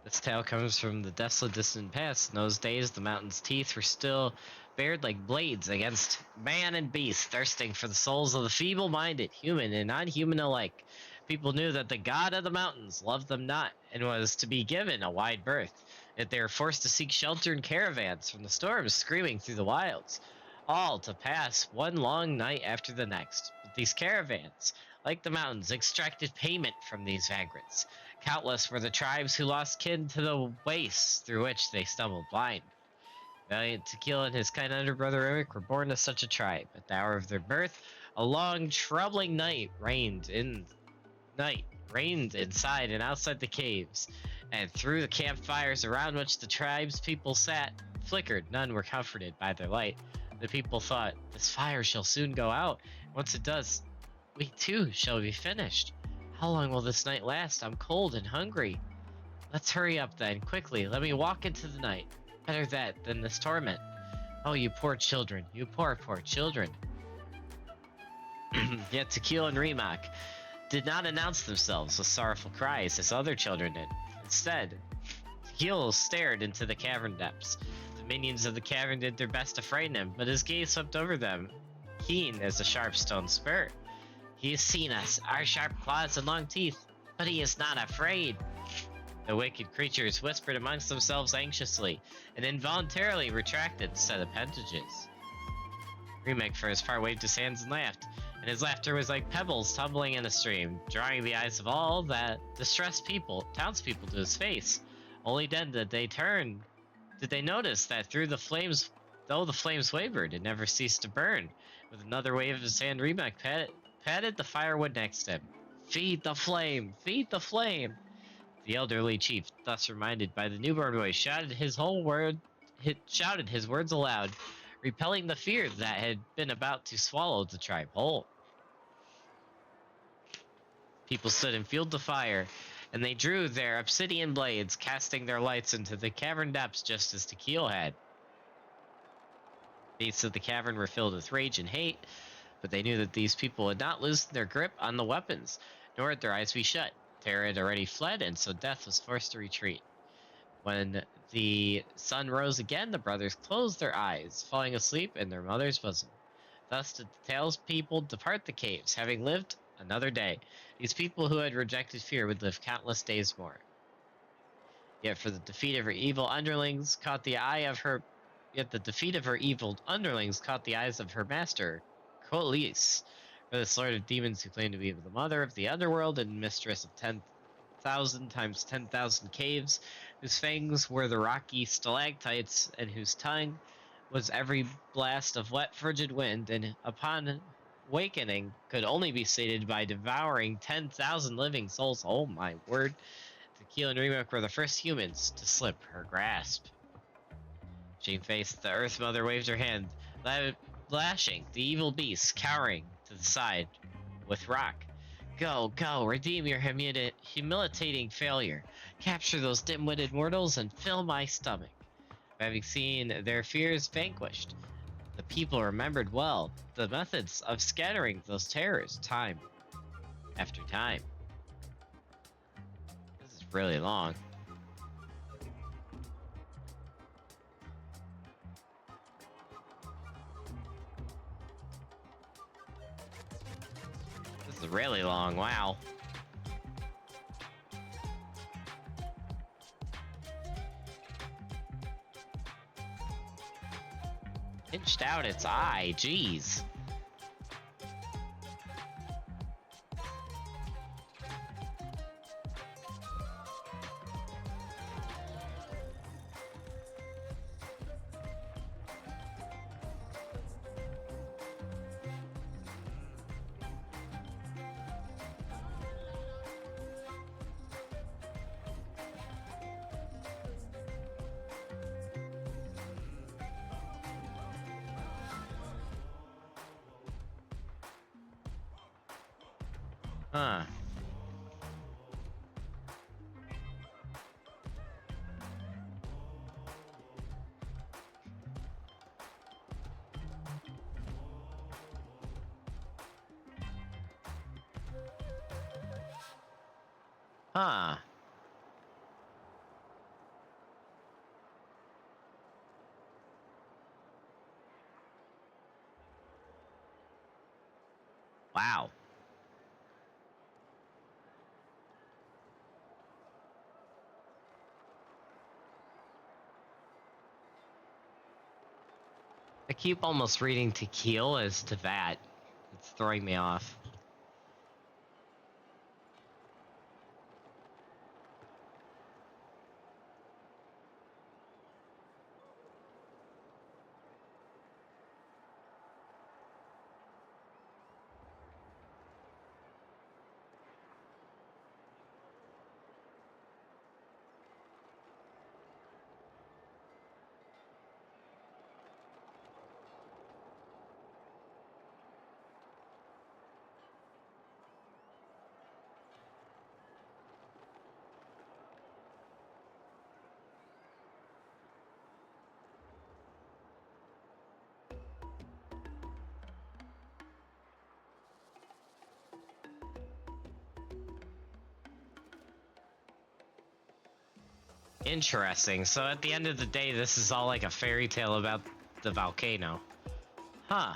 This tale comes from the desolate distant past. In those days, the mountain's teeth were still bared like blades against man and beast, thirsting for the souls of the feeble-minded, human and non-human alike. People knew that the god of the mountains loved them not, and was to be given a wide berth. Yet they were forced to seek shelter in caravans from the storms screaming through the wilds, all to pass one long night after the next. But these caravans, like the mountains, extracted payment from these vagrants. Countless were the tribes who lost kin to the wastes through which they stumbled blind. Valiant To Kill and his kind elder brother Eric were born to such a tribe. At the hour of their birth, a long, troubling night reigned inside and outside the caves, and through the campfires around which the tribe's people sat, flickered. None were comforted by their light. The people thought, this fire shall soon go out. Once it does, we too shall be finished. How long will this night last? I'm cold and hungry. Let's hurry up then, quickly. Let me walk into the night. Better that than this torment. Oh, you poor children. You poor children. Yet To Kill and Remok did not announce themselves with sorrowful cries as other children did. Instead, To Kill stared into the cavern depths. The minions of the cavern did their best to frighten him, but his gaze swept over them, keen as a sharp stone spur. He has seen us, our sharp claws and long teeth, but he is not afraid. The wicked creatures whispered amongst themselves anxiously, and involuntarily retracted said appendages. Remake, for his part, waved his hands and laughed, and his laughter was like pebbles tumbling in a stream, drawing the eyes of all that distressed townspeople to his face. Only then did they notice that though the flames wavered, it never ceased to burn. With another wave of his hand, Remake patted the firewood next to him. Feed the flame! Feed the flame! The elderly chief, thus reminded by the newborn boy, shouted his words aloud, repelling the fear that had been about to swallow the tribe whole. People stood and fueled the fire, and they drew their obsidian blades, casting their lights into the cavern depths just as To Kill had. The beasts of the cavern were filled with rage and hate, but they knew that these people had not loosened their grip on the weapons, nor had their eyes be shut. Terror had already fled, and so Death was forced to retreat. When the sun rose again, the brothers closed their eyes, falling asleep in their mother's bosom. Thus did the townspeople depart the caves, having lived another day. These people who had rejected fear would live countless days more. Yet the defeat of her evil underlings caught the eyes of her master, Colis, for this lord of demons who claimed to be the mother of the underworld and mistress of 10,000 times 10,000 caves, whose fangs were the rocky stalactites, and whose tongue was every blast of wet frigid wind, and upon awakening could only be sated by devouring 10,000 living souls. Oh my word. To Kill and Remake were the first humans to slip her grasp. Shamefaced, the Earth Mother waved her hand, lashing the evil beast, cowering to the side with rock. Go, go, redeem your humiliating failure. Capture those dim-witted mortals and fill my stomach. Having seen their fears vanquished, the people remembered well the methods of scattering those terrors time after time. This is really long. This is really long, wow. Pinched out its eye, jeez. Huh. Huh. Wow. I keep almost reading to Keel as to that. It's throwing me off. Interesting. So at the end of the day, this is all like a fairy tale about the volcano. Huh.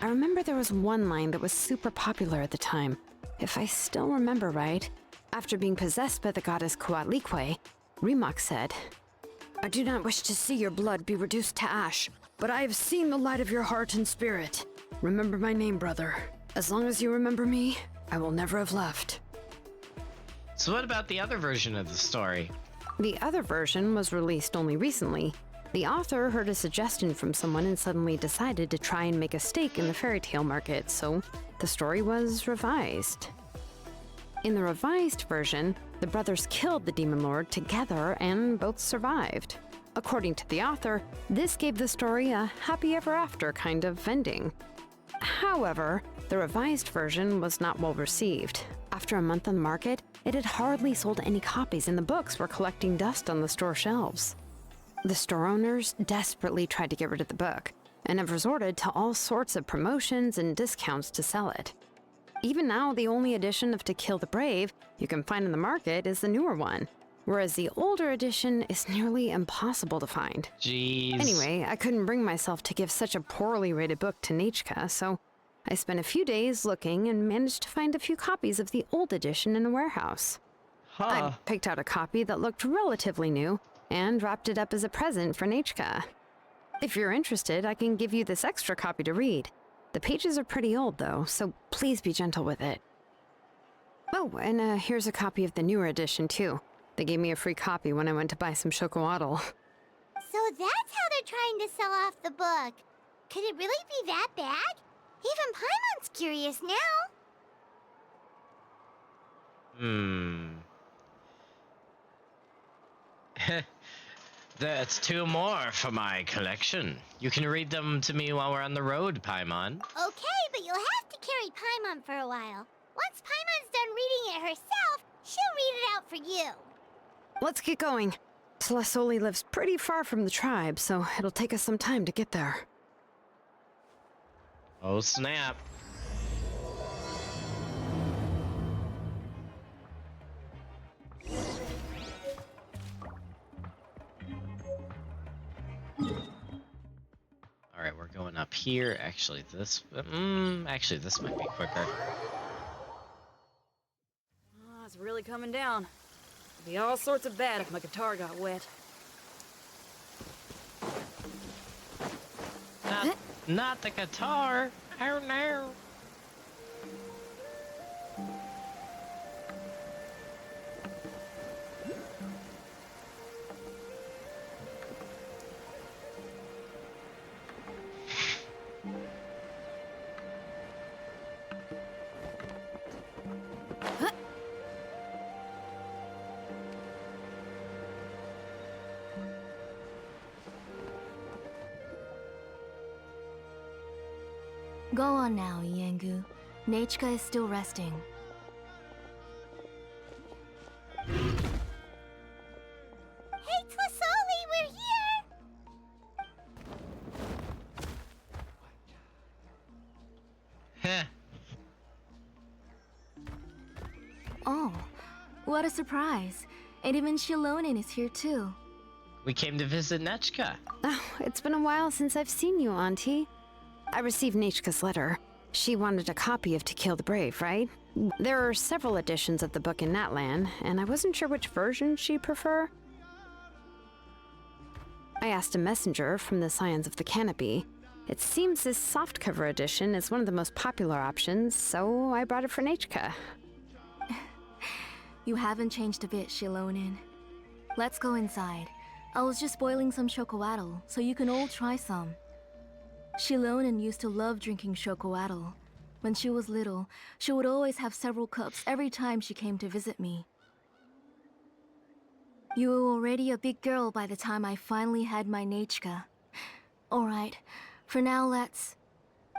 I remember there was one line that was super popular at the time. If I still remember right, after being possessed by the goddess Coatlicue, Rimac said, "I do not wish to see your blood be reduced to ash, but I have seen the light of your heart and spirit. Remember my name, brother. As long as you remember me, I will never have left." So what about the other version of the story? The other version was released only recently. The author heard a suggestion from someone and suddenly decided to try and make a stake in the fairy tale market, so the story was revised. In the revised version, the brothers killed the demon lord together and both survived. According to the author, this gave the story a happy ever after kind of ending. However, the revised version was not well received. After a month on the market, it had hardly sold any copies and the books were collecting dust on the store shelves. The store owners desperately tried to get rid of the book and have resorted to all sorts of promotions and discounts to sell it. Even now, the only edition of To Kill the Brave you can find in the market is the newer one, whereas the older edition is nearly impossible to find. Jeez. Anyway, I couldn't bring myself to give such a poorly rated book to Nachka, so I spent a few days looking and managed to find a few copies of the old edition in a warehouse. Huh. I picked out a copy that looked relatively new and wrapped it up as a present for Nachka. If you're interested, I can give you this extra copy to read. The pages are pretty old though, so please be gentle with it. Oh, and here's a copy of the newer edition too. They gave me a free copy when I went to buy some chocolatl. So that's how they're trying to sell off the book. Could it really be that bad? Even Paimon's curious now. That's two more for my collection. You can read them to me while we're on the road, Paimon. Okay, but you'll have to carry Paimon for a while. Once Paimon's done reading it herself, she'll read it out for you. Let's get going. Celestoli lives pretty far from the tribe, so it'll take us some time to get there. Oh, snap. Alright, we're going up here. Actually, this might be quicker. Oh, it's really coming down. It'd be all sorts of bad if my guitar got wet. Not the guitar. Oh no. Go on now, Yengu. Nachika is still resting. Hey, Tlasoli, we're here! Heh. Oh, what a surprise. And even Shilonin is here too. We came to visit Nechka. Oh, it's been a while since I've seen you, Auntie. I received Nechka's letter. She wanted a copy of To Kill the Brave, right? There are several editions of the book in Natlan, and I wasn't sure which version she'd prefer. I asked a messenger from the Scions of the Canopy. It seems this softcover edition is one of the most popular options, so I brought it for Nechka. You haven't changed a bit, Shilonin. Let's go inside. I was just boiling some chocoatl, so you can all try some. Shilonin used to love drinking chocoatl. When she was little, she would always have several cups every time she came to visit me. You were already a big girl by the time I finally had my Nachka. Alright, for now let's...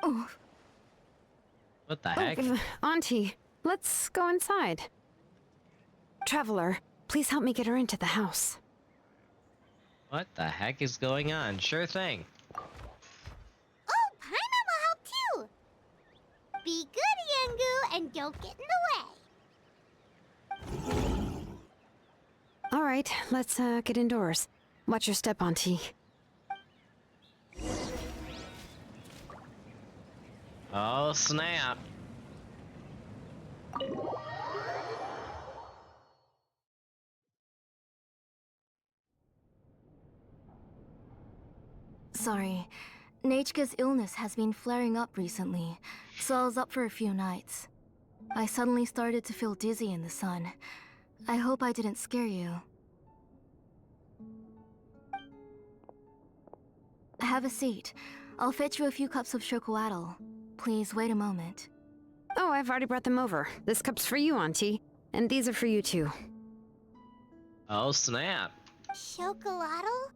Oh. What the heck? Auntie, let's go inside. Traveler, please help me get her into the house. What the heck is going on? Sure thing. Oh, Paimon will help too! Be good, Yengu, and don't get in the way. All right, let's get indoors. Watch your step, Auntie. Oh, snap. Sorry. Nachika's illness has been flaring up recently, so I was up for a few nights. I suddenly started to feel dizzy in the sun. I hope I didn't scare you. Have a seat. I'll fetch you a few cups of chocoatl. Please wait a moment. Oh, I've already brought them over. This cup's for you, Auntie. And these are for you, too. Oh, snap. Chocolatl?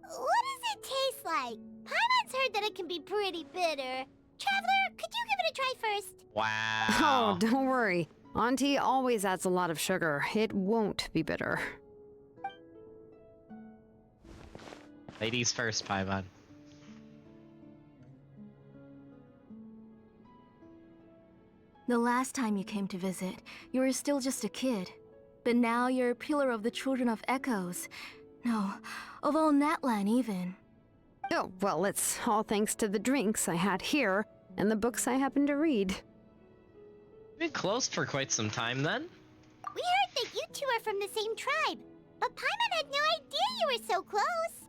What does it taste like? Paimon's heard that it can be pretty bitter. Traveler, could you give it a try first? Wow. Oh, don't worry. Auntie always adds a lot of sugar. It won't be bitter. Ladies first, Paimon. The last time you came to visit, you were still just a kid. But now you're a pillar of the Children of Echoes. No, of all Natlan even. Oh, well, it's all thanks to the drinks I had here and the books I happened to read. Been close for quite some time then. We heard that you two are from the same tribe, but Paimon had no idea you were so close.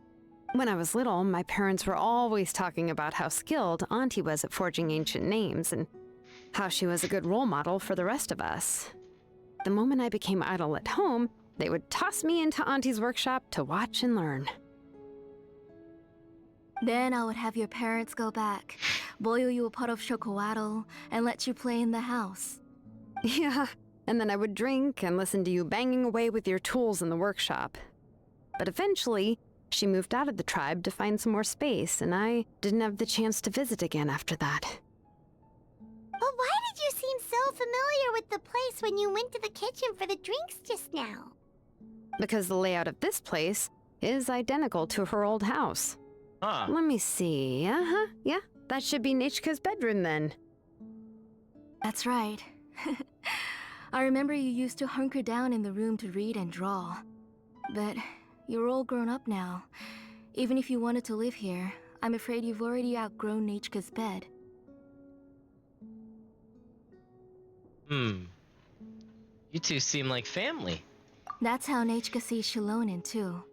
When I was little, my parents were always talking about how skilled Auntie was at forging ancient names and how she was a good role model for the rest of us. The moment I became idle at home, they would toss me into Auntie's workshop to watch and learn. Then I would have your parents go back, boil you a pot of chocoatl, and let you play in the house. Yeah, and then I would drink and listen to you banging away with your tools in the workshop. But eventually, she moved out of the tribe to find some more space, and I didn't have the chance to visit again after that. But why did you seem so familiar with the place when you went to the kitchen for the drinks just now? Because the layout of this place is identical to her old house. Huh. Let me see. Yeah, That should be Nechka's bedroom then. That's right. I remember you used to hunker down in the room to read and draw. But you're all grown up now. Even if you wanted to live here, I'm afraid you've already outgrown Nechka's bed. You two seem like family. That's how Nechka sees Shilonen too.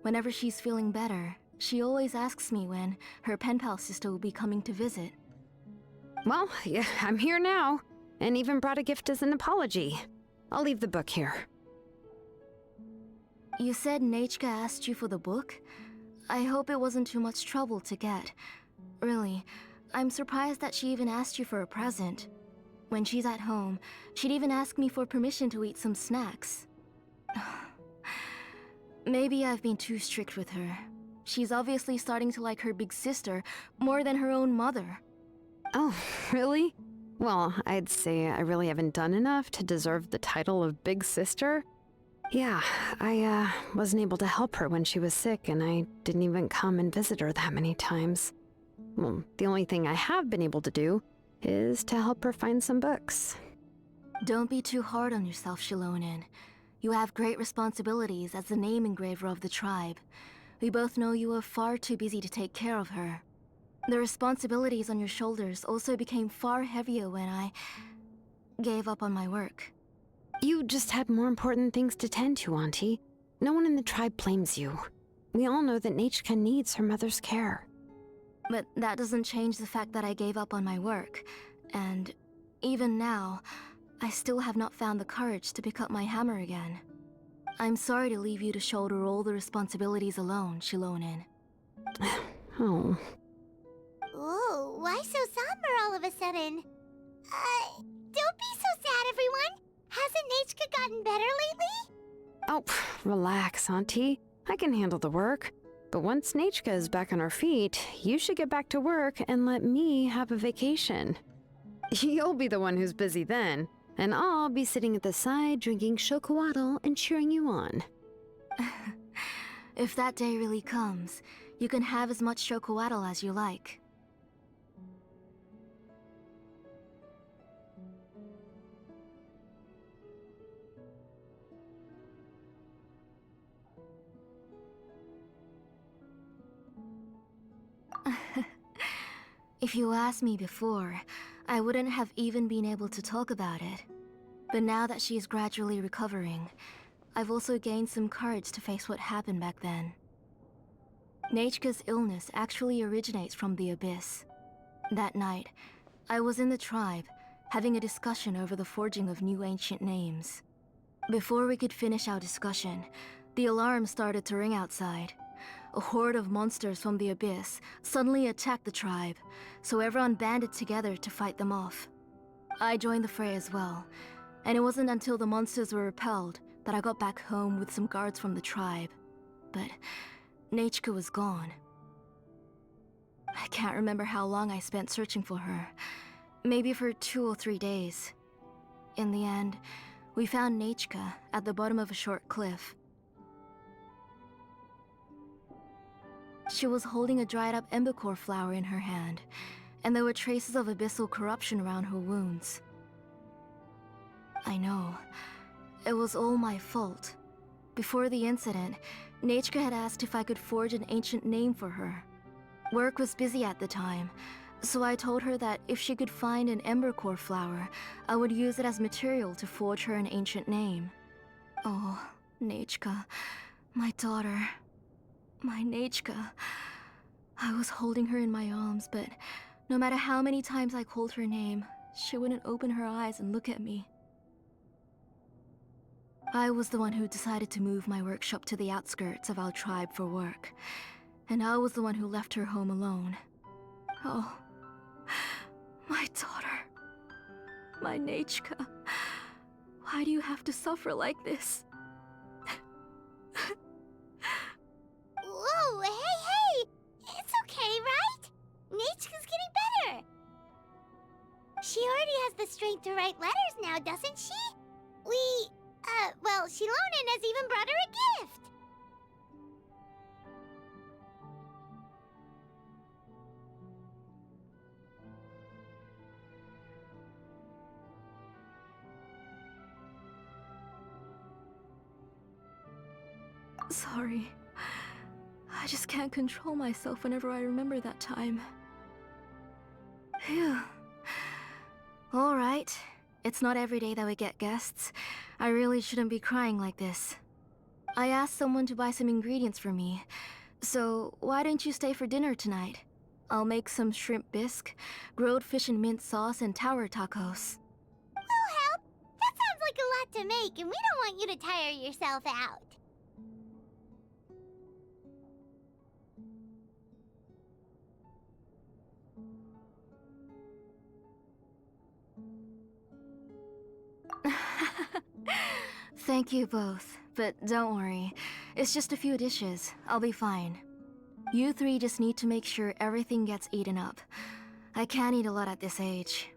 Whenever she's feeling better, she always asks me when her pen pal sister will be coming to visit. Well, yeah, I'm here now, and even brought a gift as an apology. I'll leave the book here. You said Nechka asked you for the book? I hope it wasn't too much trouble to get. Really, I'm surprised that she even asked you for a present. When she's at home, she'd even ask me for permission to eat some snacks. Maybe I've been too strict with her. She's obviously starting to like her big sister more than her own mother. Oh, really? Well, I'd say I really haven't done enough to deserve the title of big sister. Yeah, I wasn't able to help her when she was sick, and I didn't even come and visit her that many times. Well, the only thing I have been able to do is to help her find some books. Don't be too hard on yourself, Shilonen. You have great responsibilities as the name engraver of the tribe. We both know you are far too busy to take care of her. The responsibilities on your shoulders also became far heavier when I gave up on my work. You just had more important things to tend to, Auntie. No one in the tribe blames you. We all know that Nechka needs her mother's care. But that doesn't change the fact that I gave up on my work. And even now, I still have not found the courage to pick up my hammer again. I'm sorry to leave you to shoulder all the responsibilities alone, Shilonen. Oh. Ooh, why so somber all of a sudden? Don't be so sad, everyone! Hasn't Nechka gotten better lately? Oh, relax, Auntie. I can handle the work. But once Nechka is back on her feet, you should get back to work and let me have a vacation. You'll be the one who's busy then, and I'll be sitting at the side drinking chocolatl and cheering you on. If that day really comes, you can have as much chocolatl as you like. If you asked me before, I wouldn't have even been able to talk about it. But now that she is gradually recovering, I've also gained some courage to face what happened back then. Nechka's illness actually originates from the Abyss. That night, I was in the tribe, having a discussion over the forging of new ancient names. Before we could finish our discussion, the alarm started to ring outside. A horde of monsters from the Abyss suddenly attacked the tribe, so everyone banded together to fight them off. I joined the fray as well, and it wasn't until the monsters were repelled that I got back home with some guards from the tribe. But Nechka was gone. I can't remember how long I spent searching for her. Maybe for 2 or 3 days. In the end, we found Nechka at the bottom of a short cliff. She was holding a dried-up embercore flower in her hand, and there were traces of abyssal corruption around her wounds. I know. It was all my fault. Before the incident, Nechka had asked if I could forge an ancient name for her. Work was busy at the time, so I told her that if she could find an embercore flower, I would use it as material to forge her an ancient name. Oh, Nechka, my daughter. My Nechka. I was holding her in my arms, but no matter how many times I called her name, she wouldn't open her eyes and look at me. I was the one who decided to move my workshop to the outskirts of our tribe for work, and I was the one who left her home alone. Oh, my daughter. My Nechka. Why do you have to suffer like this? Whoa, hey! It's okay, right? Nechka's getting better. She already has the strength to write letters now, doesn't she? Well, Shilonen has even brought her a gift. Sorry. I just can't control myself whenever I remember that time. Phew. Alright. It's not every day that we get guests. I really shouldn't be crying like this. I asked someone to buy some ingredients for me. So, why don't you stay for dinner tonight? I'll make some shrimp bisque, grilled fish and mint sauce, and tower tacos. We'll help. That sounds like a lot to make, and we don't want you to tire yourself out. Thank you both, but don't worry. It's just a few dishes. I'll be fine. You three just need to make sure everything gets eaten up. I can't eat a lot at this age.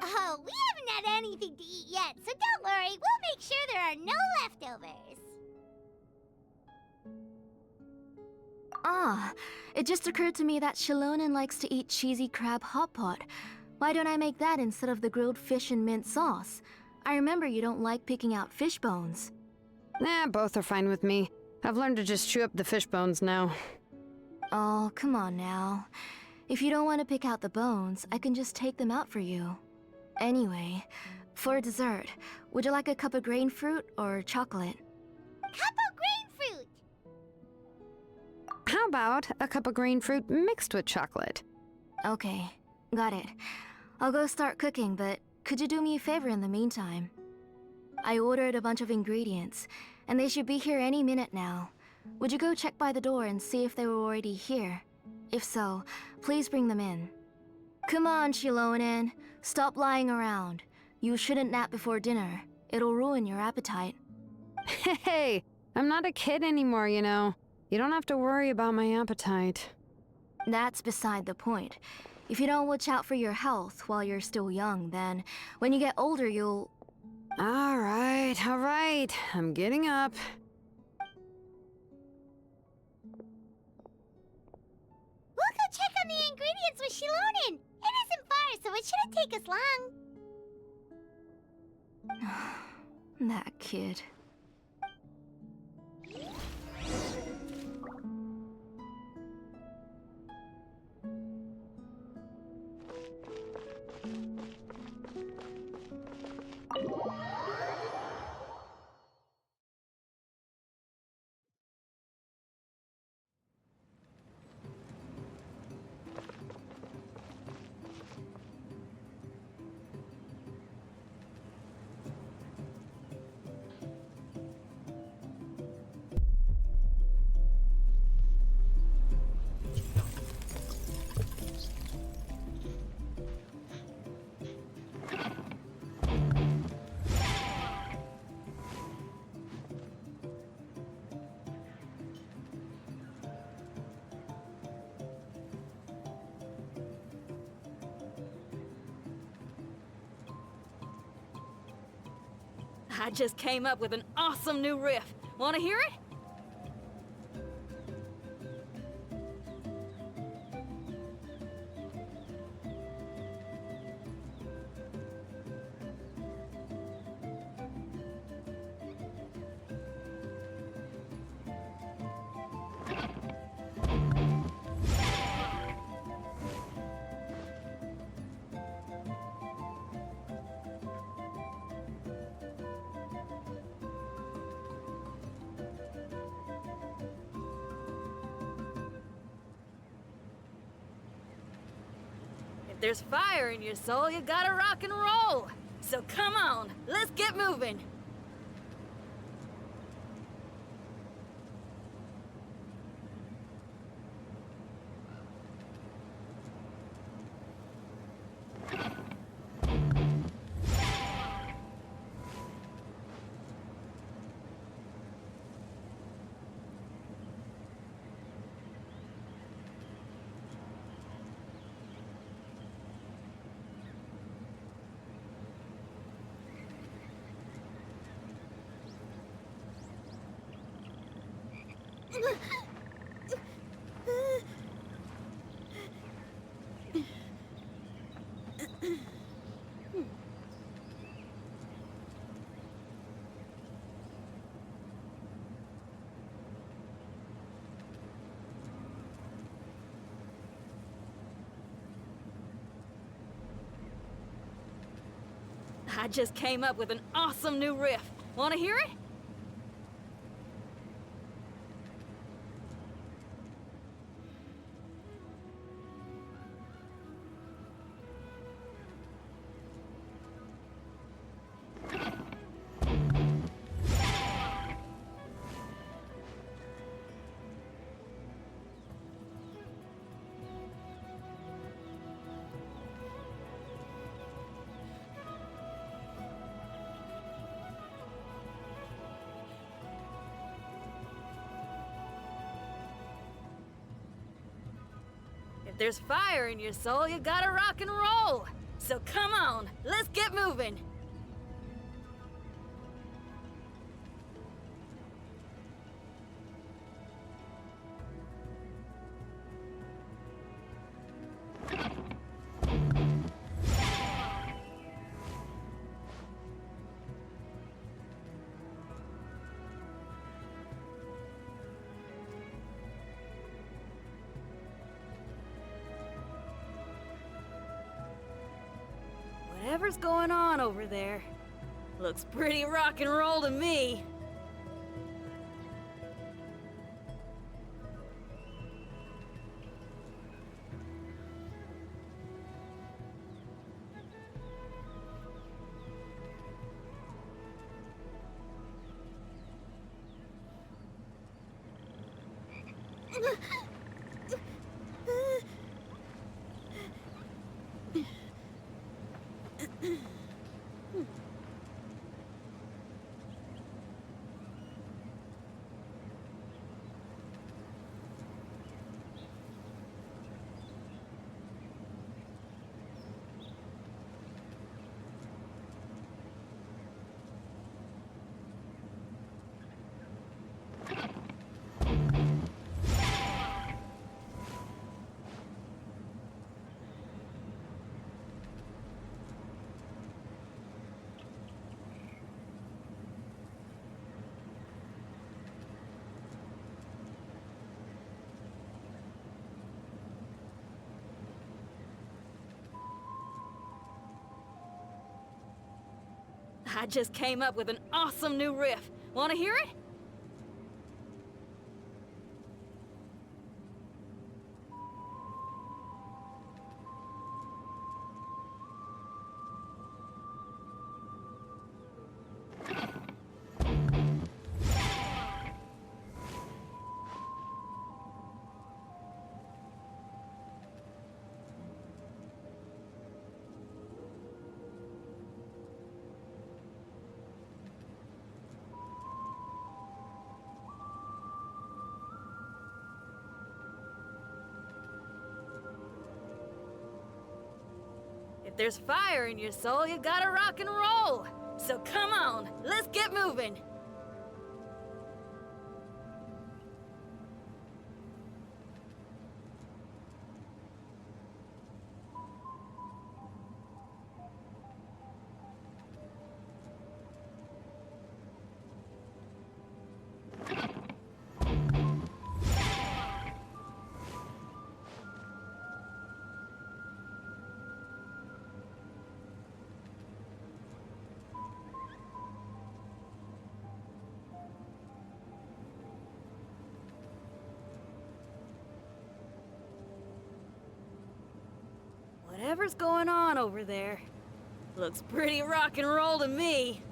Oh, we haven't had anything to eat yet, so don't worry. We'll make sure there are no leftovers. Ah, it just occurred to me that Shilonen likes to eat cheesy crab hot pot. Why don't I make that instead of the grilled fish and mint sauce? I remember you don't like picking out fish bones. Nah, both are fine with me. I've learned to just chew up the fish bones now. Oh, come on now. If you don't want to pick out the bones, I can just take them out for you. Anyway, for dessert, would you like a cup of grain fruit or chocolate? Cup of grain fruit! How about a cup of green fruit mixed with chocolate? Okay, got it. I'll go start cooking, but could you do me a favor in the meantime? I ordered a bunch of ingredients, and they should be here any minute now. Would you go check by the door and see if they were already here? If so, please bring them in. Come on, Shilonen. Stop lying around. You shouldn't nap before dinner. It'll ruin your appetite. Hey, I'm not a kid anymore, you know. You don't have to worry about my appetite. That's beside the point. If you don't watch out for your health while you're still young, then when you get older, you'll... All right. I'm getting up. We'll go check on the ingredients with Shilonen. It isn't far, so it shouldn't take us long. That kid. I just came up with an awesome new riff. Want to hear it? If there's fire in your soul, you gotta rock and roll. So come on, let's get moving. I just came up with an awesome new riff. Wanna hear it? If there's fire in your soul, you gotta rock and roll. So come on, let's get moving. Whatever's going on over there, looks pretty rock and roll to me. I just came up with an awesome new riff. Wanna hear it? If there's fire in your soul, you gotta rock and roll. So come on, let's get moving. Whatever's going on over there, looks pretty rock and roll to me.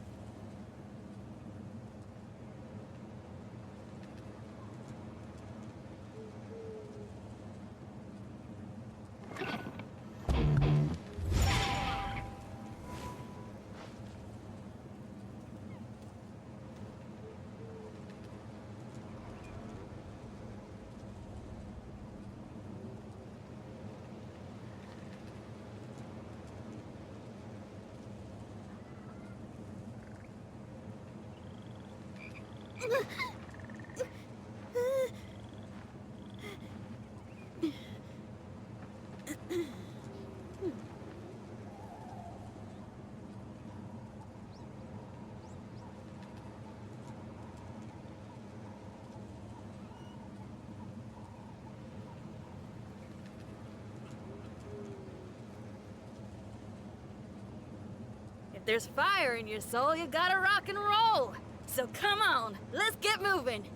there's fire in your soul, you gotta rock and roll. So come on, let's get moving.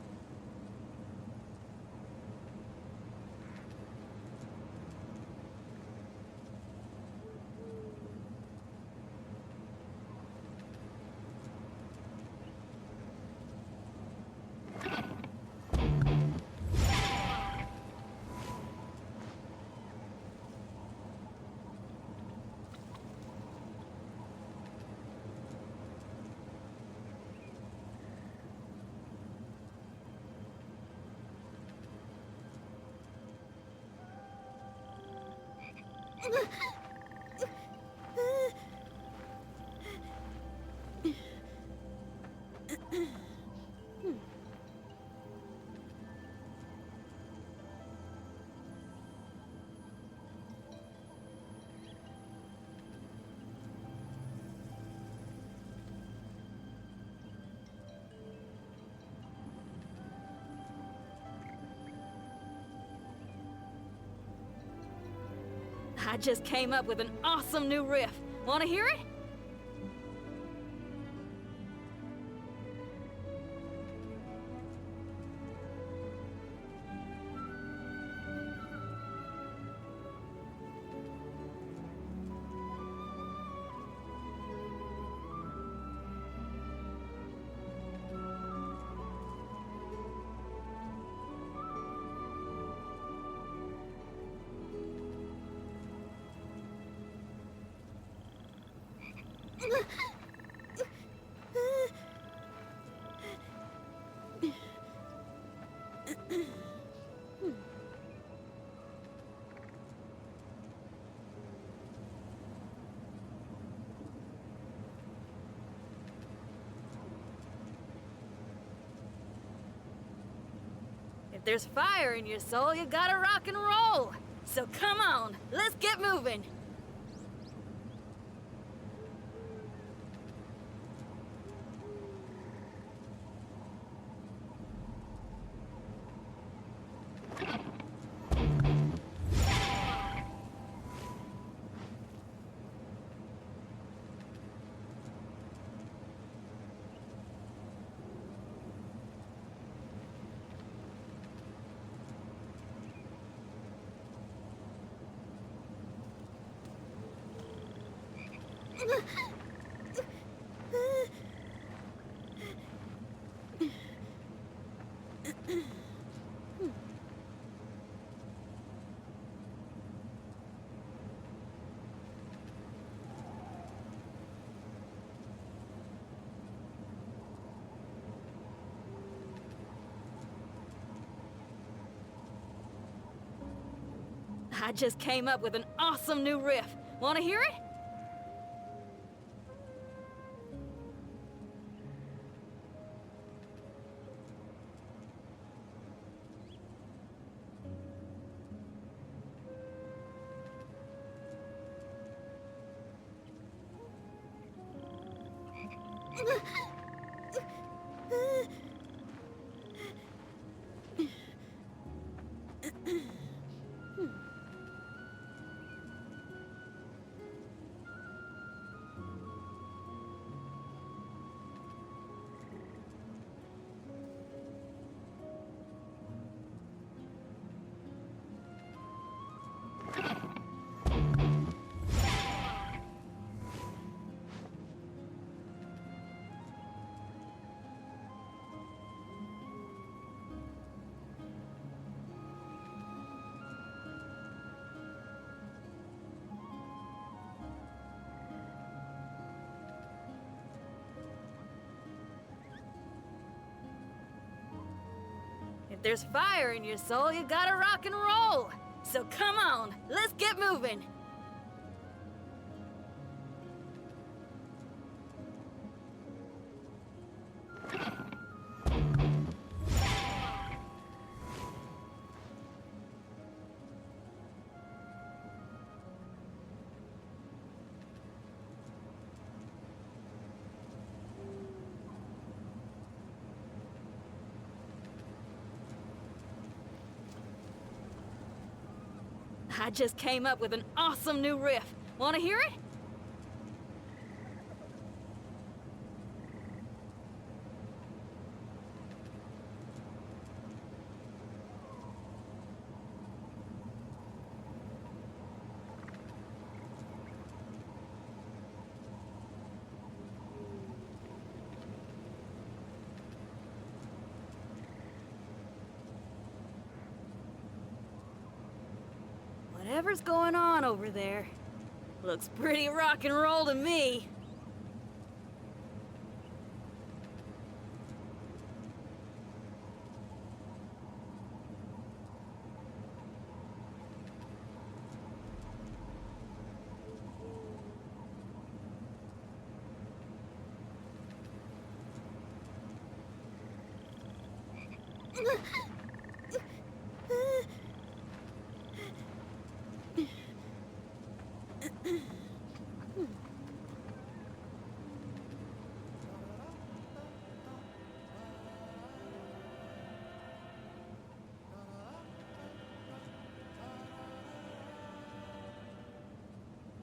I just came up with an awesome new riff. Wanna hear it? If there's fire in your soul, you gotta rock and roll. So come on, let's get moving. I just came up with an awesome new riff. Wanna hear it? If there's fire in your soul, you gotta rock and roll. So come on, let's get moving. I just came up with an awesome new riff. Wanna hear it? Whatever's going on over there, looks pretty rock and roll to me.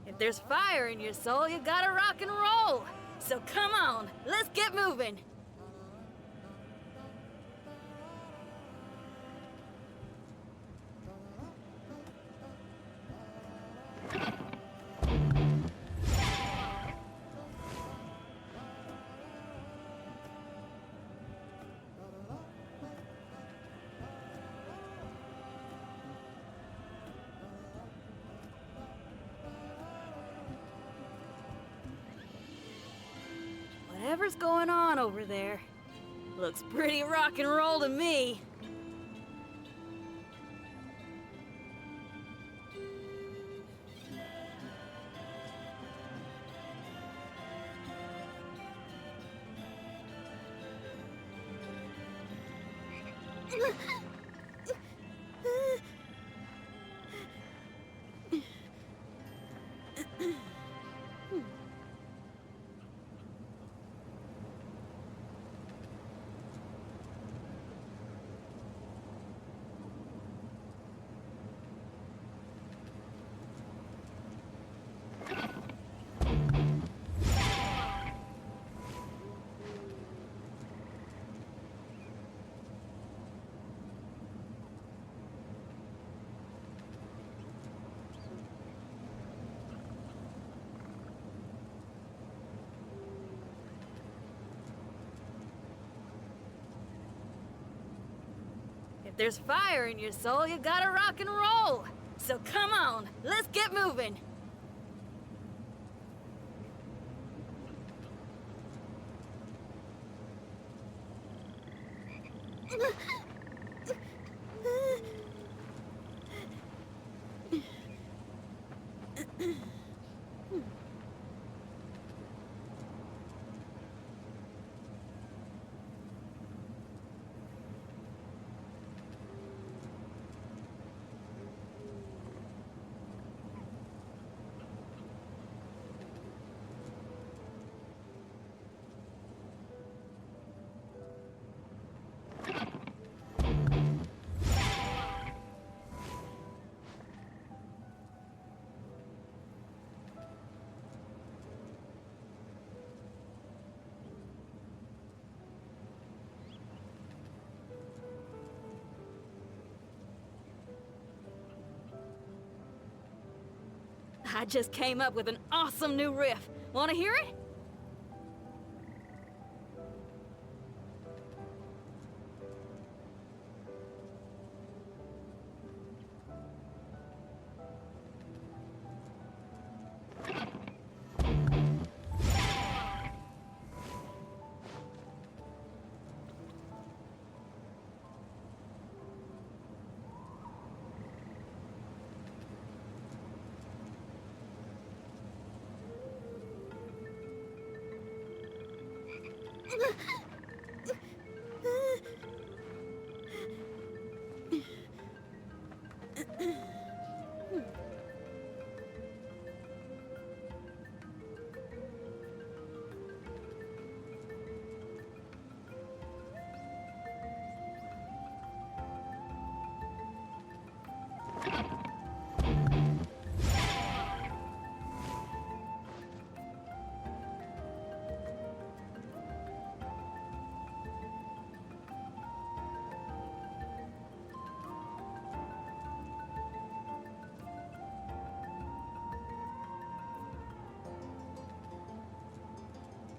If there's fire in your soul, you gotta rock and roll. So come on, let's get moving. Whatever's going on over there, looks pretty rock and roll to me. If there's fire in your soul, you gotta rock and roll. So come on, let's get moving. I just came up with an awesome new riff. Wanna hear it?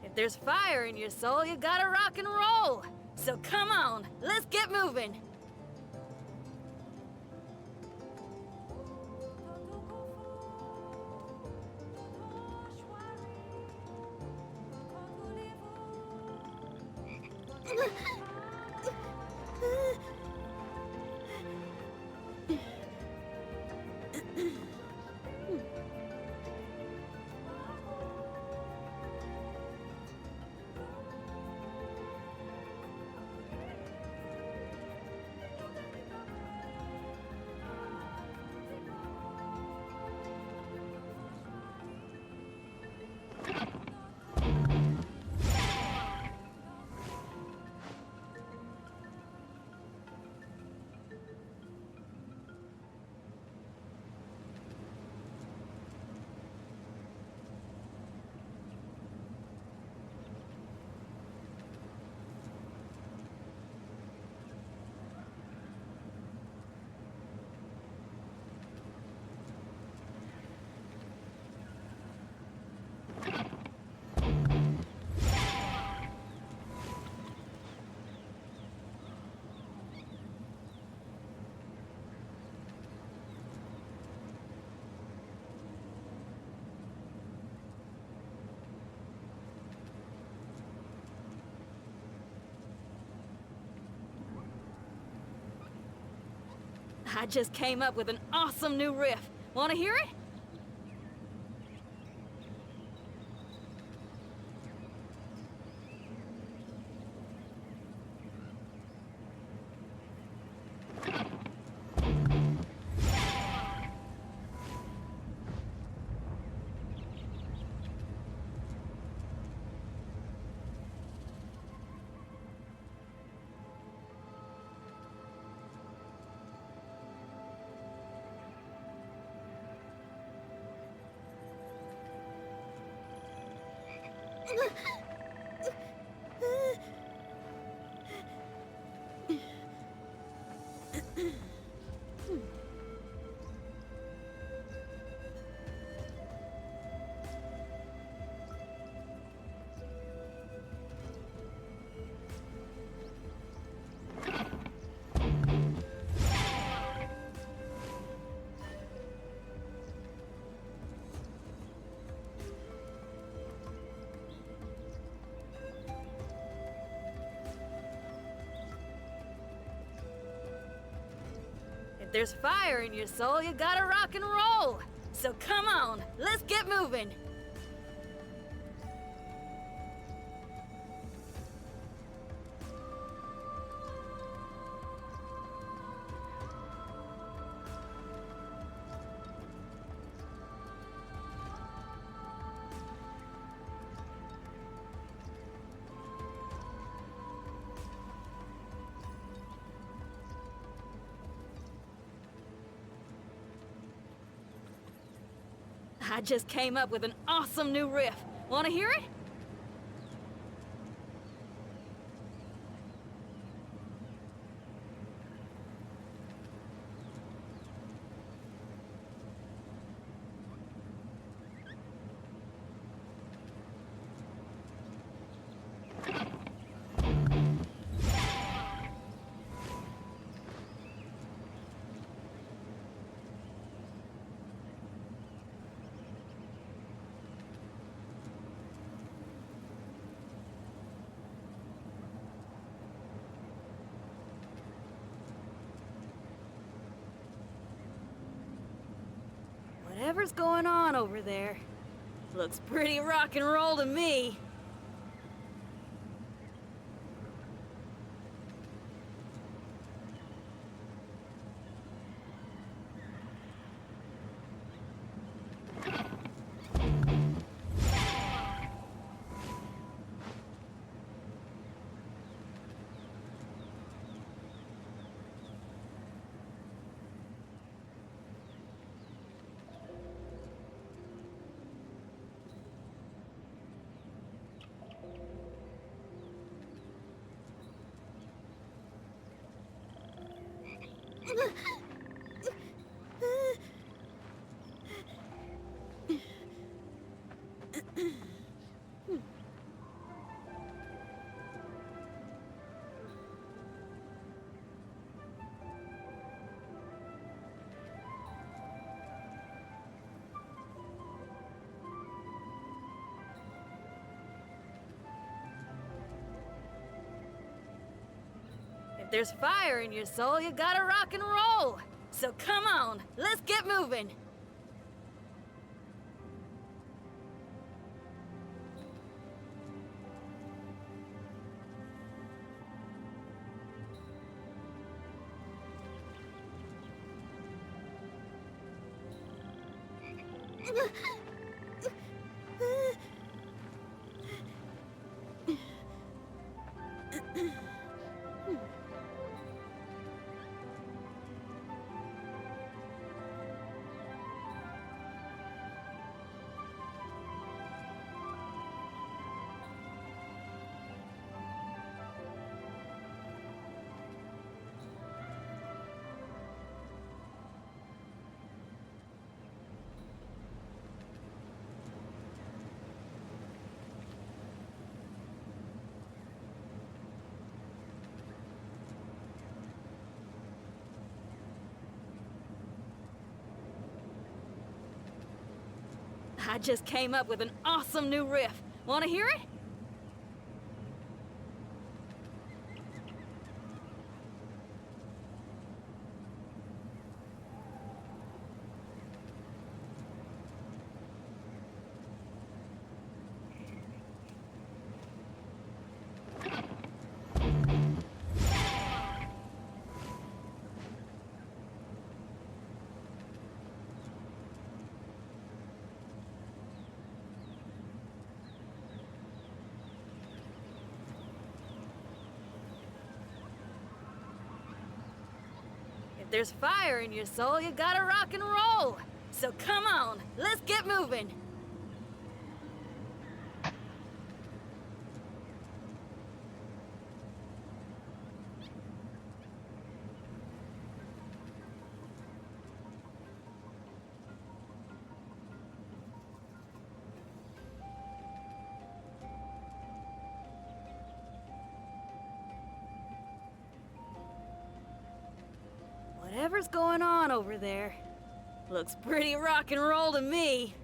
If there's fire in your soul, you gotta rock and roll. So come on, let's get moving. I just came up with an awesome new riff. Wanna hear it? If there's fire in your soul, you gotta rock and roll. So come on, let's get moving. I just came up with an awesome new riff. Wanna hear it? Whatever's going on over there, looks pretty rock and roll to me. If there's fire in your soul, you gotta rock and roll. So come on, let's get moving. I just came up with an awesome new riff. Wanna hear it? If there's fire in your soul, you gotta rock and roll. So come on, let's get moving. Whatever's going on over there, looks pretty rock and roll to me.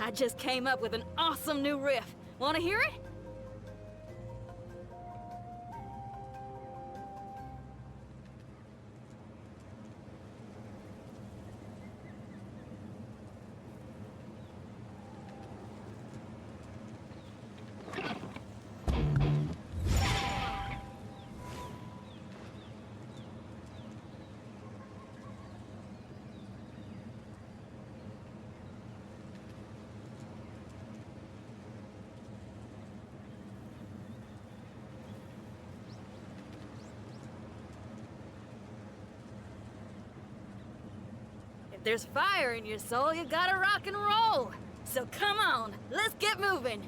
I just came up with an awesome new riff. Wanna hear it? If there's fire in your soul, you gotta rock and roll. So come on, let's get moving.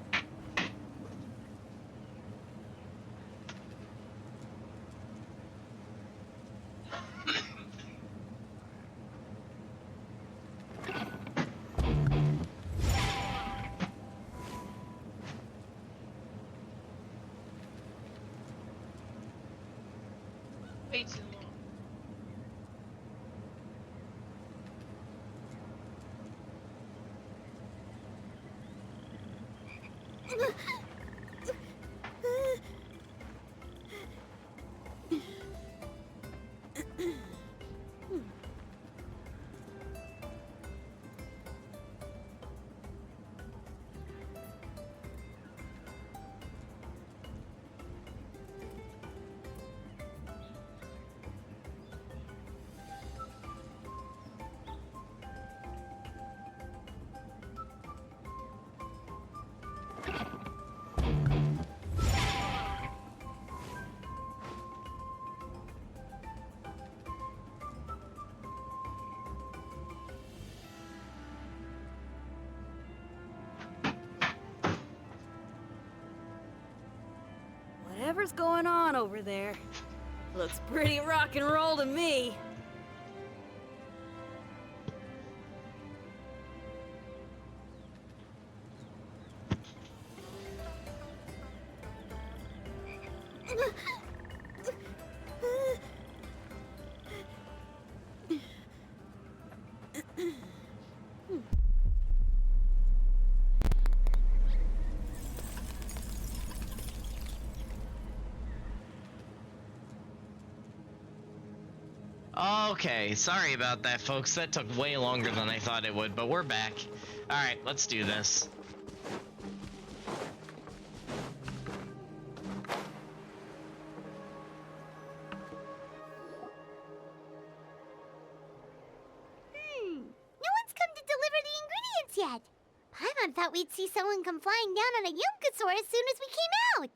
Way too long. whatever's going on over there. Looks pretty rock and roll to me. Okay, sorry about that, folks. That took way longer than I thought it would, but we're back. Alright, let's do this. No one's come to deliver the ingredients yet. Paimon thought we'd see someone come flying down on a Yunkasaur as soon as we came out.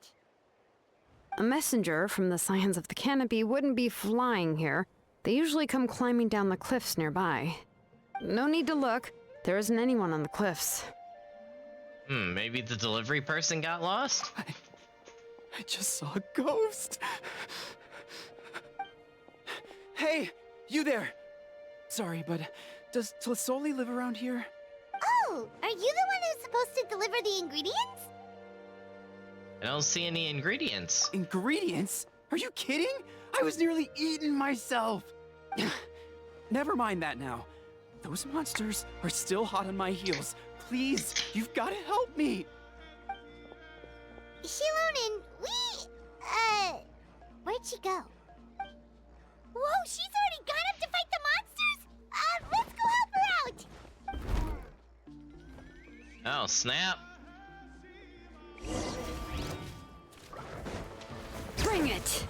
A messenger from the Scions of the Canopy wouldn't be flying here. They usually come climbing down the cliffs nearby. No need to look. There isn't anyone on the cliffs. Maybe the delivery person got lost? I just saw a ghost. Hey, you there! Sorry, but does Tlisoli live around here? Oh, are you the one who's supposed to deliver the ingredients? I don't see any ingredients. Ingredients? Are you kidding? I was nearly eaten myself. Never mind that now. Those monsters are still hot on my heels. Please, you've got to help me. Shilonin, where'd she go? Whoa, she's already gone up to fight the monsters? Let's go help her out. Oh, snap. Bring it!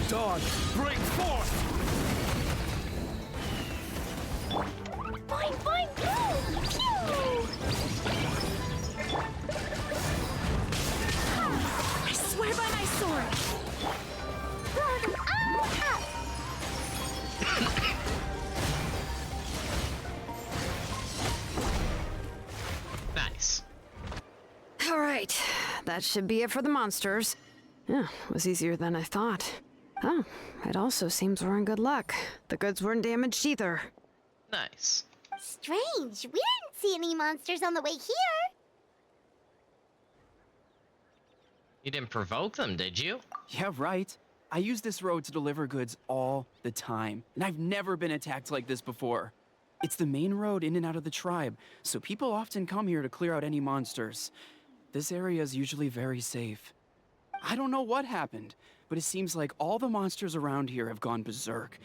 Dawn, break forth! Fine, fine, go! Pew! I swear by my sword! Nice. All right, that should be it for the monsters. Yeah, it was easier than I thought. Oh, it also seems we're in good luck. The goods weren't damaged either. Nice. Strange. We didn't see any monsters on the way here. You didn't provoke them, did you? Yeah, right. I use this road to deliver goods all the time, and I've never been attacked like this before. It's the main road in and out of the tribe, so people often come here to clear out any monsters. This area is usually very safe. I don't know what happened, but it seems like all the monsters around here have gone berserk.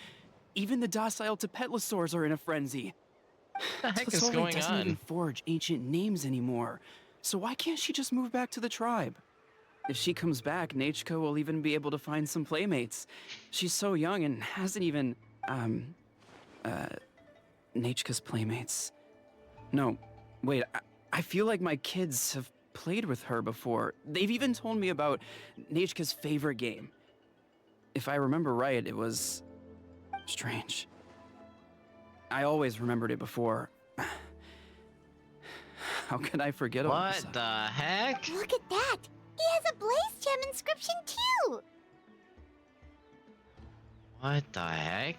Even the docile Tepetlosaurs are in a frenzy. What the heck is Tlisoli going doesn't on? even forge ancient names anymore, so why can't she just move back to the tribe? If she comes back, Nachko will even be able to find some playmates. She's so young and hasn't even, Nachka's playmates. No, wait, I feel like my kids have played with her before. They've even told me about Nachka's favorite game. If I remember right, it was strange. I always remembered it before. How could I forget all this? What the heck? Look at that. He has a Blaze Gem inscription too. What the heck?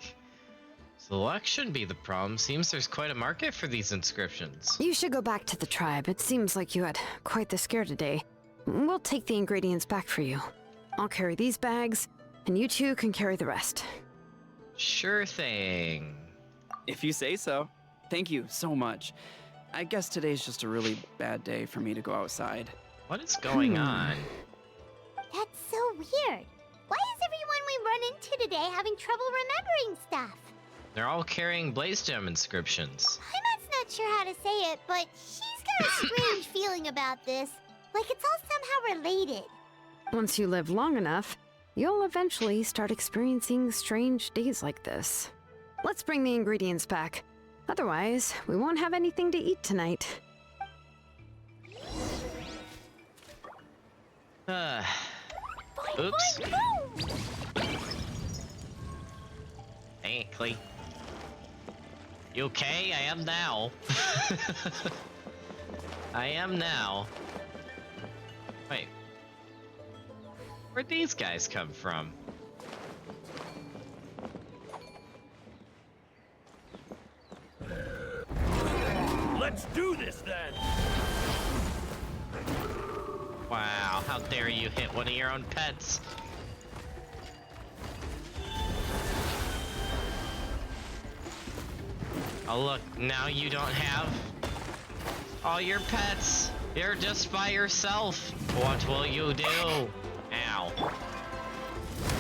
So luck shouldn't be the problem. Seems there's quite a market for these inscriptions. You should go back to the tribe. It seems like you had quite the scare today. We'll take the ingredients back for you. I'll carry these bags, and you two can carry the rest. Sure thing. If you say so. Thank you so much. I guess today's just a really bad day for me to go outside. What is going on? That's so weird. Why is everyone we run into today having trouble remembering stuff? They're all carrying Blaze Gem inscriptions. Paimon's not sure how to say it, but she's got a strange feeling about this. Like it's all somehow related. Once you live long enough, you'll eventually start experiencing strange days like this. Let's bring the ingredients back. Otherwise, we won't have anything to eat tonight. Oops. Hey, Clee. You okay? I am now. I am now. Wait. Where'd these guys come from? Let's do this then! Wow, how dare you hit one of your own pets? Oh look, now you don't have all your pets. You're just by yourself. What will you do? Ow.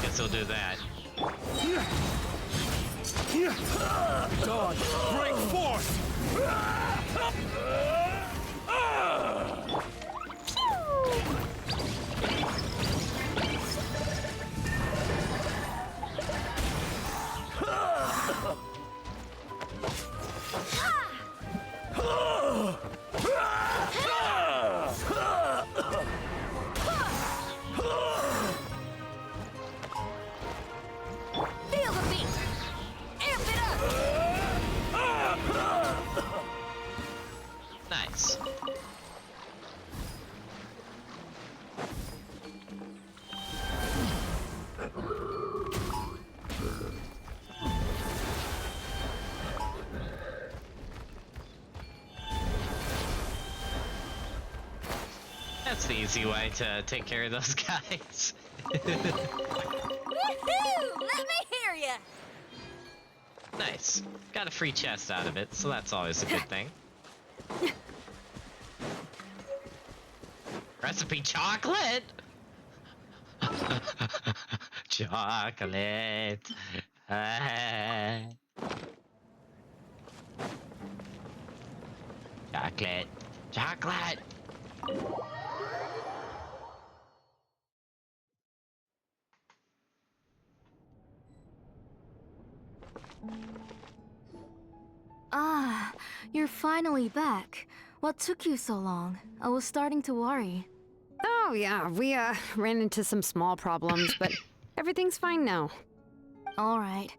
Guess I'll do that. Dodge! Break force! Feel the beat! Amp it up! Nice. That's the easy way to take care of those guys. Woohoo! Let me hear ya! Nice. Got a free chest out of it, so that's always a good thing. Recipe chocolate? Chocolate. Chocolate. Chocolate. Ah, you're finally back. What took you so long? I was starting to worry. Oh yeah, we ran into some small problems, but everything's fine now. Alright,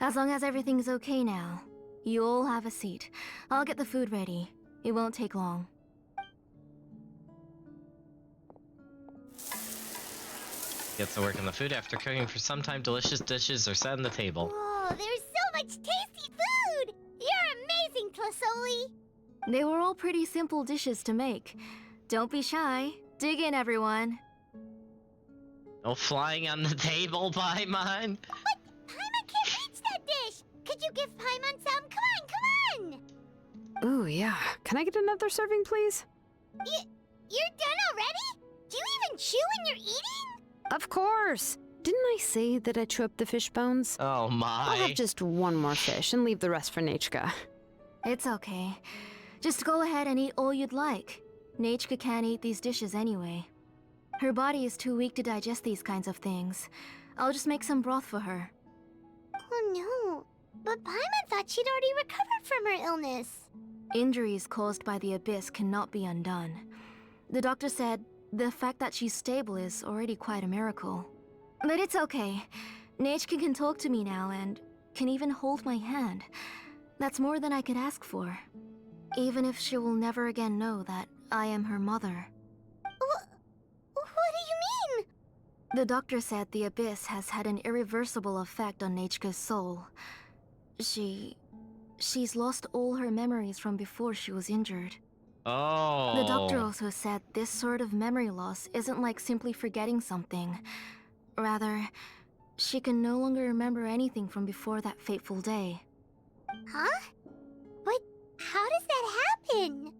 as long as everything's okay now. You all have a seat. I'll get the food ready. It won't take long. Gets to work on the food after cooking for some time. Delicious dishes are set on the table. Whoa, there's so much tasty food! You're amazing, Clasoli! They were all pretty simple dishes to make. Don't be shy. Dig in, everyone. No flying on the table, Paimon. But Paimon can't reach that dish! Could you give Paimon some? Come on! Ooh, yeah. Can I get another serving, please? You're done already? Do you even chew when you're eating? Of course! Didn't I say that I chew up the fish bones? Oh my. I'll have just one more fish and leave the rest for Nachka. It's okay. Just go ahead and eat all you'd like. Nachka can't eat these dishes anyway. Her body is too weak to digest these kinds of things. I'll just make some broth for her. Oh no, but Paimon thought she'd already recovered from her illness. Injuries caused by the Abyss cannot be undone. The doctor said the fact that she's stable is already quite a miracle. But it's okay. Nachka can talk to me now and can even hold my hand. That's more than I could ask for. Even if she will never again know that I am her mother. What do you mean? The doctor said the Abyss has had an irreversible effect on Nachka's soul. She's lost all her memories from before she was injured. Oh. The doctor also said this sort of memory loss isn't like simply forgetting something. Rather, she can no longer remember anything from before that fateful day. Huh? But how does that happen?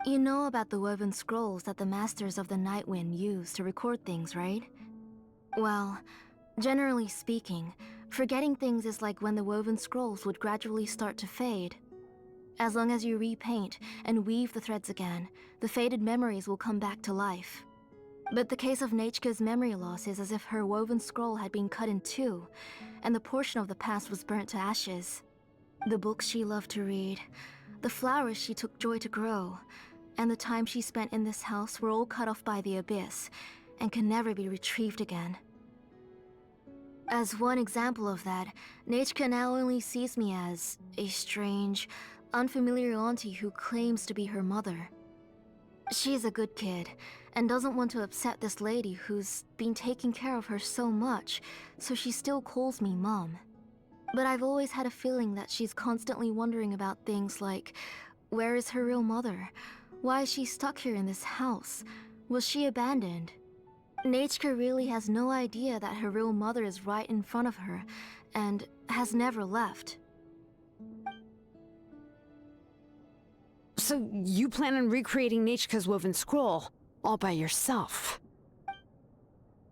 You know about the woven scrolls that the Masters of the Night Wind use to record things, right? Well, generally speaking, forgetting things is like when the woven scrolls would gradually start to fade. As long as you repaint and weave the threads again, the faded memories will come back to life. But the case of Nechka's memory loss is as if her woven scroll had been cut in two, and the portion of the past was burnt to ashes. The books she loved to read, the flowers she took joy to grow, and the time she spent in this house were all cut off by the abyss, and can never be retrieved again. As one example of that, Nechka now only sees me as a strange, unfamiliar auntie who claims to be her mother. She's a good kid, and doesn't want to upset this lady who's been taking care of her so much, so she still calls me Mom. But I've always had a feeling that she's constantly wondering about things like, where is her real mother? Why is she stuck here in this house? Was she abandoned? Nechka really has no idea that her real mother is right in front of her, and has never left. So you plan on recreating Nechka's woven scroll, all by yourself?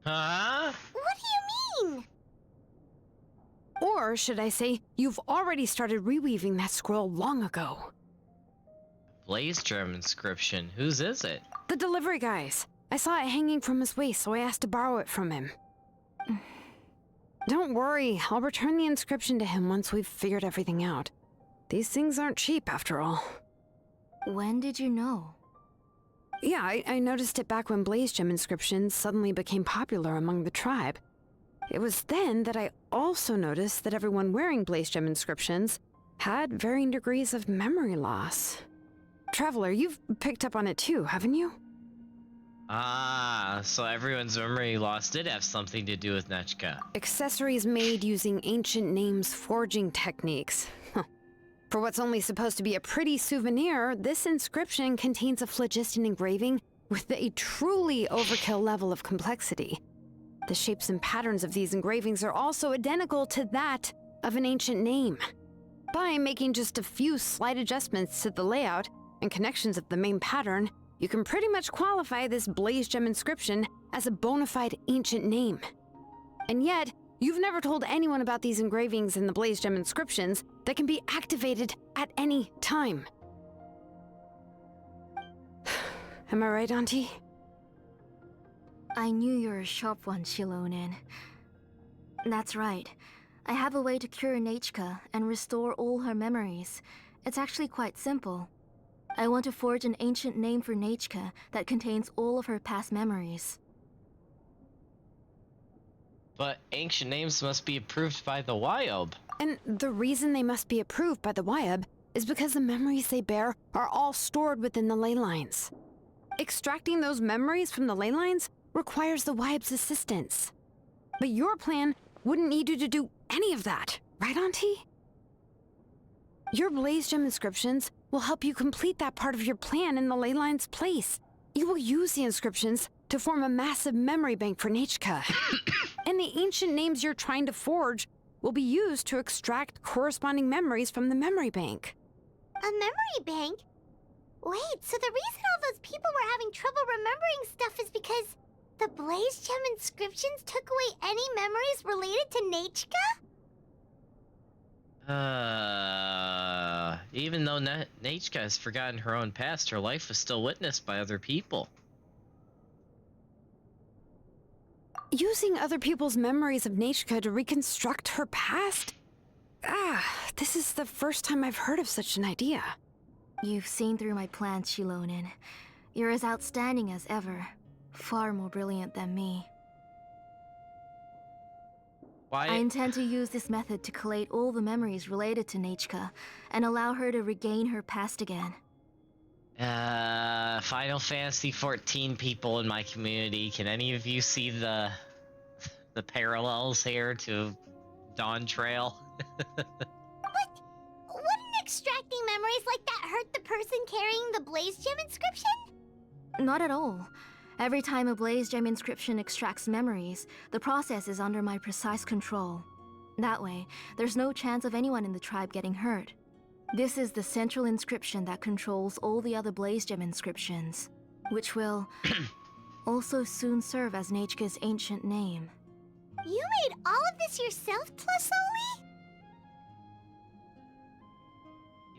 Huh? What do you mean? Or should I say, you've already started reweaving that scroll long ago. Blaze gem inscription. Whose is it? The delivery guy's. I saw it hanging from his waist, so I asked to borrow it from him. Don't worry, I'll return the inscription to him once we've figured everything out. These things aren't cheap, after all. When did you know? Yeah, I noticed it back when blaze gem inscriptions suddenly became popular among the tribe. It was then that I also noticed that everyone wearing blaze gem inscriptions had varying degrees of memory loss. Traveler, you've picked up on it too, haven't you? Ah, so everyone's memory loss did have something to do with Nechka. Accessories made using ancient names forging techniques. For what's only supposed to be a pretty souvenir, this inscription contains a phlogiston engraving with a truly overkill level of complexity. The shapes and patterns of these engravings are also identical to that of an ancient name. By making just a few slight adjustments to the layout and connections of the main pattern, you can pretty much qualify this blaze gem inscription as a bona fide ancient name. And yet, you've never told anyone about these engravings in the blaze gem inscriptions that can be activated at any time. Am I right, Auntie? I knew you were a sharp one, Shilonin. That's right. I have a way to cure Nechka and restore all her memories. It's actually quite simple. I want to forge an ancient name for Nechka that contains all of her past memories. But ancient names must be approved by the HoYoverse. And the reason they must be approved by the HoYoverse is because the memories they bear are all stored within the ley lines. Extracting those memories from the ley lines requires the HoYoverse's assistance. But your plan wouldn't need you to do any of that, right, Auntie? Your blaze gem inscriptions will help you complete that part of your plan in the ley line's place. You will use the inscriptions to form a massive memory bank for Nechka. And the ancient names you're trying to forge will be used to extract corresponding memories from the memory bank. A memory bank? Wait, so the reason all those people were having trouble remembering stuff is because the blaze gem inscriptions took away any memories related to Nechka? Even though Nechka has forgotten her own past, her life was still witnessed by other people. Using other people's memories of Nechka to reconstruct her past? This is the first time I've heard of such an idea. You've seen through my plans, Shilonin. You're as outstanding as ever. Far more brilliant than me. Why? I intend to use this method to collate all the memories related to Nechka and allow her to regain her past again. Final Fantasy 14 people in my community, can any of you see the parallels here to Dawn Trail? Wouldn't extracting memories like that hurt the person carrying the blaze gem inscription? Not at all. Every time a blaze gem inscription extracts memories, the process is under my precise control. That way, there's no chance of anyone in the tribe getting hurt. This is the central inscription that controls all the other blaze gem inscriptions, which will also soon serve as Nechka's ancient name. You made all of this yourself, Tlasoli?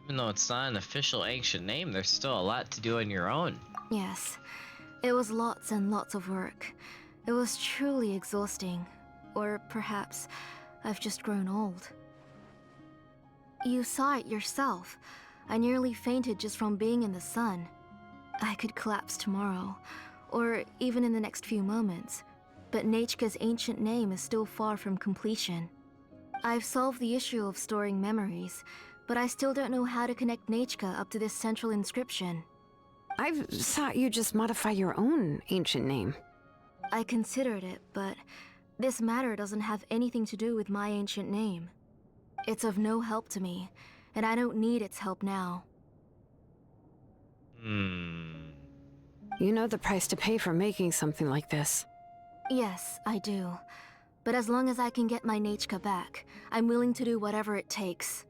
Even though it's not an official ancient name, there's still a lot to do on your own. Yes. It was lots and lots of work. It was truly exhausting. Or perhaps I've just grown old. You saw it yourself. I nearly fainted just from being in the sun. I could collapse tomorrow, or even in the next few moments. But Nechka's ancient name is still far from completion. I've solved the issue of storing memories, but I still don't know how to connect Nechka up to this central inscription. I thought you just modify your own ancient name. I considered it, but this matter doesn't have anything to do with my ancient name. It's of no help to me, and I don't need its help now. You know the price to pay for making something like this. Yes, I do. But as long as I can get my Nechka back, I'm willing to do whatever it takes.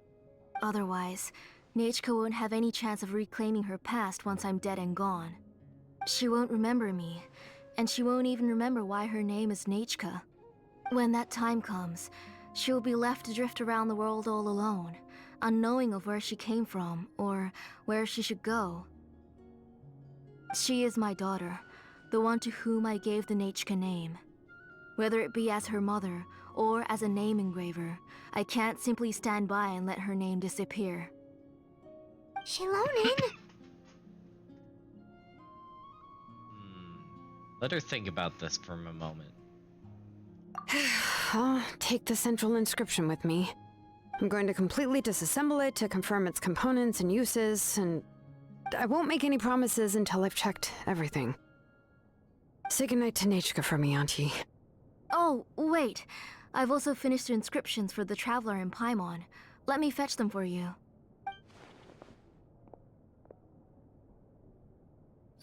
Otherwise, Nechka won't have any chance of reclaiming her past once I'm dead and gone. She won't remember me, and she won't even remember why her name is Nechka. When that time comes, she'll be left to drift around the world all alone, unknowing of where she came from or where she should go. She is my daughter, the one to whom I gave the Nechka name. Whether it be as her mother or as a name engraver, I can't simply stand by and let her name disappear. Shilonin? Let her think about this for a moment. I'll take the central inscription with me. I'm going to completely disassemble it to confirm its components and uses, and I won't make any promises until I've checked everything. Say goodnight to Nechka for me, Auntie. Oh, wait. I've also finished the inscriptions for the Traveler in Paimon. Let me fetch them for you.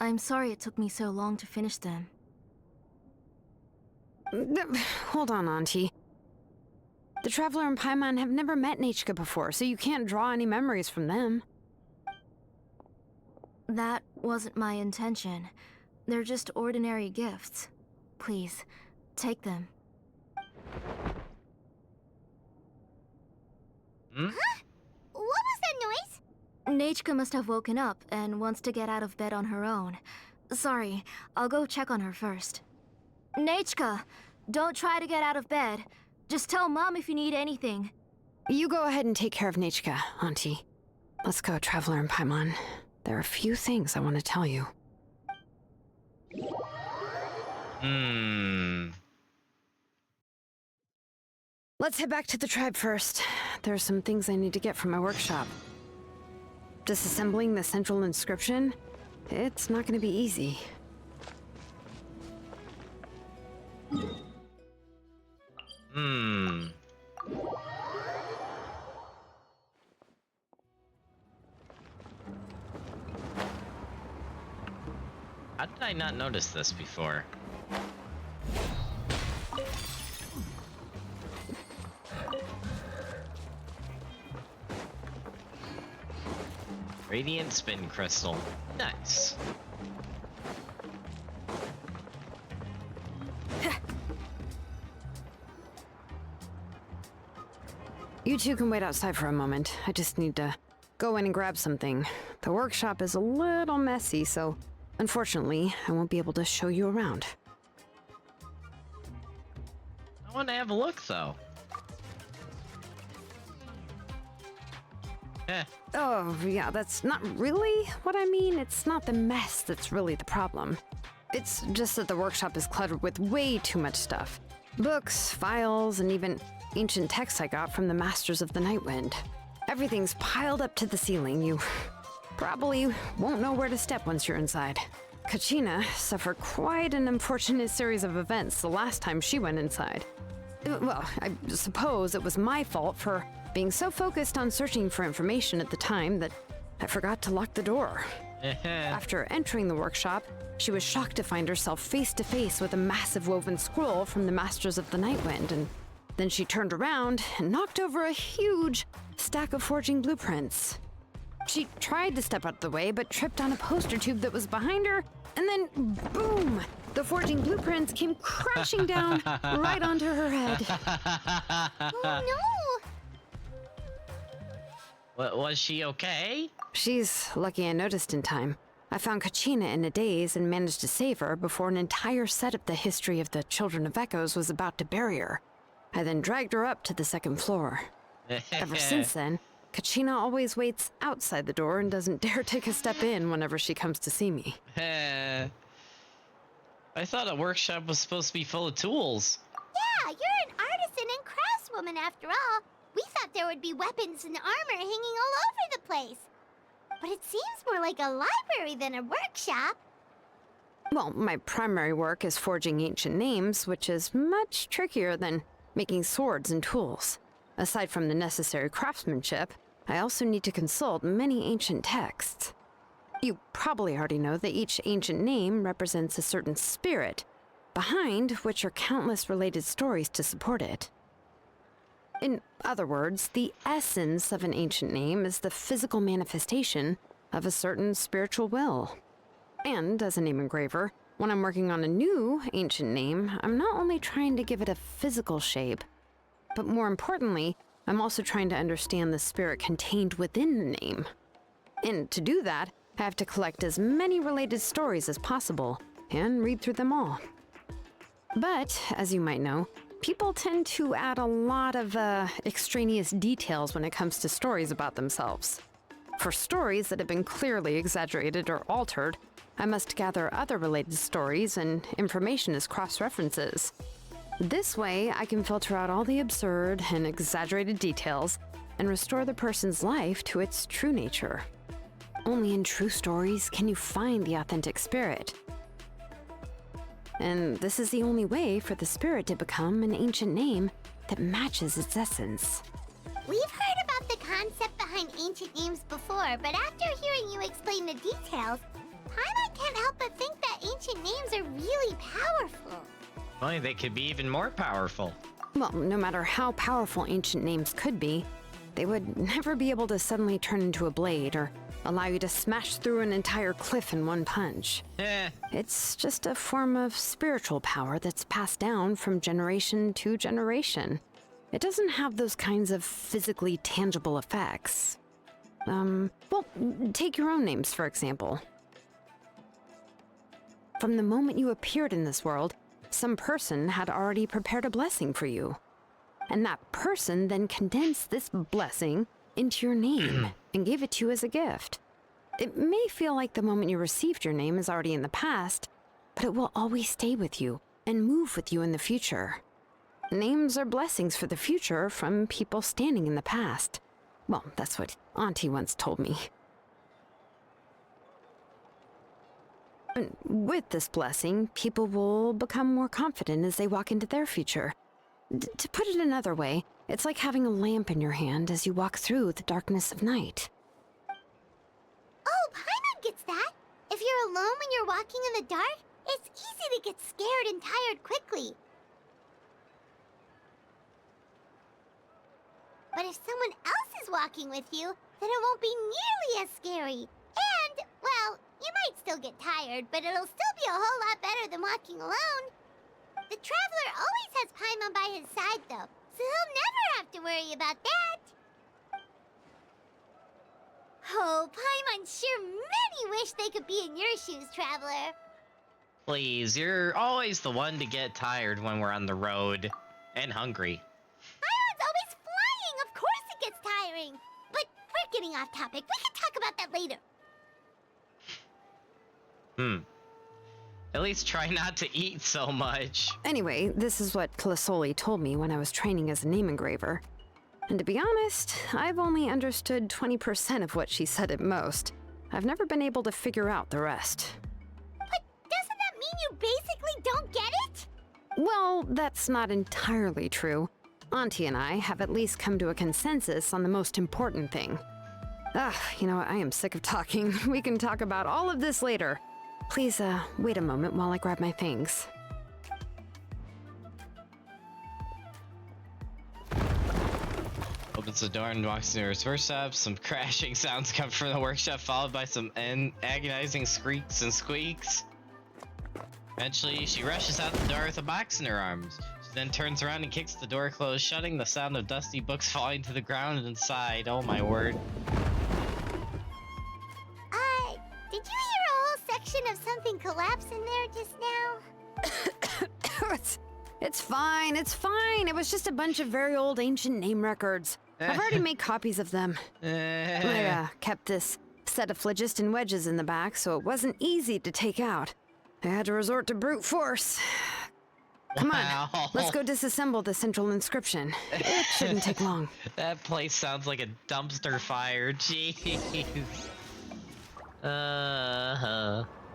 I'm sorry it took me so long to finish them. Hold on, Auntie. The Traveler and Paimon have never met Nechka before, so you can't draw any memories from them. That wasn't my intention. They're just ordinary gifts. Please, take them. Huh? What was that noise? Nechka must have woken up and wants to get out of bed on her own. Sorry, I'll go check on her first. Nechka, don't try to get out of bed. Just tell Mom if you need anything. You go ahead and take care of Nechka, Auntie. Let's go, Traveler and Paimon. There are a few things I want to tell you. Let's head back to the tribe first. There are some things I need to get from my workshop. Disassembling the central inscription? It's not going to be easy. How did I not notice this before? Radiant spin crystal. Nice. You two can wait outside for a moment. I just need to go in and grab something. The workshop is a little messy, so unfortunately, I won't be able to show you around. I want to have a look, though. Oh, yeah, that's not really what I mean. It's not the mess that's really the problem. It's just that the workshop is cluttered with way too much stuff. Books, files, and even ancient texts I got from the Masters of the Nightwind. Everything's piled up to the ceiling. You probably won't know where to step once you're inside. Kachina suffered quite an unfortunate series of events the last time she went inside. Well, I suppose it was my fault for being so focused on searching for information at the time that I forgot to lock the door. After entering the workshop, she was shocked to find herself face to face with a massive woven scroll from the Masters of the Nightwind, and then she turned around and knocked over a huge stack of forging blueprints. She tried to step out of the way, but tripped on a poster tube that was behind her, and then boom! The forging blueprints came crashing down right onto her head. Oh no! Was she okay? She's lucky I noticed in time. I found Kachina in a daze and managed to save her before an entire set of the history of the Children of Echoes was about to bury her. I then dragged her up to the second floor. Ever since then, Kachina always waits outside the door and doesn't dare take a step in whenever she comes to see me. I thought a workshop was supposed to be full of tools. Yeah, you're an artisan and craftswoman after all. We thought there would be weapons and armor hanging all over the place. But it seems more like a library than a workshop. Well, my primary work is forging ancient names, which is much trickier than making swords and tools. Aside from the necessary craftsmanship, I also need to consult many ancient texts. You probably already know that each ancient name represents a certain spirit, behind which are countless related stories to support it. In other words, the essence of an ancient name is the physical manifestation of a certain spiritual will. And as a name engraver, when I'm working on a new ancient name, I'm not only trying to give it a physical shape, but more importantly, I'm also trying to understand the spirit contained within the name. And to do that, I have to collect as many related stories as possible and read through them all. But, as you might know, people tend to add a lot of extraneous details when it comes to stories about themselves. For stories that have been clearly exaggerated or altered, I must gather other related stories and information as cross-references. This way, I can filter out all the absurd and exaggerated details and restore the person's life to its true nature. Only in true stories can you find the authentic spirit. And this is the only way for the spirit to become an ancient name that matches its essence. We've heard about the concept behind ancient names before, but after hearing you explain the details, Paimon can't help but think that ancient names are really powerful. Well, they could be even more powerful. Well, no matter how powerful ancient names could be, they would never be able to suddenly turn into a blade or allow you to smash through an entire cliff in one punch. It's just a form of spiritual power that's passed down from generation to generation. It doesn't have those kinds of physically tangible effects. Well, take your own names, for example. From the moment you appeared in this world, some person had already prepared a blessing for you. And that person then condensed this blessing into your name and gave it to you as a gift. It may feel like the moment you received your name is already in the past, but it will always stay with you and move with you in the future. Names are blessings for the future from people standing in the past. Well, that's what Auntie once told me. And with this blessing, people will become more confident as they walk into their future. To put it another way, it's like having a lamp in your hand as you walk through the darkness of night. Oh, Paimon gets that. If you're alone when you're walking in the dark, it's easy to get scared and tired quickly. But if someone else is walking with you, then it won't be nearly as scary. And, well, you might still get tired, but it'll still be a whole lot better than walking alone. The Traveler always has Paimon by his side, though, so he'll never have to worry about that. Oh, Paimon sure many wish they could be in your shoes, Traveler. Please, you're always the one to get tired when we're on the road. And hungry. Paimon's always flying! Of course it gets tiring! But we're getting off topic. We can talk about that later. At least try not to eat so much. Anyway, this is what Plisoli told me when I was training as a name engraver. And to be honest, I've only understood 20% of what she said at most. I've never been able to figure out the rest. But doesn't that mean you basically don't get it? Well, that's not entirely true. Auntie and I have at least come to a consensus on the most important thing. You know what? I am sick of talking. We can talk about all of this later. Please, wait a moment while I grab my things. Opens the door and walks into his workshop. Some crashing sounds come from the workshop, followed by some agonizing squeaks and squeaks. Eventually, she rushes out the door with a box in her arms. She then turns around and kicks the door closed, shutting the sound of dusty books falling to the ground inside. Oh my word. Did you hear a whole collapse in there just now? It's fine, it's fine. It was just a bunch of very old ancient name records. I've already made copies of them. I kept this set of phlogiston wedges in the back, so it wasn't easy to take out. I had to resort to brute force. Come on, let's go disassemble the central inscription. It shouldn't take long. That place sounds like a dumpster fire. Jeez.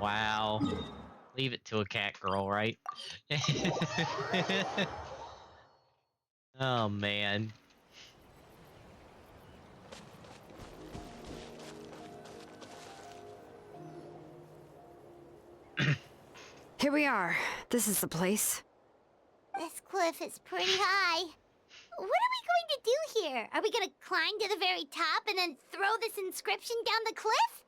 Wow. Leave it to a cat girl, right? Oh, man. Here we are. This is the place. This cliff is pretty high. What are we going to do here? Are we going to climb to the very top and then throw this inscription down the cliff?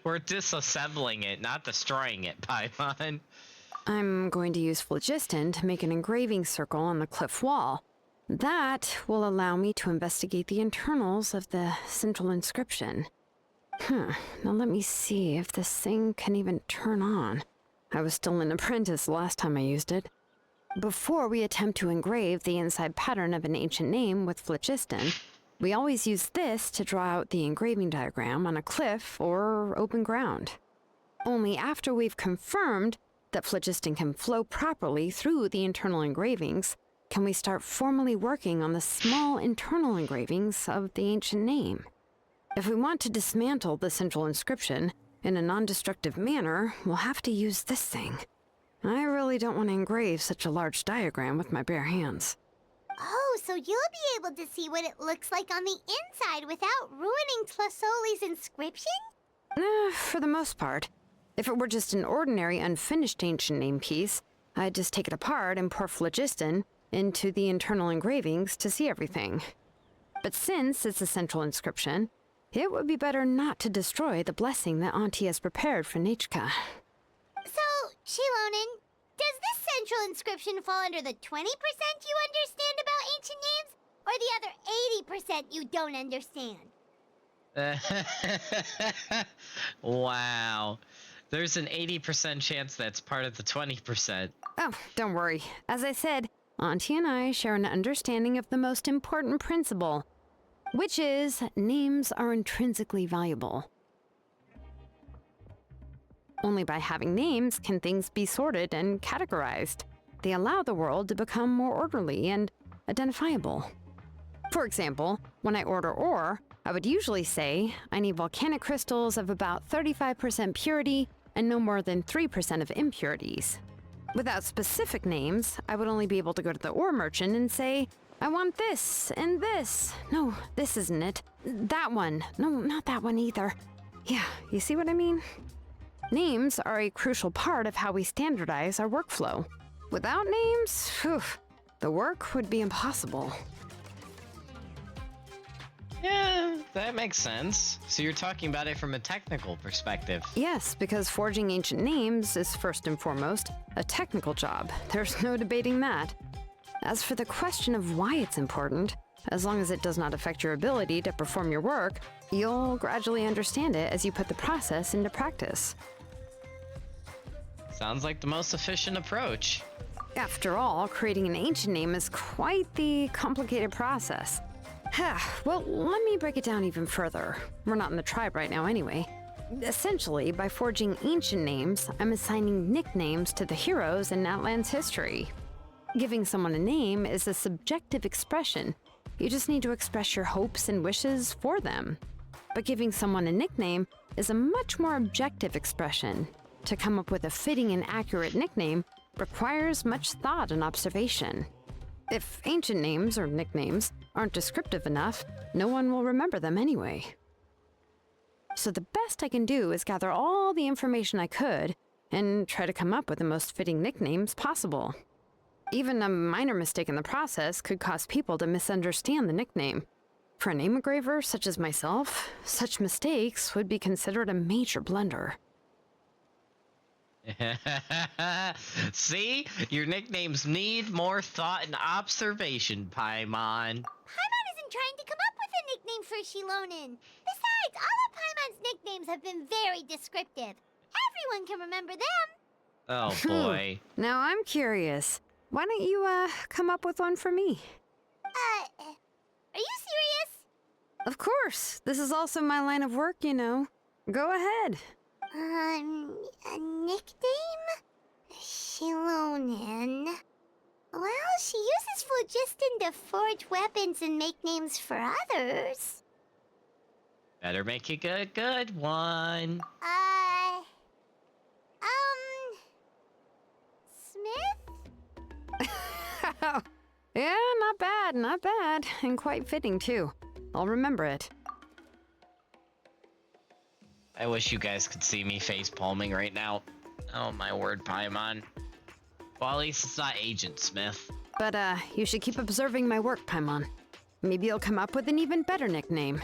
We're disassembling it, not destroying it, Paimon. I'm going to use phlogiston to make an engraving circle on the cliff wall. That will allow me to investigate the internals of the central inscription. Now let me see if this thing can even turn on. I was still an apprentice the last time I used it. Before we attempt to engrave the inside pattern of an ancient name with phlogiston, we always use this to draw out the engraving diagram on a cliff or open ground. Only after we've confirmed that phlogiston can flow properly through the internal engravings can we start formally working on the small internal engravings of the ancient name. If we want to dismantle the central inscription in a non-destructive manner, we'll have to use this thing. I really don't want to engrave such a large diagram with my bare hands. Oh, so you'll be able to see what it looks like on the inside without ruining Tlasoli's inscription? For the most part. If it were just an ordinary unfinished ancient name piece, I'd just take it apart and pour phlogiston into the internal engravings to see everything. But since it's a central inscription, it would be better not to destroy the blessing that Auntie has prepared for Nichka. So, Shilonen, does this central inscription fall under the 20% you understand about ancient names, or the other 80% you don't understand? Wow. There's an 80% chance that's part of the 20%. Oh, don't worry. As I said, Auntie and I share an understanding of the most important principle, which is names are intrinsically valuable. Only by having names can things be sorted and categorized. They allow the world to become more orderly and identifiable. For example, when I order ore, I would usually say I need volcanic crystals of about 35% purity and no more than 3% of impurities. Without specific names, I would only be able to go to the ore merchant and say, I want this and this. No, this isn't it. That one. No, not that one either. Yeah, you see what I mean? Names are a crucial part of how we standardize our workflow. Without names, the work would be impossible. Yeah, that makes sense. So you're talking about it from a technical perspective. Yes, because forging ancient names is first and foremost a technical job. There's no debating that. As for the question of why it's important, as long as it does not affect your ability to perform your work, you'll gradually understand it as you put the process into practice. Sounds like the most efficient approach. After all, creating an ancient name is quite the complicated process. Well, let me break it down even further. We're not in the tribe right now anyway. Essentially, by forging ancient names, I'm assigning nicknames to the heroes in Natlan's history. Giving someone a name is a subjective expression. You just need to express your hopes and wishes for them. But giving someone a nickname is a much more objective expression. To come up with a fitting and accurate nickname requires much thought and observation. If ancient names or nicknames aren't descriptive enough, no one will remember them anyway. So the best I can do is gather all the information I could and try to come up with the most fitting nicknames possible. Even a minor mistake in the process could cause people to misunderstand the nickname. For a name engraver such as myself, such mistakes would be considered a major blunder. See? Your nicknames need more thought and observation, Paimon. Paimon isn't trying to come up with a nickname for Shilonen. Besides, all of Paimon's nicknames have been very descriptive. everyone can remember them. Oh boy. Now I'm curious. Why don't you, come up with one for me? Are you serious? Of course. This is also my line of work, you know. Go ahead. A nickname? Shilonen. Well, she uses phlogiston to forge weapons and make names for others. Better make it a good one. Smith? Yeah, not bad, not bad. And quite fitting, too. I'll remember it. I wish you guys could see me face palming right now. Oh my word, Paimon. Well, at least it's not Agent Smith. But, you should keep observing my work, Paimon. Maybe you'll come up with an even better nickname.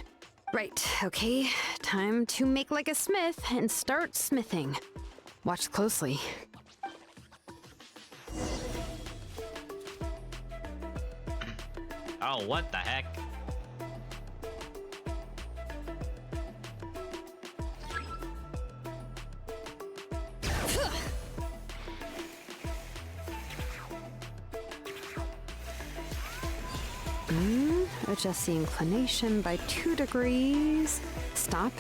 Right, okay. Time to make like a smith and start smithing. Watch closely. Oh, what the heck? Adjust the inclination by 2 degrees. Stop.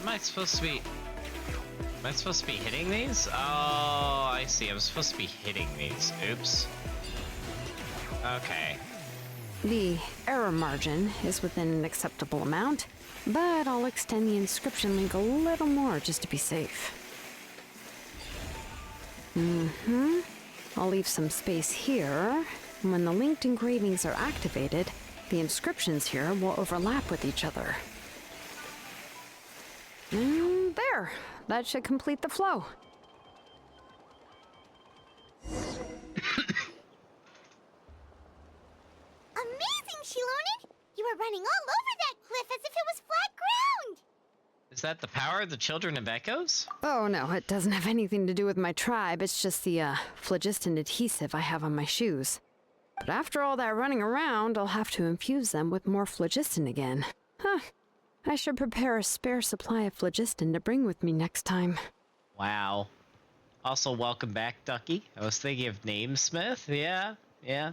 Am I supposed to be hitting these? Oh, I see. I'm supposed to be hitting these. Oops. Okay. The error margin is within an acceptable amount, but I'll extend the inscription link a little more just to be safe. I'll leave some space here. When the linked engravings are activated, the inscriptions here will overlap with each other. There! That should complete the flow. Amazing, Shilonen! You were running all over that cliff as if it was flat ground! Is that the power of the Children of Echoes? Oh no, it doesn't have anything to do with my tribe. It's just the, phlogiston adhesive I have on my shoes. But after all that running around, I'll have to infuse them with more phlogiston again. Huh. I should prepare a spare supply of phlogiston to bring with me next time. Wow. Also, welcome back, Ducky. I was thinking of Namesmith. Yeah.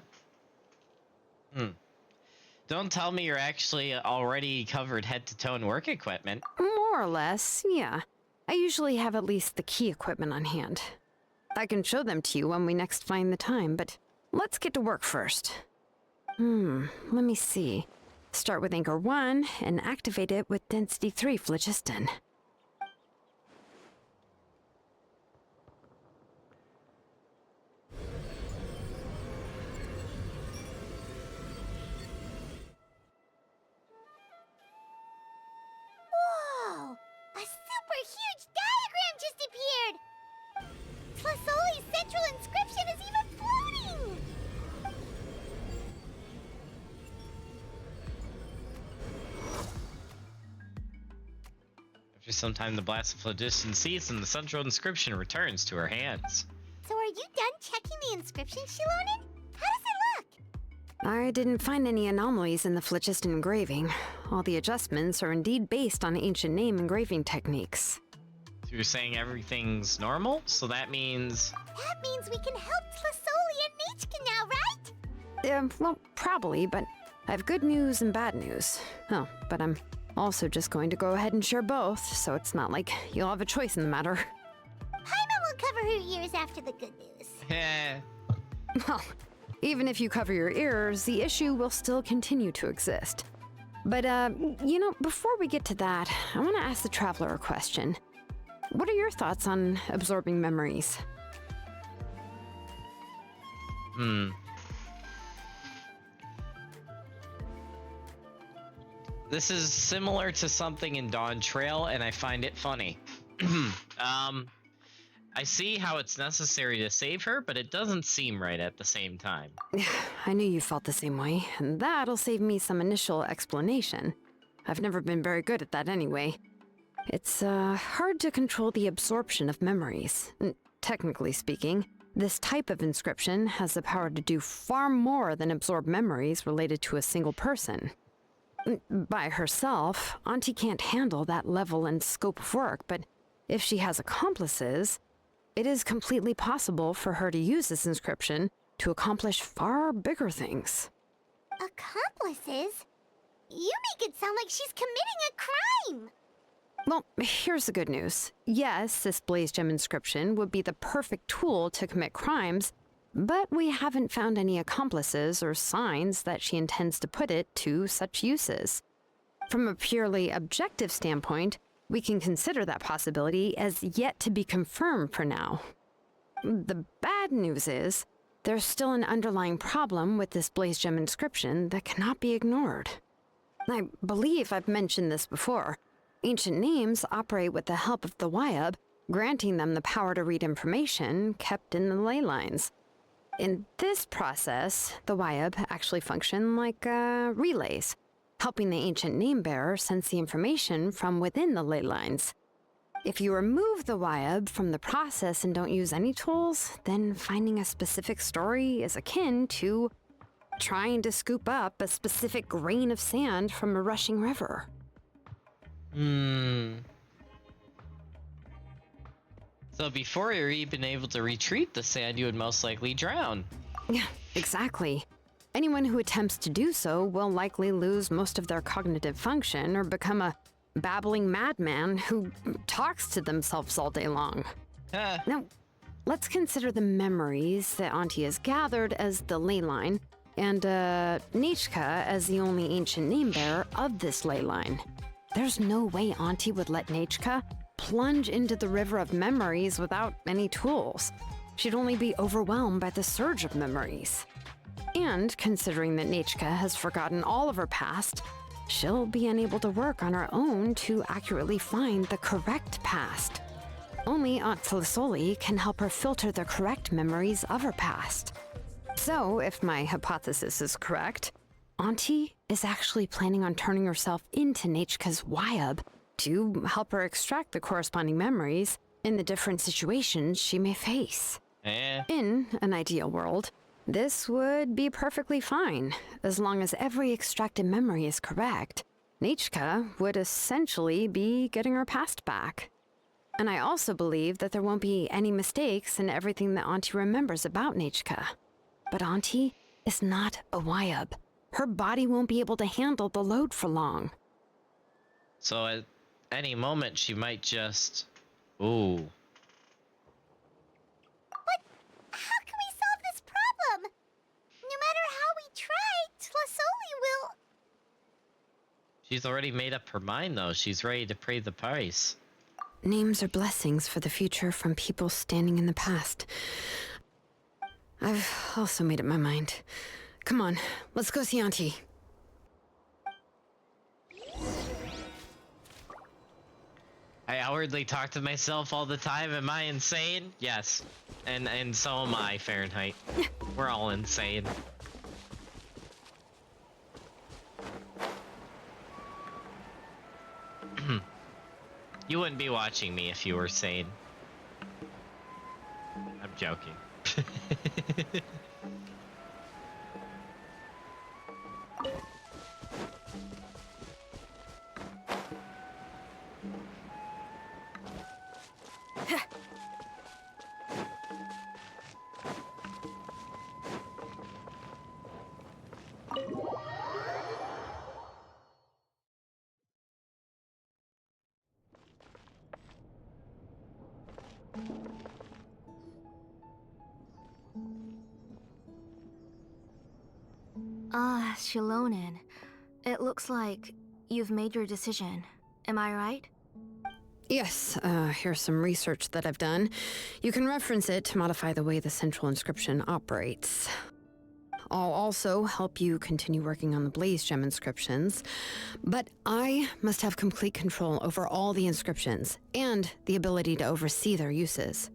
Don't tell me you're actually already covered head to toe in work equipment. More or less, yeah. I usually have at least the key equipment on hand. I can show them to you when we next find the time, but let's get to work first. Let me see. Start with Anchor 1 and activate it with Density 3 phlogiston. Whoa! A super huge diagram just appeared! Tlasoli's central inscription is even floating! After some time, the blast of phlogiston ceases and the central inscription returns to her hands. So are you done checking the inscription, Shilonen? How does it look? I didn't find any anomalies in the phlogiston engraving. All the adjustments are indeed based on ancient name engraving techniques. So you're saying everything's normal? So that means... That means we can help Tlasoli and Nichka now, right? Well, probably, but I have good news and bad news. Oh, but I'm also just going to go ahead and share both, so it's not like you'll have a choice in the matter. Paimon will cover her ears after the good news. Well, even if you cover your ears, the issue will still continue to exist. But, you know, before we get to that, I want to ask the Traveler a question. What are your thoughts on absorbing memories? This is similar to something in Dawn Trail, and I find it funny. I see how it's necessary to save her, but it doesn't seem right at the same time. I knew you felt the same way, and that'll save me some initial explanation. I've never been very good at that anyway. It's, hard to control the absorption of memories. Technically speaking, This type of inscription has the power to do far more than absorb memories related to a single person. By herself, Auntie can't handle that level and scope of work, but if she has accomplices, it is completely possible for her to use this inscription to accomplish far bigger things. Accomplices? You make it sound like she's committing a crime! Well, here's the good news. Yes, this Blaze Gem inscription would be the perfect tool to commit crimes, but we haven't found any accomplices or signs that she intends to put it to such uses. From a purely objective standpoint, we can consider that possibility as yet to be confirmed for now. The bad news is, there's still an underlying problem with this Blaze Gem inscription that cannot be ignored. I believe I've mentioned this before. Ancient names operate with the help of the Wyab, granting them the power to read information kept in the ley lines. In this process, the Wyab actually function like relays, helping the ancient name bearer sense the information from within the ley lines. If you remove the Wyab from the process and don't use any tools, then finding a specific story is akin to trying to scoop up a specific grain of sand from a rushing river. So before you're even able to retrieve the sand, you would most likely drown. Yeah, exactly. Anyone who attempts to do so will likely lose most of their cognitive function or become a babbling madman who talks to themselves all day long. Now, let's consider the memories that Auntie has gathered as the ley line, and Nechka as the only ancient name bearer of this ley line. There's no way Auntie would let Nechka plunge into the river of memories without any tools. She'd only be overwhelmed by the surge of memories. And considering that Nechka has forgotten all of her past, she'll be unable to work on her own to accurately find the correct past. Only Aunt Felisoli can help her filter the correct memories of her past. So, if my hypothesis is correct, Auntie is actually planning on turning herself into Nechka's Wyab to help her extract the corresponding memories in the different situations she may face. In an ideal world, this would be perfectly fine. As long as every extracted memory is correct, Nechka would essentially be getting her past back. And I also believe that there won't be any mistakes in everything that Auntie remembers about Nechka. But Auntie is not a Wyab. Her body won't be able to handle the load for long. So at any moment, she might just... Ooh. But how can we solve this problem? No matter how we try, Tlasoli will... She's already made up her mind, though. She's ready to pay the price. Names are blessings for the future from people standing in the past. I've also made up my mind. Come on, let's go see Auntie. I outwardly talk to myself all the time. Am I insane? Yes. And so am I, Fahrenheit. We're all insane. You wouldn't be watching me if you were sane. I'm joking. Shilonen. It looks like you've made your decision. Am I right? Yes, here's some research that I've done. You can reference it to modify the way the central inscription operates. I'll also help you continue working on the Blaze Gem inscriptions, but I must have complete control over all the inscriptions and the ability to oversee their uses.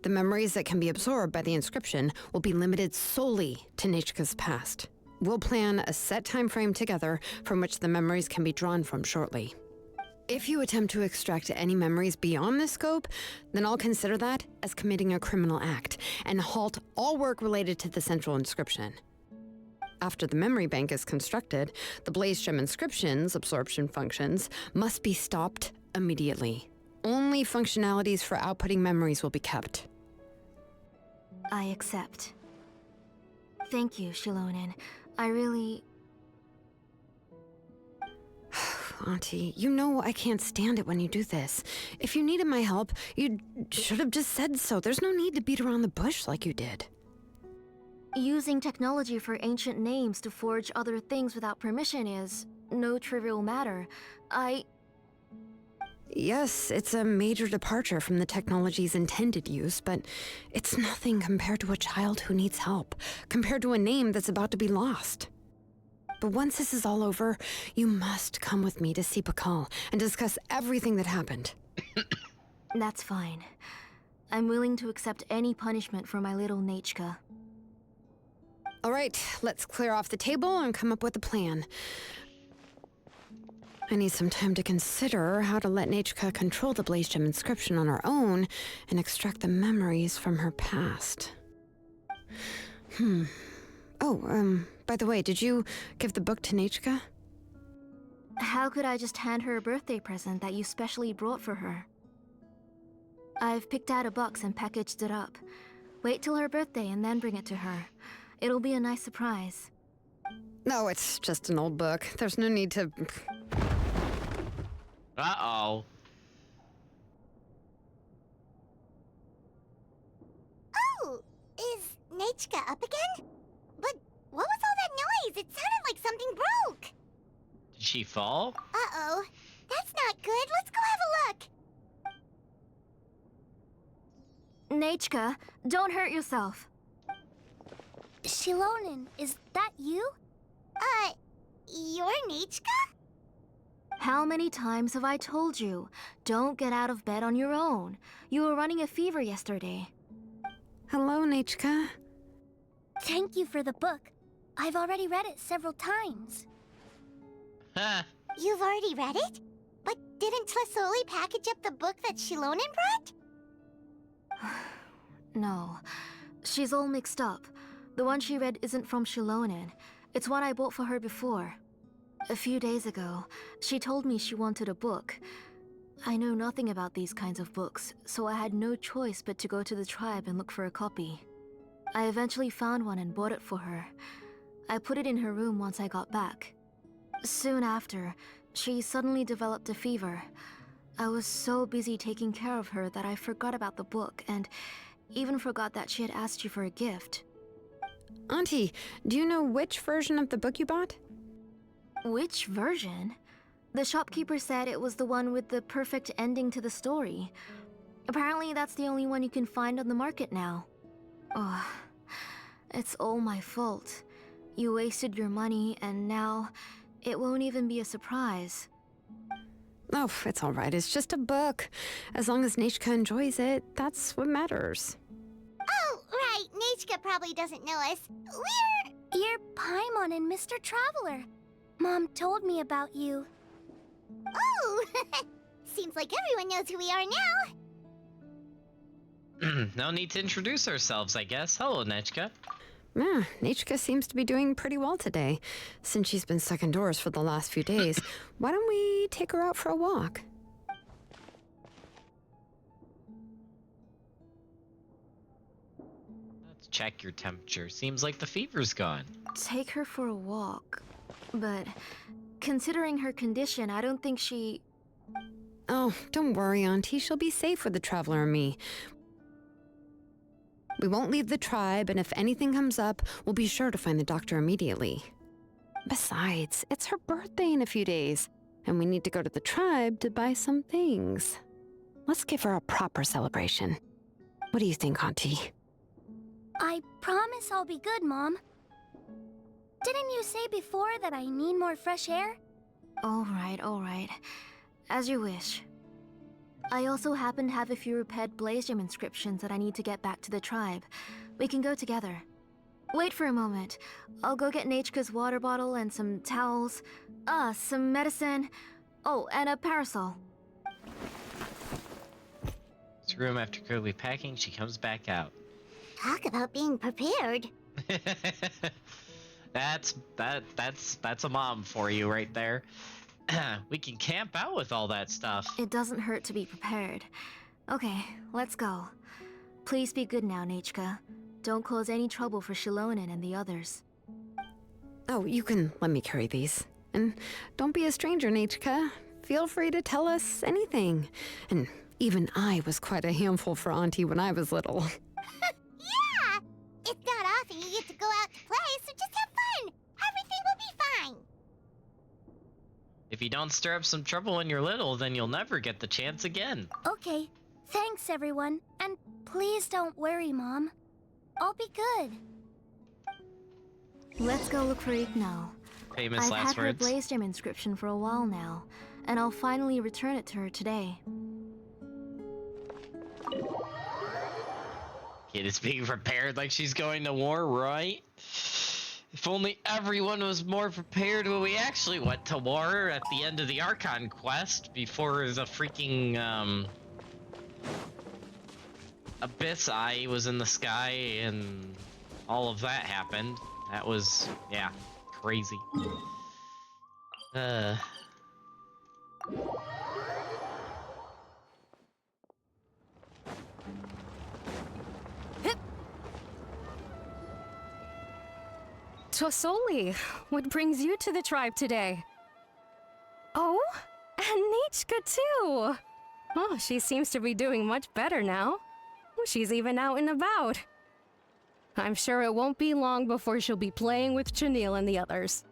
The memories that can be absorbed by the inscription will be limited solely to Nechka's past. We'll plan a set time frame together from which the memories can be drawn from shortly. If you attempt to extract any memories beyond this scope, then I'll consider that as committing a criminal act and halt all work related to the central inscription. After the memory bank is constructed, the Blaze Gem inscription's absorption functions must be stopped immediately. Only functionalities for outputting memories will be kept. I accept. Thank you, Shilonen. I really... Auntie, you know I can't stand it when you do this. If you needed my help, you should have just said so. There's no need to beat around the bush like you did. Using technology for ancient names to forge other things without permission is no trivial matter. Yes, it's a major departure from the technology's intended use, but it's nothing compared to a child who needs help, compared to a name that's about to be lost. But once this is all over, you must come with me to see Pakal and discuss everything that happened. That's fine. I'm willing to accept any punishment for my little Nechka. All right, let's clear off the table and come up with a plan. I need some time to consider how to let Nechka control the Blaze Gem inscription on her own and extract the memories from her past. Oh, by the way, did you give the book to Nechka? How could I just hand her a birthday present that you specially brought for her? I've picked out a box and packaged it up. Wait till her birthday and then bring it to her. It'll be a nice surprise. No, it's just an old book. There's no need to... Uh-oh. Oh, is Nechka up again? But what was all that noise? It sounded like something broke. Did she fall? Uh-oh. That's not good. Let's go have a look. Nechka, don't hurt yourself. Shilonen, is that you? You're Nechka? How many times have I told you? Don't get out of bed on your own. You were running a fever yesterday. Hello, Nechka. Thank you for the book. I've already read it several times. Huh. You've already read it? But didn't Tlasoli package up the book that Shilonen brought? No. She's all mixed up. The one she read isn't from Shilonen. It's one I bought for her before. A few days ago, she told me she wanted a book. I know nothing about these kinds of books, so I had no choice but to go to the tribe and look for a copy. I eventually found one and bought it for her. I put it in her room once I got back. Soon after, she suddenly developed a fever. I was so busy taking care of her that I forgot about the book and even forgot that she had asked you for a gift. Auntie, do you know which version of the book you bought? Which version? The shopkeeper said it was the one with the perfect ending to the story. Apparently that's the only one you can find on the market now. Oh, it's all my fault. You wasted your money and now it won't even be a surprise. Oh, it's all right. It's just a book. As long as Nechka enjoys it, that's what matters. Oh, right. Nechka probably doesn't know us. You're Paimon and Mr. Traveler. Mom told me about you. Oh! Seems like everyone knows who we are now. No need to introduce ourselves, I guess. Hello, Nechka. Yeah, Nechka seems to be doing pretty well today. Since she's been stuck indoors for the last few days, why don't we take her out for a walk? Let's check your temperature. Seems like the fever's gone. Take her for a walk. But considering her condition, I don't think she... Oh, don't worry, Auntie. She'll be safe with the Traveler and me. We won't leave the tribe, and if anything comes up, we'll be sure to find the doctor immediately. Besides, it's her birthday in a few days, and we need to go to the tribe to buy some things. Let's give her a proper celebration. What do you think, Auntie? I promise I'll be good, Mom. Didn't you say before that I need more fresh air? All right. As you wish. I also happen to have a few repaired Blaze Gem inscriptions that I need to get back to the tribe. We can go together. Wait for a moment. I'll go get Nechka's water bottle and some towels. Some medicine. Oh, and a parasol. This room after quickly packing, she comes back out. Talk about being prepared. That's a mom for you right there. We can camp out with all that stuff. It doesn't hurt to be prepared. Okay, let's go. Please be good now, Nachka. Don't cause any trouble for Shilonen and the others. Oh, you can let me carry these. And don't be a stranger, Nachka. Feel free to tell us anything. And even I was quite a handful for Auntie when I was little. Yeah! It's not often you get to go out to play, so just have fun. Everything will be fine. If you don't stir up some trouble when you're little, then you'll never get the chance again. Okay, thanks everyone. And please don't worry, Mom. I'll be good. Let's go look for Ignal. Famous last I've had her words. Blaze Gem inscription for a while now, and I'll finally return it to her today. Kid is being prepared like she's going to war, right? If only everyone was more prepared when we actually went to war at the end of the Archon quest before the freaking Abyss Eye was in the sky and all of that happened. That was, yeah, crazy. Tosoli, what brings you to the tribe today? Oh, and Nichka too! Oh, she seems to be doing much better now. She's even out and about. I'm sure it won't be long before she'll be playing with Chanil and the others.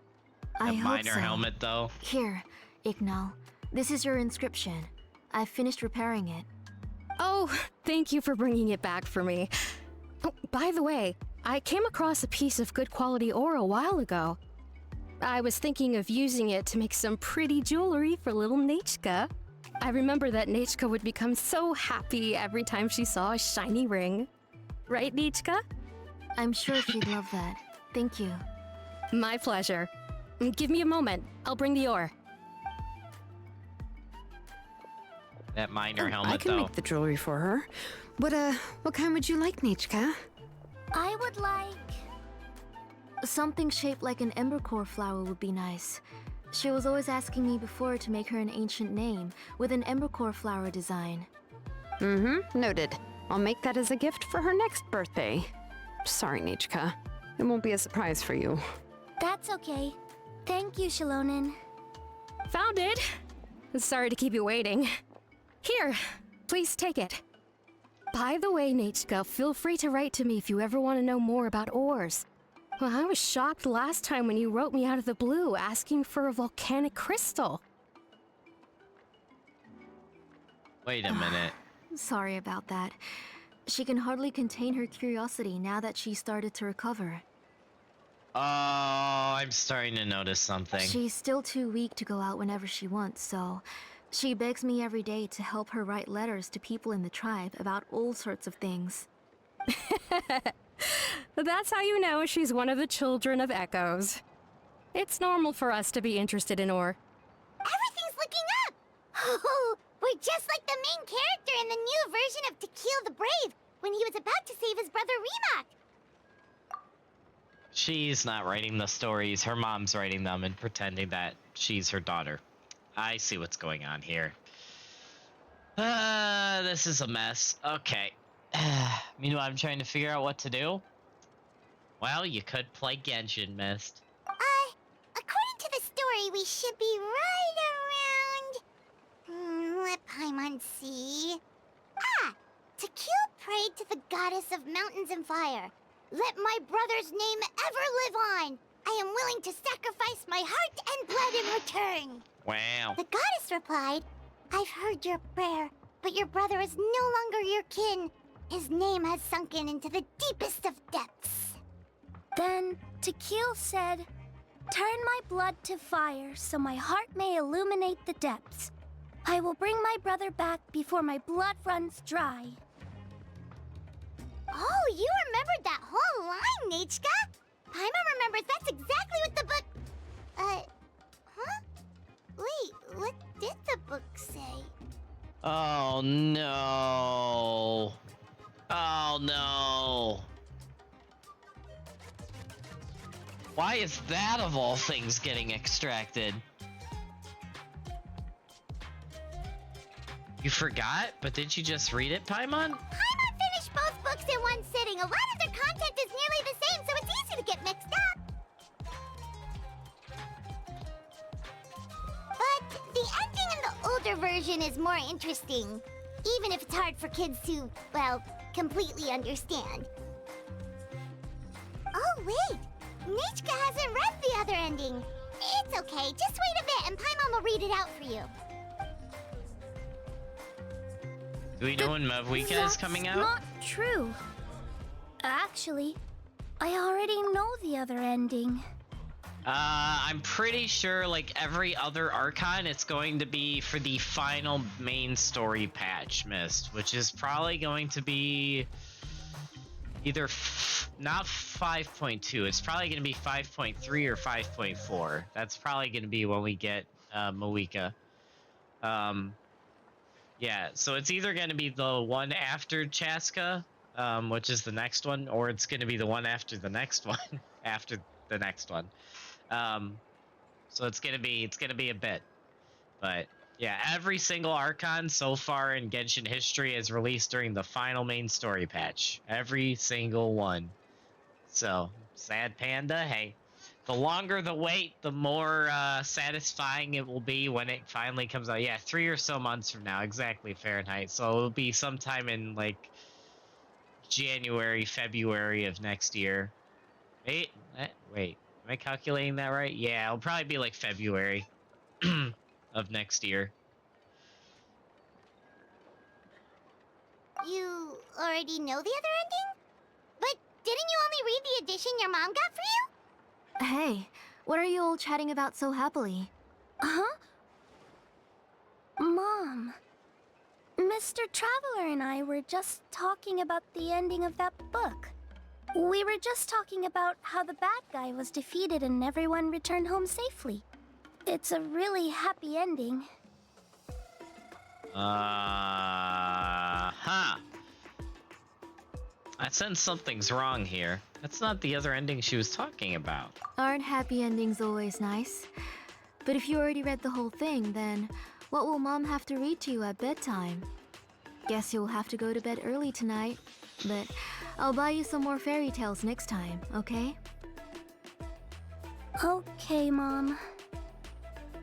I hope minor so. helmet, though. Here, Ignal. This is your inscription. I've finished repairing it. Oh, thank you for bringing it back for me. Oh, by the way, I came across a piece of good quality ore a while ago. I was thinking of using it to make some pretty jewelry for little Nachka. I remember that Nachka would become so happy every time she saw a shiny ring. Right, Nachka? I'm sure she'd love that. Thank you. My pleasure. Give me a moment. I'll bring the ore. That minor helmet, I can though. make the jewelry for her. What kind would you like, Nachka? I would like... Something shaped like an embercore flower would be nice. She was always asking me before to make her an ancient name with an embercore flower design. Mm-hmm, noted. I'll make that as a gift for her next birthday. Sorry, Nachka. It won't be a surprise for you. That's okay. Thank you, Shilonen. Found it! Sorry to keep you waiting. Here, please take it. By the way, Nachka, feel free to write to me if you ever want to know more about ores. Well, I was shocked last time when you wrote me out of the blue asking for a volcanic crystal. Wait a minute. Sorry about that. She can hardly contain her curiosity now that she started to recover. Oh, I'm starting to notice something. She's still too weak to go out whenever she wants, so she begs me every day to help her write letters to people in the tribe about all sorts of things. That's how you know she's one of the children of Echoes. It's normal for us to be interested in ore. Everything's looking up! Oh, we're just like the main character in the new version of To Kill the Brave, when he was about to save his brother Remak. She's not writing the stories. Her mom's writing them and pretending that she's her daughter. I see what's going on here. This is a mess. Okay. Meanwhile, I'm trying to figure out what to do. Well, you could play Genshin, Mist. According to the story, we should be right around... let Paimon see... To kill prayed to the goddess of mountains and fire. Let my brother's name ever live on. I am willing to sacrifice my heart and blood in return. Wow. The goddess replied, I've heard your prayer, but your brother is no longer your kin. His name has sunken into the deepest of depths. Then Tequil said, turn my blood to fire so my heart may illuminate the depths. I will bring my brother back before my blood runs dry. Oh, you remembered that whole line, Nachka? Paimon remembers that's exactly what the book... Huh? Wait, what did Oh no. Oh no. Why is that of all things getting extracted? You forgot? But did you just read it, Paimon? Paimon finished both books in one sitting. A lot of their content is nearly the same, so it's easy to get mixed up. But the ending in the older version is more interesting, even if it's hard for kids to, well, completely understand. Oh, wait! Nichka hasn't read the other ending. It's okay, just wait a bit and Paimon will read it out for you. Do we know when Mavuika is coming out? Not true. Actually, I already know the other ending. I'm pretty sure, like every other Archon, it's going to be for the final main story patch, Mist, which is probably going to be either not 5.2. It's probably going to be 5.3 or 5.4. That's probably going to be when we get Mawika. Yeah, so it's either going to be the one after Chaska, which is the next one, or it's going to be the one after the next one, after the next one. So it's gonna be a bit, but yeah, every single Archon so far in Genshin history is released during the final main story patch. Every single one. So sad panda. Hey, the longer the wait, the more satisfying it will be when it finally comes out. Yeah, 3 or so months from now, exactly, Fahrenheit. So it'll be sometime in like January, February of next year. Wait. Am I calculating that right? Yeah, it'll probably be like February of next year. You already know the other ending? But didn't you only read the edition your mom got for you? Hey, what are you all chatting about so happily? Huh? Mom. Mr. Traveler and I were just talking about the ending of that book. We were just talking about how the bad guy was defeated and everyone returned home safely. It's a really happy ending. I sense something's wrong here. That's not the other ending she was talking about. Aren't happy endings always nice? But if you already read the whole thing, then what will Mom have to read to you at bedtime? Guess you'll have to go to bed early tonight, but I'll buy you some more fairy tales next time, okay? Okay, Mom.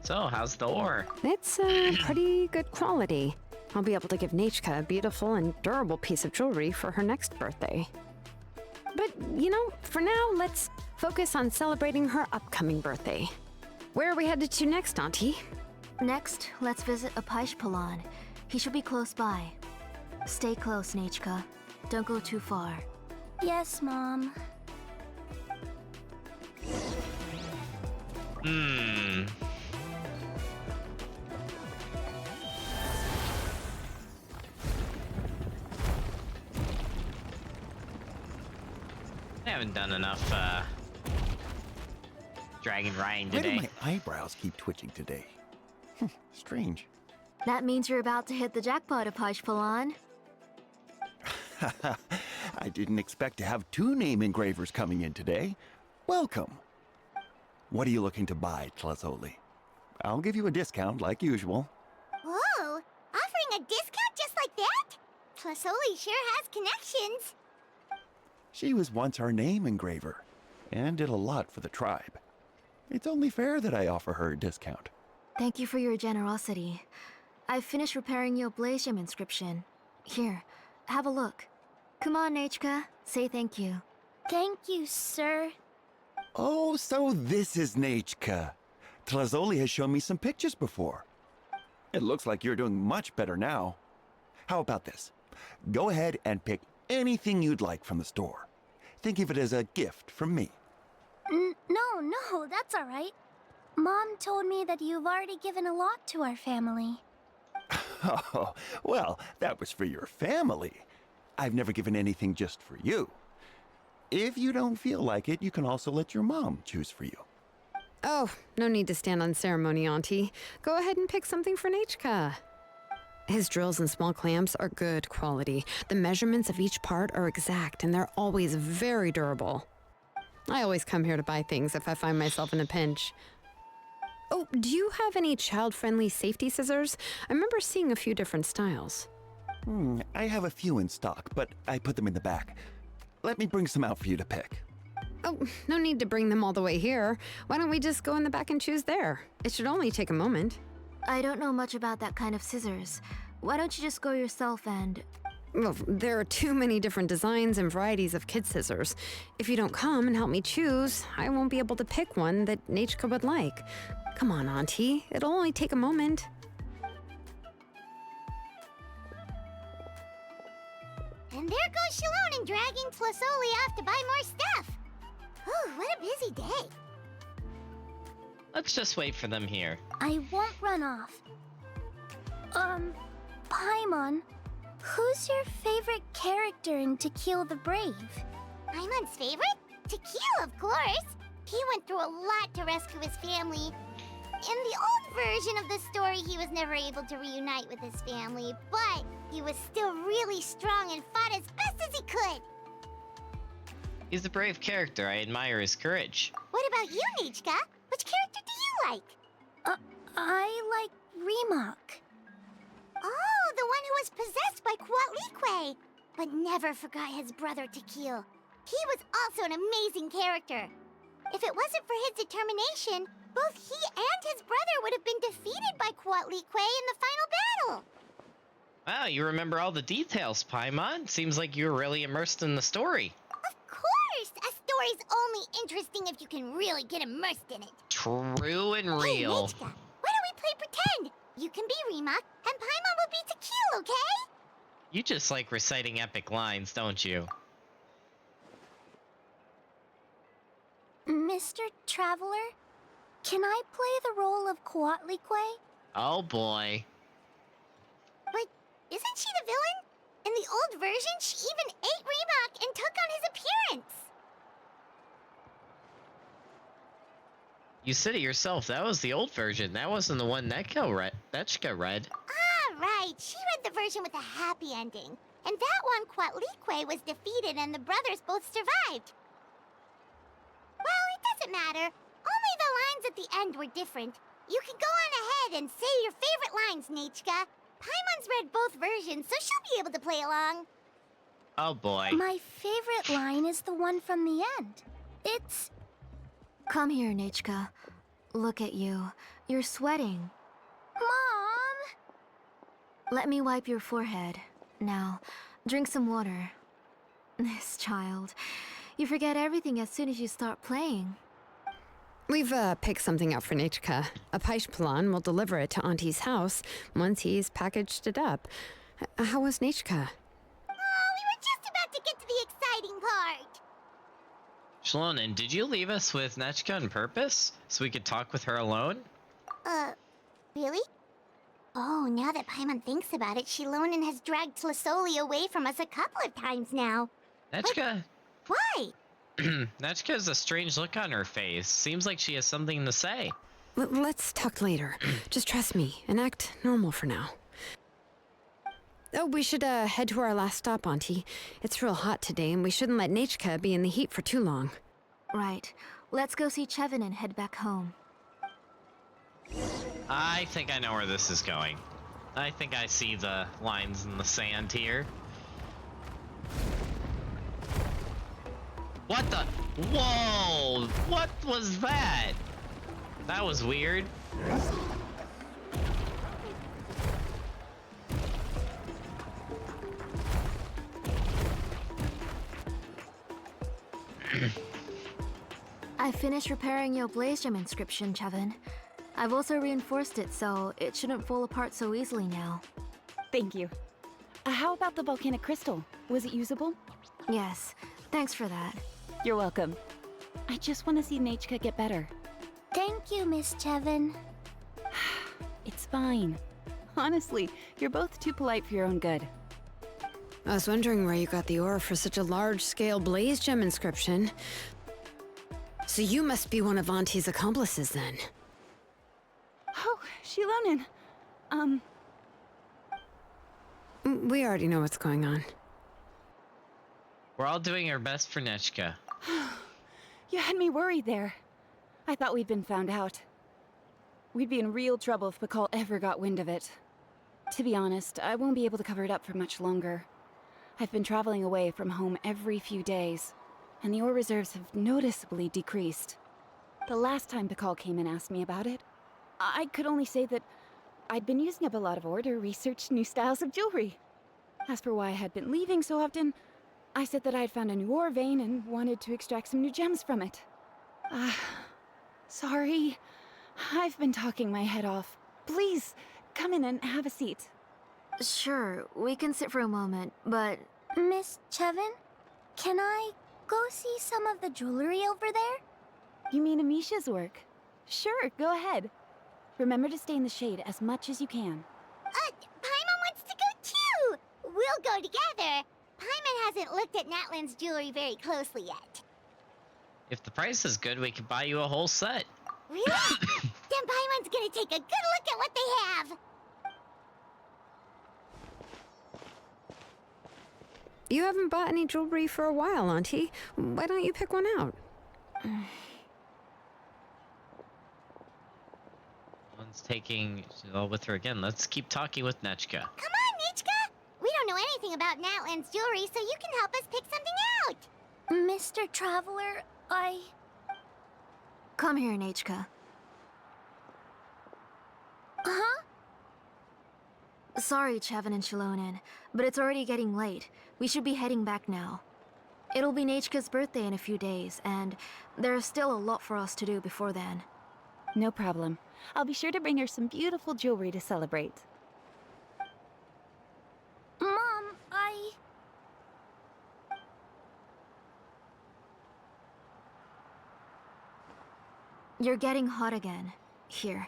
So, how's the ore? It's pretty good quality. I'll be able to give Nichka a beautiful and durable piece of jewelry for her next birthday. But, you know, for now, let's focus on celebrating her upcoming birthday. Where are we headed to next, Auntie? Next, let's visit Apishpalan. He should be close by. Stay close, Nichka. Don't go too far. Yes, Mom. I haven't done enough dragon riding Why do today. my eyebrows keep twitching today? Strange. That means you're about to hit the jackpot, Apishpalan. I didn't expect to have 2 name engravers coming in today. Welcome. What are you looking to buy, Tlazoli? I'll give you a discount like usual. Whoa! Offering a discount just like that? Tlasoli sure has connections. She was once our name engraver, and did a lot for the tribe. It's only fair that I offer her a discount. Thank you for your generosity. I've finished repairing your Blasium inscription. Here, have a look. Come on, Nichka. Say thank you. Thank you, sir. Oh, so this is Nichka. Tlazoli has shown me some pictures before. It looks like you're doing much better now. How about this? Go ahead and pick anything you'd like from the store. Think of it as a gift from me. No, that's all right. Mom told me that you've already given a lot to our family. Oh, well, that was for your family. I've never given anything just for you. If you don't feel like it, you can also let your mom choose for you. Oh, no need to stand on ceremony, Auntie. Go ahead and pick something for Nichka. His drills and small clamps are good quality. The measurements of each part are exact, and they're always very durable. I always come here to buy things if I find myself in a pinch. Oh, do you have any child-friendly safety scissors? I remember seeing a few different styles. I have a few in stock, but I put them in the back. Let me bring some out for you to pick. Oh, no need to bring them all the way here. Why don't we just go in the back and choose there? It should only take a moment. I don't know much about that kind of scissors. Why don't you just go yourself and... Well, there are too many different designs and varieties of kid scissors. If you don't come and help me choose, I won't be able to pick one that Nachka would like. Come on, Auntie. It'll only take a moment. And there goes Shalon and dragging Tlasoli off to buy more stuff. Ooh, what a busy day. Let's just wait for them here. I won't run off. Paimon, who's your favorite character in To Kill the Brave? Paimon's favorite? To Kill, of course. He went through a lot to rescue his family. In the old version of the story, he was never able to reunite with his family, but he was still really strong and fought as best as he could. He's a brave character. I admire his courage. What about you, Nichka? Which character do you like? I like Remak. Oh, the one who was possessed by Kuatlique, but never forgot his brother Tequil. He was also an amazing character. If it wasn't for his determination, both he and his brother would have been defeated by Kuatlique in the final battle. Wow, you remember all the details, Paimon. Seems like you were really immersed in the story. Of course! A story's only interesting if you can really get immersed in it. True and real. Hey, Nichka, why don't we play pretend? You can be Remak, and Paimon will be Tequil, okay? You just like reciting epic lines, don't you? Mr. Traveler, can I play the role of Kuatlique? Oh boy. But isn't she the villain? In the old version, she even ate Remak and took on his appearance. You said it yourself, that was the old version. That wasn't the one Netchka read. Ah, right. She read the version with a happy ending. And that one, Kuatlique was defeated and the brothers both survived. Well, it doesn't matter. Only the lines at the end were different. You can go on ahead and say your favorite lines, Nichka. Paimon's read both versions, so she'll be able to play along. Oh boy. My favorite line is the one from the end. It's... Come here, Nachka. Look at you. You're sweating. Mom! Let me wipe your forehead. Now, drink some water. This child. You forget everything as soon as you start playing. We've picked something up for Nachka. A Paishpalan will deliver it to Auntie's house once he's packaged it up. How was Nachka? Oh, we were just about to get to the exciting part. Shalonen, did you leave us with Netchka on purpose? So we could talk with her alone? Really? Oh, now that Paimon thinks about it, Shilonen has dragged Tlasoli away from us a couple of times now. Netchka? Why? Netchka has a strange look on her face. Seems like she has something to say. Let's talk later. Just trust me and act normal for now. Oh, we should head to our last stop, Auntie. It's real hot today, and we shouldn't let Nachka be in the heat for too long. Right. Let's go see Chevin and head back home. I think I know where this is going. I think I see the lines in the sand here. What the? Whoa! What was that? That was weird. I finished repairing your Blaze Gem inscription, Chevin. I've also reinforced it so it shouldn't fall apart so easily now. Thank you. How about the volcanic crystal? Was it usable? Yes. Thanks for that. You're welcome. I just want to see Nachka get better. Thank you, Miss Chevin. It's fine. Honestly, you're both too polite for your own good. I was wondering where you got the ore for such a large-scale Blaze Gem inscription. So you must be one of Auntie's accomplices, then. Oh, Shilonen. We already know what's going on. We're all doing our best for Nechka. You had me worried there. I thought we'd been found out. We'd be in real trouble if Pakal ever got wind of it. To be honest, I won't be able to cover it up for much longer. I've been traveling away from home every few days, and the ore reserves have noticeably decreased. The last time Pakal came and asked me about it, I could only say that I'd been using up a lot of ore to research new styles of jewelry. As for why I had been leaving so often, I said that I had found a new ore vein and wanted to extract some new gems from it. Sorry. I've been talking my head off. Please, come in and have a seat. Sure, we can sit for a moment, but... Miss Chevin, can I go see some of the jewelry over there? You mean Amisha's work? Sure, go ahead. Remember to stay in the shade as much as you can. Paimon wants to go too! We'll go together. Paimon hasn't looked at Natlan's jewelry very closely yet. If the price is good, we could buy you a whole set. Really? Then Paimon's gonna take a good look at what they have. You haven't bought any jewelry for a while, Auntie. Why don't you pick one out? One's taking with her again. Let's keep talking with Nechka. Come on, Nichka! We don't know anything about Natlan's jewelry, so you can help us pick something out. Mr. Traveler, Come here, Nechka. Huh? Sorry, Chevin and Shilonen, but it's already getting late. We should be heading back now. It'll be Nechka's birthday in a few days, and there's still a lot for us to do before then. No problem. I'll be sure to bring her some beautiful jewelry to celebrate. Mom, You're getting hot again. Here,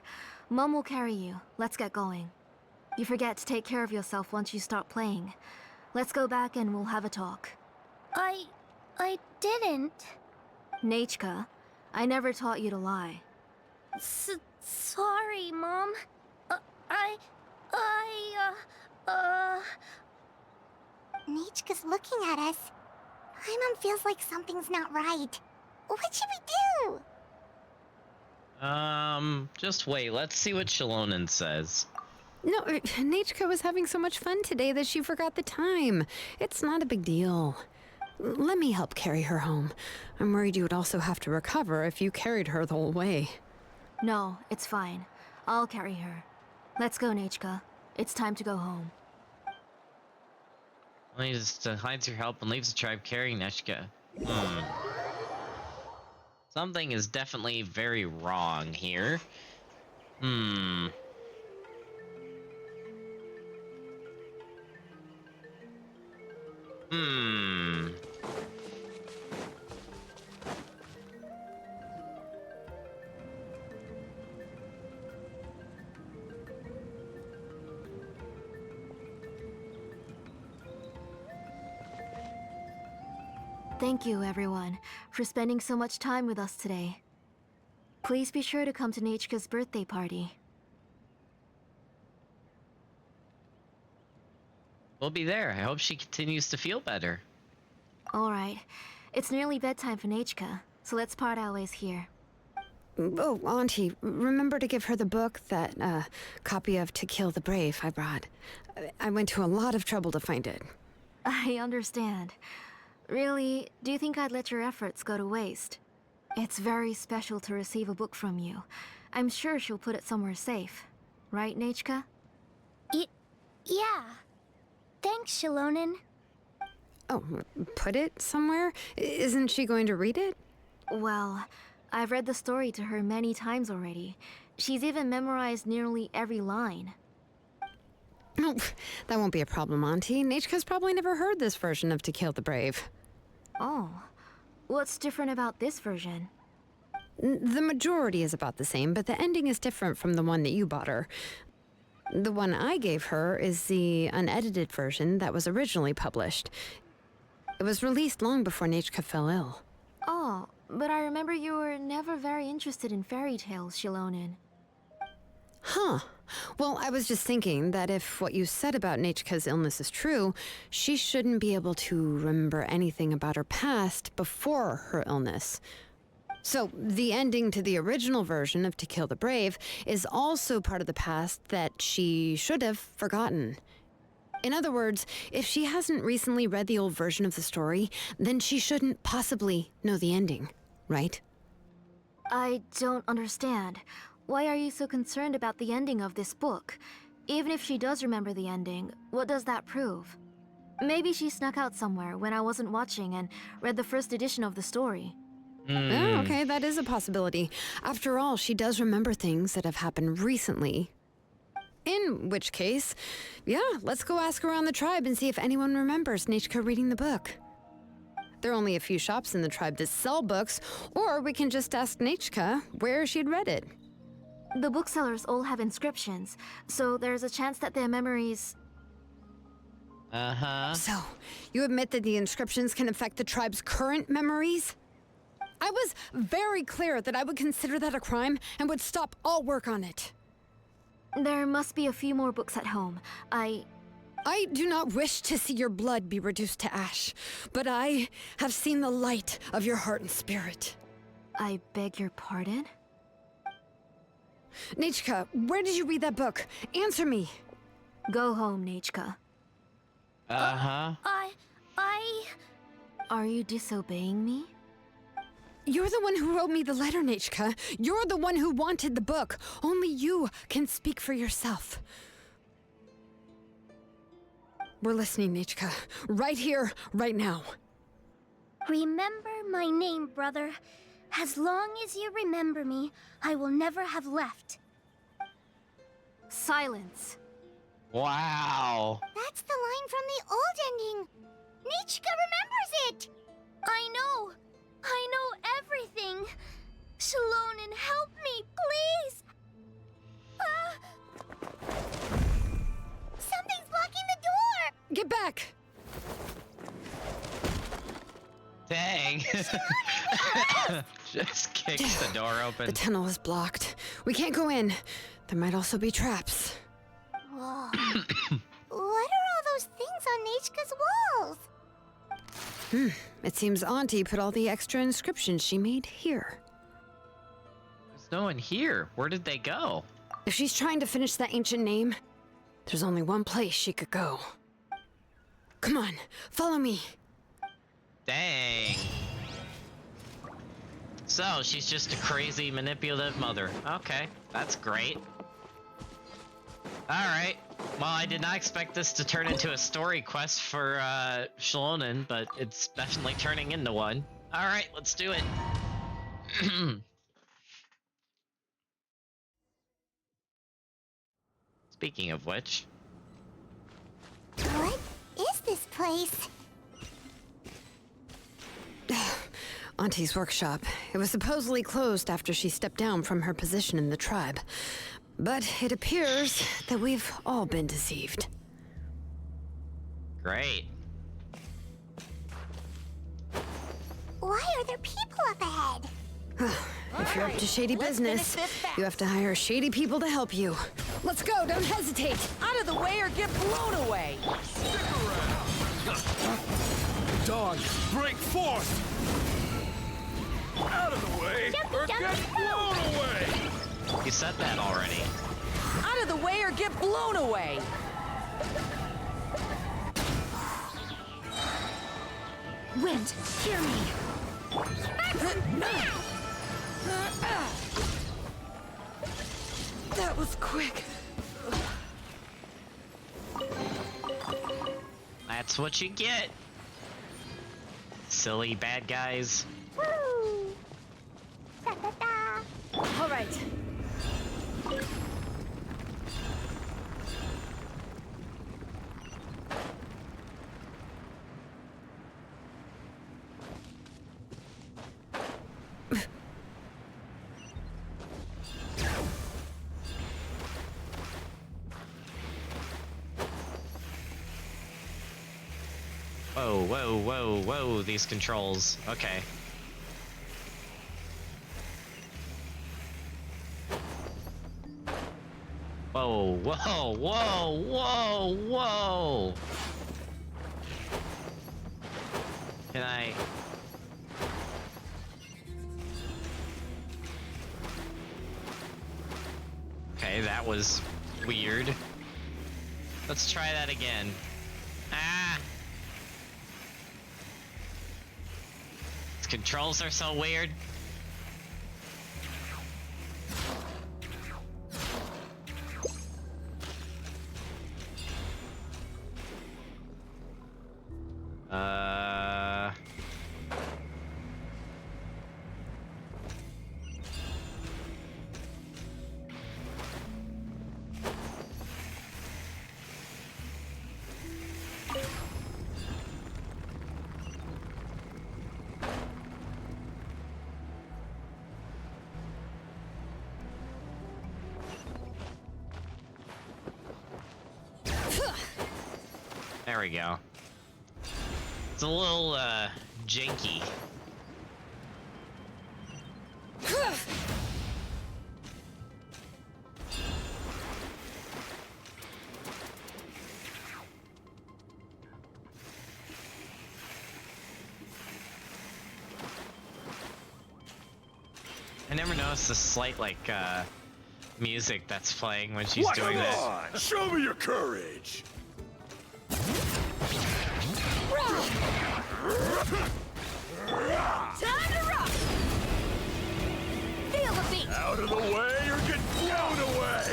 Mom will carry you. Let's get going. You forget to take care of yourself once you start playing. Let's go back and we'll have a talk. I didn't. Nechka, I never taught you to lie. Sorry, Mom. Nichka's looking at us. Paimon feels like something's not right. What should we do? Just wait. Let's see what Shilonen says. No, Nechka was having so much fun today that she forgot the time. It's not a big deal. Let me help carry her home. I'm worried you would also have to recover if you carried her the whole way. No, it's fine. I'll carry her. Let's go, Nechka. It's time to go home. Well, he just hides her help and leaves the tribe carrying Nechka. Something is definitely very wrong here. Thank you, everyone, for spending so much time with us today. Please be sure to come to Nechka's birthday party. We'll be there. I hope she continues to feel better. Alright. It's nearly bedtime for Nechka, so let's part our ways here. Oh, Auntie, remember to give her the book, that copy of To Kill the Brave I brought. I went to a lot of trouble to find it. I understand. Really, do you think I'd let your efforts go to waste? It's very special to receive a book from you. I'm sure she'll put it somewhere safe. Right, Nechka? Yeah. Thanks, Shilonen. Oh, put it somewhere? Isn't she going to read it? Well, I've read the story to her many times already. She's even memorized nearly every line. Oh, that won't be a problem, Auntie. Nechka's probably never heard this version of To Kill the Brave. Oh. What's different about this version? The majority is about the same, but the ending is different from the one that you bought her. The one I gave her is the unedited version that was originally published. It was released long before Nechka fell ill. Oh, but I remember you were never very interested in fairy tales, Shilonen. Huh. Well, I was just thinking that if what you said about Nechka's illness is true, she shouldn't be able to remember anything about her past before her illness. So, the ending to the original version of To Kill the Brave is also part of the past that she should have forgotten. In other words, if she hasn't recently read the old version of the story, then she shouldn't possibly know the ending, right? I don't understand. Why are you so concerned about the ending of this book? Even if she does remember the ending, what does that prove? Maybe she snuck out somewhere when I wasn't watching and read the first edition of the story. Oh, okay, that is a possibility. After all, she does remember things that have happened recently. In which case, yeah, let's go ask around the tribe and see if anyone remembers Nechka reading the book. There are only a few shops in the tribe that sell books, or we can just ask Nechka where she'd read it. The booksellers all have inscriptions, so there's a chance that their memories... Uh-huh. So, you admit that the inscriptions can affect the tribe's current memories? I was very clear that I would consider that a crime and would stop all work on it. There must be a few more books at home. I do not wish to see your blood be reduced to ash, but I have seen the light of your heart and spirit. I beg your pardon? Nechka, where did you read that book? Answer me. Go home, Nechka. Uh-huh. Are you disobeying me? You're the one who wrote me the letter, Nechka. You're the one who wanted the book. Only you can speak for yourself. We're listening, Nechka. Right here, right now. Remember my name, brother. As long as you remember me, I will never have left. Silence. Wow. That's the line from the old ending. Nechka remembers it. I know everything. Shalonen, help me, please. Something's blocking the door. Get back. Dang. Just kicks the door open. The tunnel is blocked. We can't go in. There might also be traps. Whoa. What are all those things on Nechka's walls? It seems Auntie put all the extra inscriptions she made here. There's no one here. Where did they go? If she's trying to finish that ancient name, there's only one place she could go. Come on, follow me. Dang. So, she's just a crazy, manipulative mother. Okay, that's great. Alright. Well, I did not expect this to turn into a story quest for, Shalonen, but it's definitely turning into one. Alright, let's do it. Speaking of which... What is this place? Auntie's workshop. It was supposedly closed after she stepped down from her position in the tribe. But it appears that we've all been deceived. Great. Why are there people up ahead? If you're up to shady business, you have to hire shady people to help you. Let's go, don't hesitate! Out of the way or get blown away! Stick around! Dawn, break forth! Out of the way or get blown away! You said that already. Out of the way or get blown away! Wind, hear me. That was quick. That's what you get. Silly bad guys. Woo! Da da da! All right. Whoa, whoa, whoa, whoa, these controls. Okay. Whoa, whoa, whoa, whoa, whoa! Can I... Okay, that was weird. Let's try that again. Ah! These controls are so weird. There we go. It's a little, janky. I never noticed the slight, like, music that's playing when she's doing that. Come on! Show me your courage! Time to rock! Feel the beat! Out of the way or get blown away!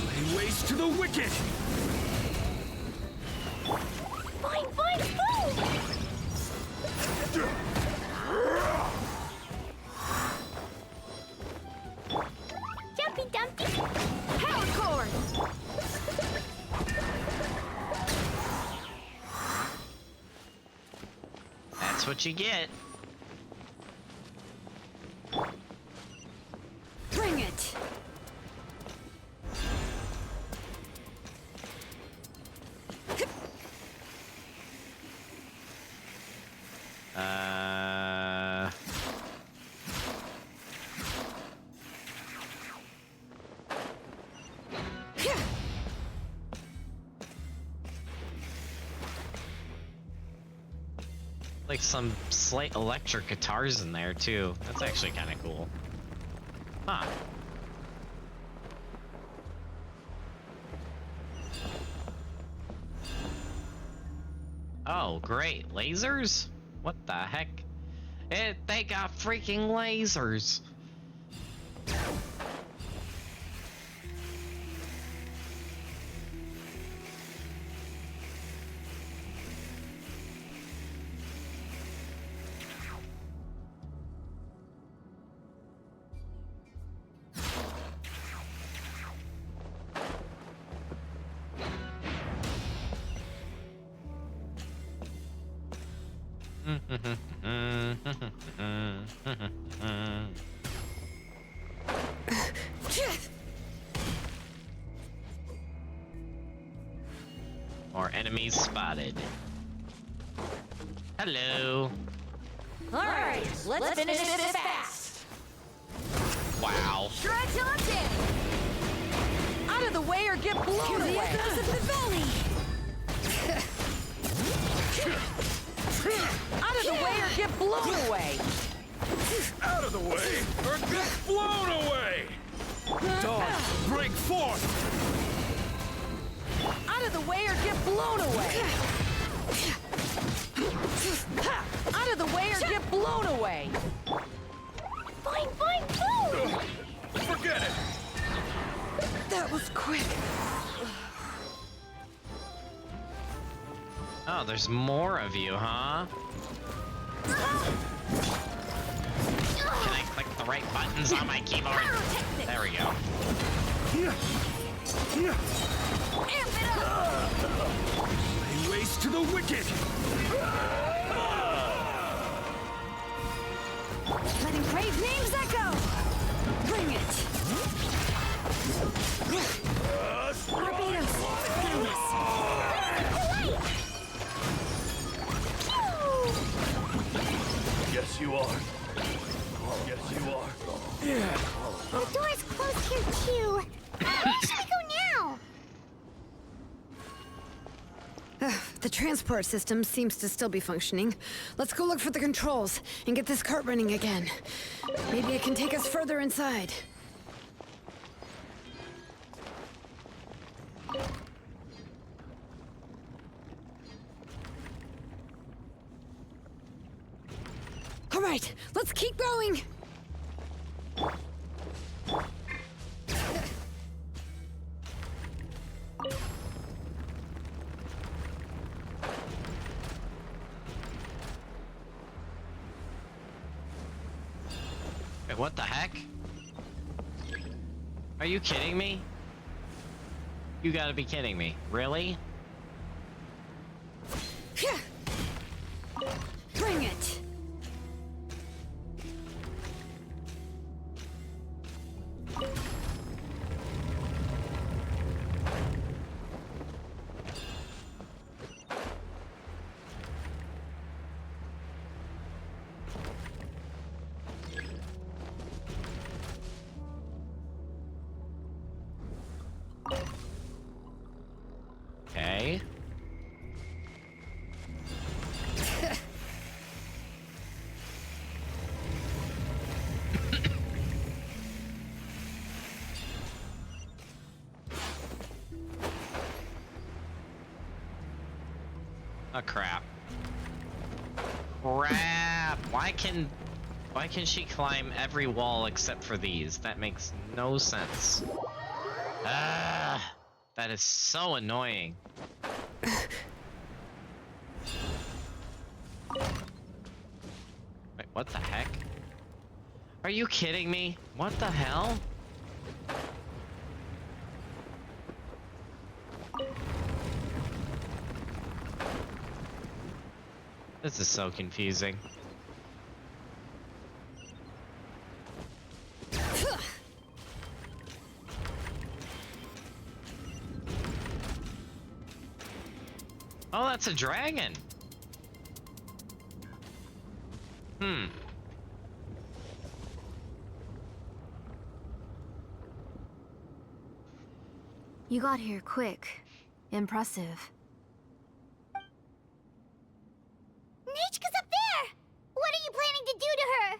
Lay waste to the wicked! Fine, fine, boom! Jumpy Dumpy! Hellcore! That's what you get. Bring it! Like some slight electric guitars in there too. That's actually kind of cool. Huh. Oh, great. Lasers? What the heck? They got freaking lasers. More enemies spotted. Hello. Alright, let's finish this fast! Wow. Try till I'm dead! Out of the way or get blown away! Here goes the valley! Out of the way or get blown away! Out of the way or get blown away! Dawn, break forth! Out of the way or get blown away! Out of the way or get blown away! Fine, fine, boom! Forget it! That was quick. Oh, there's more of you, huh? Can I click the right buttons on my keyboard? There we go. Amp it up! Lay waste to the wicked! Letting brave names echo! Bring it! Torpedoes! Goodness! Yes, you are. Yes, you are. Yeah. The door's closed here, too. The transport system seems to still be functioning. Let's go look for the controls and get this cart running again. Maybe it can take us further inside. All right, let's keep going! Wait, what the heck? Are you kidding me? You gotta be kidding me. Really? Bring it! Okay. Oh crap. Crap! Why can she climb every wall except for these? That makes no sense. Ah, that is so annoying. Wait, what the heck? Are you kidding me? What the hell? This is so confusing. Oh, that's a dragon. You got here quick. Impressive. Nechka's up there! What are you planning to do to her?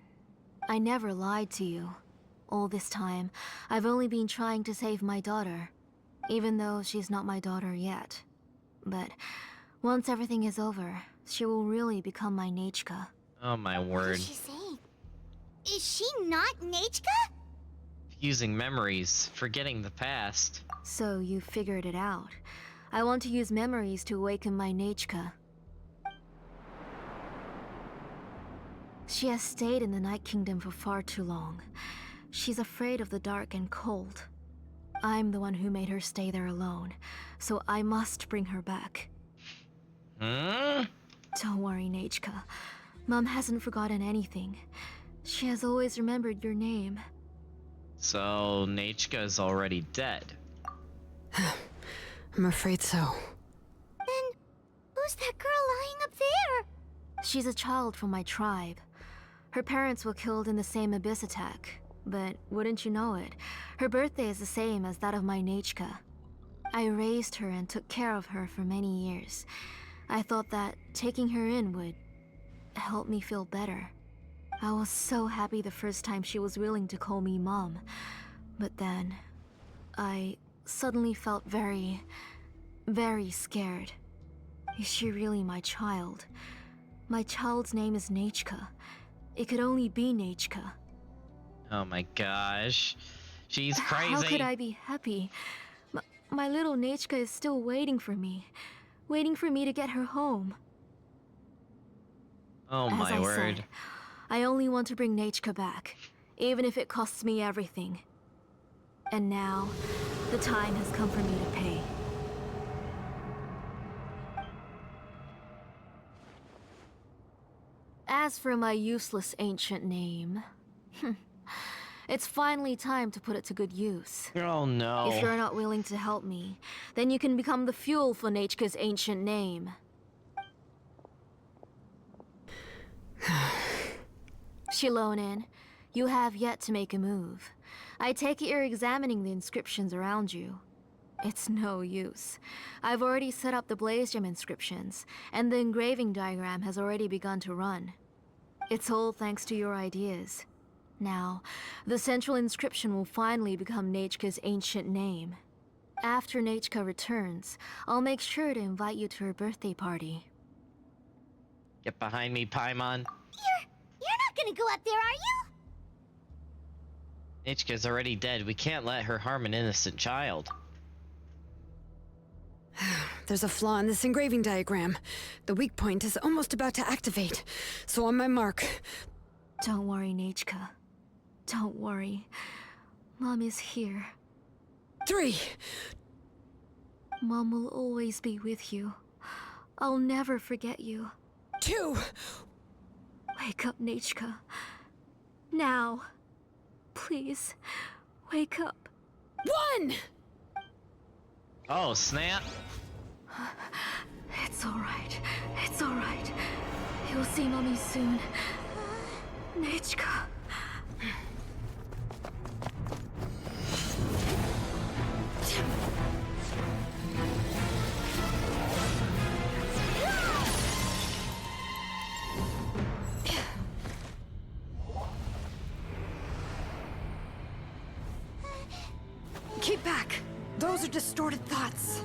I never lied to you. All this time, I've only been trying to save my daughter. Even though she's not my daughter yet. But once everything is over, she will really become my Nechka. Oh my What word. is she saying? Is she not Nechka? Using memories, forgetting the past. So you figured it out. I want to use memories to awaken my Nechka. She has stayed in the Night Kingdom for far too long. She's afraid of the dark and cold. I'm the one who made her stay there alone, so I must bring her back. Don't worry, Nechka. Mom hasn't forgotten anything. She has always remembered your name. So, Nechka is already dead. I'm afraid so. Then, who's that girl lying up there? She's a child from my tribe. Her parents were killed in the same abyss attack. But wouldn't you know it, her birthday is the same as that of my Nechka. I raised her and took care of her for many years. I thought that taking her in would help me feel better. I was so happy the first time she was willing to call me Mom. But then, I suddenly felt very, very scared. Is she really my child? My child's name is Nechka. It could only be Nechka. Oh my gosh. She's crazy. How could I be happy? My little Nechka is still waiting for me to get her home. Oh As my I word. said, I only want to bring Nechka back, even if it costs me everything. And now, the time has come for me to pay. As for my useless ancient name, it's finally time to put it to good use. Oh no. If you're not willing to help me, then you can become the fuel for Nechka's ancient name. Shilonin, you have yet to make a move. I take it you're examining the inscriptions around you. It's no use. I've already set up the blaze gem inscriptions, and the engraving diagram has already begun to run. It's all thanks to your ideas. Now, the central inscription will finally become Nechka's ancient name. After Nechka returns, I'll make sure to invite you to her birthday party. Get behind me, Paimon. You're not gonna go up there, are you? Nechka's already dead. We can't let her harm an innocent child. There's a flaw in this engraving diagram. The weak point is almost about to activate. So on my mark. Don't worry, Nechka. Don't worry. Mom is here. 3. Mom will always be with you. I'll never forget you. 2. Wake up, Nechka. Now. Please, wake up. 1! Oh, snap. It's alright. It's alright. You'll see Mommy soon. Nechka. Keep back! Those are distorted thoughts.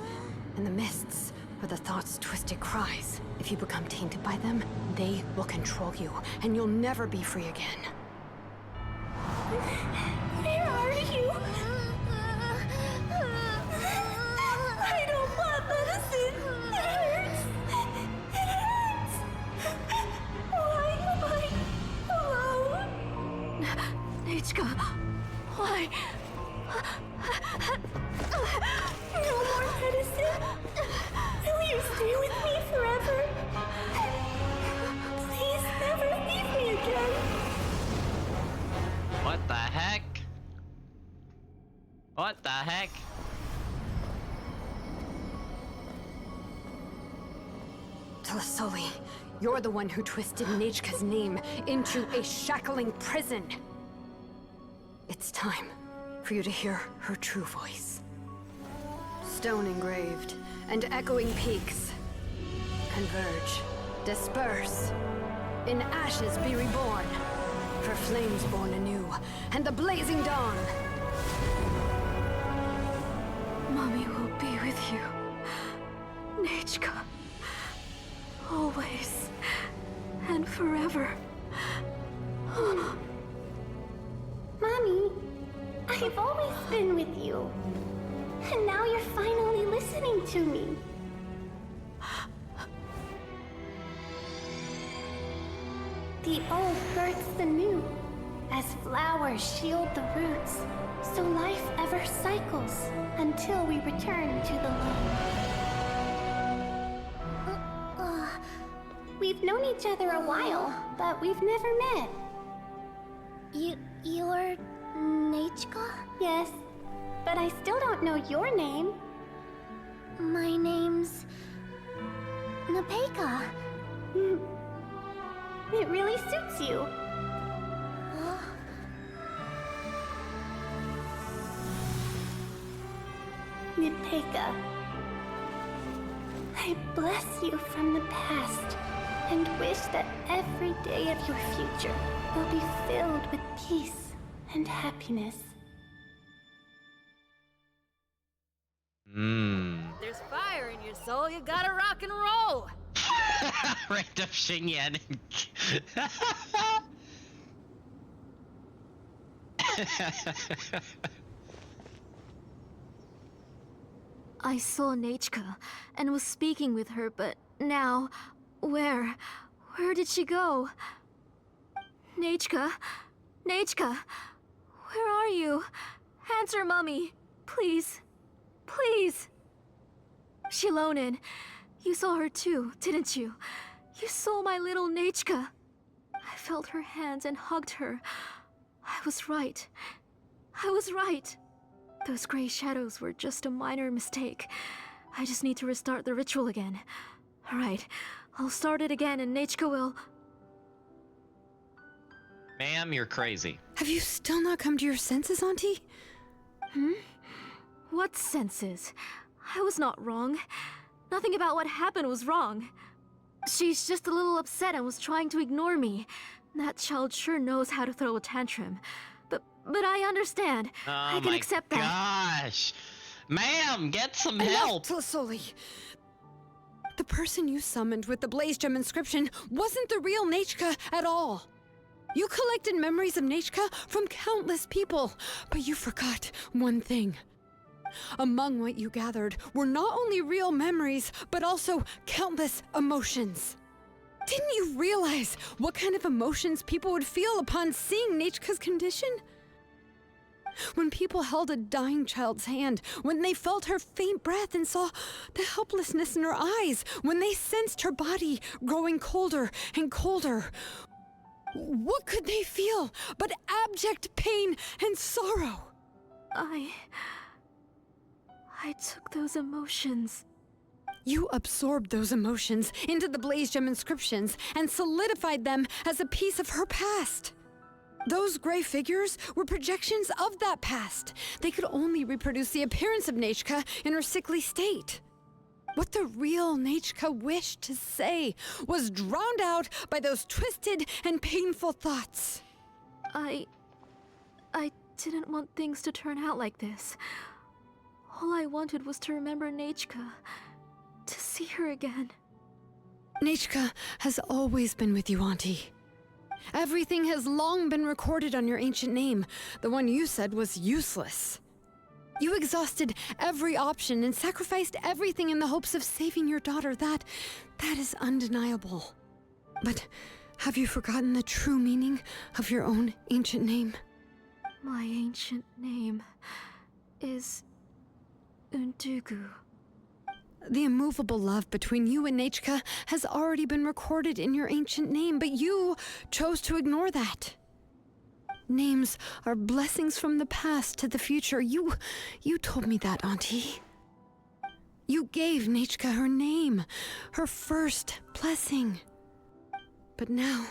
In the mists are the thoughts' twisted cries. If you become tainted by them, they will control you, and you'll never be free again. Where are you? I don't want medicine. It hurts. It hurts. Why am I alone? Nechka, why? No more medicine. Will you stay with me forever? Please never leave me again. What the heck? What the heck? Telasoli, you're the one who twisted Nechka's name into a shackling prison. It's time for you to hear her true voice. Stone engraved and echoing peaks. Converge, disperse. In ashes be reborn. For flames born anew, and the blazing dawn. Mommy will be with you. Nechka. Always. And forever. Mommy, I've always been with you. And now you're finally listening to me. The old births the new, as flowers shield the roots, so life ever cycles until we return to the loam. We've known each other a while, but we've never met. You're Nechka? Yes, but I still don't know your name. My name's Nepeka. It really suits you. Nepeka, I bless you from the past and wish that every day of your future will be filled with peace and happiness. There's fire in your soul, you gotta rock and roll! Random Xingyan. I saw Nechka and was speaking with her, but now, where did she go? Nechka? Nechka? Where are you? Answer, Mummy. Please. Please. Shilonen, you saw her too, didn't you? You saw my little Nechka. I felt her hands and hugged her. I was right. I was right. Those gray shadows were just a minor mistake. I just need to restart the ritual again. Alright, I'll start it again and Nechka will... Ma'am, you're crazy. Have you still not come to your senses, Auntie? What senses? I was not wrong. Nothing about what happened was wrong. She's just a little upset and was trying to ignore me. That child sure knows how to throw a tantrum. But I understand. I can accept that. Gosh! Ma'am, get some Enough, help! Tlisoli. The person you summoned with the Blaze Gem inscription wasn't the real Nechka at all. You collected memories of Nechka from countless people, but you forgot one thing. Among what you gathered were not only real memories, but also countless emotions. Didn't you realize what kind of emotions people would feel upon seeing Nechka's condition? When people held a dying child's hand, when they felt her faint breath and saw the helplessness in her eyes, when they sensed her body growing colder and colder, what could they feel but abject pain and sorrow? I took those emotions. You absorbed those emotions into the Blaze Gem inscriptions and solidified them as a piece of her past. Those gray figures were projections of that past. They could only reproduce the appearance of Nechka in her sickly state. What the real Nechka wished to say was drowned out by those twisted and painful thoughts. I didn't want things to turn out like this. All I wanted was to remember Nechka, to see her again. Nechka has always been with you, Auntie. Everything has long been recorded on your ancient name, the one you said was useless. You exhausted every option and sacrificed everything in the hopes of saving your daughter. That is undeniable. But have you forgotten the true meaning of your own ancient name? My ancient name is Undugu. The immovable love between you and Nechka has already been recorded in your ancient name, but you chose to ignore that. Names are blessings from the past to the future. You told me that, Auntie. You gave Nechka her name, her first blessing. But now,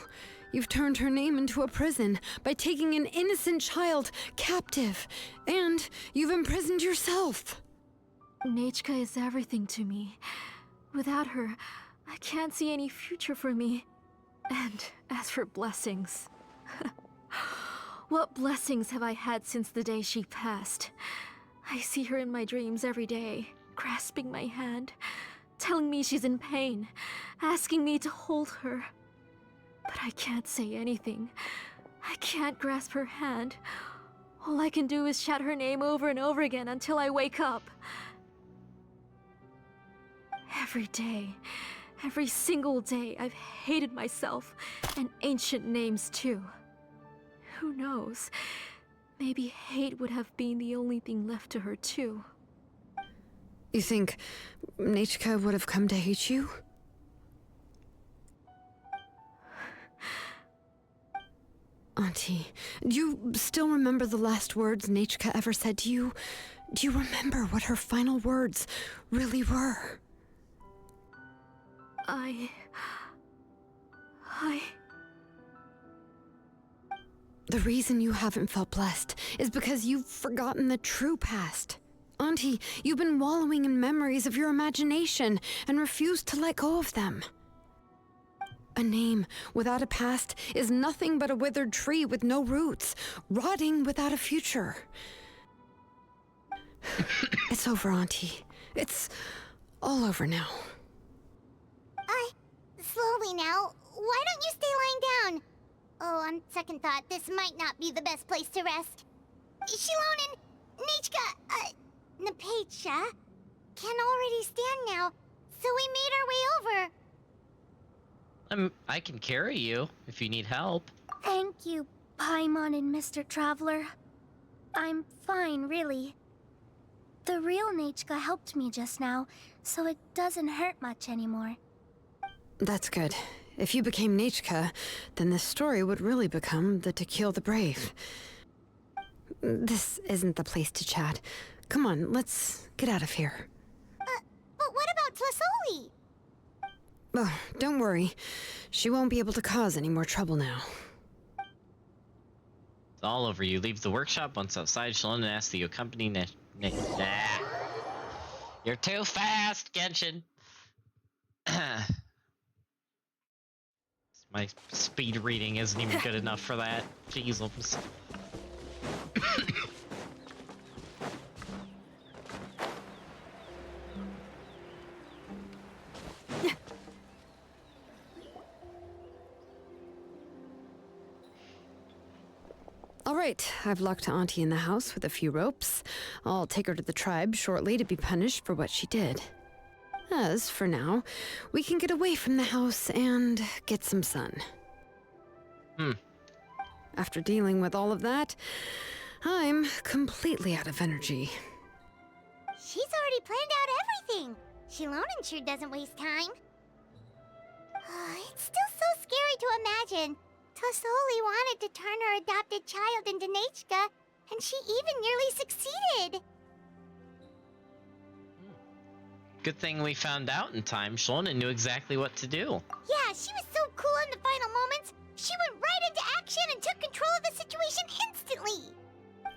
you've turned her name into a prison by taking an innocent child captive, and you've imprisoned yourself. Nechka is everything to me. Without her, I can't see any future for me. And as for blessings... What blessings have I had since the day she passed? I see her in my dreams every day, grasping my hand, telling me she's in pain, asking me to hold her. But I can't say anything. I can't grasp her hand. All I can do is shout her name over and over again until I wake up. Every day, every single day, I've hated myself, and ancient names too. Who knows? Maybe hate would have been the only thing left to her too. You think Nechka would have come to hate you? Auntie, do you still remember the last words Nechka ever said to you? Do you remember what her final words really were? The reason you haven't felt blessed is because you've forgotten the true past. Auntie, you've been wallowing in memories of your imagination and refused to let go of them. A name without a past is nothing but a withered tree with no roots, rotting without a future. It's over, Auntie. It's all over now. Slowly now. Why don't you stay lying down? Oh, on second thought, this might not be the best place to rest. Shilon and Nechka, Napecha can already stand now, so we made our way over. I can carry you if you need help. Thank you, Paimon and Mr. Traveler. I'm fine, really. The real Nechka helped me just now, so it doesn't hurt much anymore. That's good. If you became Nechka, then this story would really become the To Kill the Brave. This isn't the place to chat. Come on, let's get out of here. But what about Tlisoli? Oh, don't worry. She won't be able to cause any more trouble now. It's all over. You leave the workshop. Once outside, Shalon asks that you accompany Nah. You're too fast, Genshin. My speed reading isn't even good enough for that. Jeezums. All right, I've locked Auntie in the house with a few ropes. I'll take her to the tribe shortly to be punished for what she did. As for now, we can get away from the house and get some sun. After dealing with all of that, I'm completely out of energy. She's already planned out everything. Shilonen sure doesn't waste time. It's still so scary to imagine. Tlasoli wanted to turn her adopted child into Nechka, and she even nearly succeeded. Good thing we found out in time. Shilonen knew exactly what to do. Yeah, she was so cool in the final moments. She went right into action and took control of the situation instantly.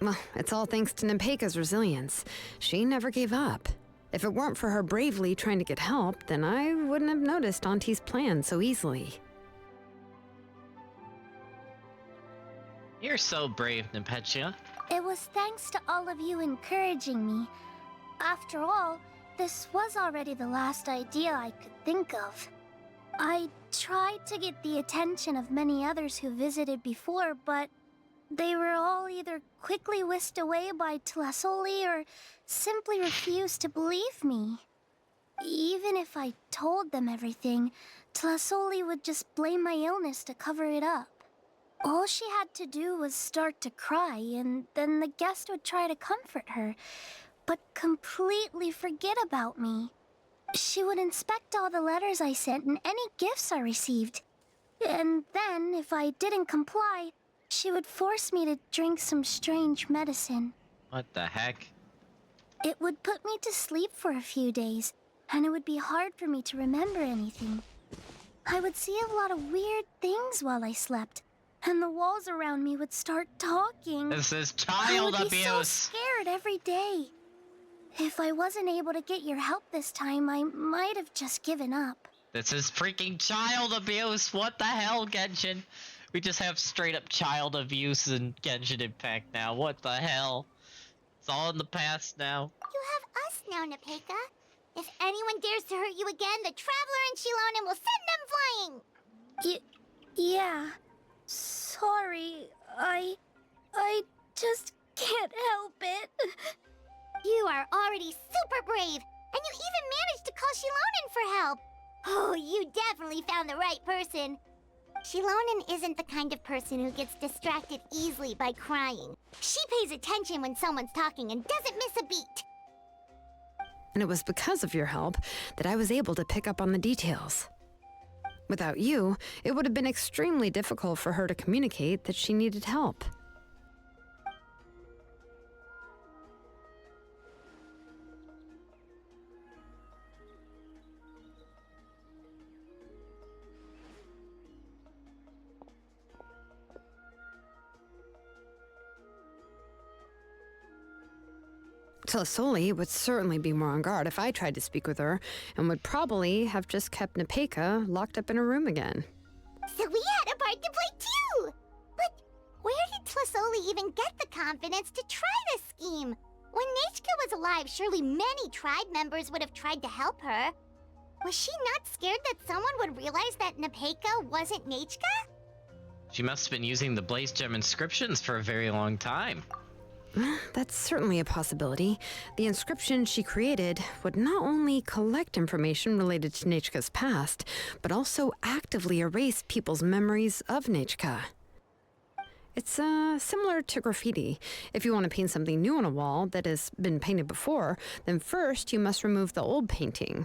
Well, it's all thanks to Nepeka's resilience. She never gave up. If it weren't for her bravely trying to get help, then I wouldn't have noticed Auntie's plan so easily. You're so brave, Nepetia. It was thanks to all of you encouraging me. After all, this was already the last idea I could think of. I tried to get the attention of many others who visited before, but they were all either quickly whisked away by Tlasoli or simply refused to believe me. Even if I told them everything, Tlasoli would just blame my illness to cover it up. All she had to do was start to cry, and then the guest would try to comfort her, but completely forget about me. She would inspect all the letters I sent and any gifts I received. And then, if I didn't comply, she would force me to drink some strange medicine. What the heck? It would put me to sleep for a few days, and it would be hard for me to remember anything. I would see a lot of weird things while I slept, and the walls around me would start talking. This is child I would be so abuse. scared every day. If I wasn't able to get your help this time, I might have just given up. This is freaking child abuse. What the hell, Genshin? We just have straight up child abuse in Genshin Impact now. What the hell? It's all in the past now. You have us now, Nepeka. If anyone dares to hurt you again, the Traveler and Shilonen will send them flying! Yeah. Sorry. I just can't help it. You are already super brave, and you even managed to call Shilonen for help. Oh, you definitely found the right person. Shilonen isn't the kind of person who gets distracted easily by crying. She pays attention when someone's talking and doesn't miss a beat. And it was because of your help that I was able to pick up on the details. Without you, it would have been extremely difficult for her to communicate that she needed help. Tlasoli would certainly be more on guard if I tried to speak with her, and would probably have just kept Nepeka locked up in her room again. So we had a part to play too! But where did Tlasoli even get the confidence to try this scheme? When Nechka was alive, surely many tribe members would have tried to help her. Was she not scared that someone would realize that Nepeka wasn't Nechka? She must have been using the Blaze Gem inscriptions for a very long time. That's certainly a possibility. The inscription she created would not only collect information related to Nechka's past, but also actively erase people's memories of Nechka. It's similar to graffiti. If you want to paint something new on a wall that has been painted before, then first you must remove the old painting.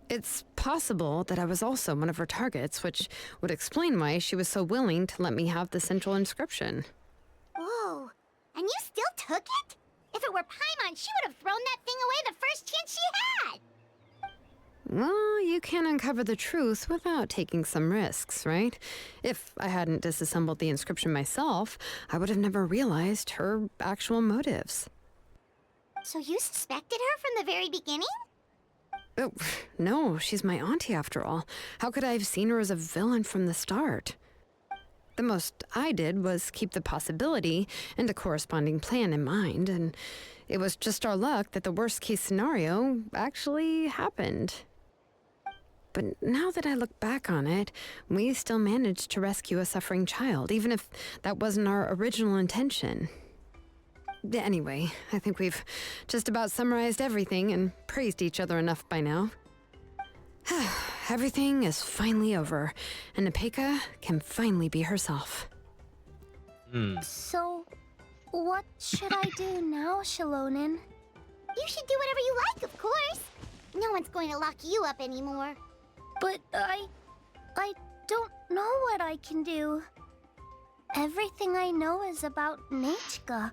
It's possible that I was also one of her targets, which would explain why she was so willing to let me have the central inscription. Whoa. And you still took it? If it were Paimon, she would have thrown that thing away the first chance she had! Well, you can't uncover the truth without taking some risks, right? If I hadn't disassembled the inscription myself, I would have never realized her actual motives. So you suspected her from the very beginning? Oh, no, she's my auntie after all. How could I have seen her as a villain from the start? The most I did was keep the possibility and a corresponding plan in mind, and it was just our luck that the worst case scenario actually happened. But now that I look back on it, we still managed to rescue a suffering child, even if that wasn't our original intention. Anyway, I think we've just about summarized everything and praised each other enough by now. Everything is finally over, and Nepeka can finally be herself. So, what should I do now, Shalonin? You should do whatever you like, of course. No one's going to lock you up anymore. But I don't know what I can do. Everything I know is about Nechka.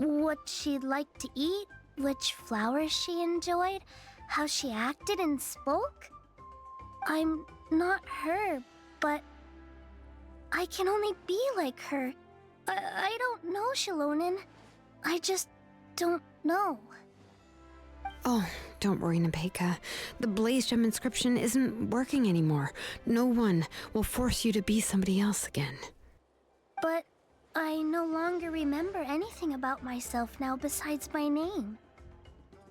What she'd like to eat, which flowers she enjoyed, how she acted and spoke. I'm not her, but I can only be like her. I don't know, Shalonin. I just don't know. Oh, don't worry, Nepeka. The Blaze Gem inscription isn't working anymore. No one will force you to be somebody else again. But I no longer remember anything about myself now besides my name.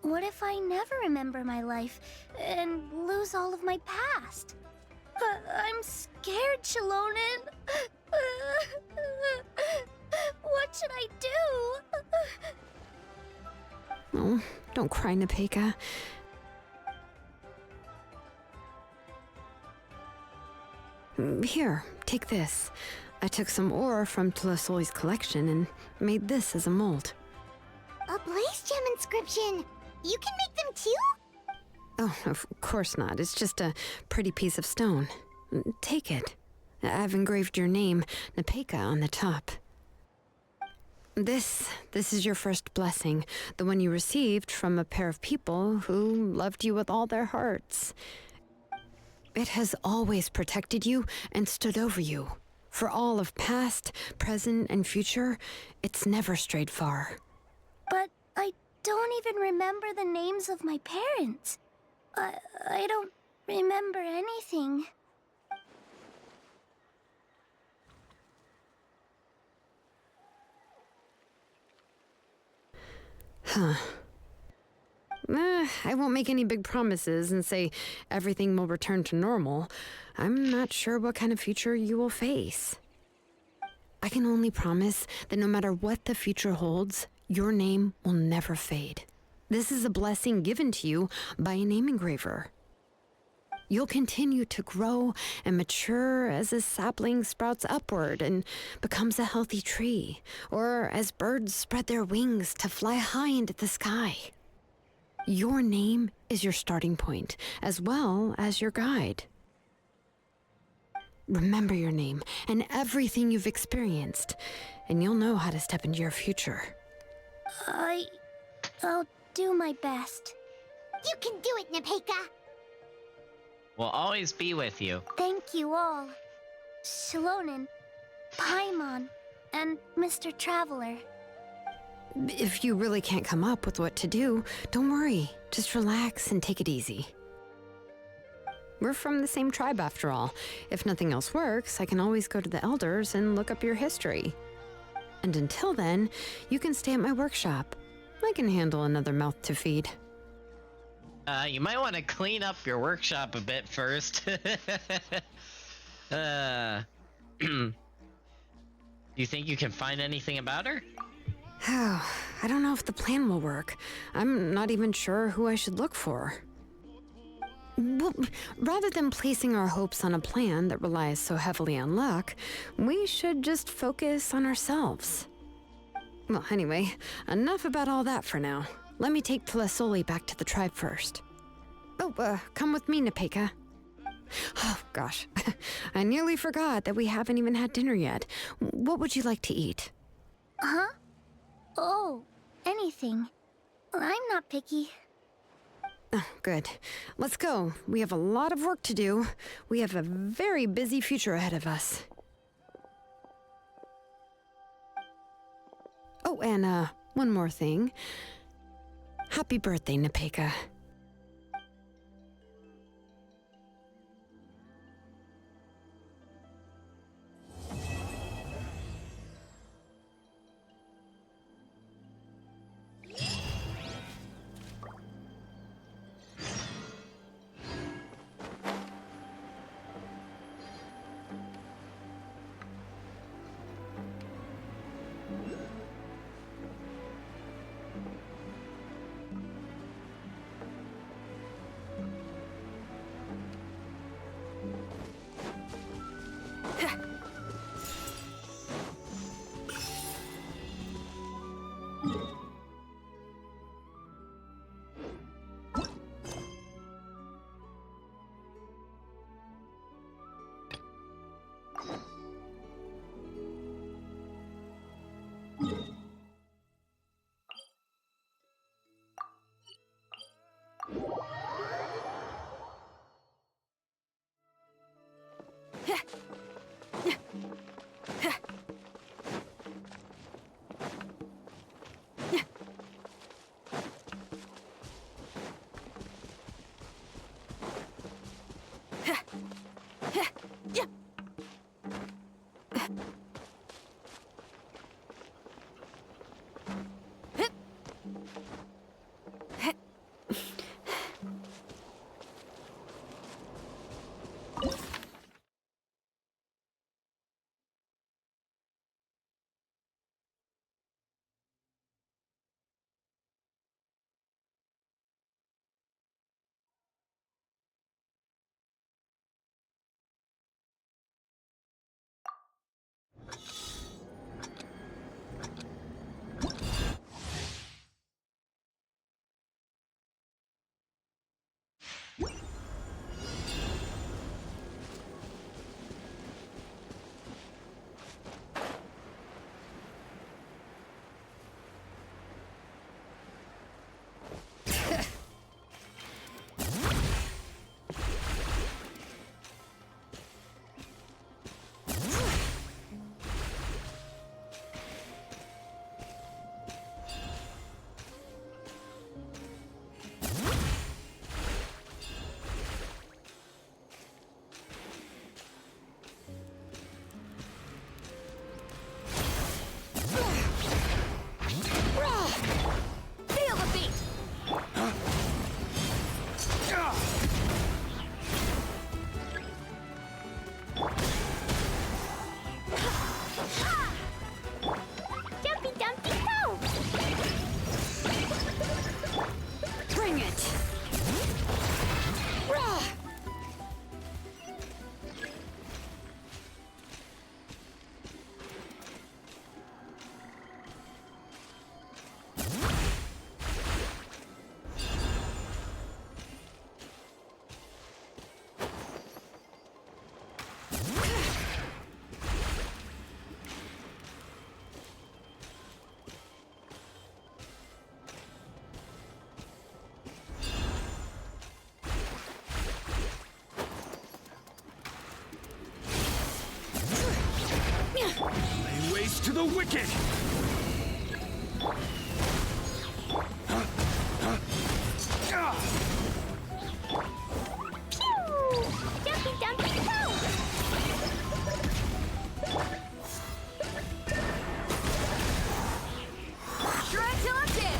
What if I never remember my life and lose all of my past? I'm scared, Shalonin. What should I do? Oh, don't cry, Nepeka. Here, take this. I took some ore from Tlasoli's collection and made this as a mold. A Blaze Gem inscription! You can make them too? Oh, of course not. It's just a pretty piece of stone. Take it. I've engraved your name, Nepeka, on the top. This is your first blessing, the one you received from a pair of people who loved you with all their hearts. It has always protected you and stood over you. For all of past, present, and future, it's never strayed far. But I don't even remember the names of my parents. I don't remember anything. Huh. I won't make any big promises and say everything will return to normal. I'm not sure what kind of future you will face. I can only promise that no matter what the future holds, your name will never fade. This is a blessing given to you by a name engraver. You'll continue to grow and mature as a sapling sprouts upward and becomes a healthy tree, or as birds spread their wings to fly high into the sky. Your name is your starting point, as well as your guide. Remember your name and everything you've experienced, and you'll know how to step into your future. I'll do my best. You can do it, Nepeka! We'll always be with you. Thank you all. Shalonin, Paimon, and Mr. Traveler. If you really can't come up with what to do, don't worry. Just relax and take it easy. We're from the same tribe after all. If nothing else works, I can always go to the elders and look up your history. And until then, you can stay at my workshop. I can handle another mouth to feed. You might want to clean up your workshop a bit first. Do you think you can find anything about her? Oh, I don't know if the plan will work. I'm not even sure who I should look for. Well, rather than placing our hopes on a plan that relies so heavily on luck, we should just focus on ourselves. Well, anyway, enough about all that for now. Let me take Tlasoli back to the tribe first. Oh, come with me, Nepeka. Oh, gosh. I nearly forgot that we haven't even had dinner yet. What would you like to eat? Huh? Oh, anything. I'm not picky. Oh, good. Let's go. We have a lot of work to do. We have a very busy future ahead of us. Oh, and one more thing. Happy birthday, Nepeka. Lay waste to the wicked! Pew! Jumpy dumpy go! Shred till I'm dead!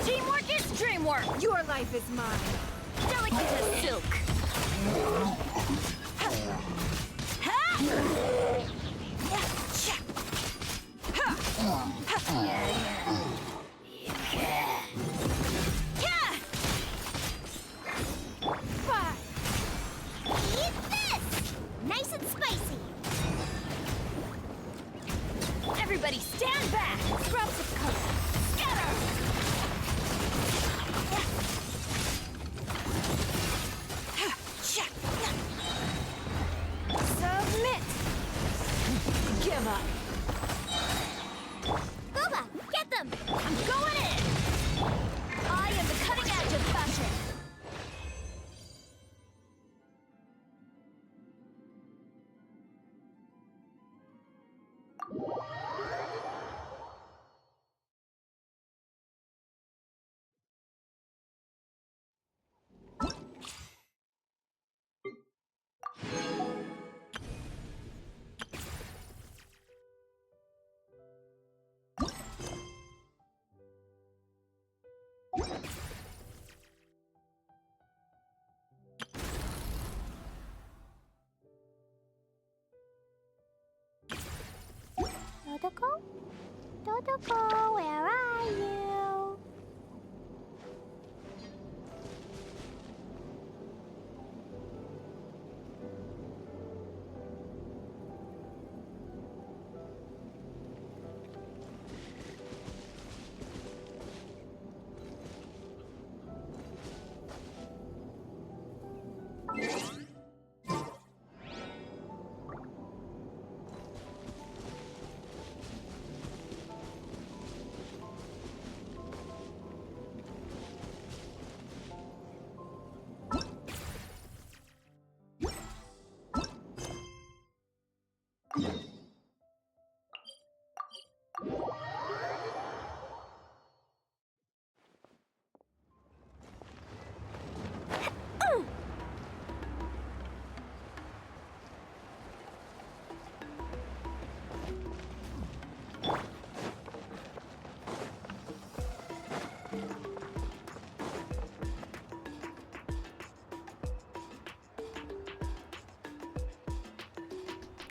Teamwork is dreamwork! Your life is mine. Delicate as silk. Eat this! Nice and spicy. Everybody stand back! Scraps of color. Scatter! Submit! Give up! Booba, get them! I'm going in! I am the cutting edge of fashion! Dodoko? Dodoko, where are you?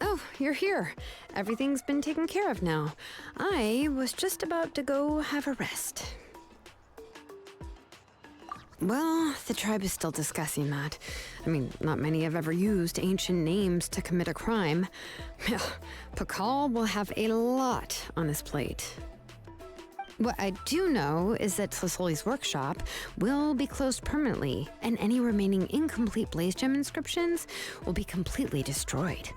Oh, you're here. Everything's been taken care of now. I was just about to go have a rest. Well, the tribe is still discussing that. I mean, not many have ever used ancient names to commit a crime. Pakal will have a lot on his plate. What I do know is that Tlisoli's workshop will be closed permanently, and any remaining incomplete Blaze Gem inscriptions will be completely destroyed.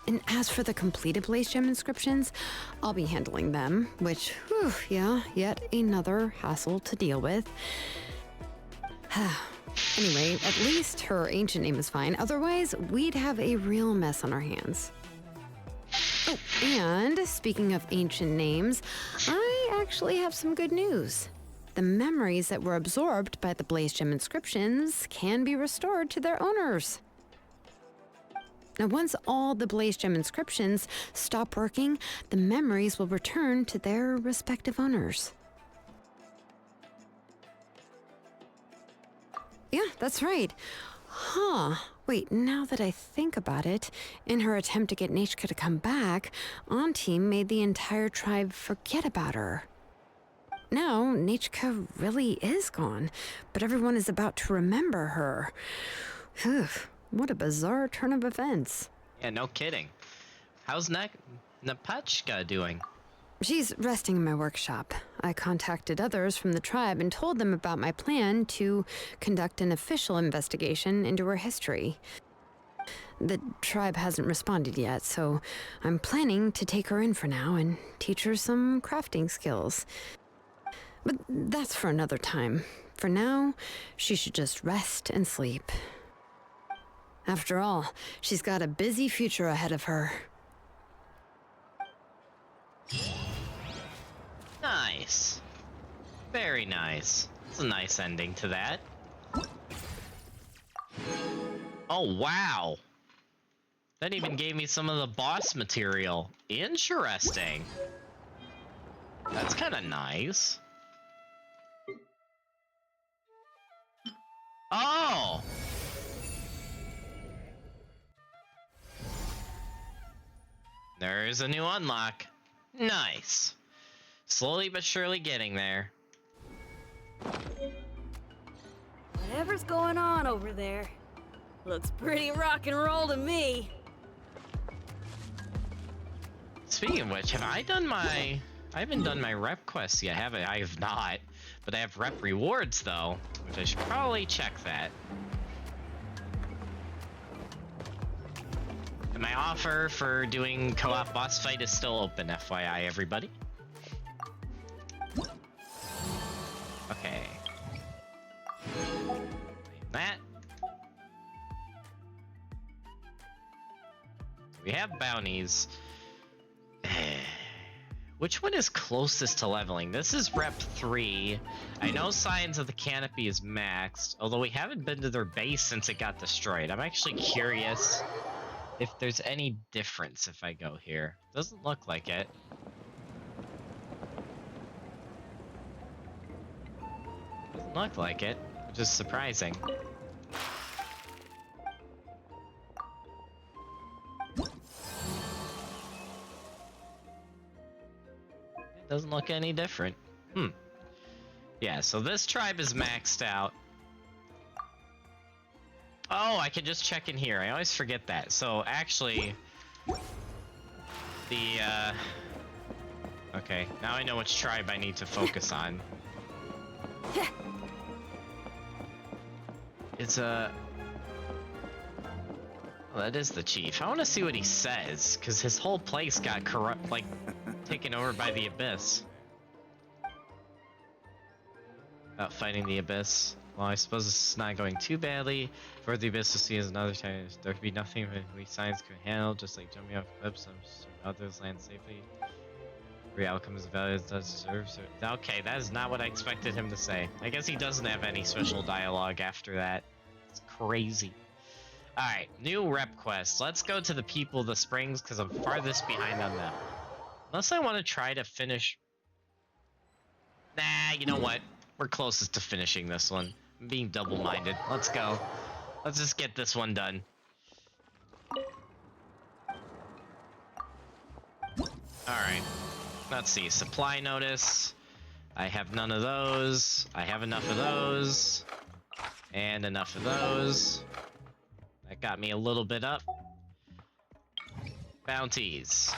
And as for the completed Blaze Gem inscriptions, I'll be handling them, which, whew, yeah, yet another hassle to deal with. Anyway, at least her ancient name is fine. Otherwise, we'd have a real mess on our hands. Oh, and speaking of ancient names, I actually have some good news. The memories that were absorbed by the Blaze Gem inscriptions can be restored to their owners. Now, once all the Blaze Gem inscriptions stop working, the memories will return to their respective owners. Yeah, that's right. Huh. Wait, now that I think about it, in her attempt to get Nechka to come back, Auntie made the entire tribe forget about her. Now, Nechka really is gone, but everyone is about to remember her. Phew, what a bizarre turn of events. Yeah, no kidding. How's Napachka doing? She's resting in my workshop. I contacted others from the tribe and told them about my plan to conduct an official investigation into her history. The tribe hasn't responded yet, so I'm planning to take her in for now and teach her some crafting skills. But that's for another time. For now, she should just rest and sleep. After all, she's got a busy future ahead of her. Nice. Very nice. It's a nice ending to that. Oh, wow. That even gave me some of the boss material. Interesting. That's kind of nice. Oh! There's a new unlock. Nice. Slowly but surely getting there. Whatever's going on over there, looks pretty rock and roll to me. Speaking of which, I haven't done my rep quests yet, have I? I have not. But I have rep rewards though, which I should probably check that. And my offer for doing co-op boss fight is still open, FYI, everybody. Okay. That. We have bounties. Which one is closest to leveling? This is rep 3. I know Signs of the Canopy is maxed, although we haven't been to their base since it got destroyed. I'm actually curious if there's any difference if I go here. Doesn't look like it. Doesn't look like it, which is surprising. It doesn't look any different. Yeah, so this tribe is maxed out. Oh, I can just check in here. I always forget that. So actually, okay, now I know which tribe I need to focus on. It's oh, that is the chief. I want to see what he says, because his whole place got corrupt, like, taken over by the Abyss. About fighting the Abyss. Well, I suppose this is not going too badly. For the Abyss to see as another time, there could be nothing we science could handle, just like jumping off cliffs and others land safely. Every outcome is valued as does deserve. So, okay, that is not what I expected him to say. I guess he doesn't have any special dialogue after that. It's crazy. Alright, new rep quest. Let's go to the people of the springs, because I'm farthest behind on them. Unless I want to try to finish... Nah, you know what? We're closest to finishing this one. I'm being double-minded. Let's go. Let's just get this one done. Alright. Let's see. Supply notice. I have none of those. I have enough of those. And enough of those. That got me a little bit up. Bounties.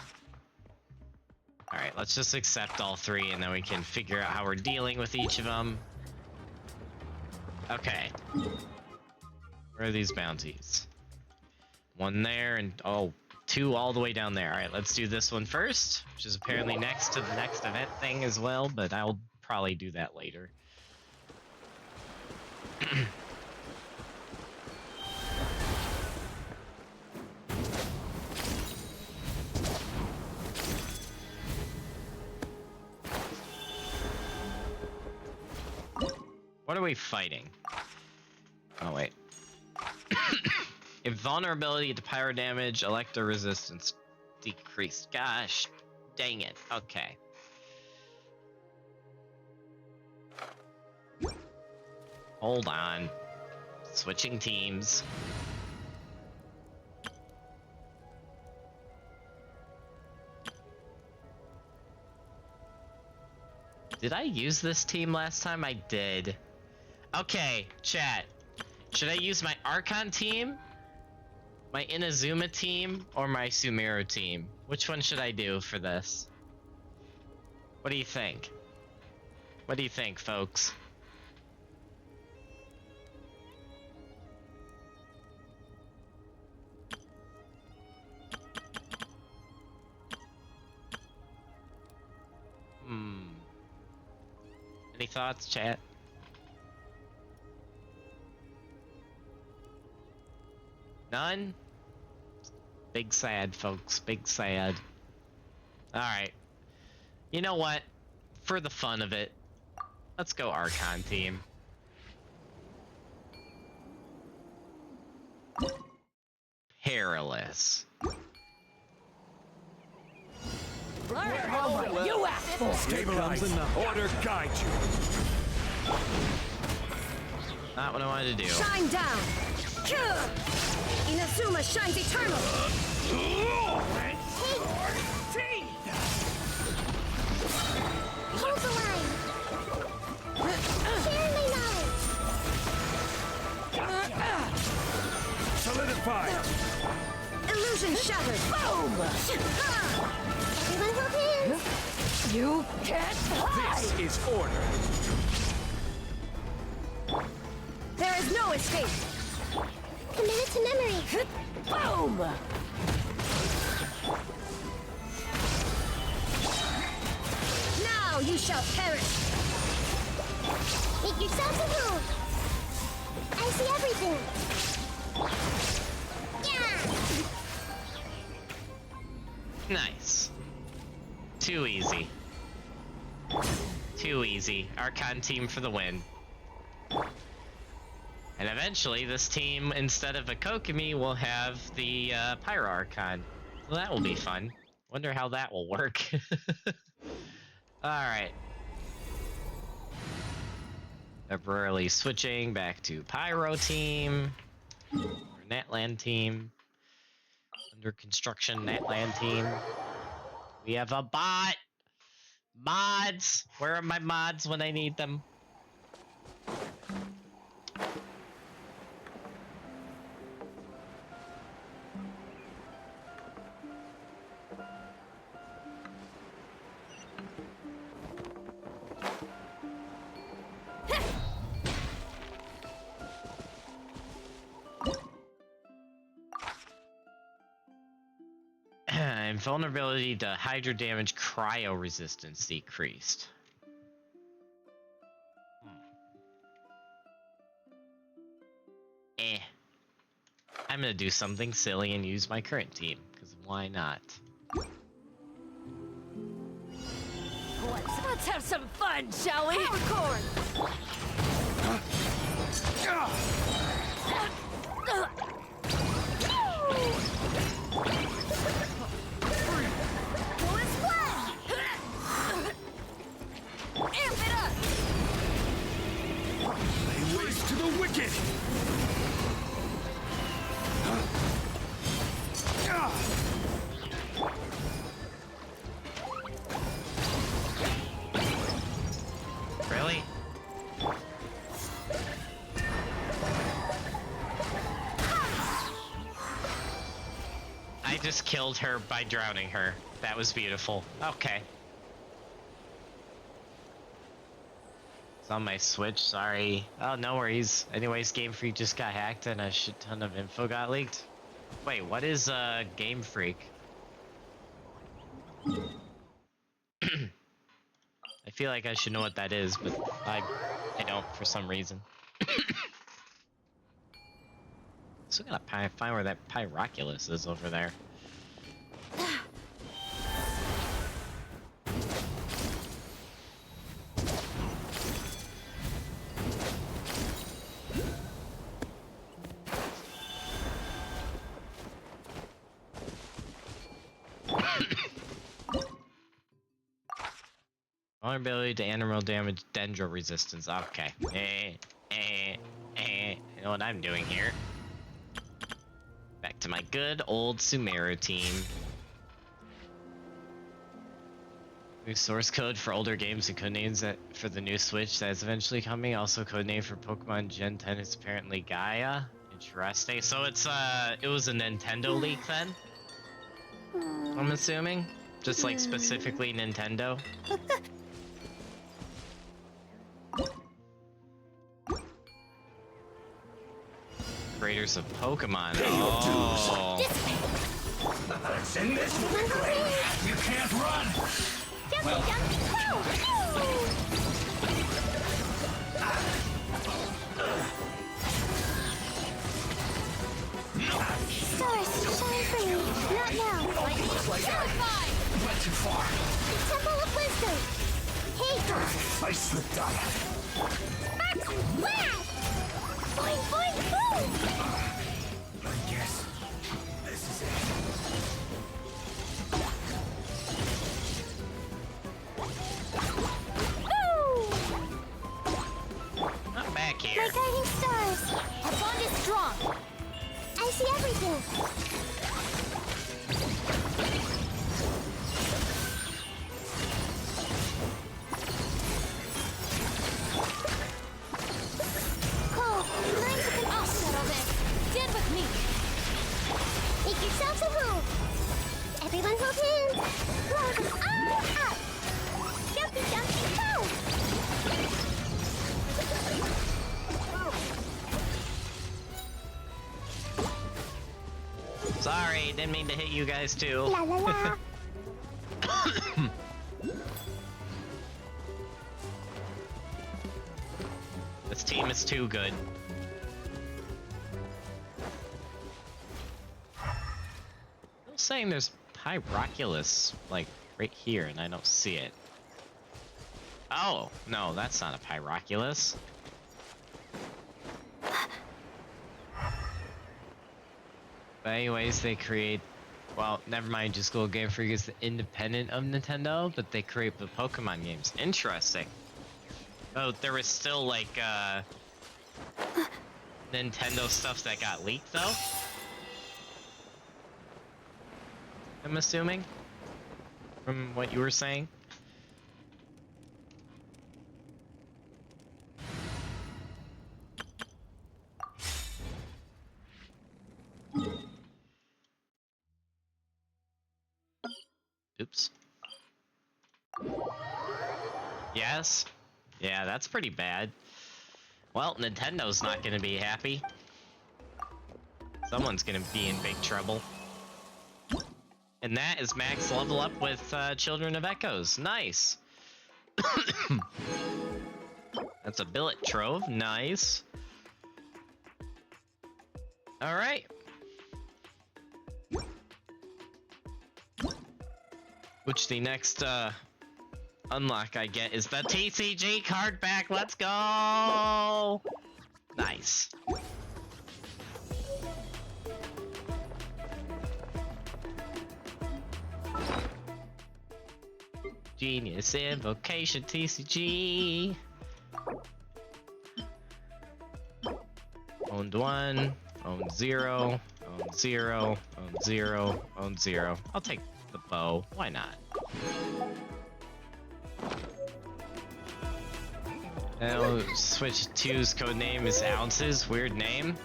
Alright, let's just accept all three and then we can figure out how we're dealing with each of them. Okay. Where are these bounties? One there and, oh, two all the way down there. Alright, let's do this one first, which is apparently next to the next event thing as well, but I'll probably do that later. What are we fighting? Oh, wait. If Vulnerability to pyro damage, electro resistance decreased. Gosh, dang it. Okay. Hold on. Switching teams. Did I use this team last time? I did. Okay, chat. Should I use my Archon team, my Inazuma team, or my Sumeru team? Which one should I do for this? What do you think? What do you think, folks? Any thoughts, chat? None? Big sad, folks. Big sad. Alright. You know what? For the fun of it, let's go Archon team. Perilous. You asked for it. Stabilize. Order guide you. Not what I wanted to do. Shine down! Inazuma shines eternal! Hold the line! Share my knowledge! Solidify. Illusion shattered! Boom! Everyone hold hands! You can't hide! This is order. There is no escape! Commit it to memory! Boom! Now you shall perish! Make yourselves at home! I see everything! Yeah! Nice. Too easy. Too easy. Archon team for the win. And eventually, this team, instead of a Kokomi, will have the Pyro Archon. So that will be fun. Wonder how that will work. Alright. Temporarily switching back to Pyro team. Or Natland team. Under construction Natland team. We have a bot! Mods! Where are my mods when I need them? Vulnerability to hydro damage cryo resistance decreased. I'm gonna do something silly and use my current team, because why not? Let's have some fun, shall we? Popcorn! Amp it up! Lay waste to the wicked! Really? I just killed her by drowning her. That was beautiful. Okay. It's on my Switch, sorry. Oh, no worries. Anyways, Game Freak just got hacked and a shit ton of info got leaked. Wait, what is Game Freak? I feel like I should know what that is, but I don't for some reason. Still gotta find where that Pyroculus is over there. Vulnerability to animal damage, dendro resistance. Okay. You know what I'm doing here. Back to my good old Sumeru team. New source code for older games and codenames that for the new Switch that is eventually coming. Also codename for Pokemon Gen 10 is apparently Gaia. Interesting. So it's it was a Nintendo leak then? I'm assuming? Just like specifically Nintendo? Creators of Pokemon. Oh. Let's end this quickly. You can't run. Jumpy, jumpy, Stars, shine for me. Not now. Terrified. Went too far. The Temple of Wisdom. Hey. I slipped up. Blast! Boing, boing, boom! I guess this is it. I'm back here. My guiding stars. Our bond is strong. I see everything. Cole, learn to I'll settle this. Get with me. Make yourselves at home. Everyone hold hands. Blow them all up. Jumpy, jumpy, go. Sorry, didn't mean to hit you guys too. La la la. This team is too good. I'm saying there's Pyroculus, like, right here, and I don't see it. Oh, no, that's not a Pyroculus. But anyways, they create... Well, never mind, just Go Game Freak is independent of Nintendo, but they create the Pokemon games. Interesting. Oh, there was still, like, Nintendo stuff that got leaked, though? I'm assuming? From what you were saying? Oops. Yes? Yeah, that's pretty bad. Well, Nintendo's not gonna be happy. Someone's gonna be in big trouble. And that is max level up with Children of Echoes. Nice. That's a billet trove. Nice. All right. Which the next unlock I get is the TCG card back. Let's go. Nice. Genius Invocation TCG. Owned 1, owned 0, owned 0, owned 0, owned 0. I'll take the bow. Why not? Now Switch 2's codename is Ounces. Weird name.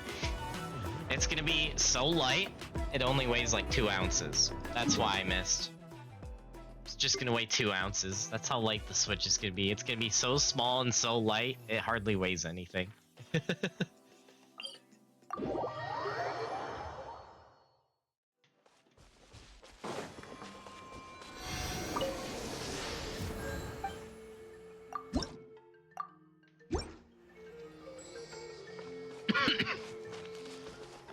It's gonna be so light, it only weighs like 2 ounces. That's why I missed. It's just gonna weigh 2 ounces. That's how light the Switch is gonna be. It's gonna be so small and so light, it hardly weighs anything.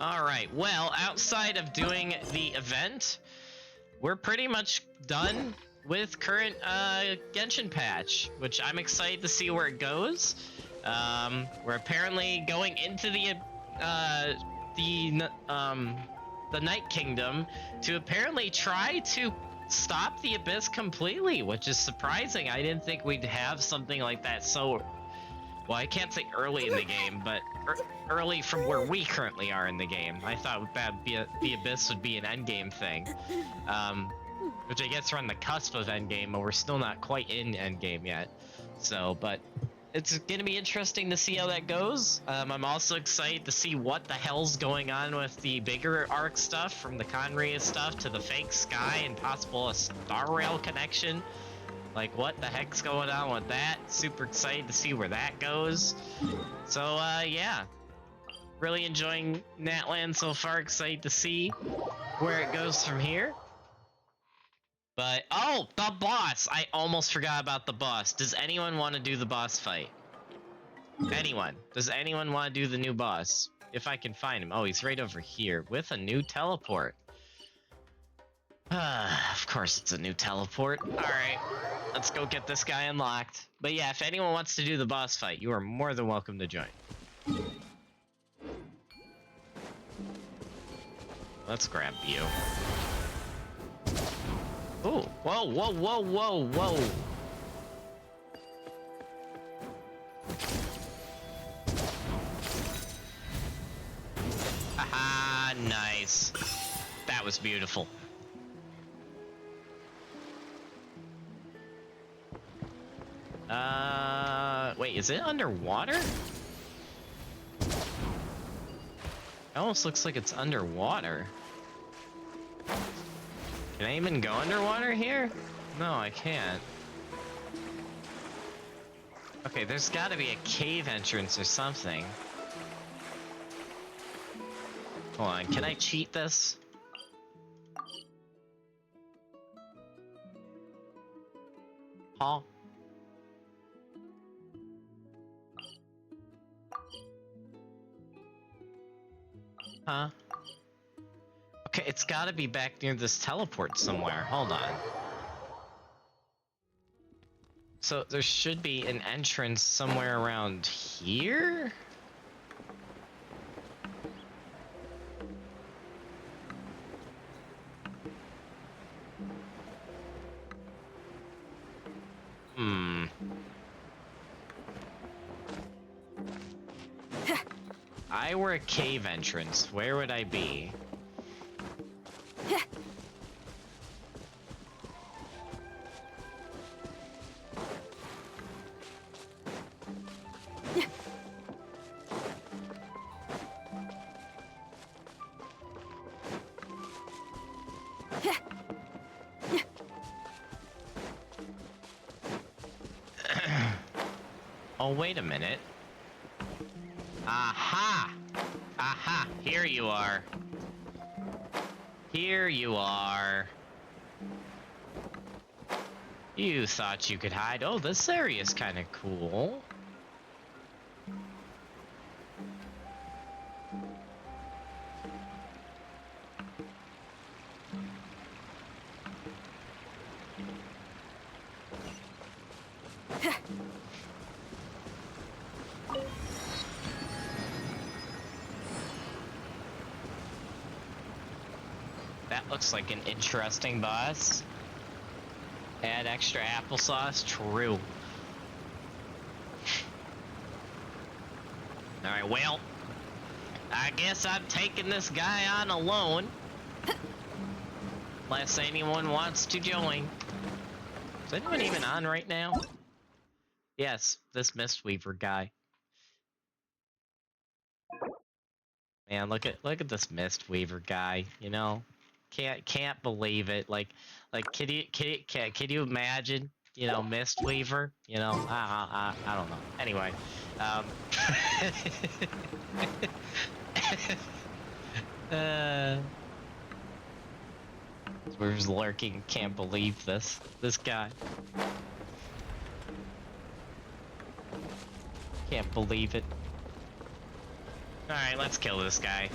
Alright, well, outside of doing the event, we're pretty much done with current Genshin patch, which I'm excited to see where it goes. We're apparently going into the Night Kingdom to apparently try to stopped the abyss completely, which is surprising. I didn't think we'd have something like that so... Well, I can't say early in the game, but early from where we currently are in the game. I thought the abyss would be an endgame thing. Which I guess we're on the cusp of endgame, but we're still not quite in endgame yet. So, but it's gonna be interesting to see how that goes. I'm also excited to see what the hell's going on with the bigger arc stuff, from the Conria stuff to the fake sky and possible a Star Rail connection. Like, what the heck's going on with that? Super excited to see where that goes. So, yeah. Really enjoying Natlan so far. Excited to see where it goes from here. But, oh, the boss! I almost forgot about the boss. Does anyone want to do the boss fight? Anyone? Does anyone want to do the new boss? If I can find him. Oh, he's right over here with a new teleport. Of course it's a new teleport. Alright, let's go get this guy unlocked. But yeah, if anyone wants to do the boss fight, you are more than welcome to join. Let's grab you. Oh, whoa, whoa, whoa, whoa, whoa. Haha, nice. That was beautiful. Wait, is it underwater? It almost looks like it's underwater. Can I even go underwater here? No, I can't. Okay, there's gotta be a cave entrance or something. Hold on, can I cheat this? Huh? Huh? Okay, it's gotta be back near this teleport somewhere. Hold on. So there should be an entrance somewhere around here? Hmm. I were a cave entrance, where would I be? Oh, wait a minute. Aha! Aha! Here you are. Here you are. You thought you could hide. Oh, this area's kind of cool. That looks like an interesting boss. Add extra applesauce? True. Alright, well, I guess I'm taking this guy on alone. Unless anyone wants to join. Is anyone even on right now? Yes, this Mistweaver guy. Man, look at this Mistweaver guy, you know? Can't believe it. Like can you imagine, you know, Mistweaver? You know, I don't know. Anyway, Mistweaver's lurking. Can't believe this guy. Can't believe it. All right, let's kill this guy.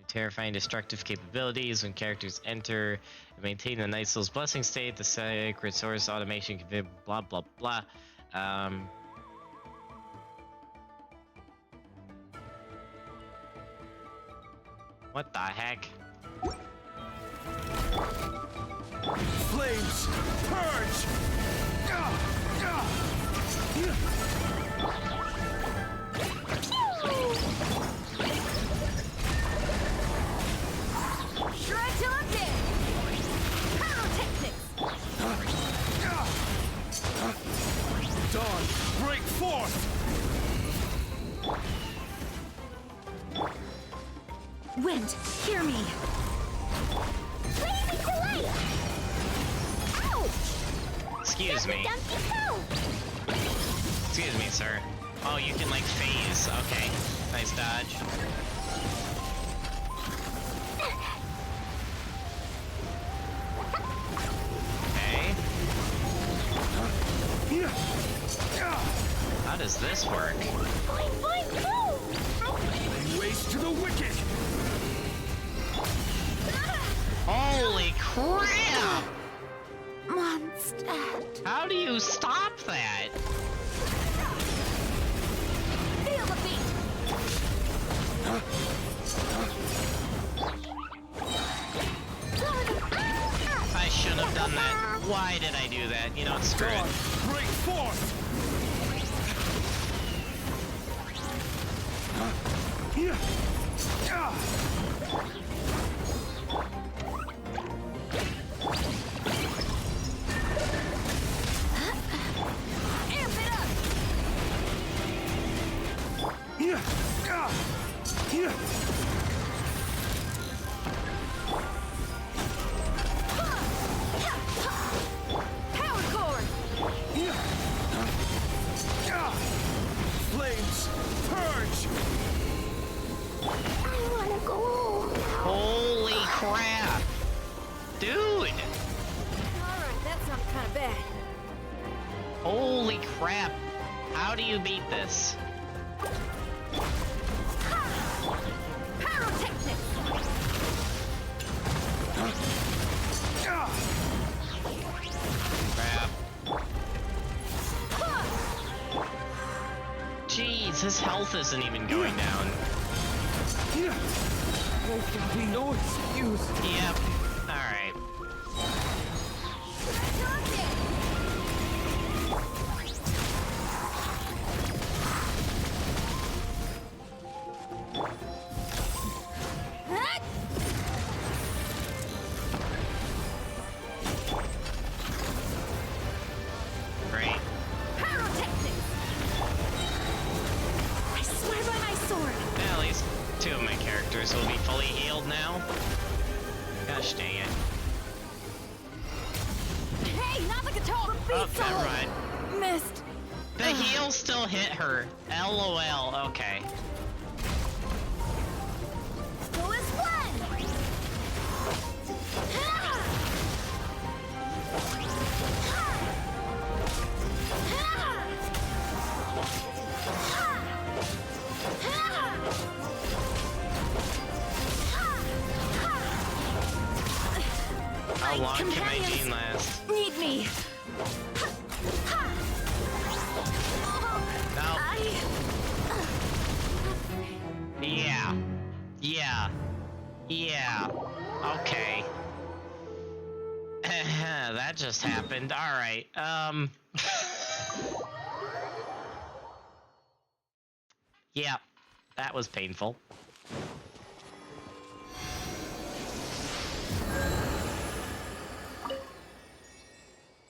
Terrifying destructive capabilities when characters enter and maintain the Night Soul's blessing state. The sacred source automation can be blah blah blah. What the heck? Flames, purge! Shred till I'm dead! Pyrotechnics! Dawn, break forth! Wind, hear me. Blazing delight! Ouch! Excuse me. Dumpy poop! Excuse me, sir. Oh, you can like phase. Okay. Nice dodge. Okay. How does this work? Boing, boing, boom! Lay waste to the wicked! Holy crap! Monster. How do you stop that? Feel the beat! I shouldn't have done that. Why did I do that? You know, it's screw it. Break forth! Amp it up! Power cord! Flames, purge! I wanna go home. Holy crap! Dude! Alright, that sounded kinda bad. Holy crap! How do you beat this? Pyrotechnics! Crap. Jeez, his health isn't even going down. There can be no excuse. Yep. Alright. Great. Pyrotechnics! I swear by my sword. At least two of my characters will be fully healed now. Gosh dang it. Hey, not the guitar! Oh, never mind. Missed. The heal still hit her. LOL. Okay. Go as one! How long can my gene last? Need me. No. Yeah. Yeah. Yeah. Okay. That just happened. Alright. Yeah. That was painful.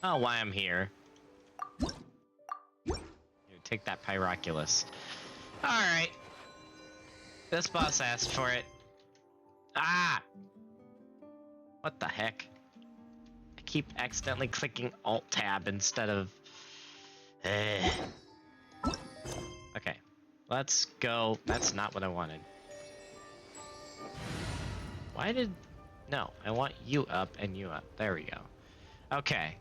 Oh, why I'm here. Here, take that Pyroculus. Alright. This boss asked for it. Ah! What the heck? I keep accidentally clicking Alt-Tab instead of... Okay. Let's go. That's not what I wanted. Why did... No, I want you up and you up. There we go. Okay.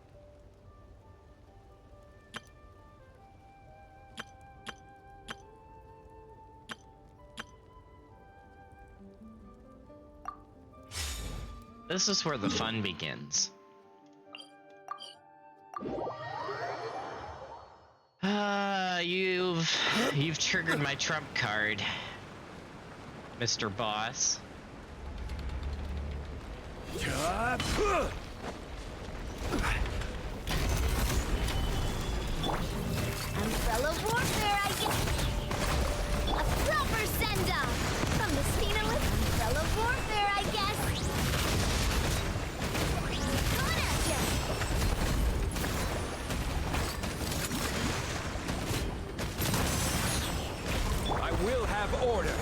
This is where the fun begins. You've triggered my trump card, Mr. Boss. Umbrella warfare, I guess. A proper send-off from the Spinalist. Umbrella warfare, I guess. Coming at ya. I will have order.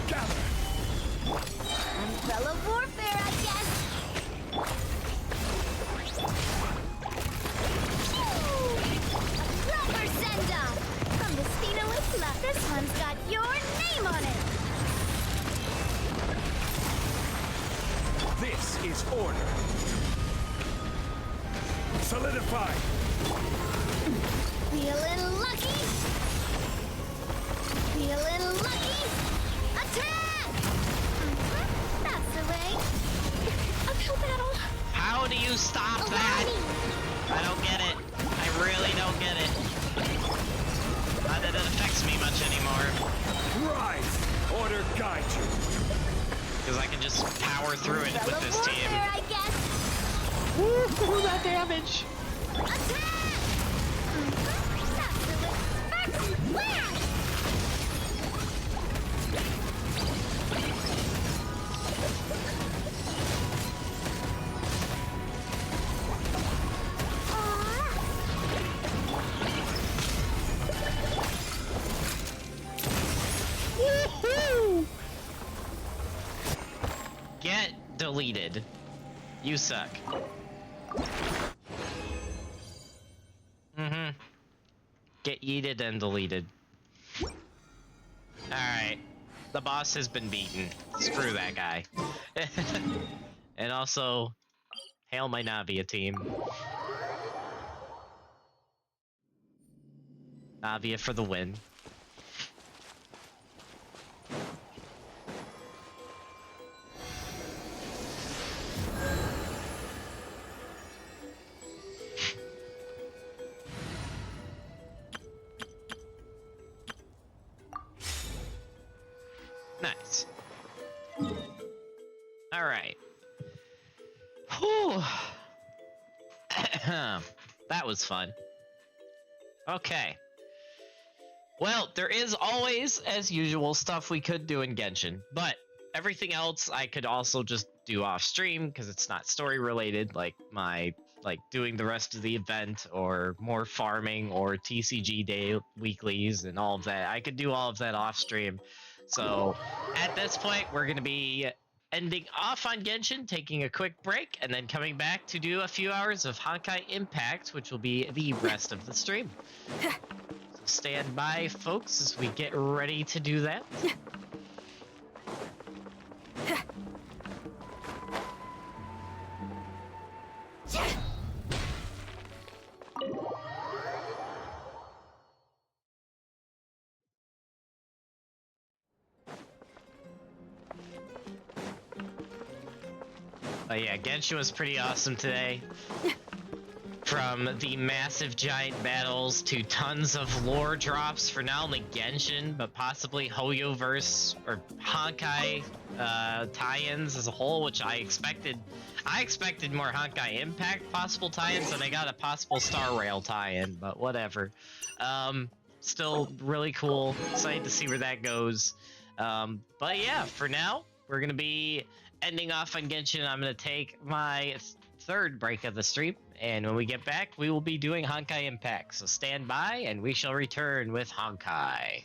Gather. Umbrella warfare, I guess. Proper send-off from the Spinalist. This one's got your name on it. This is order. Solidify. Feeling lucky. Feeling lucky. Attack! That's the way. Uphill battle. How do you stop that? I don't get it. I really don't get it. Not that it affects me much anymore. Rise! Order guide you. Because I can just power through it with this team. I guess. Woo, that damage! Attack! That's the way. First blast! Woohoo! Get deleted. You suck. Get yeeted and deleted. Alright. The boss has been beaten. Screw that guy. And also, hail my Navia team. Navia for the win. Nice. All right. Whew. That was fun. Okay. Well, there is always, as usual, stuff we could do in Genshin, but everything else I could also just do off stream because it's not story related, like doing the rest of the event or more farming or TCG day weeklies and all of that. I could do all of that off stream. So at this point, we're going to be ending off on Genshin, taking a quick break, and then coming back to do a few hours of Honkai Impact, which will be the rest of the stream. So stand by, folks, as we get ready to do that. Oh yeah, Genshin was pretty awesome today. From the massive giant battles to tons of lore drops for not only Genshin, but possibly HoYoverse or Honkai tie-ins as a whole, which I expected. I expected more Honkai Impact possible tie-ins, and I got a possible Star Rail tie-in, but whatever. Still really cool. Excited to see where that goes. But yeah, for now, we're gonna be ending off on Genshin. I'm gonna take my third break of the stream, and when we get back, we will be doing Honkai Impact. So stand by, and we shall return with Honkai.